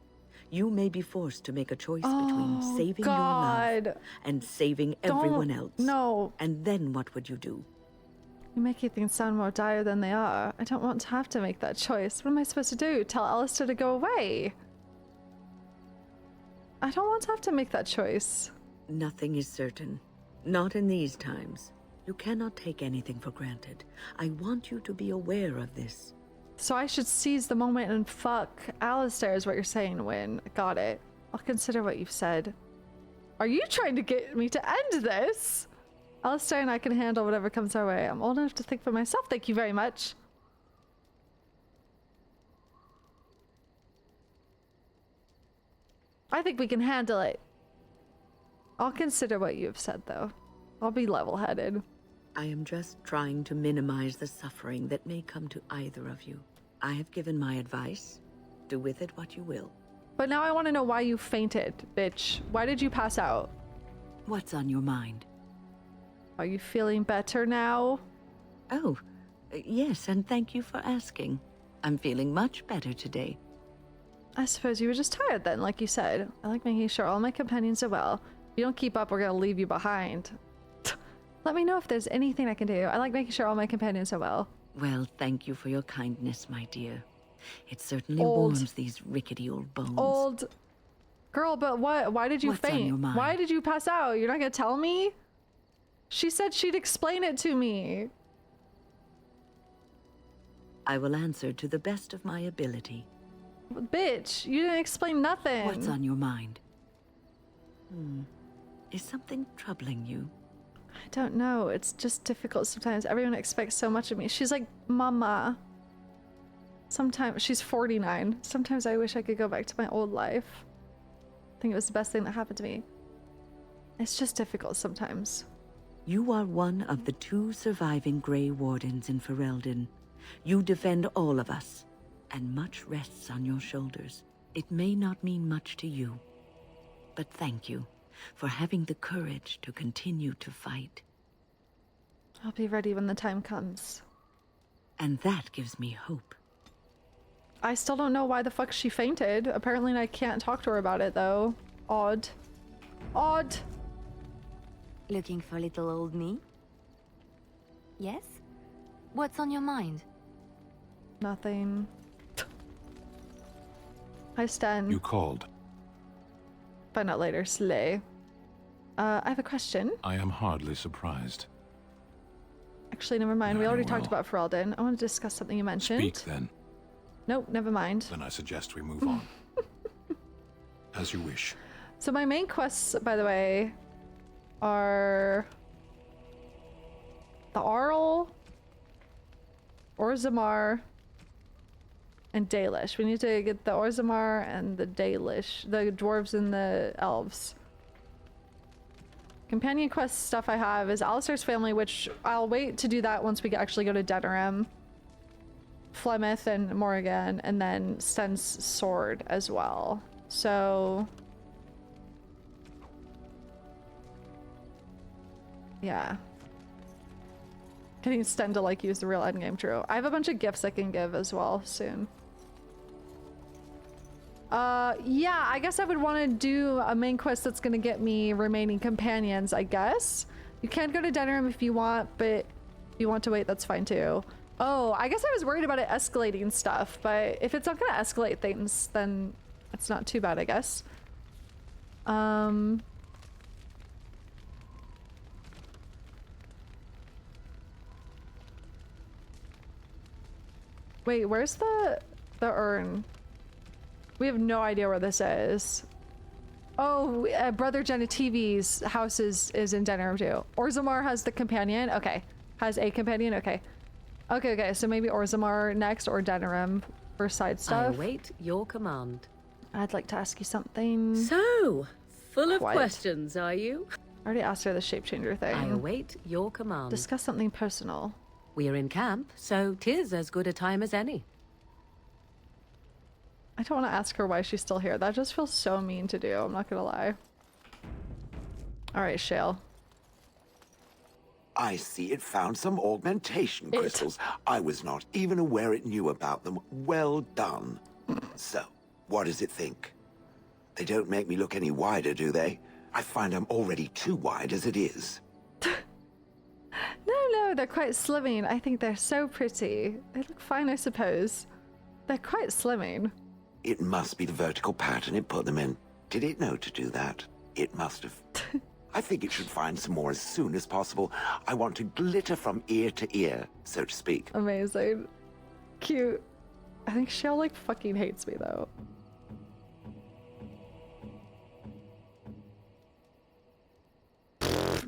S7: You may be forced to make a choice between saving your
S8: God.
S7: love and saving everyone else.
S8: No.
S7: And then what would you do?
S8: You're making things sound more dire than they are. I don't want to have to make that choice. What am I supposed to do? Tell Alistair to go away? I don't want to have to make that choice.
S7: Nothing is certain. Not in these times. You cannot take anything for granted. I want you to be aware of this.
S8: So I should seize the moment and fuck Alistair is what you're saying, Win. Got it. I'll consider what you've said. Are you trying to get me to end this? Alistair and I can handle whatever comes our way. I'm old enough to think for myself. Thank you very much. I think we can handle it. I'll consider what you've said, though. I'll be level-headed.
S7: I am just trying to minimize the suffering that may come to either of you. I have given my advice. Do with it what you will.
S8: But now I want to know why you fainted, bitch. Why did you pass out?
S7: What's on your mind?
S8: Are you feeling better now?
S7: Oh, yes, and thank you for asking. I'm feeling much better today.
S8: I suppose you were just tired then, like you said. I like making sure all my companions are well. If you don't keep up, we're gonna leave you behind. Let me know if there's anything I can do. I like making sure all my companions are well.
S7: Well, thank you for your kindness, my dear. It certainly warms these rickety old bones.
S8: Girl, but what? Why did you
S7: What's on
S8: faint?
S7: your mind?
S8: Why did you pass out? You're not gonna tell me? She said she'd explain it to me.
S7: I will answer to the best of my ability.
S8: Bitch, you didn't explain nothing.
S7: What's on your mind? Is something troubling you?
S8: I don't know. It's just difficult sometimes. Everyone expects so much of me. She's like, Mama. Sometimes she's 49. Sometimes I wish I could go back to my old life. I think it was the best thing that happened to me. It's just difficult sometimes.
S7: You are one of the 2 surviving Grey Wardens in Ferelden. You defend all of us, and much rests on your shoulders. It may not mean much to you, but thank you for having the courage to continue to fight.
S8: I'll be ready when the time comes.
S7: And that gives me hope.
S8: I still don't know why the fuck she fainted. Apparently I can't talk to her about it, though. Odd. Odd.
S5: Looking for little old me? Yes? What's on your mind?
S8: Nothing. Hi, Sten.
S15: You called.
S8: Find out later, Slay. I have a question.
S15: I am hardly surprised.
S8: Actually, never mind. We already talked about Ferelden. I want to discuss something you mentioned.
S15: Speak, then.
S8: Nope, never mind.
S15: Then I suggest we move on. As you wish.
S8: So my main quests, by the way, are the Arl, Orzammar, and Dalish. We need to get the Orzammar and the Dalish, the dwarves and the elves. Companion quest stuff I have is Alistair's family, which I'll wait to do that once we actually go to Denerim, Flemeth and Morrigan, and then Sten's sword as well. So yeah. Getting Sten to like use the real endgame, true. I have a bunch of gifts I can give as well soon. Yeah, I guess I would want to do a main quest that's going to get me remaining companions, I guess. You can go to Denerim if you want, but if you want to wait, that's fine too. Oh, I guess I was worried about it escalating stuff, but if it's not going to escalate things, then it's not too bad, I guess. Wait, where's the urn? We have no idea where this is. Oh, Brother Genitivi's house is in Denerim too. Orzammar has the companion. Okay. Has a companion? Okay. Okay, so maybe Orzammar next or Denerim for side stuff.
S4: I await your command.
S8: I'd like to ask you something.
S4: So, full of questions, are you?
S8: I already asked her the shape changer thing.
S4: I await your command.
S8: Discuss something personal.
S4: We're in camp, so 'tis as good a time as any.
S8: I don't want to ask her why she's still here. That just feels so mean to do, I'm not gonna lie. Alright, Shale.
S21: I see it found some augmentation crystals. I was not even aware it knew about them. Well done. So, what does it think? They don't make me look any wider, do they? I find I'm already too wide as it is.
S8: No, they're quite slimming. I think they're so pretty. They look fine, I suppose. They're quite slimming.
S21: It must be the vertical pattern it put them in. Did it know to do that? It must have. I think it should find some more as soon as possible. I want to glitter from ear to ear, so to speak.
S8: Amazing. Cute. I think Shale, like, fucking hates me, though.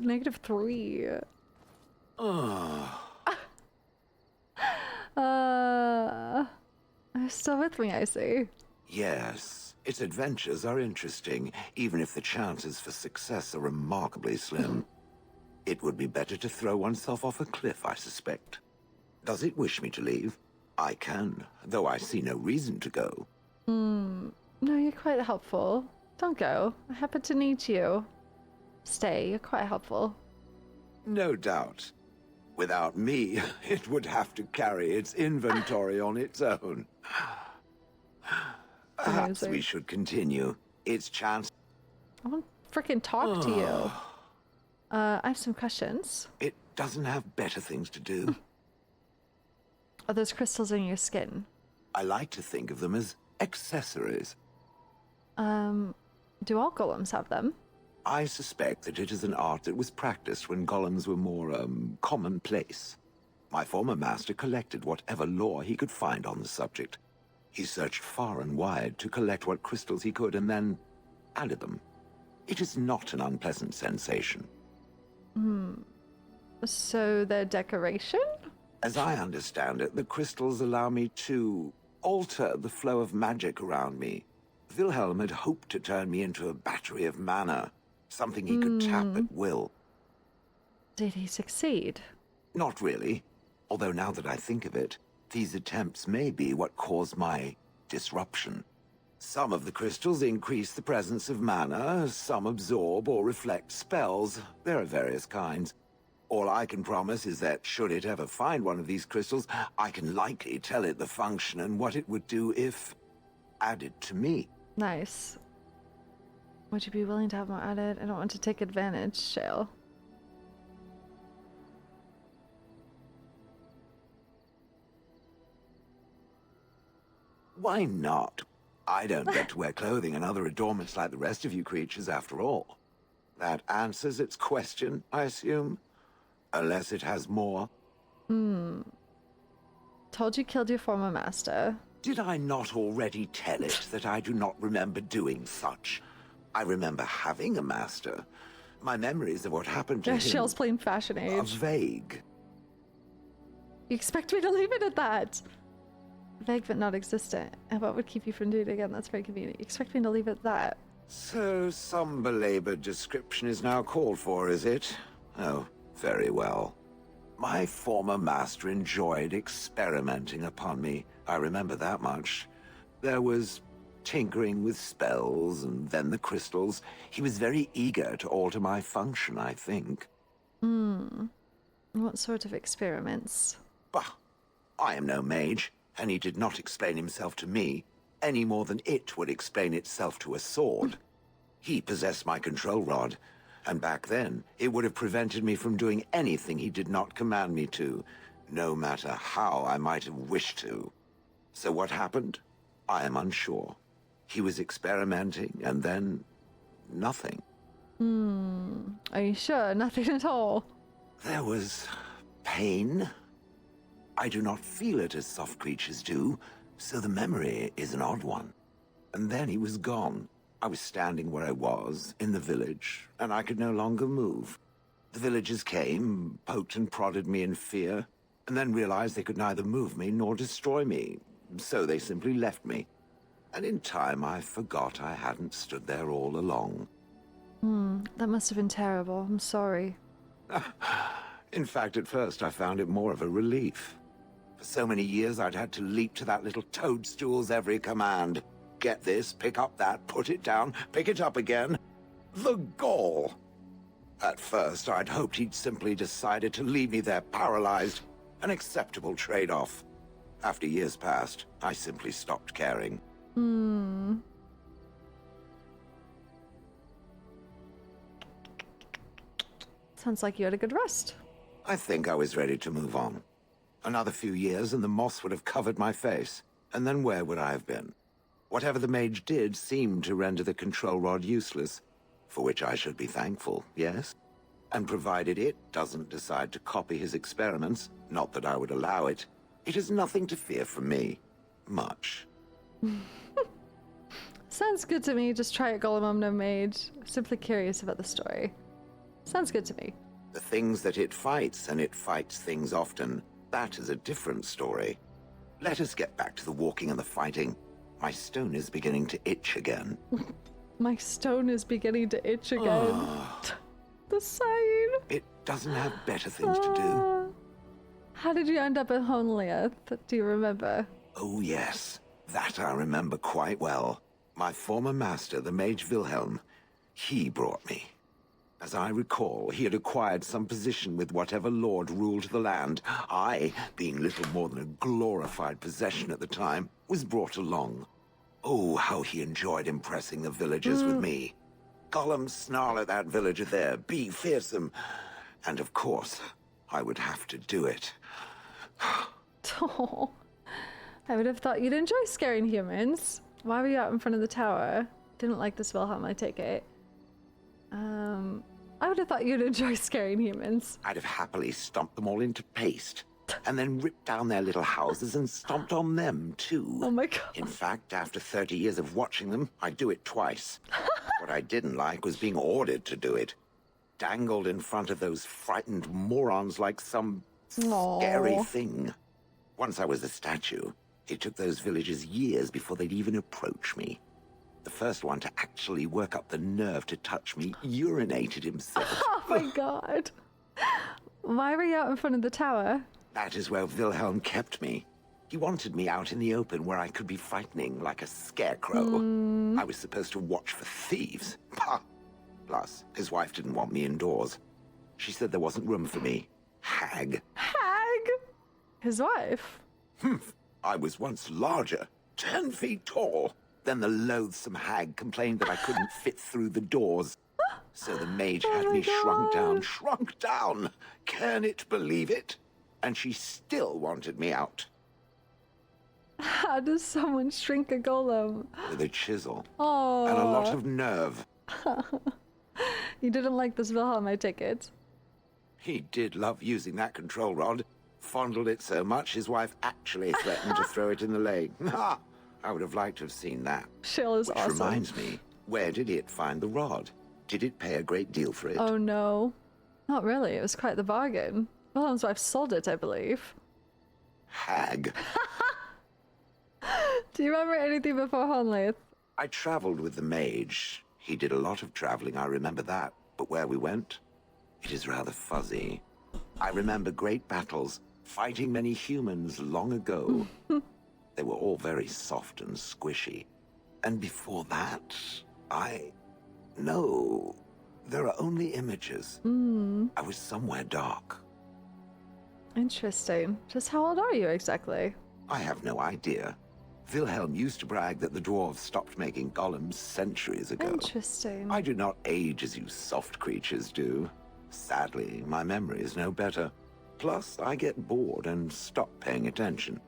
S8: -3. Still with me, I see.
S21: Yes, its adventures are interesting, even if the chances for success are remarkably slim. It would be better to throw oneself off a cliff, I suspect. Does it wish me to leave? I can, though I see no reason to go.
S8: No, you're quite helpful. Don't go. I happen to need you. Stay, you're quite helpful.
S21: No doubt. Without me, it would have to carry its inventory on its own. Perhaps we should continue. Its chance...
S8: I want to frickin' talk to you. I have some questions.
S21: It doesn't have better things to do.
S8: Are those crystals in your skin?
S21: I like to think of them as accessories.
S8: Do all golems have them?
S21: I suspect that it is an art that was practiced when golems were more, commonplace. My former master collected whatever lore he could find on the subject. He searched far and wide to collect what crystals he could and then added them. It is not an unpleasant sensation.
S8: So they're decoration?
S21: As I understand it, the crystals allow me to alter the flow of magic around me. Wilhelm had hoped to turn me into a battery of mana, something he could tap at will.
S8: Did he succeed?
S21: Not really, although now that I think of it, these attempts may be what caused my disruption. Some of the crystals increase the presence of mana, some absorb or reflect spells. There are various kinds. All I can promise is that should it ever find one of these crystals, I can likely tell it the function and what it would do if added to me.
S8: Nice. Would you be willing to have more added? I don't want to take advantage, Shale.
S21: Why not? I don't get to wear clothing and other adornments like the rest of you creatures, after all. That answers its question, I assume? Unless it has more.
S8: Told you killed your former master.
S21: Did I not already tell it that I do not remember doing such? I remember having a master. My memories of what happened to him
S8: Shale's playing Fashion Age.
S21: are vague.
S8: You expect me to leave it at that? Vague but not existent. And what would keep you from doing it again? That's very convenient. You expect me to leave it at that?
S21: So some belabored description is now called for, is it? Oh, very well. My former master enjoyed experimenting upon me. I remember that much. There was tinkering with spells, and then the crystals. He was very eager to alter my function, I think.
S8: What sort of experiments?
S21: Bah! I am no mage, and he did not explain himself to me, any more than it would explain itself to a sword. He possessed my control rod, and back then, it would have prevented me from doing anything he did not command me to, no matter how I might have wished to. So what happened? I am unsure. He was experimenting, and then nothing.
S8: Are you sure? Nothing at all?
S21: There was pain. I do not feel it as soft creatures do, so the memory is an odd one. And then he was gone. I was standing where I was, in the village, and I could no longer move. The villagers came, poked and prodded me in fear, and then realized they could neither move me nor destroy me, so they simply left me. And in time, I forgot I hadn't stood there all along.
S8: That must have been terrible. I'm sorry.
S21: In fact, at first, I found it more of a relief. For so many years, I'd had to leap to that little toadstool's every command. Get this, pick up that, put it down, pick it up again. The gall! At first, I'd hoped he'd simply decided to leave me there paralyzed. An acceptable trade-off. After years passed, I simply stopped caring.
S8: Sounds like you had a good rest.
S21: I think I was ready to move on. Another few years and the moss would have covered my face. And then where would I have been? Whatever the mage did seemed to render the control rod useless, for which I should be thankful, yes? And provided it doesn't decide to copy his experiments, not that I would allow it, it is nothing to fear from me. Much.
S8: Sounds good to me. Just try it, Golem no mage. Simply curious about the story. Sounds good to me.
S21: The things that it fights, and it fights things often, that is a different story. Let us get back to the walking and the fighting. My stone is beginning to itch again.
S8: My stone is beginning to itch again. The sign.
S21: It doesn't have better things to do.
S8: How did you end up at Honliath? Do you remember?
S21: Oh yes, that I remember quite well. My former master, the mage Wilhelm, he brought me. As I recall, he had acquired some position with whatever lord ruled the land. I, being little more than a glorified possession at the time, was brought along. Oh, how he enjoyed impressing the villagers with me. Gollum snarl at that villager there, be fearsome. And of course, I would have to do it.
S8: Oh, I would have thought you'd enjoy scaring humans. Why were you out in front of the tower? Didn't like this Wilhelm, I take it. I would have thought you'd enjoy scaring humans.
S21: I'd have happily stomped them all into paste, and then ripped down their little houses and stomped on them, too.
S8: Oh my god.
S21: In fact, after 30 years of watching them, I'd do it twice. What I didn't like was being ordered to do it. Dangled in front of those frightened morons like some scary thing. Once I was a statue, it took those villagers years before they'd even approach me. The first one to actually work up the nerve to touch me urinated himself.
S8: Oh my god. Why were you out in front of the tower?
S21: That is where Wilhelm kept me. He wanted me out in the open where I could be frightening like a scarecrow. I was supposed to watch for thieves. Pah! Plus, his wife didn't want me indoors. She said there wasn't room for me. Hag.
S8: Hag? His wife?
S21: I was once larger, 10 feet tall. Then the loathsome hag complained that I couldn't fit through the doors. So the mage had me shrunk down. Can it believe it? And she still wanted me out.
S8: How does someone shrink a golem?
S21: With a chisel.
S8: Oh.
S21: And a lot of nerve.
S8: You didn't like this Wilhelm, I take it.
S21: He did love using that control rod. Fondled it so much, his wife actually threatened to throw it in the lake. Ha! I would have liked to have seen that.
S8: Shale is awesome.
S21: Which reminds me, where did it find the rod? Did it pay a great deal for it?
S8: Oh no. Not really, it was quite the bargain. Wilhelm's wife sold it, I believe.
S21: Hag.
S8: Do you remember anything before Honleith?
S21: I traveled with the mage. He did a lot of traveling, I remember that. But where we went, it is rather fuzzy. I remember great battles, fighting many humans long ago. They were all very soft and squishy. And before that, No, there are only images. I was somewhere dark.
S8: Interesting. Just how old are you exactly?
S21: I have no idea. Wilhelm used to brag that the dwarves stopped making golems centuries ago.
S8: Interesting.
S21: I do not age as you soft creatures do. Sadly, my memory is no better. Plus, I get bored and stop paying attention.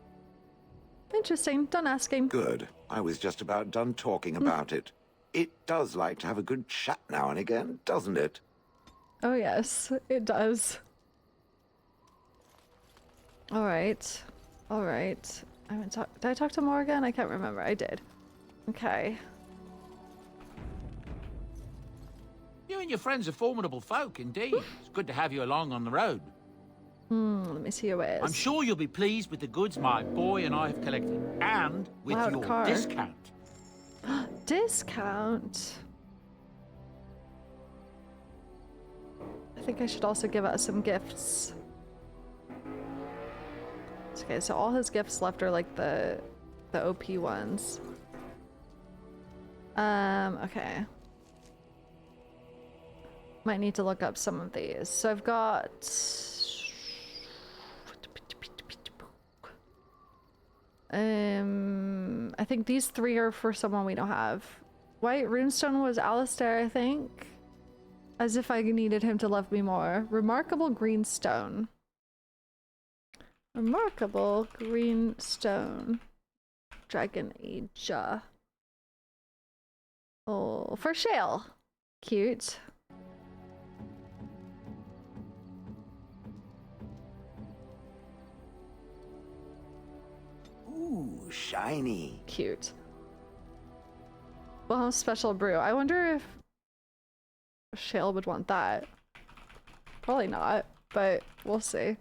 S8: Interesting. Done asking.
S21: Good. I was just about done talking about it. It does like to have a good chat now and again, doesn't it?
S8: Oh yes, it does. Alright. Alright. Did I talk to Morrigan? I can't remember. I did. Okay.
S16: You and your friends are formidable folk, indeed. It's good to have you along on the road.
S8: Let me see your wares.
S16: I'm sure you'll be pleased with the goods my boy and I have collected, and with your discount.
S8: Discount? I think I should also give out some gifts. Okay, so all his gifts left are like the OP ones. Okay. Might need to look up some of these. So I've got... I think these three are for someone we don't have. White Runestone was Alistair, I think. As if I needed him to love me more. Remarkable green stone. Remarkable green stone. Dragon Age. Oh, for Shale. Cute.
S21: Ooh, shiny.
S8: Cute. Well, special brew. I wonder if Shale would want that. Probably not, but we'll see.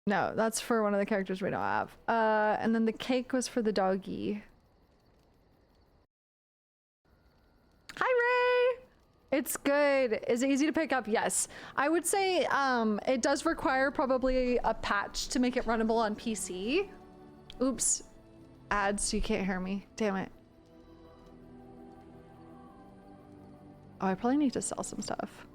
S8: No, that's for one of the characters we don't have. And then the cake was for the doggy. Hi, Ray! It's good. Is it easy to pick up? Yes. I would say it does require probably a patch to make it runnable on PC. Oops. Ads, you can't hear me. Damn it. Oh, I probably need to sell some stuff.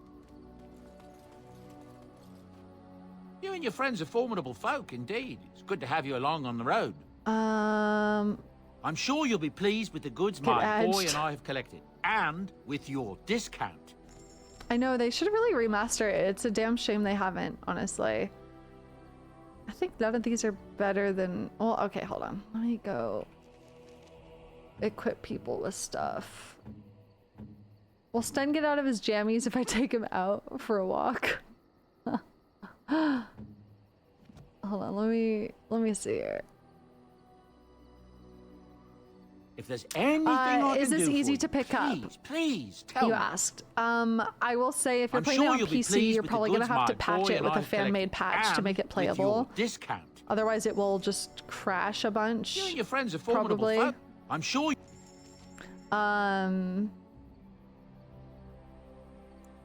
S16: You and your friends are formidable folk, indeed. It's good to have you along on the road. I'm sure you'll be pleased with the goods my boy and I have collected. And with your discount.
S8: I know, they should really remaster it. It's a damn shame they haven't, honestly. I think none of these are better than... Well, okay, hold on. Let me go equip people with stuff. Will Sten get out of his jammies if I take him out for a walk? Hold on, let me see here.
S16: If there's anything I can
S8: is this
S16: do
S8: easy
S16: for
S8: to pick up?
S16: Please tell
S8: You
S16: me.
S8: asked. I will say if you're
S16: I'm
S8: playing
S16: sure
S8: it on
S16: you'll be
S8: PC,
S16: pleased
S8: you're
S16: with the
S8: probably gonna
S16: goods
S8: have to
S16: my
S8: patch
S16: boy
S8: it
S16: and
S8: with a
S16: I've
S8: fan-made
S16: collected.
S8: patch to make it
S16: And with
S8: playable.
S16: your discount.
S8: Otherwise, it will just crash a bunch.
S16: You and your friends are formidable
S8: Probably.
S16: folk. I'm sure.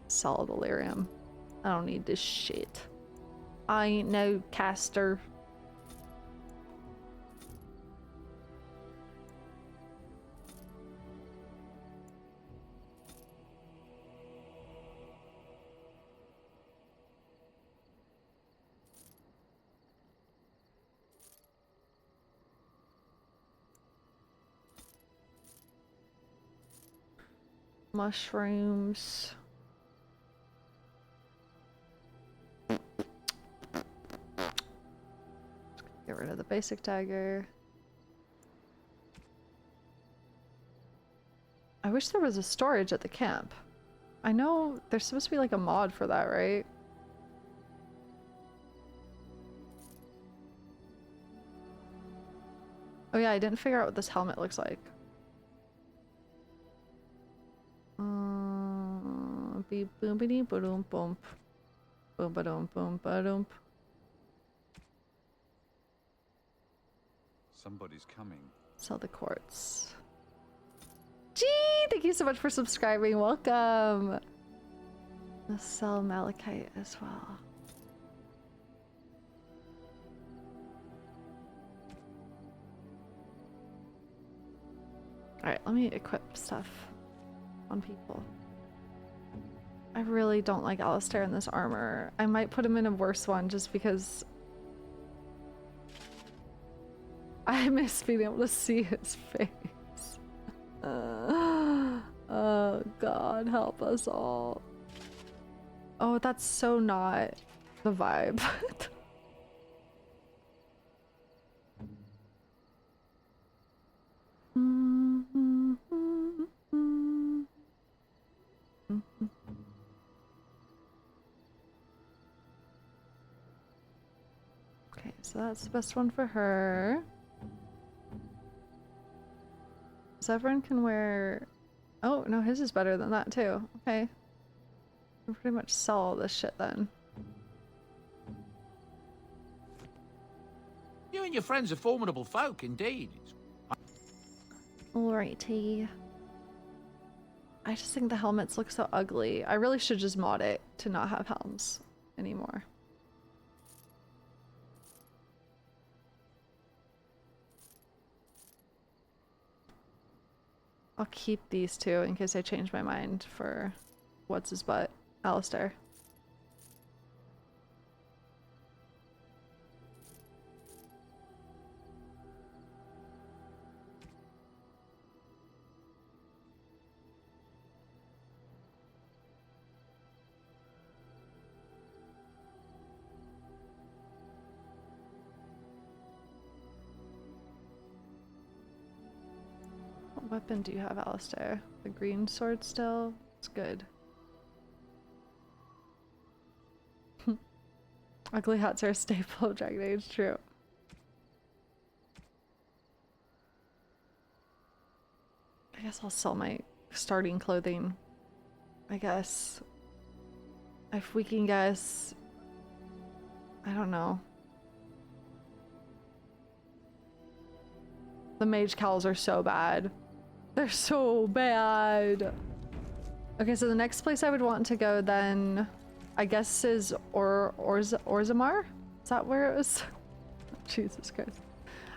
S8: Solid Delirium. I don't need this shit. I ain't no caster. Mushrooms. Get rid of the basic dagger. I wish there was a storage at the camp. I know there's supposed to be like a mod for that, right? Oh yeah, I didn't figure out what this helmet looks like. Beep boom boom boom. Boom ba-dum boom ba-dum.
S1: Somebody's coming.
S8: Sell the quartz. Gee, thank you so much for subscribing. Welcome. Let's sell malachite as well. Alright, let me equip stuff on people. I really don't like Alistair in this armor. I might put him in a worse one just because I miss being able to see his face. Oh God, help us all. Oh, that's so not the vibe. Okay, so that's the best one for her. Everyone can wear... Oh, no, his is better than that too. Okay. We'll pretty much sell all this shit then.
S16: You and your friends are formidable folk, indeed.
S8: Alrighty. I just think the helmets look so ugly. I really should just mod it to not have helms anymore. I'll keep these two in case I change my mind for what's his butt, Alistair. What weapon do you have, Alistair? The green sword still? It's good. Ugly hats are a staple of Dragon Age, true. I guess I'll sell my starting clothing. I guess. If we can guess. I don't know. The mage cowls are so bad. They're so bad. Okay, so the next place I would want to go then, I guess, is Orzammar? Is that where it was? Jesus Christ.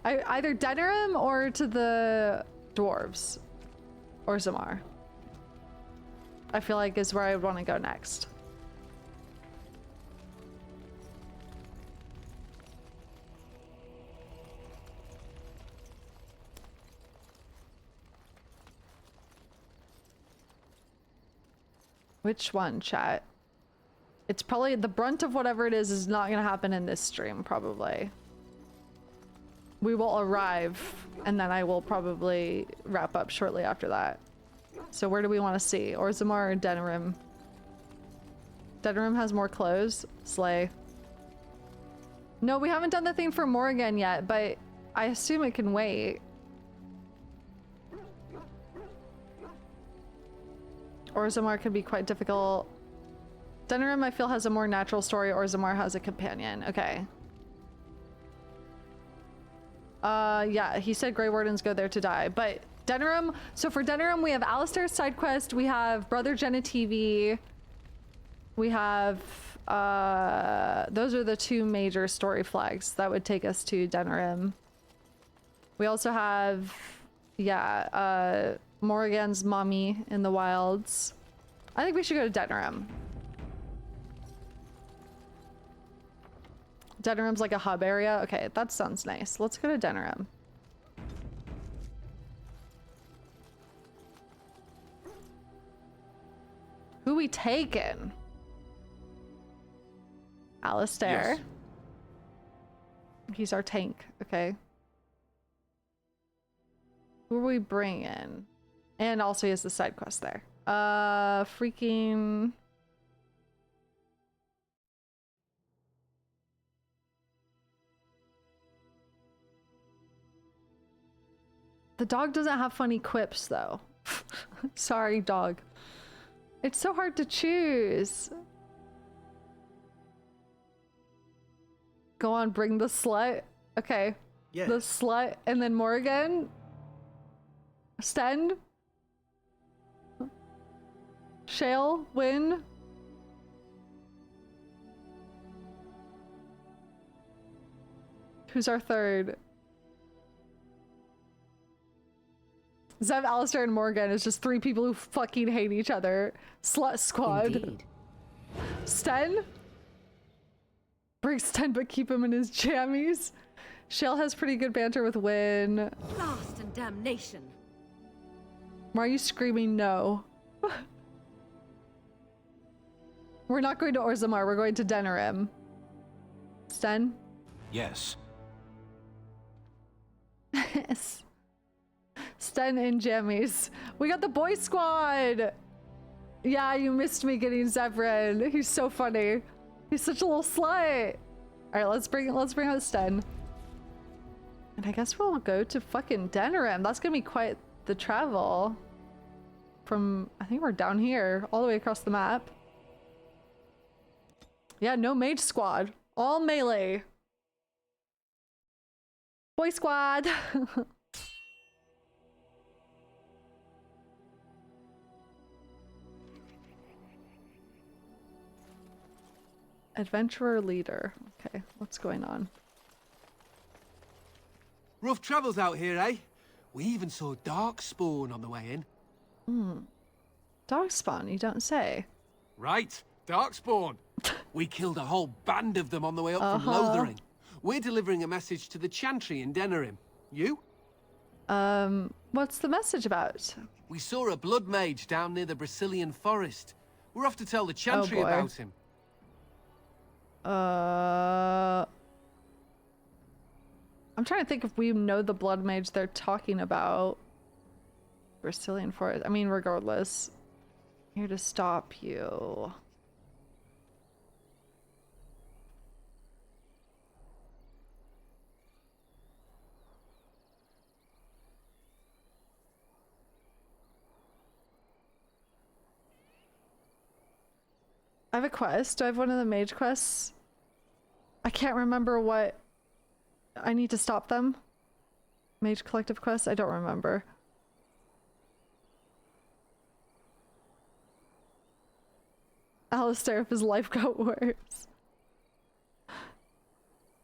S8: Either Denerim or to the dwarves. Orzammar. I feel like is where I would want to go next. Which one, chat? It's probably the brunt of whatever it is not gonna happen in this stream, probably. We will arrive, and then I will probably wrap up shortly after that. So where do we want to see? Orzammar or Denerim? Denerim has more clothes. Slay. No, we haven't done the thing for Morrigan yet, but I assume it can wait. Orzammar can be quite difficult. Denerim, I feel, has a more natural story. Orzammar has a companion. Okay. Yeah, he said Grey Wardens go there to die, but Denerim, so for Denerim, we have Alistair's side quest, we have Brother Genitivi, we have, those are the two major story flags that would take us to Denerim. We also have, yeah, Morrigan's mommy in the wilds. I think we should go to Denerim. Denerim's like a hub area. Okay, that sounds nice. Let's go to Denerim. Who we taking? Alistair. Yes. He's our tank. Okay. Who are we bringing? And also he has the side quest there. Freaking... The dog doesn't have funny quips, though. Sorry, dog. It's so hard to choose. Go on, bring the slut. Okay. Yeah. The slut, and then Morrigan. Sten. Shale, Win. Who's our third? Zev, Alistair, and Morrigan is just three people who fucking hate each other. Slut squad. Indeed. Sten? Bring Sten but keep him in his jammies. Shale has pretty good banter with Win.
S4: Blast and damnation.
S8: Why are you screaming no? We're not going to Orzammar, we're going to Denerim. Sten?
S15: Yes.
S8: Yes. Sten and jammies. We got the boy squad. Yeah, you missed me getting Zevran. He's so funny. He's such a little slut. All right, let's bring out Sten. And I guess we'll go to fucking Denerim. That's gonna be quite the travel. From, I think we're down here, all the way across the map. Yeah, no mage squad. All melee. Boy squad. Adventurer leader. Okay, what's going on?
S3: Rough travels out here, eh? We even saw Darkspawn on the way in.
S8: Darkspawn, you don't say.
S3: Right, Darkspawn. We killed a whole band of them on the way up from Lothering. We're delivering a message to the Chantry in Denerim. You?
S8: What's the message about?
S3: We saw a blood mage down near the Brazilian forest. We're off to tell the Chantry about him.
S8: I'm trying to think if we know the blood mage they're talking about. Brazilian forest. I mean, regardless. Here to stop you. I have a quest. Do I have one of the mage quests? I can't remember what I need to stop them. Mage collective quest? I don't remember. Alistair, if his life got worse.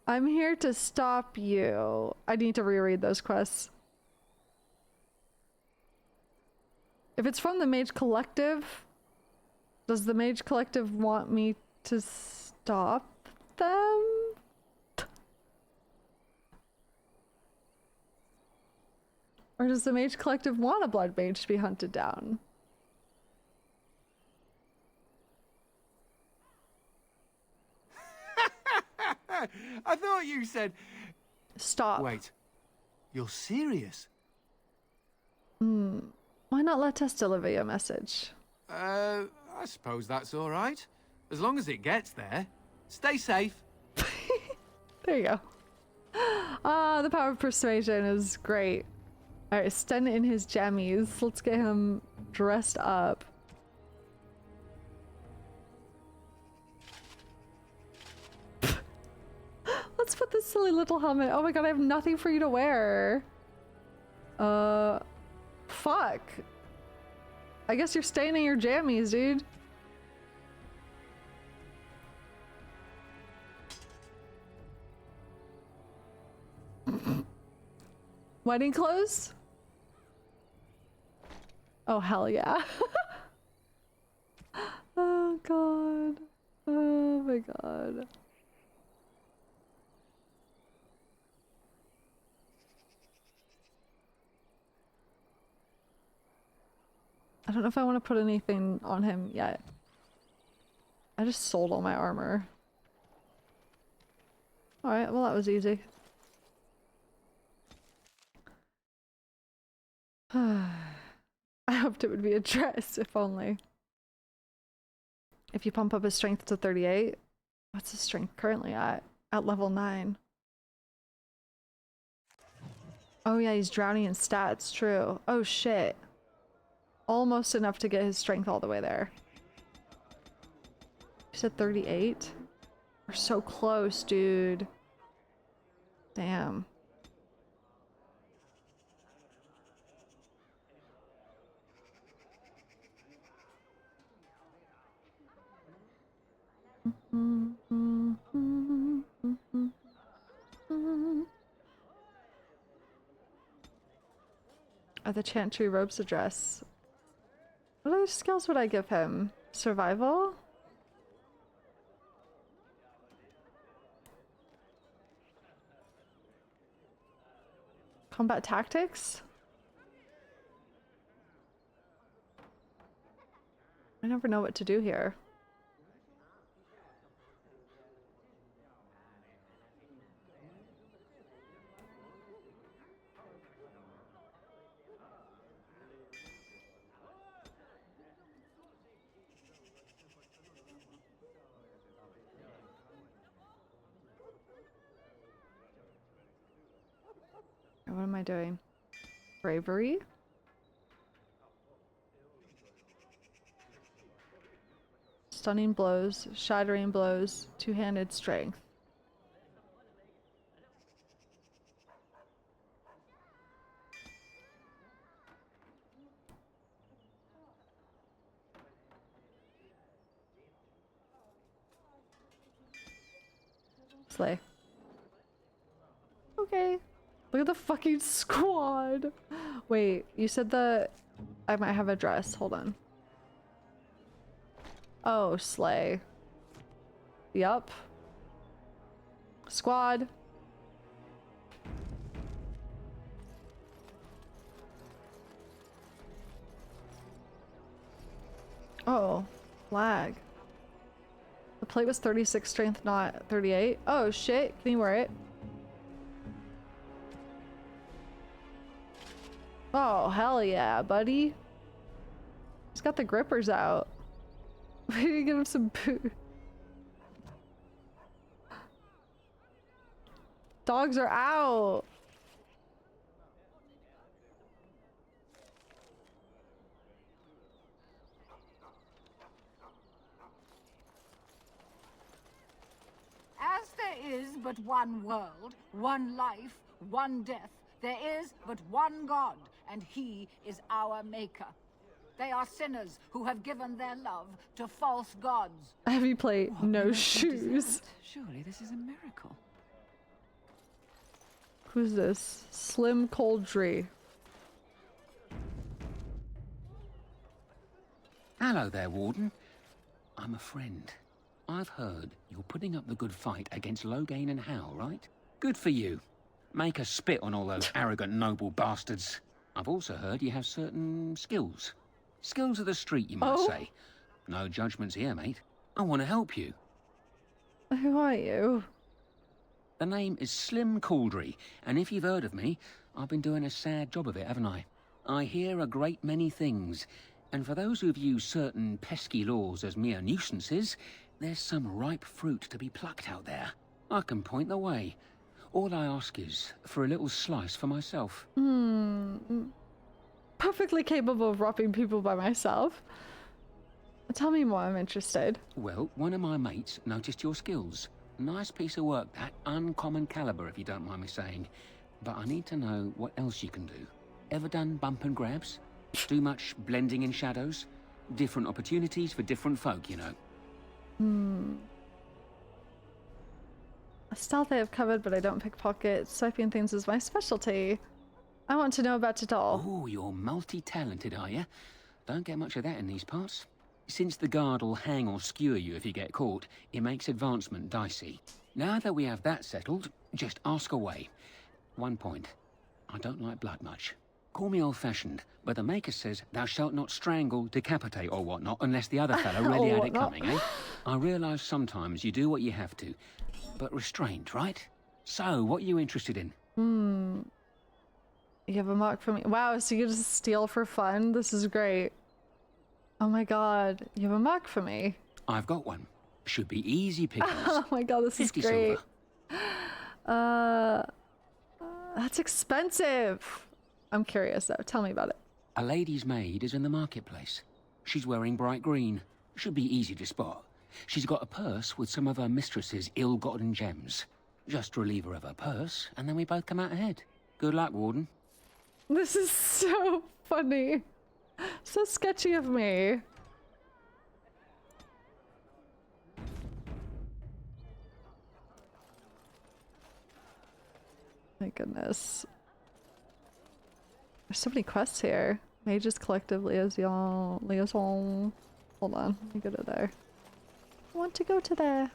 S8: I'm here to stop you. I need to reread those quests. If it's from the Mage Collective, does the Mage Collective want me to stop them? Or does the Mage Collective want a Blood Mage to be hunted down?
S3: I thought you said...
S8: Stop.
S3: Wait. You're serious?
S8: Why not let us deliver your message?
S3: I suppose that's all right. As long as it gets there. Stay safe.
S8: There you go. Ah, the power of persuasion is great. Alright, Sten in his jammies. Let's get him dressed up. Let's put this silly little helmet. Oh my god, I have nothing for you to wear. Fuck. I guess you're staying in your jammies, dude. Wedding clothes? Oh, hell yeah. Oh god. Oh my god. I don't know if I want to put anything on him yet. I just sold all my armor. Alright, well that was easy. I hoped it would be a dress, if only. If you pump up his strength to 38, what's his strength currently at? At level 9. Oh yeah, he's drowning in stats, true. Oh shit. Almost enough to get his strength all the way there. You said 38? We're so close, dude. Damn. Are the Chantry robes a dress? What other skills would I give him? Survival? Combat tactics? I never know what to do here. What am I doing? Bravery? Stunning blows, shattering blows, two-handed strength. Slay. Okay. Look at the fucking squad. Wait, you said that I might have a dress. Hold on. Oh, slay. Yup. Squad. Oh, lag. The plate was 36 strength, not 38. Oh shit, can you wear it? Oh, hell yeah, buddy. He's got the grippers out. We need to get him some food. Dogs are out.
S9: As there is but one world, one life, one death, there is but one God, and he is our maker. They are sinners who have given their love to false gods.
S8: Heavy plate, no shoes.
S2: Surely this is a miracle.
S8: Who's this? Slim Coldtree.
S22: Hello there, Warden. I'm a friend. I've heard you're putting up the good fight against Loghain and Howe, right? Good for you. Make a spit on all those arrogant noble bastards. I've also heard you have certain skills. Skills of the street, you might say. No judgments here, mate. I want to help you.
S8: Who are you?
S22: The name is Slim Coldtree, and if you've heard of me, I've been doing a sad job of it, haven't I? I hear a great many things, and for those who view certain pesky laws as mere nuisances, there's some ripe fruit to be plucked out there. I can point the way. All I ask is for a little slice for myself.
S8: Perfectly capable of robbing people by myself. Tell me more, I'm interested.
S22: Well, one of my mates noticed your skills. Nice piece of work, that. Uncommon caliber, if you don't mind me saying. But I need to know what else you can do. Ever done bump and grabs? Do much blending in shadows? Different opportunities for different folk, you know.
S8: Stealth I have covered, but I don't pickpocket. Swiping things is my specialty. I want to know about it all.
S22: Oh, you're multi-talented, are you? Don't get much of that in these parts. Since the guard'll hang or skewer you if you get caught, it makes advancement dicey. Now that we have that settled, just ask away. One point. I don't like blood much. Call me old-fashioned, but the Maker says thou shalt not strangle, decapitate or whatnot unless the other fella really had it coming, eh? I realise sometimes you do what you have to, but restrained, right? So, what are you interested in?
S8: You have a mark for me. Wow, so you just steal for fun? This is great. Oh my god, you have a mark for me.
S22: I've got one. Should be easy pickings.
S8: Oh my god, this is
S22: 50
S8: great.
S22: silver.
S8: That's expensive. I'm curious though, tell me about it.
S22: A lady's maid is in the marketplace. She's wearing bright green. Should be easy to spot. She's got a purse with some of her mistress's ill-gotten gems. Just relieve her of her purse, and then we both come out ahead. Good luck, Warden.
S8: This is so funny. So sketchy of me. My goodness. There's so many quests here. Mages Collective Liaison. Hold on, let me go to there. I want to go to there.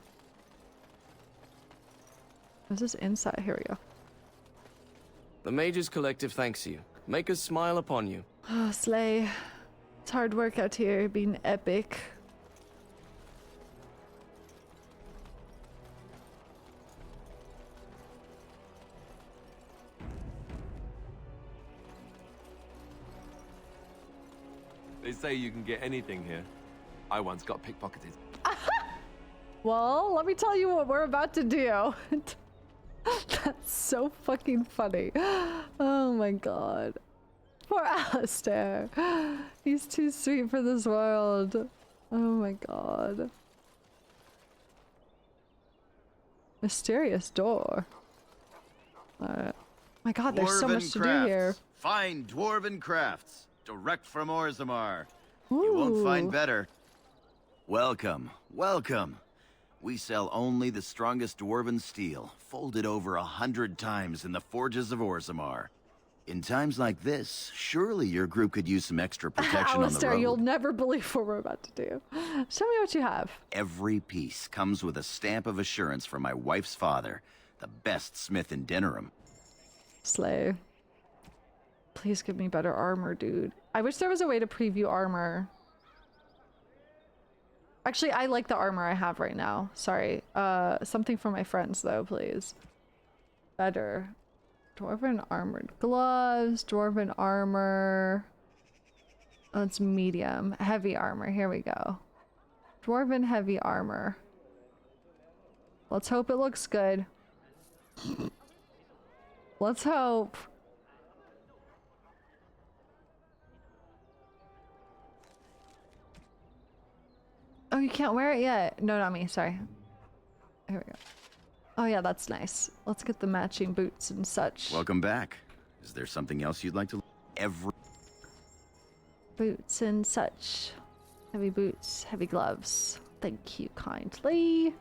S8: Is this inside? Here we go.
S23: The Mages Collective thanks you. Make us smile upon you.
S8: Oh, Slay. It's hard work out here, being epic.
S6: They say you can get anything here. I once got pickpocketed.
S8: Well, let me tell you what we're about to do. That's so fucking funny. Oh my god. Poor Alistair. He's too sweet for this world. Oh my god. Mysterious door. My god, there's so much to do here.
S24: Fine dwarven crafts. Direct from Orzammar. You won't find better. Welcome, welcome. We sell only the strongest dwarven steel, folded over 100 times in the forges of Orzammar. In times like this, surely your group could use some extra protection on the
S8: Alistair,
S24: road.
S8: you'll never believe what we're about to do. Show me what you have.
S24: Every piece comes with a stamp of assurance from my wife's father, the best smith in Denerim.
S8: Slay. Please give me better armor, dude. I wish there was a way to preview armor. Actually, I like the armor I have right now. Sorry. Something for my friends, though, please. Better. Dwarven armored gloves, dwarven armor. Oh, it's medium. Heavy armor. Here we go. Dwarven heavy armor. Let's hope it looks good. Let's hope. Oh, you can't wear it yet. No, not me. Sorry. Here we go. Oh yeah, that's nice. Let's get the matching boots and such.
S24: Welcome back. Is there something else you'd like to...
S8: Boots and such. Heavy boots, heavy gloves. Thank you kindly.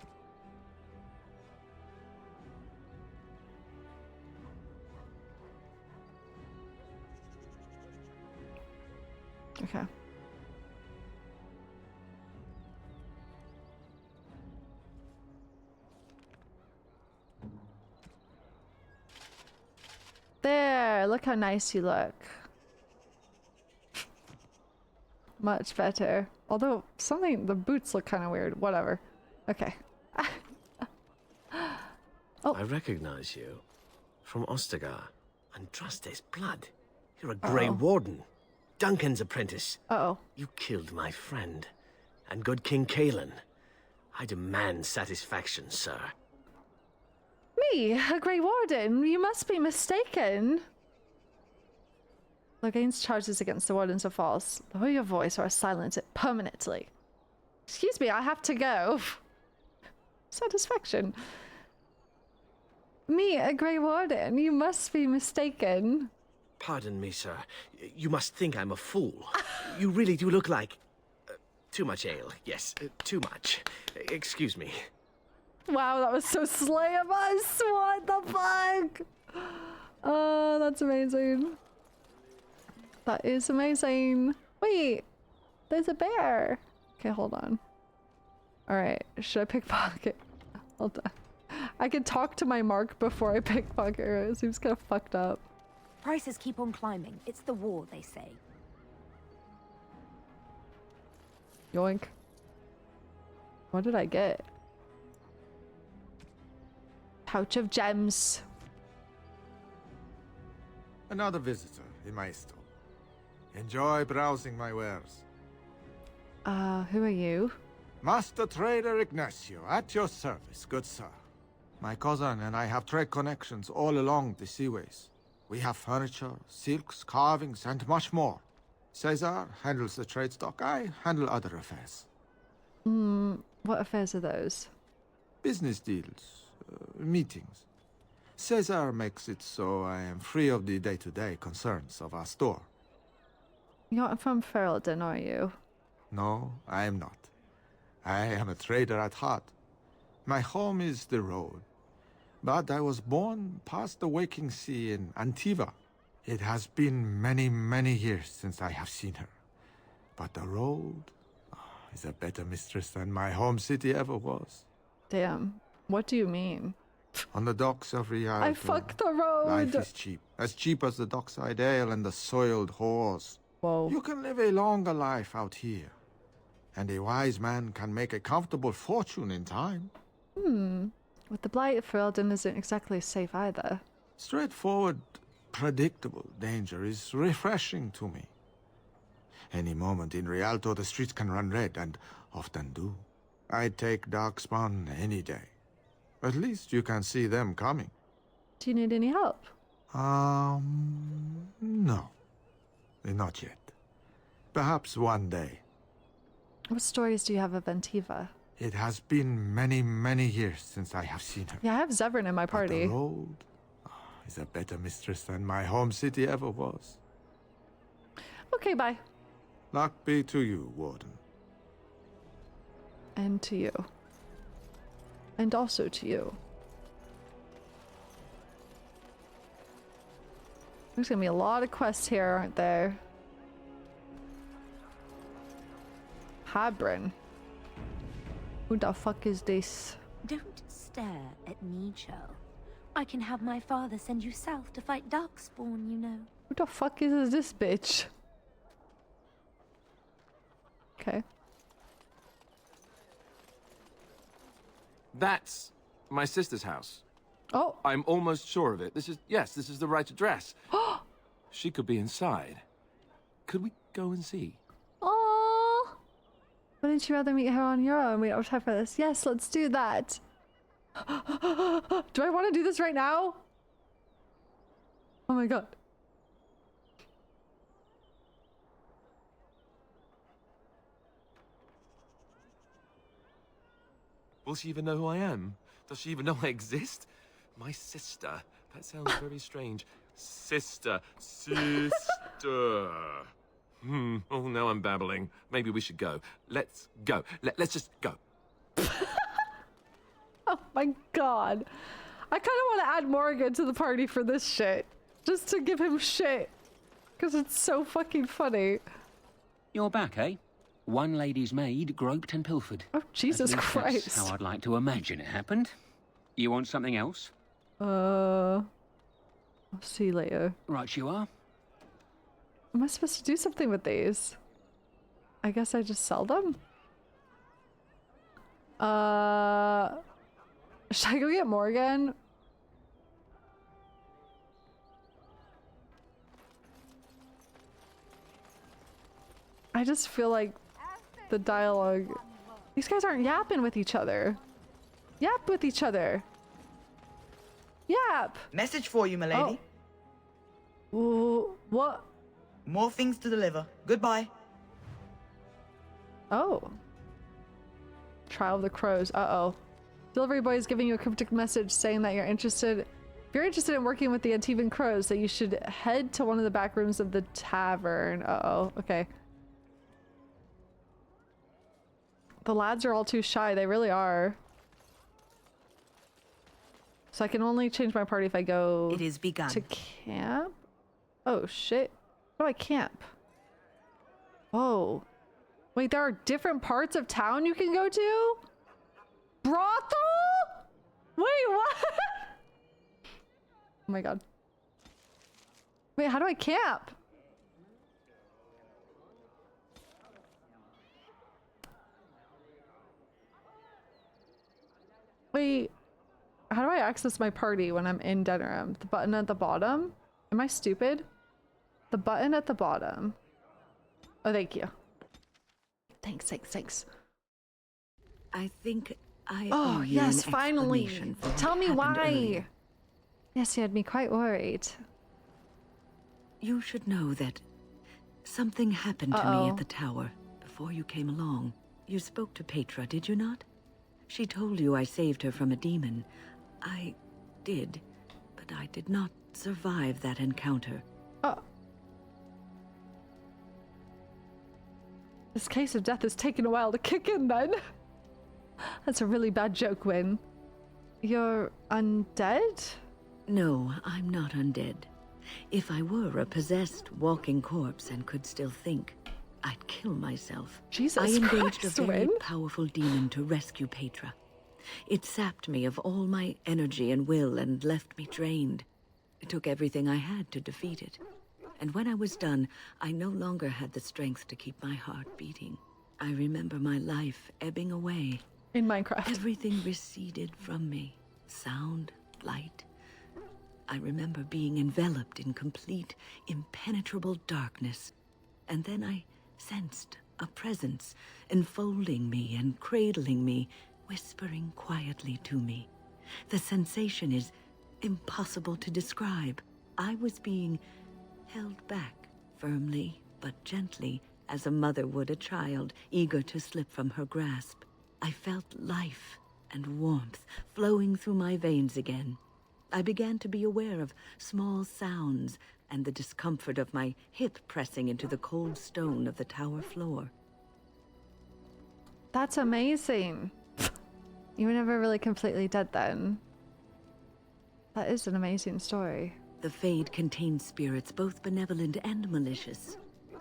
S8: Okay. There, look how nice you look. Much better. Although, the boots look kind of weird. Whatever. Okay.
S19: Oh. I recognize you. From Ostagar. Andraste's blood. You're a Grey Warden. Duncan's apprentice.
S8: Uh-oh.
S19: You killed my friend. And good King Caelan. I demand satisfaction, sir.
S8: Me? A Grey Warden? You must be mistaken. Loghain's charges against the Wardens are false. Lower your voice or I silence it permanently. Excuse me, I have to go. Satisfaction. Me, a Grey Warden? You must be mistaken.
S19: Pardon me, sir. You must think I'm a fool. You really do look like... too much ale. Yes, too much. Excuse me.
S8: Wow, that was so slay of us. What the fuck? Oh, that's amazing. That is amazing. Wait, there's a bear. Okay, hold on. All right, should I pickpocket? Hold on. I can talk to my mark before I pickpocket her. It seems kind of fucked up.
S13: Prices keep on climbing. It's the war, they say.
S8: Yoink. What did I get? Pouch of gems.
S10: Another visitor in my store. Enjoy browsing my wares.
S8: Who are you?
S10: Master Trader Ignacio, at your service, good sir. My cousin and I have trade connections all along the seaways. We have furniture, silks, carvings, and much more. Caesar handles the trade stock, I handle other affairs.
S8: What affairs are those?
S10: Business deals, meetings. Caesar makes it so I am free of the day-to-day concerns of our store.
S8: You're not from Ferelden, are you?
S10: No, I am not. I am a trader at heart. My home is the road. But I was born past the waking sea in Antiva. It has been many, many years since I have seen her. But the road is a better mistress than my home city ever was.
S8: Damn. What do you mean?
S10: On the docks of Rialto,
S8: I fucked the road!
S10: Life is cheap. As cheap as the dockside ale and the soiled whores.
S8: Whoa.
S10: You can live a longer life out here. And a wise man can make a comfortable fortune in time.
S8: With the blight of Ferelden isn't exactly safe either.
S10: Straightforward, predictable danger is refreshing to me. Any moment in Rialto, the streets can run red, and often do. I'd take Darkspawn any day. At least you can see them coming.
S8: Do you need any help?
S10: No. Not yet. Perhaps one day.
S8: What stories do you have of Antiva?
S10: It has been many, many years since I have seen her.
S8: Yeah, I have Zevran in my
S10: But
S8: party.
S10: the road is a better mistress than my home city ever was.
S8: Okay, bye.
S10: Luck be to you, Warden.
S8: And to you. And also to you. There's gonna be a lot of quests here, aren't there? Habron. Who the fuck is this?
S5: Don't stare at me, Shale. I can have my father send you south to fight Darkspawn, you know.
S8: Who the fuck is this bitch? Okay.
S6: That's my sister's house.
S8: Oh.
S6: I'm almost sure of it. This is the right address. She could be inside. Could we go and see?
S8: Oh. Wouldn't you rather meet her on your own? We don't have time for this. Yes, let's do that. Do I want to do this right now? Oh my god.
S6: Will she even know who I am? Does she even know I exist? My sister. That sounds very strange. Sister. Oh, now I'm babbling. Maybe we should go. Let's go. Let's just go.
S8: Oh my god. I kind of want to add Morrigan to the party for this shit. Just to give him shit. Because it's so fucking funny.
S22: You're back, eh? One lady's maid groped and pilfered.
S8: Oh, Jesus Christ.
S22: That's how I'd like to imagine it happened. You want something else?
S8: I'll see you later.
S22: Right you are.
S8: Am I supposed to do something with these? I guess I just sell them? Should I go get Morrigan? I just feel like the dialogue... These guys aren't yapping with each other. Yap with each other. Yap!
S12: Message for you, my lady.
S8: Oh. Ooh, what?
S12: More things to deliver. Goodbye.
S8: Oh. Trial of the Crows. Uh-oh. Delivery boy is giving you a cryptic message saying that if you're interested in working with the Antivan Crows, that you should head to one of the back rooms of the tavern. Uh-oh. Okay. The lads are all too shy. They really are. So I can only change my party if I go...
S12: It is begun.
S8: ...to camp? Oh, shit. How do I camp? Oh. Wait, there are different parts of town you can go to? Brothel? Wait, what? Oh my god. Wait, how do I camp? Wait, how do I access my party when I'm in Denerim? The button at the bottom? Am I stupid? The button at the bottom. Oh, thank you. Thanks.
S7: I think I
S8: Oh,
S7: owe you
S8: yes,
S7: an
S8: finally.
S7: explanation for what
S8: Tell me
S7: happened
S8: why.
S7: earlier.
S8: Yes, you had me quite worried.
S7: You should know that something happened to me at the tower before you came along. You spoke to Petra, did you not? She told you I saved her from a demon. I did, but I did not survive that encounter.
S8: Oh. This case of death is taking a while to kick in then. That's a really bad joke, Wynn. You're undead?
S7: No, I'm not undead. If I were a possessed walking corpse and could still think, I'd kill myself.
S8: Jesus
S7: I engaged
S8: Christ,
S7: a very
S8: Wynn.
S7: powerful demon to rescue Petra. It sapped me of all my energy and will and left me drained. It took everything I had to defeat it. And when I was done, I no longer had the strength to keep my heart beating. I remember my life ebbing away.
S8: In Minecraft.
S7: Everything receded from me. Sound, light. I remember being enveloped in complete, impenetrable darkness. And then I sensed a presence enfolding me and cradling me, whispering quietly to me. The sensation is impossible to describe. I was being held back, firmly but gently, as a mother would a child, eager to slip from her grasp. I felt life and warmth flowing through my veins again. I began to be aware of small sounds and the discomfort of my hip pressing into the cold stone of the tower floor.
S8: That's amazing. You were never really completely dead then. That is an amazing story.
S7: The Fade contains spirits both benevolent and malicious.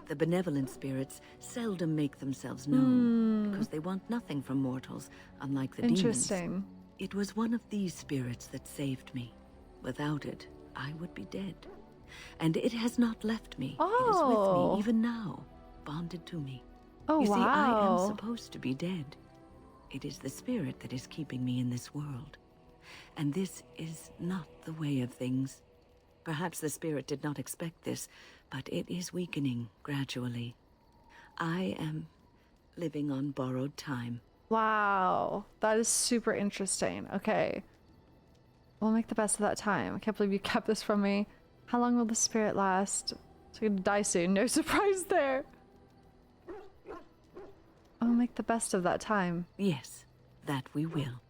S7: The benevolent spirits seldom make themselves known because they want nothing from mortals, unlike the demons.
S8: Interesting.
S7: It was one of these spirits that saved me. Without it, I would be dead. And it has not left me. It is with me even now, bonded to me.
S8: Oh,
S7: you see, I
S8: wow.
S7: am supposed to be dead. It is the spirit that is keeping me in this world. And this is not the way of things. Perhaps the spirit did not expect this, but it is weakening gradually. I am living on borrowed time.
S8: Wow, that is super interesting. Okay. We'll make the best of that time. I can't believe you kept this from me. How long will the spirit last? It's gonna die soon. No surprise there. I'll make the best of that time.
S7: Yes, that we will.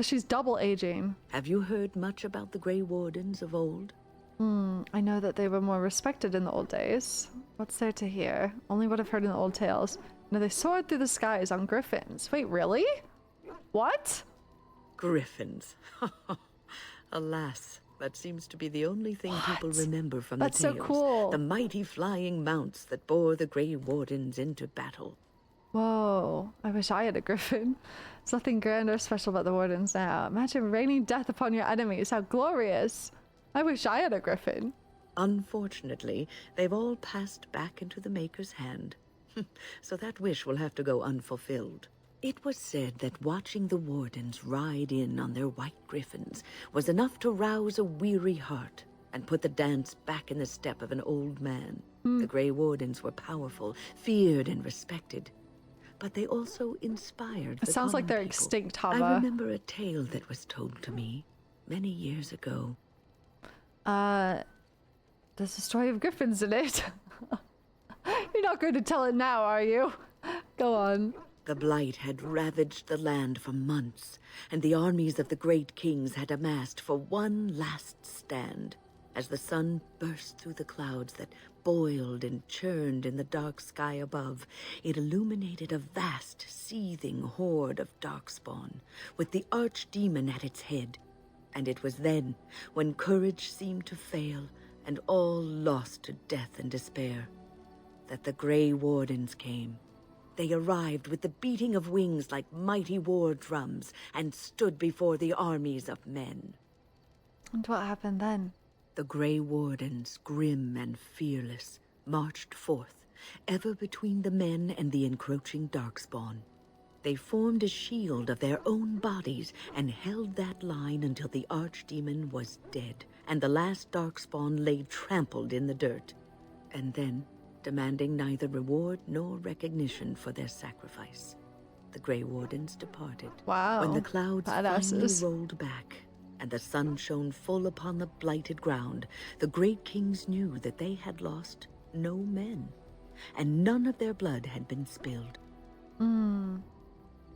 S8: She's double aging.
S7: Have you heard much about the Grey Wardens of old?
S8: I know that they were more respected in the old days. What's there to hear? Only what I've heard in the old tales. No, they soared through the skies on griffins. Wait, really? What?
S7: Griffins. Alas, that seems to be the only thing people remember from the tales.
S8: That's so cool.
S7: The mighty flying mounts that bore the Grey Wardens into battle.
S8: Whoa, I wish I had a griffin. There's nothing grand or special about the wardens now. Imagine raining death upon your enemies. How glorious. I wish I had a griffin.
S7: Unfortunately, they've all passed back into the Maker's hand. So that wish will have to go unfulfilled. It was said that watching the wardens ride in on their white griffins was enough to rouse a weary heart and put the dance back in the step of an old man. The Grey Wardens were powerful, feared and respected. But they also inspired the
S8: It sounds like they're
S7: people.
S8: extinct, Hava.
S7: I remember a tale that was told to me many years ago.
S8: There's a story of griffins in it. You're not going to tell it now, are you? Go on.
S7: The blight had ravaged the land for months, and the armies of the great kings had amassed for one last stand. As the sun burst through the clouds that boiled and churned in the dark sky above, it illuminated a vast, seething horde of darkspawn, with the archdemon at its head. And it was then, when courage seemed to fail, and all lost to death and despair, that the Grey Wardens came. They arrived with the beating of wings like mighty war drums, and stood before the armies of men.
S8: And what happened then?
S7: The Grey Wardens, grim and fearless, marched forth, ever between the men and the encroaching darkspawn. They formed a shield of their own bodies and held that line until the archdemon was dead, and the last darkspawn lay trampled in the dirt. And then, demanding neither reward nor recognition for their sacrifice, the Grey Wardens departed.
S8: Wow.
S7: When the clouds
S8: badasses.
S7: finally rolled back, and the sun shone full upon the blighted ground, the great kings knew that they had lost no men, and none of their blood had been spilled.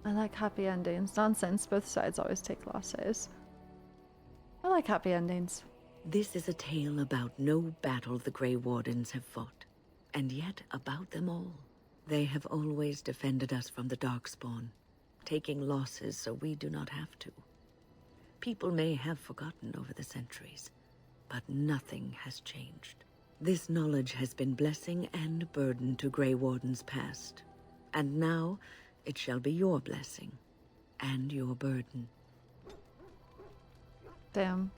S8: I like happy endings. Nonsense, both sides always take losses. I like happy endings.
S7: This is a tale about no battle the Grey Wardens have fought, and yet about them all. They have always defended us from the Darkspawn, taking losses so we do not have to. People may have forgotten over the centuries, but nothing has changed. This knowledge has been blessing and burden to Grey Wardens past, and now it shall be your blessing and your burden.
S8: Damn.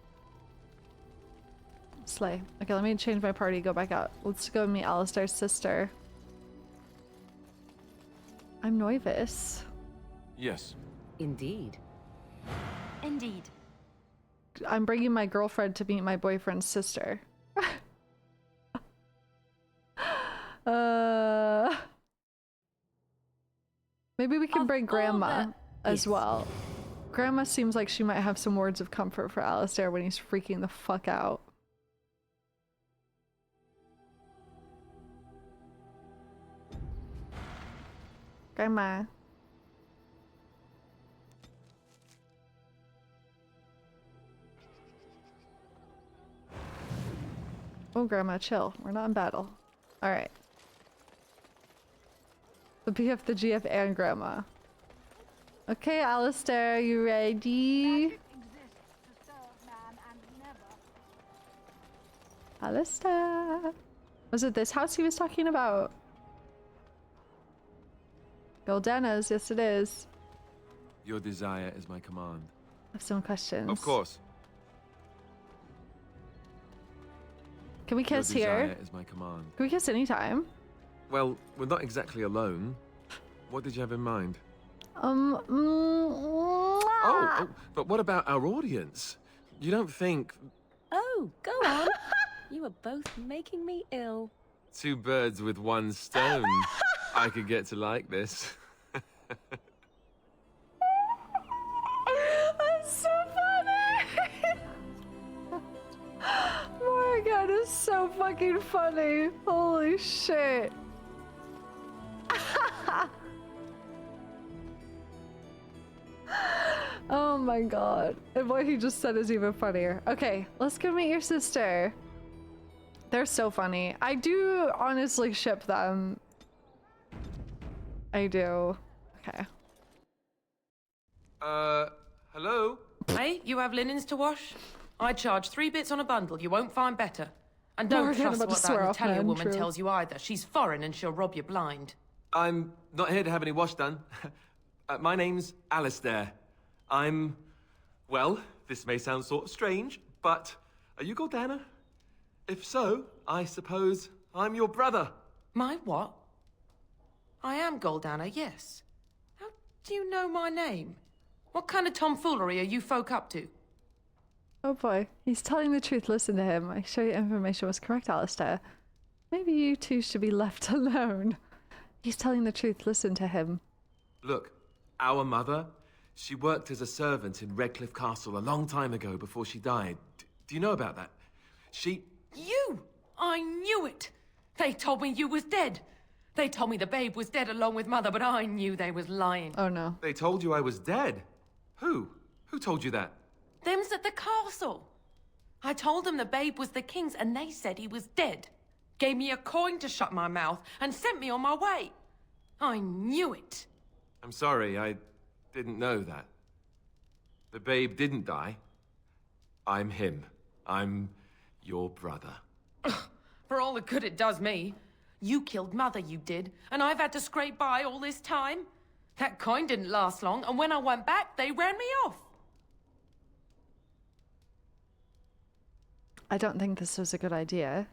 S8: Slay. Okay, let me change my party, go back out. Let's go meet Alistair's sister. I'm Noivus.
S6: Yes.
S4: Indeed.
S5: Indeed.
S8: I'm bringing my girlfriend to meet my boyfriend's sister. Maybe we can bring Grandma as well. Grandma seems like she might have some words of comfort for Alistair when he's freaking the fuck out. Grandma. Oh, Grandma, chill. We're not in battle. Alright. The PF, the GF, and Grandma. Okay, Alistair, you ready? Alistair. Was it this house he was talking about? Goldena's, yes it is.
S6: Your desire is my command.
S8: I have some questions.
S6: Of course.
S8: Can we kiss
S6: Your
S8: here?
S6: desire is my command.
S8: Can we kiss anytime?
S6: Well, we're not exactly alone. What did you have in mind?
S8: Mwah!
S6: Oh, but what about our audience? You don't think
S4: Oh, go on. You are both making me ill.
S6: two birds with one stone? I could get to like this.
S8: That's so funny! Morrigan is so fucking funny. Holy shit. Oh my god. And what he just said is even funnier. Okay, let's go meet your sister. They're so funny. I do honestly ship them. I do. Okay.
S6: Hello?
S11: Hey, you have linens to wash? I charge 3 bits on a bundle. You won't find better. And don't
S8: Morrigan
S11: trust
S8: about to
S11: what that
S8: swear off
S11: Natalia
S8: men,
S11: woman
S8: true.
S11: tells you either. She's foreign and she'll rob you blind.
S6: I'm not here to have any wash done. My name's Alistair. Well, this may sound sort of strange, but are you Gordana? If so, I suppose I'm your brother.
S11: My what? I am Goldana, yes. How do you know my name? What kind of tomfoolery are you folk up to?
S8: Oh boy, he's telling the truth. Listen to him. I show you information was correct, Alistair. Maybe you two should be left alone. He's telling the truth. Listen to him.
S6: Look, our mother, she worked as a servant in Redcliffe Castle a long time ago before she died. Do you know about that?
S11: You! I knew it! They told me you was dead. They told me the babe was dead along with mother, but I knew they was lying.
S8: Oh no.
S6: They told you I was dead? Who? Who told you that?
S11: Them's at the castle. I told them the babe was the king's and they said he was dead. Gave me a coin to shut my mouth and sent me on my way. I knew it.
S6: I'm sorry, I didn't know that. The babe didn't die. I'm him. I'm your brother.
S11: For all the good it does me. You killed mother, you did, and I've had to scrape by all this time. That coin didn't last long, and when I went back, they ran me off.
S8: I don't think this was a good idea.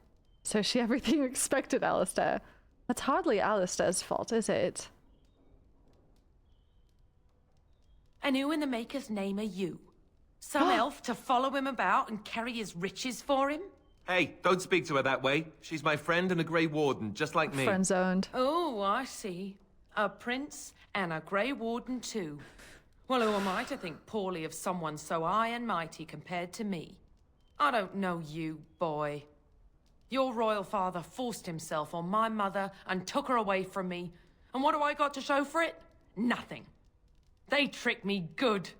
S8: So is she everything you expected, Alistair? That's hardly Alistair's fault, is it?
S11: And who in the Maker's name are you? Some elf to follow him about and carry his riches for him?
S6: Hey, don't speak to her that way. She's my friend and a Grey Warden, just like me.
S8: Friend-zoned.
S11: Oh, I see. A prince and a Grey Warden too. Well, who am I to think poorly of someone so high and mighty compared to me? I don't know you, boy. Your royal father forced himself on my mother and took her away from me. And what do I got to show for it? Nothing. They tricked me good.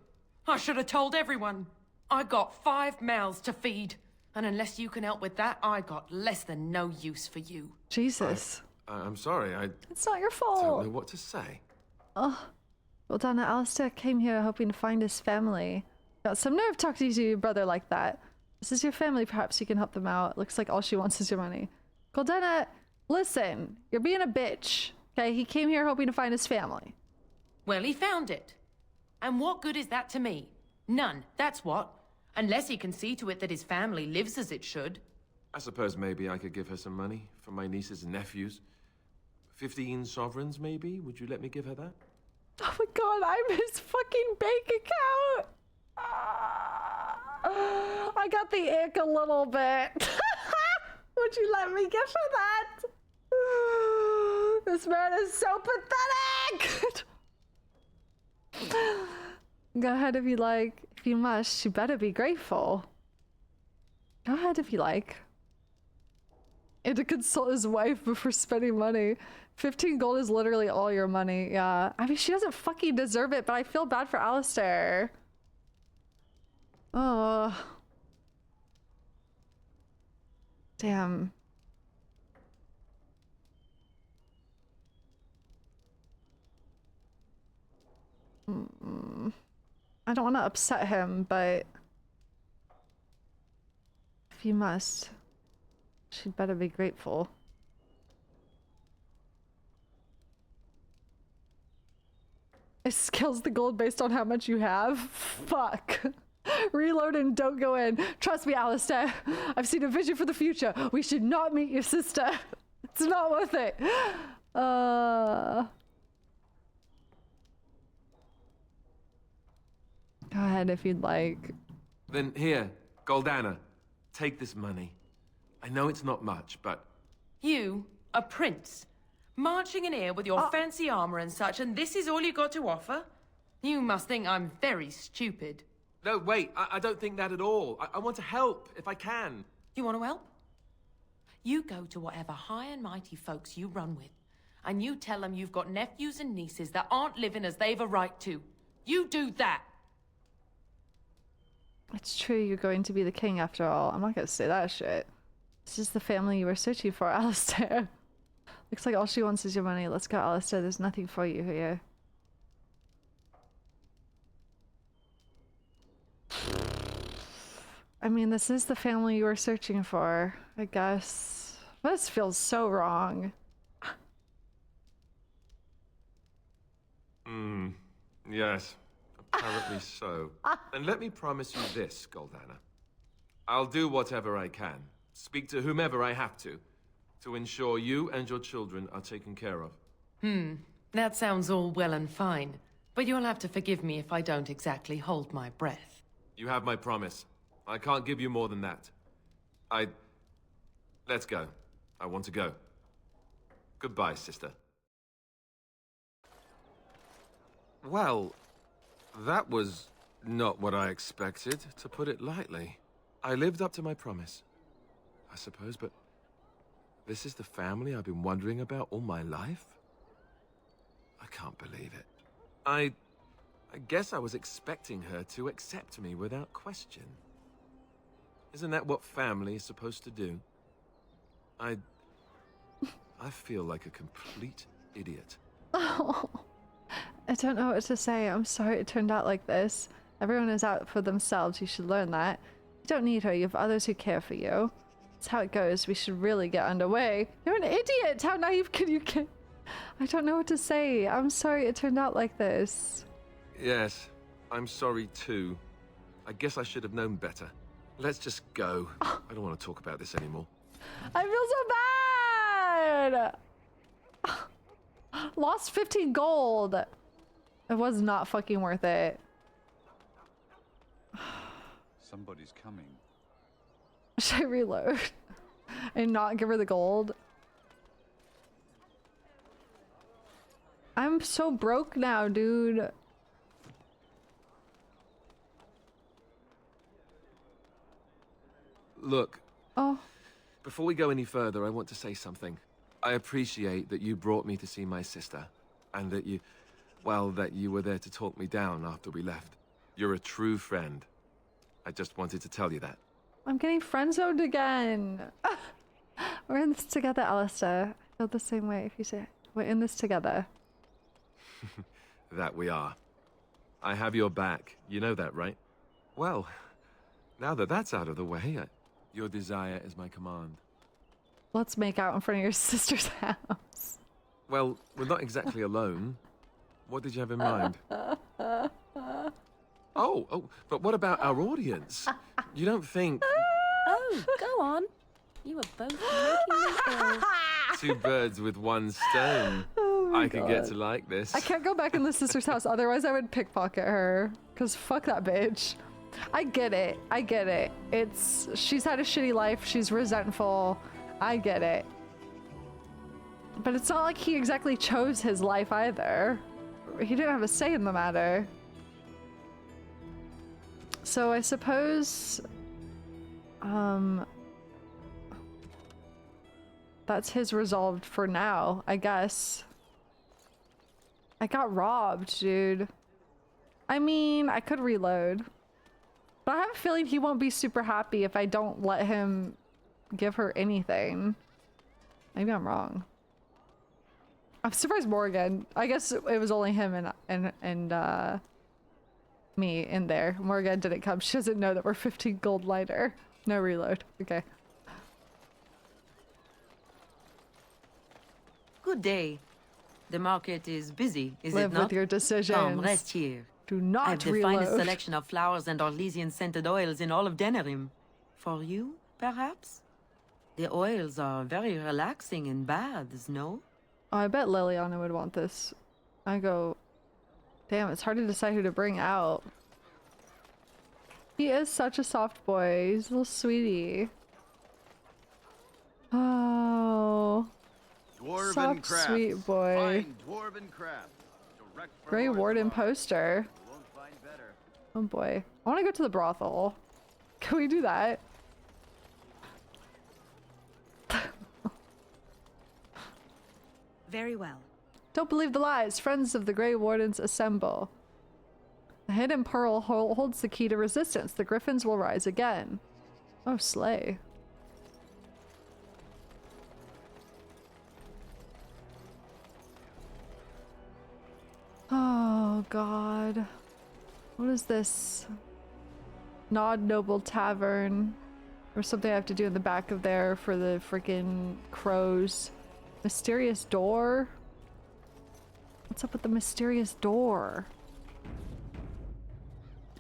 S11: I should have told everyone. I got 5 mouths to feed. And unless you can help with that, I got less than no use for you.
S8: Jesus.
S6: I'm sorry, I
S8: It's not your fault.
S6: don't know what to say.
S8: Oh. Well, Donna, Alistair came here hoping to find his family. Got some nerve talking to your brother like that. This is your family, perhaps you can help them out. Looks like all she wants is your money. Goldana, listen, you're being a bitch. Okay, he came here hoping to find his family.
S11: Well, he found it. And what good is that to me? None, that's what. Unless he can see to it that his family lives as it should.
S6: I suppose maybe I could give her some money from my nieces and nephews. 15 sovereigns, maybe? Would you let me give her that?
S8: Oh my god, I'm his fucking bank account! I got the ick a little bit. Would you let me give her that? This man is so pathetic! Go ahead if you like. If you must, you better be grateful. Go ahead if you like. And to consult his wife before spending money. 15 gold is literally all your money. Yeah. I mean, she doesn't fucking deserve it, but I feel bad for Alistair. Oh. Damn. I don't want to upset him, but if you must, she'd better be grateful. It scales the gold based on how much you have? Fuck. Reload and don't go in. Trust me, Alistair. I've seen a vision for the future. We should not meet your sister. It's not worth it. Go ahead if you'd like.
S6: Then here, Goldana, take this money. I know it's not much, but...
S11: You, a prince, marching in here with your fancy armor and such, and this is all you got to offer? You must think I'm very stupid.
S6: No, wait, I don't think that at all. I want to help, if I can.
S11: You want to help? You go to whatever high and mighty folks you run with, and you tell them you've got nephews and nieces that aren't living as they've a right to. You do that!
S8: It's true you're going to be the king after all. I'm not gonna say that shit. This is the family you were searching for, Alistair. Looks like all she wants is your money. Let's go, Alistair. There's nothing for you here. I mean, this is the family you were searching for, I guess. This feels so wrong.
S6: Yes. Apparently so. And let me promise you this, Goldana. I'll do whatever I can, speak to whomever I have to ensure you and your children are taken care of.
S11: That sounds all well and fine, but you'll have to forgive me if I don't exactly hold my breath.
S6: You have my promise. I can't give you more than that. Let's go. I want to go. Goodbye, sister. Well, that was not what I expected, to put it lightly. I lived up to my promise, I suppose, but this is the family I've been wondering about all my life? I can't believe it. I guess I was expecting her to accept me without question. Isn't that what family is supposed to do? I feel like a complete idiot.
S8: Oh, I don't know what to say. I'm sorry it turned out like this. Everyone is out for themselves. You should learn that. You don't need her. You have others who care for you. That's how it goes. We should really get underway. You're an idiot! How naive can you get? I don't know what to say. I'm sorry it turned out like this.
S6: Yes, I'm sorry too. I guess I should have known better. Let's just go. I don't want to talk about this anymore.
S8: I feel so bad! Lost 15 gold. It was not fucking worth it.
S15: Somebody's coming.
S8: Should I reload and not give her the gold? I'm so broke now, dude.
S6: Look.
S8: Oh.
S6: Before we go any further, I want to say something. I appreciate that you brought me to see my sister, and that you were there to talk me down after we left. You're a true friend. I just wanted to tell you that.
S8: I'm getting friend-zoned again. We're in this together, Alistair. I feel the same way if you say it. We're in this together.
S6: That we are. I have your back. You know that, right? Well, now that that's out of the way, your desire is my command.
S8: Let's make out in front of your sister's house.
S6: Well, we're not exactly alone. What did you have in mind? Oh, but what about our audience? You don't think...
S4: Oh, go on. You were both making me ill.
S6: Two birds with one stone.
S8: Oh
S6: I could get to like this.
S8: I can't go back in the sister's house, otherwise I would pickpocket her. Cause fuck that bitch. I get it. I get it. She's had a shitty life. She's resentful. I get it. But it's not like he exactly chose his life either. He didn't have a say in the matter. So I suppose... that's his resolve for now, I guess. I got robbed, dude. I mean, I could reload. But I have a feeling he won't be super happy if I don't let him give her anything. Maybe I'm wrong. I'm surprised Morrigan. I guess it was only him and me in there. Morrigan didn't come. She doesn't know that we're 15 gold lighter. No reload. Okay.
S14: Good day. The market is busy, is
S8: Live
S14: it not?
S8: with your decisions.
S14: Come, rest here.
S8: Do not
S14: I have the
S8: reload.
S14: finest selection of flowers and Arlesian scented oils in all of Denerim. For you, perhaps? The oils are very relaxing in baths, no?
S8: Oh, I bet Leliana would want this. I go... Damn, it's hard to decide who to bring out. He is such a soft boy. He's a little sweetie. Oh.
S24: Dwarven
S8: soft,
S24: crafts.
S8: sweet boy.
S24: Fine dwarven craft. Direct from
S8: Grey Warden
S24: Orzammar.
S8: poster.
S24: You won't find better.
S8: Oh boy. I want to go to the brothel. Can we do that?
S13: Very well.
S8: Don't believe the lies. Friends of the Grey Wardens assemble. The hidden pearl holds the key to resistance. The griffins will rise again. Oh, slay. Oh, God. What is this? Nod Noble Tavern. Or something I have to do in the back of there for the freaking crows. Mysterious door? What's up with the mysterious door?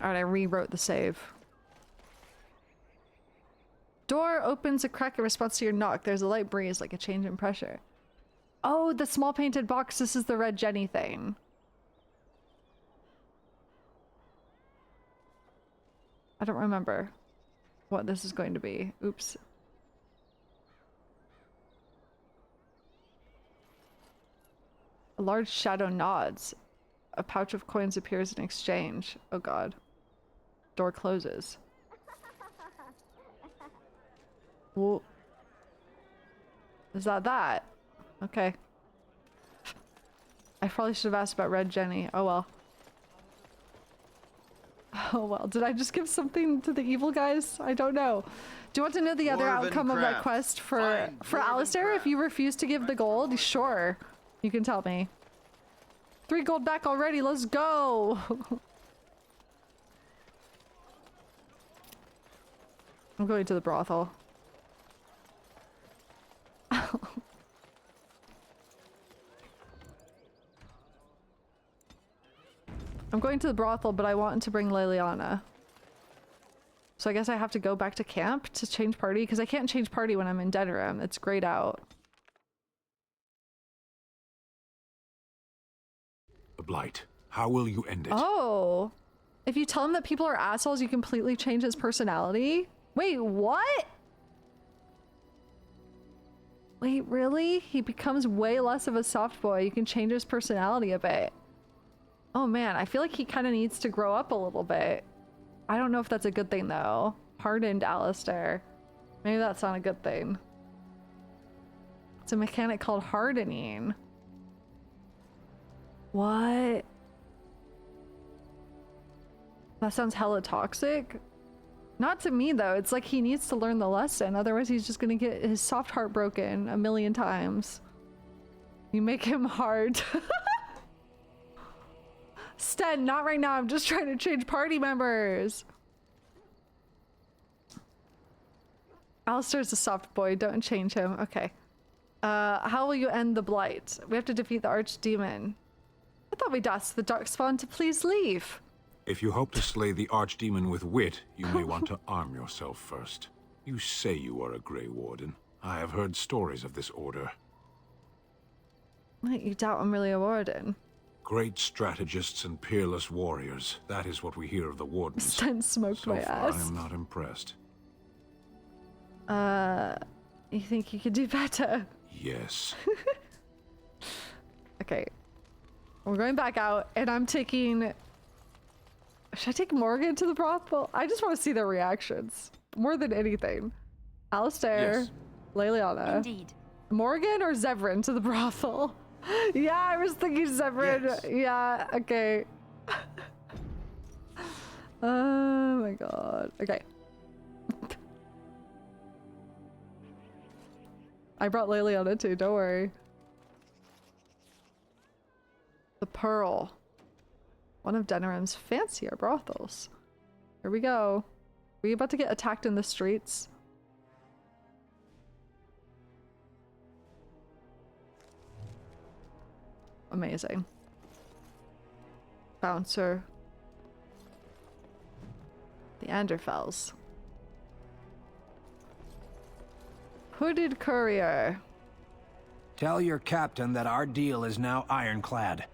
S8: Alright, I rewrote the save. Door opens a crack in response to your knock. There's a light breeze, like a change in pressure. Oh, the small painted box. This is the red Jenny thing. I don't remember what this is going to be. Oops. A large shadow nods. A pouch of coins appears in exchange. Oh god. Door closes. Whoa. Is that? Okay. I probably should have asked about Red Jenny. Oh well. Oh well. Did I just give something to the evil guys? I don't know. Do you want to know the other outcome of that quest for Alistair? If you refuse to give the gold, sure. You can tell me. 3 gold back already. Let's go. I'm going to the brothel. I'm going to the brothel, but I want to bring Leliana. So I guess I have to go back to camp to change party, because I can't change party when I'm in Denerim. It's grayed out.
S15: The Blight. How will you end it?
S8: Oh! If you tell him that people are assholes, you completely change his personality? Wait, what? Wait, really? He becomes way less of a soft boy. You can change his personality a bit. Oh man, I feel like he kind of needs to grow up a little bit. I don't know if that's a good thing though. Hardened Alistair. Maybe that's not a good thing. It's a mechanic called hardening. What? That sounds hella toxic. Not to me though. It's like he needs to learn the lesson. Otherwise he's just gonna get his soft heart broken a million times. You make him hard. Sten, not right now. I'm just trying to change party members. Alistair's a soft boy. Don't change him. Okay. How will you end the blight? We have to defeat the archdemon. I thought we'd ask the darkspawn to please leave.
S15: If you hope to slay the archdemon with wit, you may want to arm yourself first. You say you are a Grey Warden. I have heard stories of this order.
S8: Wait, you doubt I'm really a warden?
S15: Great strategists and peerless warriors. That is what we hear of the Wardens.
S8: Sten smoked my
S15: So
S8: ass.
S15: far, I am not impressed.
S8: You think you could do better?
S15: Yes.
S8: Okay. We're going back out, and I'm taking... Should I take Morrigan to the brothel? I just want to see their reactions. More than anything. Alistair.
S6: Yes.
S8: Leliana.
S13: Indeed.
S8: Morrigan or Zevran to the brothel? Yeah, I was thinking Zevran.
S6: Yes.
S8: Yeah, okay. Oh my god. Okay. I brought Leliana too, don't worry. The Pearl. One of Denerim's fancier brothels. Here we go. Are we about to get attacked in the streets? Amazing. Bouncer. The Anderfells. Hooded courier.
S17: Tell your captain that our deal is now ironclad.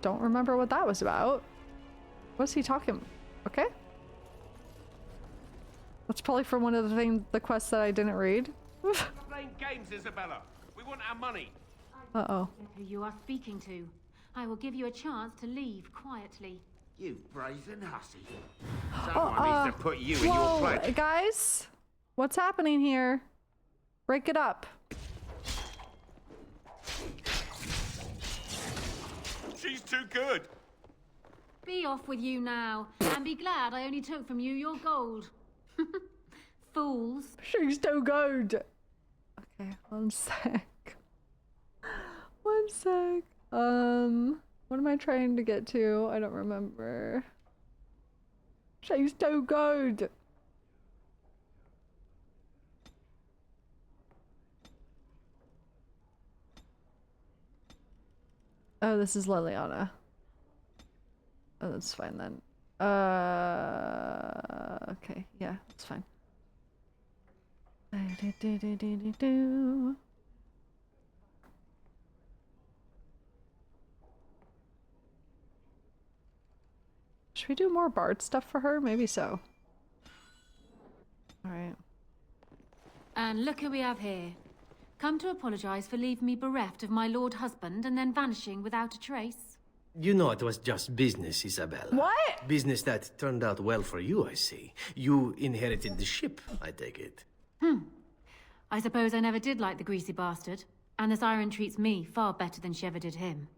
S8: Don't remember what that was about. What's he talking? Okay. That's probably from one of the quests that I didn't read.
S6: Stop playing games, Isabella. We want our money.
S8: Uh-oh.
S1: Who you are speaking to. I will give you a chance to leave quietly.
S16: You brazen hussy. Someone needs to put you in your place.
S8: Guys, what's happening here? Break it up.
S6: She's too good.
S1: Be off with you now, and be glad I only took from you your gold. Fools.
S8: She's too good. Okay, one sec. One sec. What am I trying to get to? I don't remember. She's too good. Oh, this is Leliana. Oh, that's fine then. Okay, yeah, that's fine. Should we do more bard stuff for her? Maybe so. Alright.
S1: And look who we have here. Come to apologize for leaving me bereft of my lord husband and then vanishing without a trace.
S19: You know it was just business, Isabella.
S8: What?
S19: Business that turned out well for you, I see. You inherited the ship, I take it.
S1: I suppose I never did like the greasy bastard. And the siren treats me far better than she ever did him.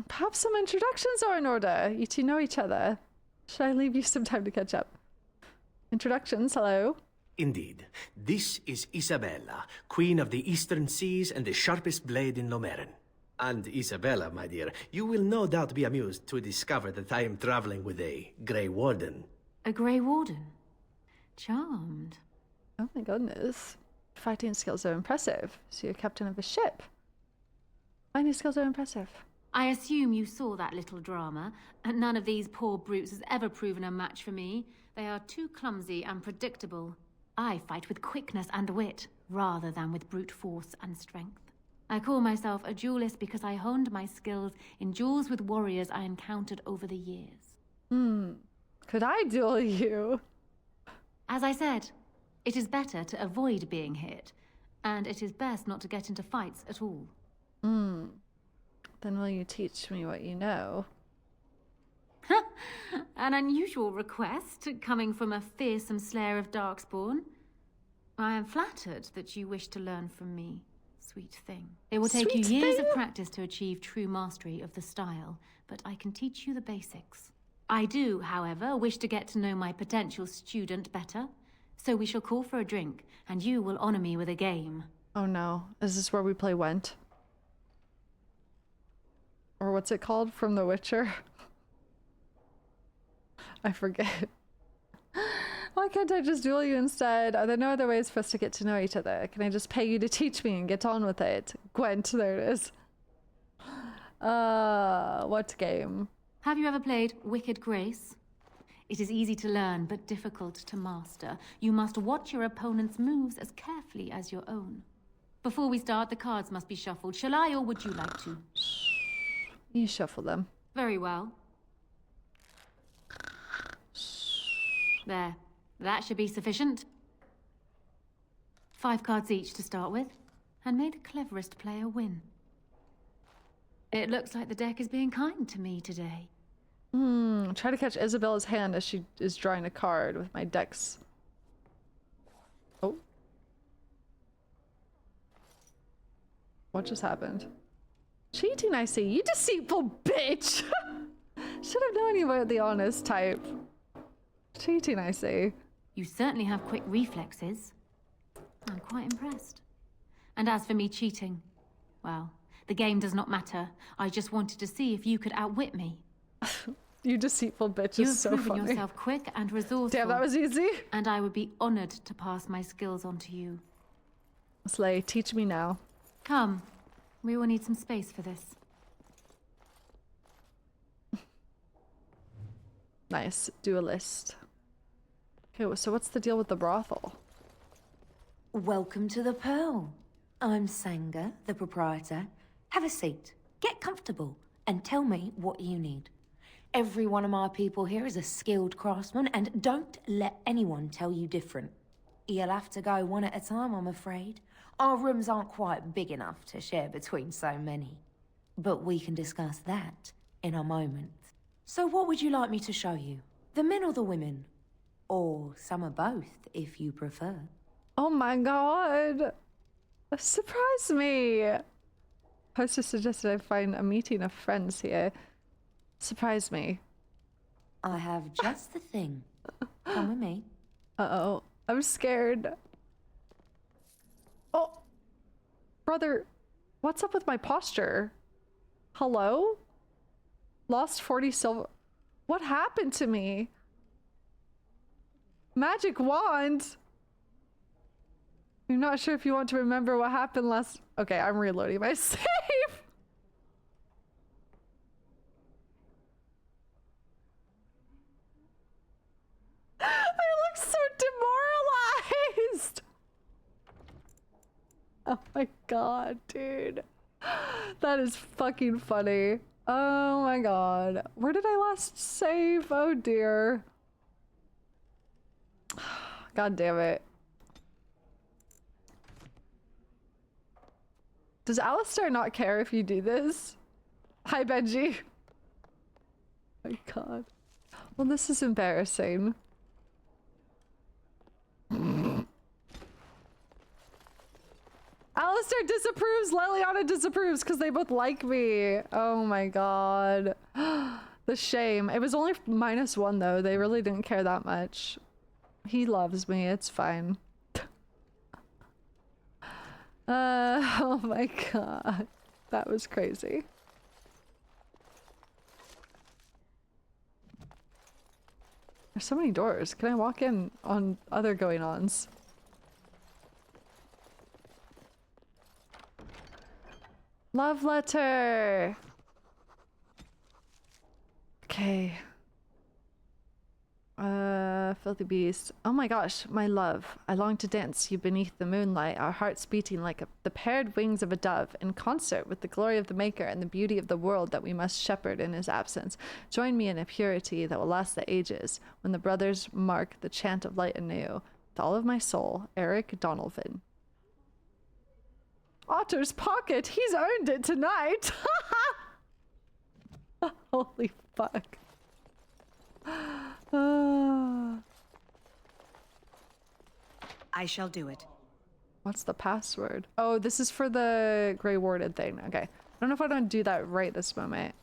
S8: Perhaps some introductions are in order. You two know each other. Should I leave you some time to catch up? Introductions, hello.
S19: Indeed. This is Isabella, Queen of the Eastern Seas and the sharpest blade in Lomerin. And Isabella, my dear, you will no doubt be amused to discover that I am traveling with a Grey Warden.
S1: A Grey Warden? Charmed.
S8: Oh my goodness. Fighting skills are impressive. So you're captain of a ship. Fighting skills are impressive.
S1: I assume you saw that little drama, and none of these poor brutes has ever proven a match for me. They are too clumsy and predictable. I fight with quickness and wit, rather than with brute force and strength. I call myself a duelist because I honed my skills in duels with warriors I encountered over the years.
S8: Could I duel you?
S1: As I said, it is better to avoid being hit, and it is best not to get into fights at all.
S8: Then will you teach me what you know?
S1: An unusual request, coming from a fearsome slayer of Darkspawn. I am flattered that you wish to learn from me, sweet thing. It will take you years of practice to achieve true mastery of the style, but I can teach you the basics. I do, however, wish to get to know my potential student better, so we shall call for a drink, and you will honor me with a game.
S8: Oh no, is this where we play Went? Or what's it called from The Witcher? I forget. Why can't I just duel you instead? Are there no other ways for us to get to know each other? Can I just pay you to teach me and get on with it? Gwent, there it is. What game?
S1: Have you ever played Wicked Grace? It is easy to learn, but difficult to master. You must watch your opponent's moves as carefully as your own. Before we start, the cards must be shuffled. Shall I, or would you like to?
S8: You shuffle them.
S1: Very well. There. That should be sufficient. 5 cards each to start with, and may the cleverest player win. It looks like the deck is being kind to me today.
S8: Try to catch Isabella's hand as she is drawing a card with my decks. Oh. What just happened? Cheating, I see. You deceitful bitch! Should have known you were the honest type. Cheating, I see.
S1: You certainly have quick reflexes. I'm quite impressed. And as for me cheating, well, the game does not matter. I just wanted to see if you could outwit me.
S8: You deceitful bitch is so funny.
S1: You've proven yourself quick and resourceful.
S8: Damn, that was easy.
S1: And I would be honored to pass my skills on to you.
S8: Slay, teach me now.
S1: Come. We will need some space for this.
S8: Nice. Duelist. Okay, so what's the deal with the brothel?
S18: Welcome to the Pearl. I'm Sanger, the proprietor. Have a seat, get comfortable, and tell me what you need. Every one of my people here is a skilled craftsman, and don't let anyone tell you different. You'll have to go one at a time, I'm afraid. Our rooms aren't quite big enough to share between so many. But we can discuss that in a moment. So what would you like me to show you? The men or the women? Or some of both, if you prefer.
S8: Oh my god. Surprise me. Hostess suggested I find a meeting of friends here. Surprise me.
S18: I have just the thing. Come with me.
S8: Uh-oh. I'm scared. Oh. Brother, what's up with my posture? Hello? Lost 40 silver. What happened to me? Magic wand? I'm not sure if you want to remember what happened last... Okay, I'm reloading my save. I look so demoralized. Oh my god, dude. That is fucking funny. Oh my god. Where did I last save? Oh dear. God damn it. Does Alistair not care if you do this? Hi, Benji. Oh my god. Well, this is embarrassing. Alistair disapproves, Leliana disapproves because they both like me. Oh my god. The shame. It was only -1 though. They really didn't care that much. He loves me. It's fine. Oh my god. That was crazy. There's so many doors. Can I walk in on other going-ons? Love letter! Okay. Filthy beast. Oh my gosh, my love. I long to dance you beneath the moonlight, our hearts beating like the paired wings of a dove, in concert with the glory of the Maker and the beauty of the world that we must shepherd in his absence. Join me in a purity that will last the ages, when the brothers mark the chant of light anew. With all of my soul, Eric Donalvin. Otter's pocket! He's earned it tonight! Holy fuck.
S3: I shall do it.
S8: What's the password? Oh, this is for the Grey Warded thing. Okay. I don't know if I don't do that right this moment.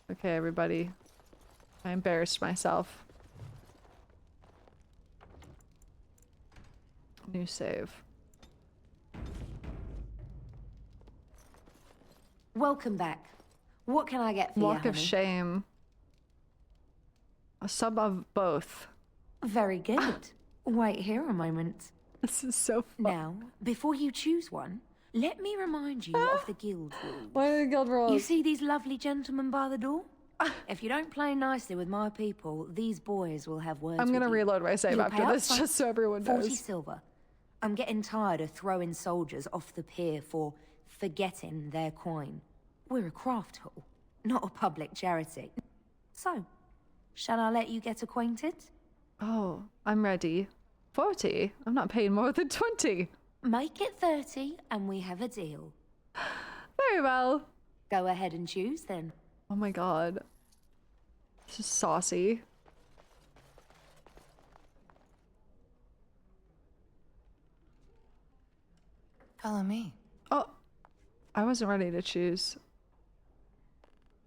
S8: Okay, everybody. I embarrassed myself. New save.
S18: Welcome back. What can I get for you,
S8: Walk of
S18: honey?
S8: shame. A sub of both.
S18: Very good. Wait here a moment.
S8: This is so fun.
S18: Now, before you choose one, let me remind you of the guild rules.
S8: What are the guild rules?
S18: You see these lovely gentlemen by the door? If you don't play nicely with my people, these boys will have words
S8: I'm gonna
S18: with you.
S8: reload my save
S18: You'll
S8: after
S18: pay up
S8: this,
S18: front
S8: just so everyone
S18: 40
S8: knows.
S18: silver. I'm getting tired of throwing soldiers off the pier for forgetting their coin. We're a craft hall, not a public charity. So, shall I let you get acquainted?
S8: Oh, I'm ready. 40? I'm not paying more than 20.
S18: Make it 30 and we have a deal.
S8: Very well.
S18: Go ahead and choose then.
S8: Oh my god. This is saucy.
S3: Follow me.
S8: Oh, I wasn't ready to choose.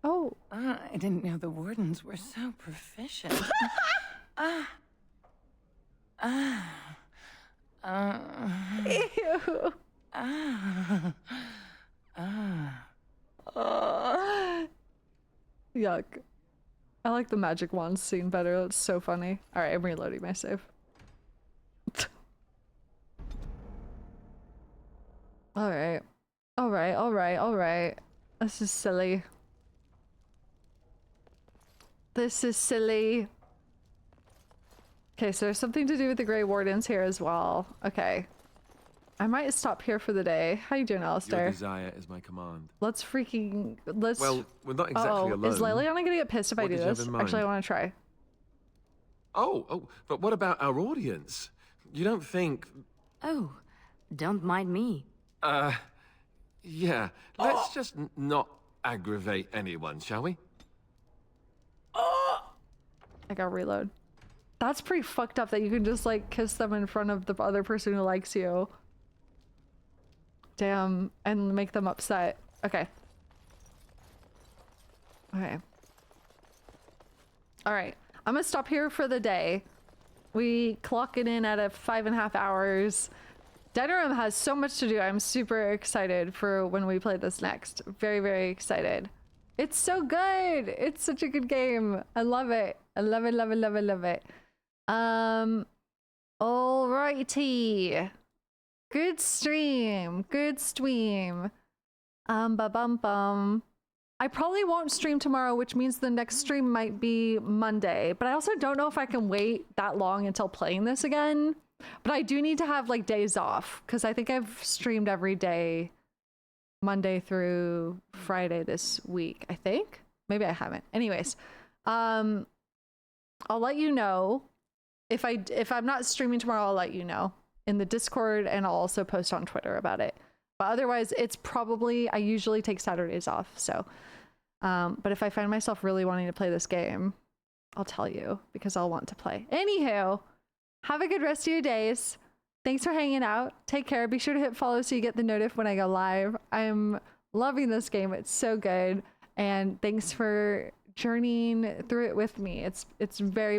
S8: Oh.
S3: I didn't know the wardens were so proficient.
S8: Ew. Yuck. I like the magic wand scene better. That's so funny. Alright, I'm reloading my save. Alright. Alright. This is silly. This is silly. Okay, so there's something to do with the Grey Wardens here as well. Okay. I might stop here for the day. How you doing, Alistair?
S6: Your desire is my command.
S8: Let's.
S6: Well, we're not exactly alone.
S8: Is Leliana gonna get pissed if I do this? Actually, I want to try.
S6: Oh, but what about our audience? You don't think...
S5: Oh, don't mind me.
S6: Yeah. Let's just not aggravate anyone, shall we?
S8: I gotta reload. That's pretty fucked up that you can just like kiss them in front of the other person who likes you. Damn, and make them upset. Okay. Okay. Alright. I'm gonna stop here for the day. We clock it in at 5.5 hours. Denerim has so much to do. I'm super excited for when we play this next. Very, very excited. It's so good. It's such a good game. I love it. I love it, love it, love it, love it. Alrighty. Good stream. Good stream. Ba-bum-bum. I probably won't stream tomorrow, which means the next stream might be Monday. But I also don't know if I can wait that long until playing this again. But I do need to have like days off because I think I've streamed every day Monday through Friday this week, I think. Maybe I haven't. Anyways, I'll let you know if I'm not streaming tomorrow. I'll let you know in the Discord, and I'll also post on Twitter about it. But otherwise, it's probably, I usually take Saturdays off. So, but if I find myself really wanting to play this game, I'll tell you because I'll want to play. Anywho, have a good rest of your days. Thanks for hanging out. Take care. Be sure to hit follow so you get the notif when I go live. I'm loving this game. It's so good. And thanks for journeying through it with me. It's very, very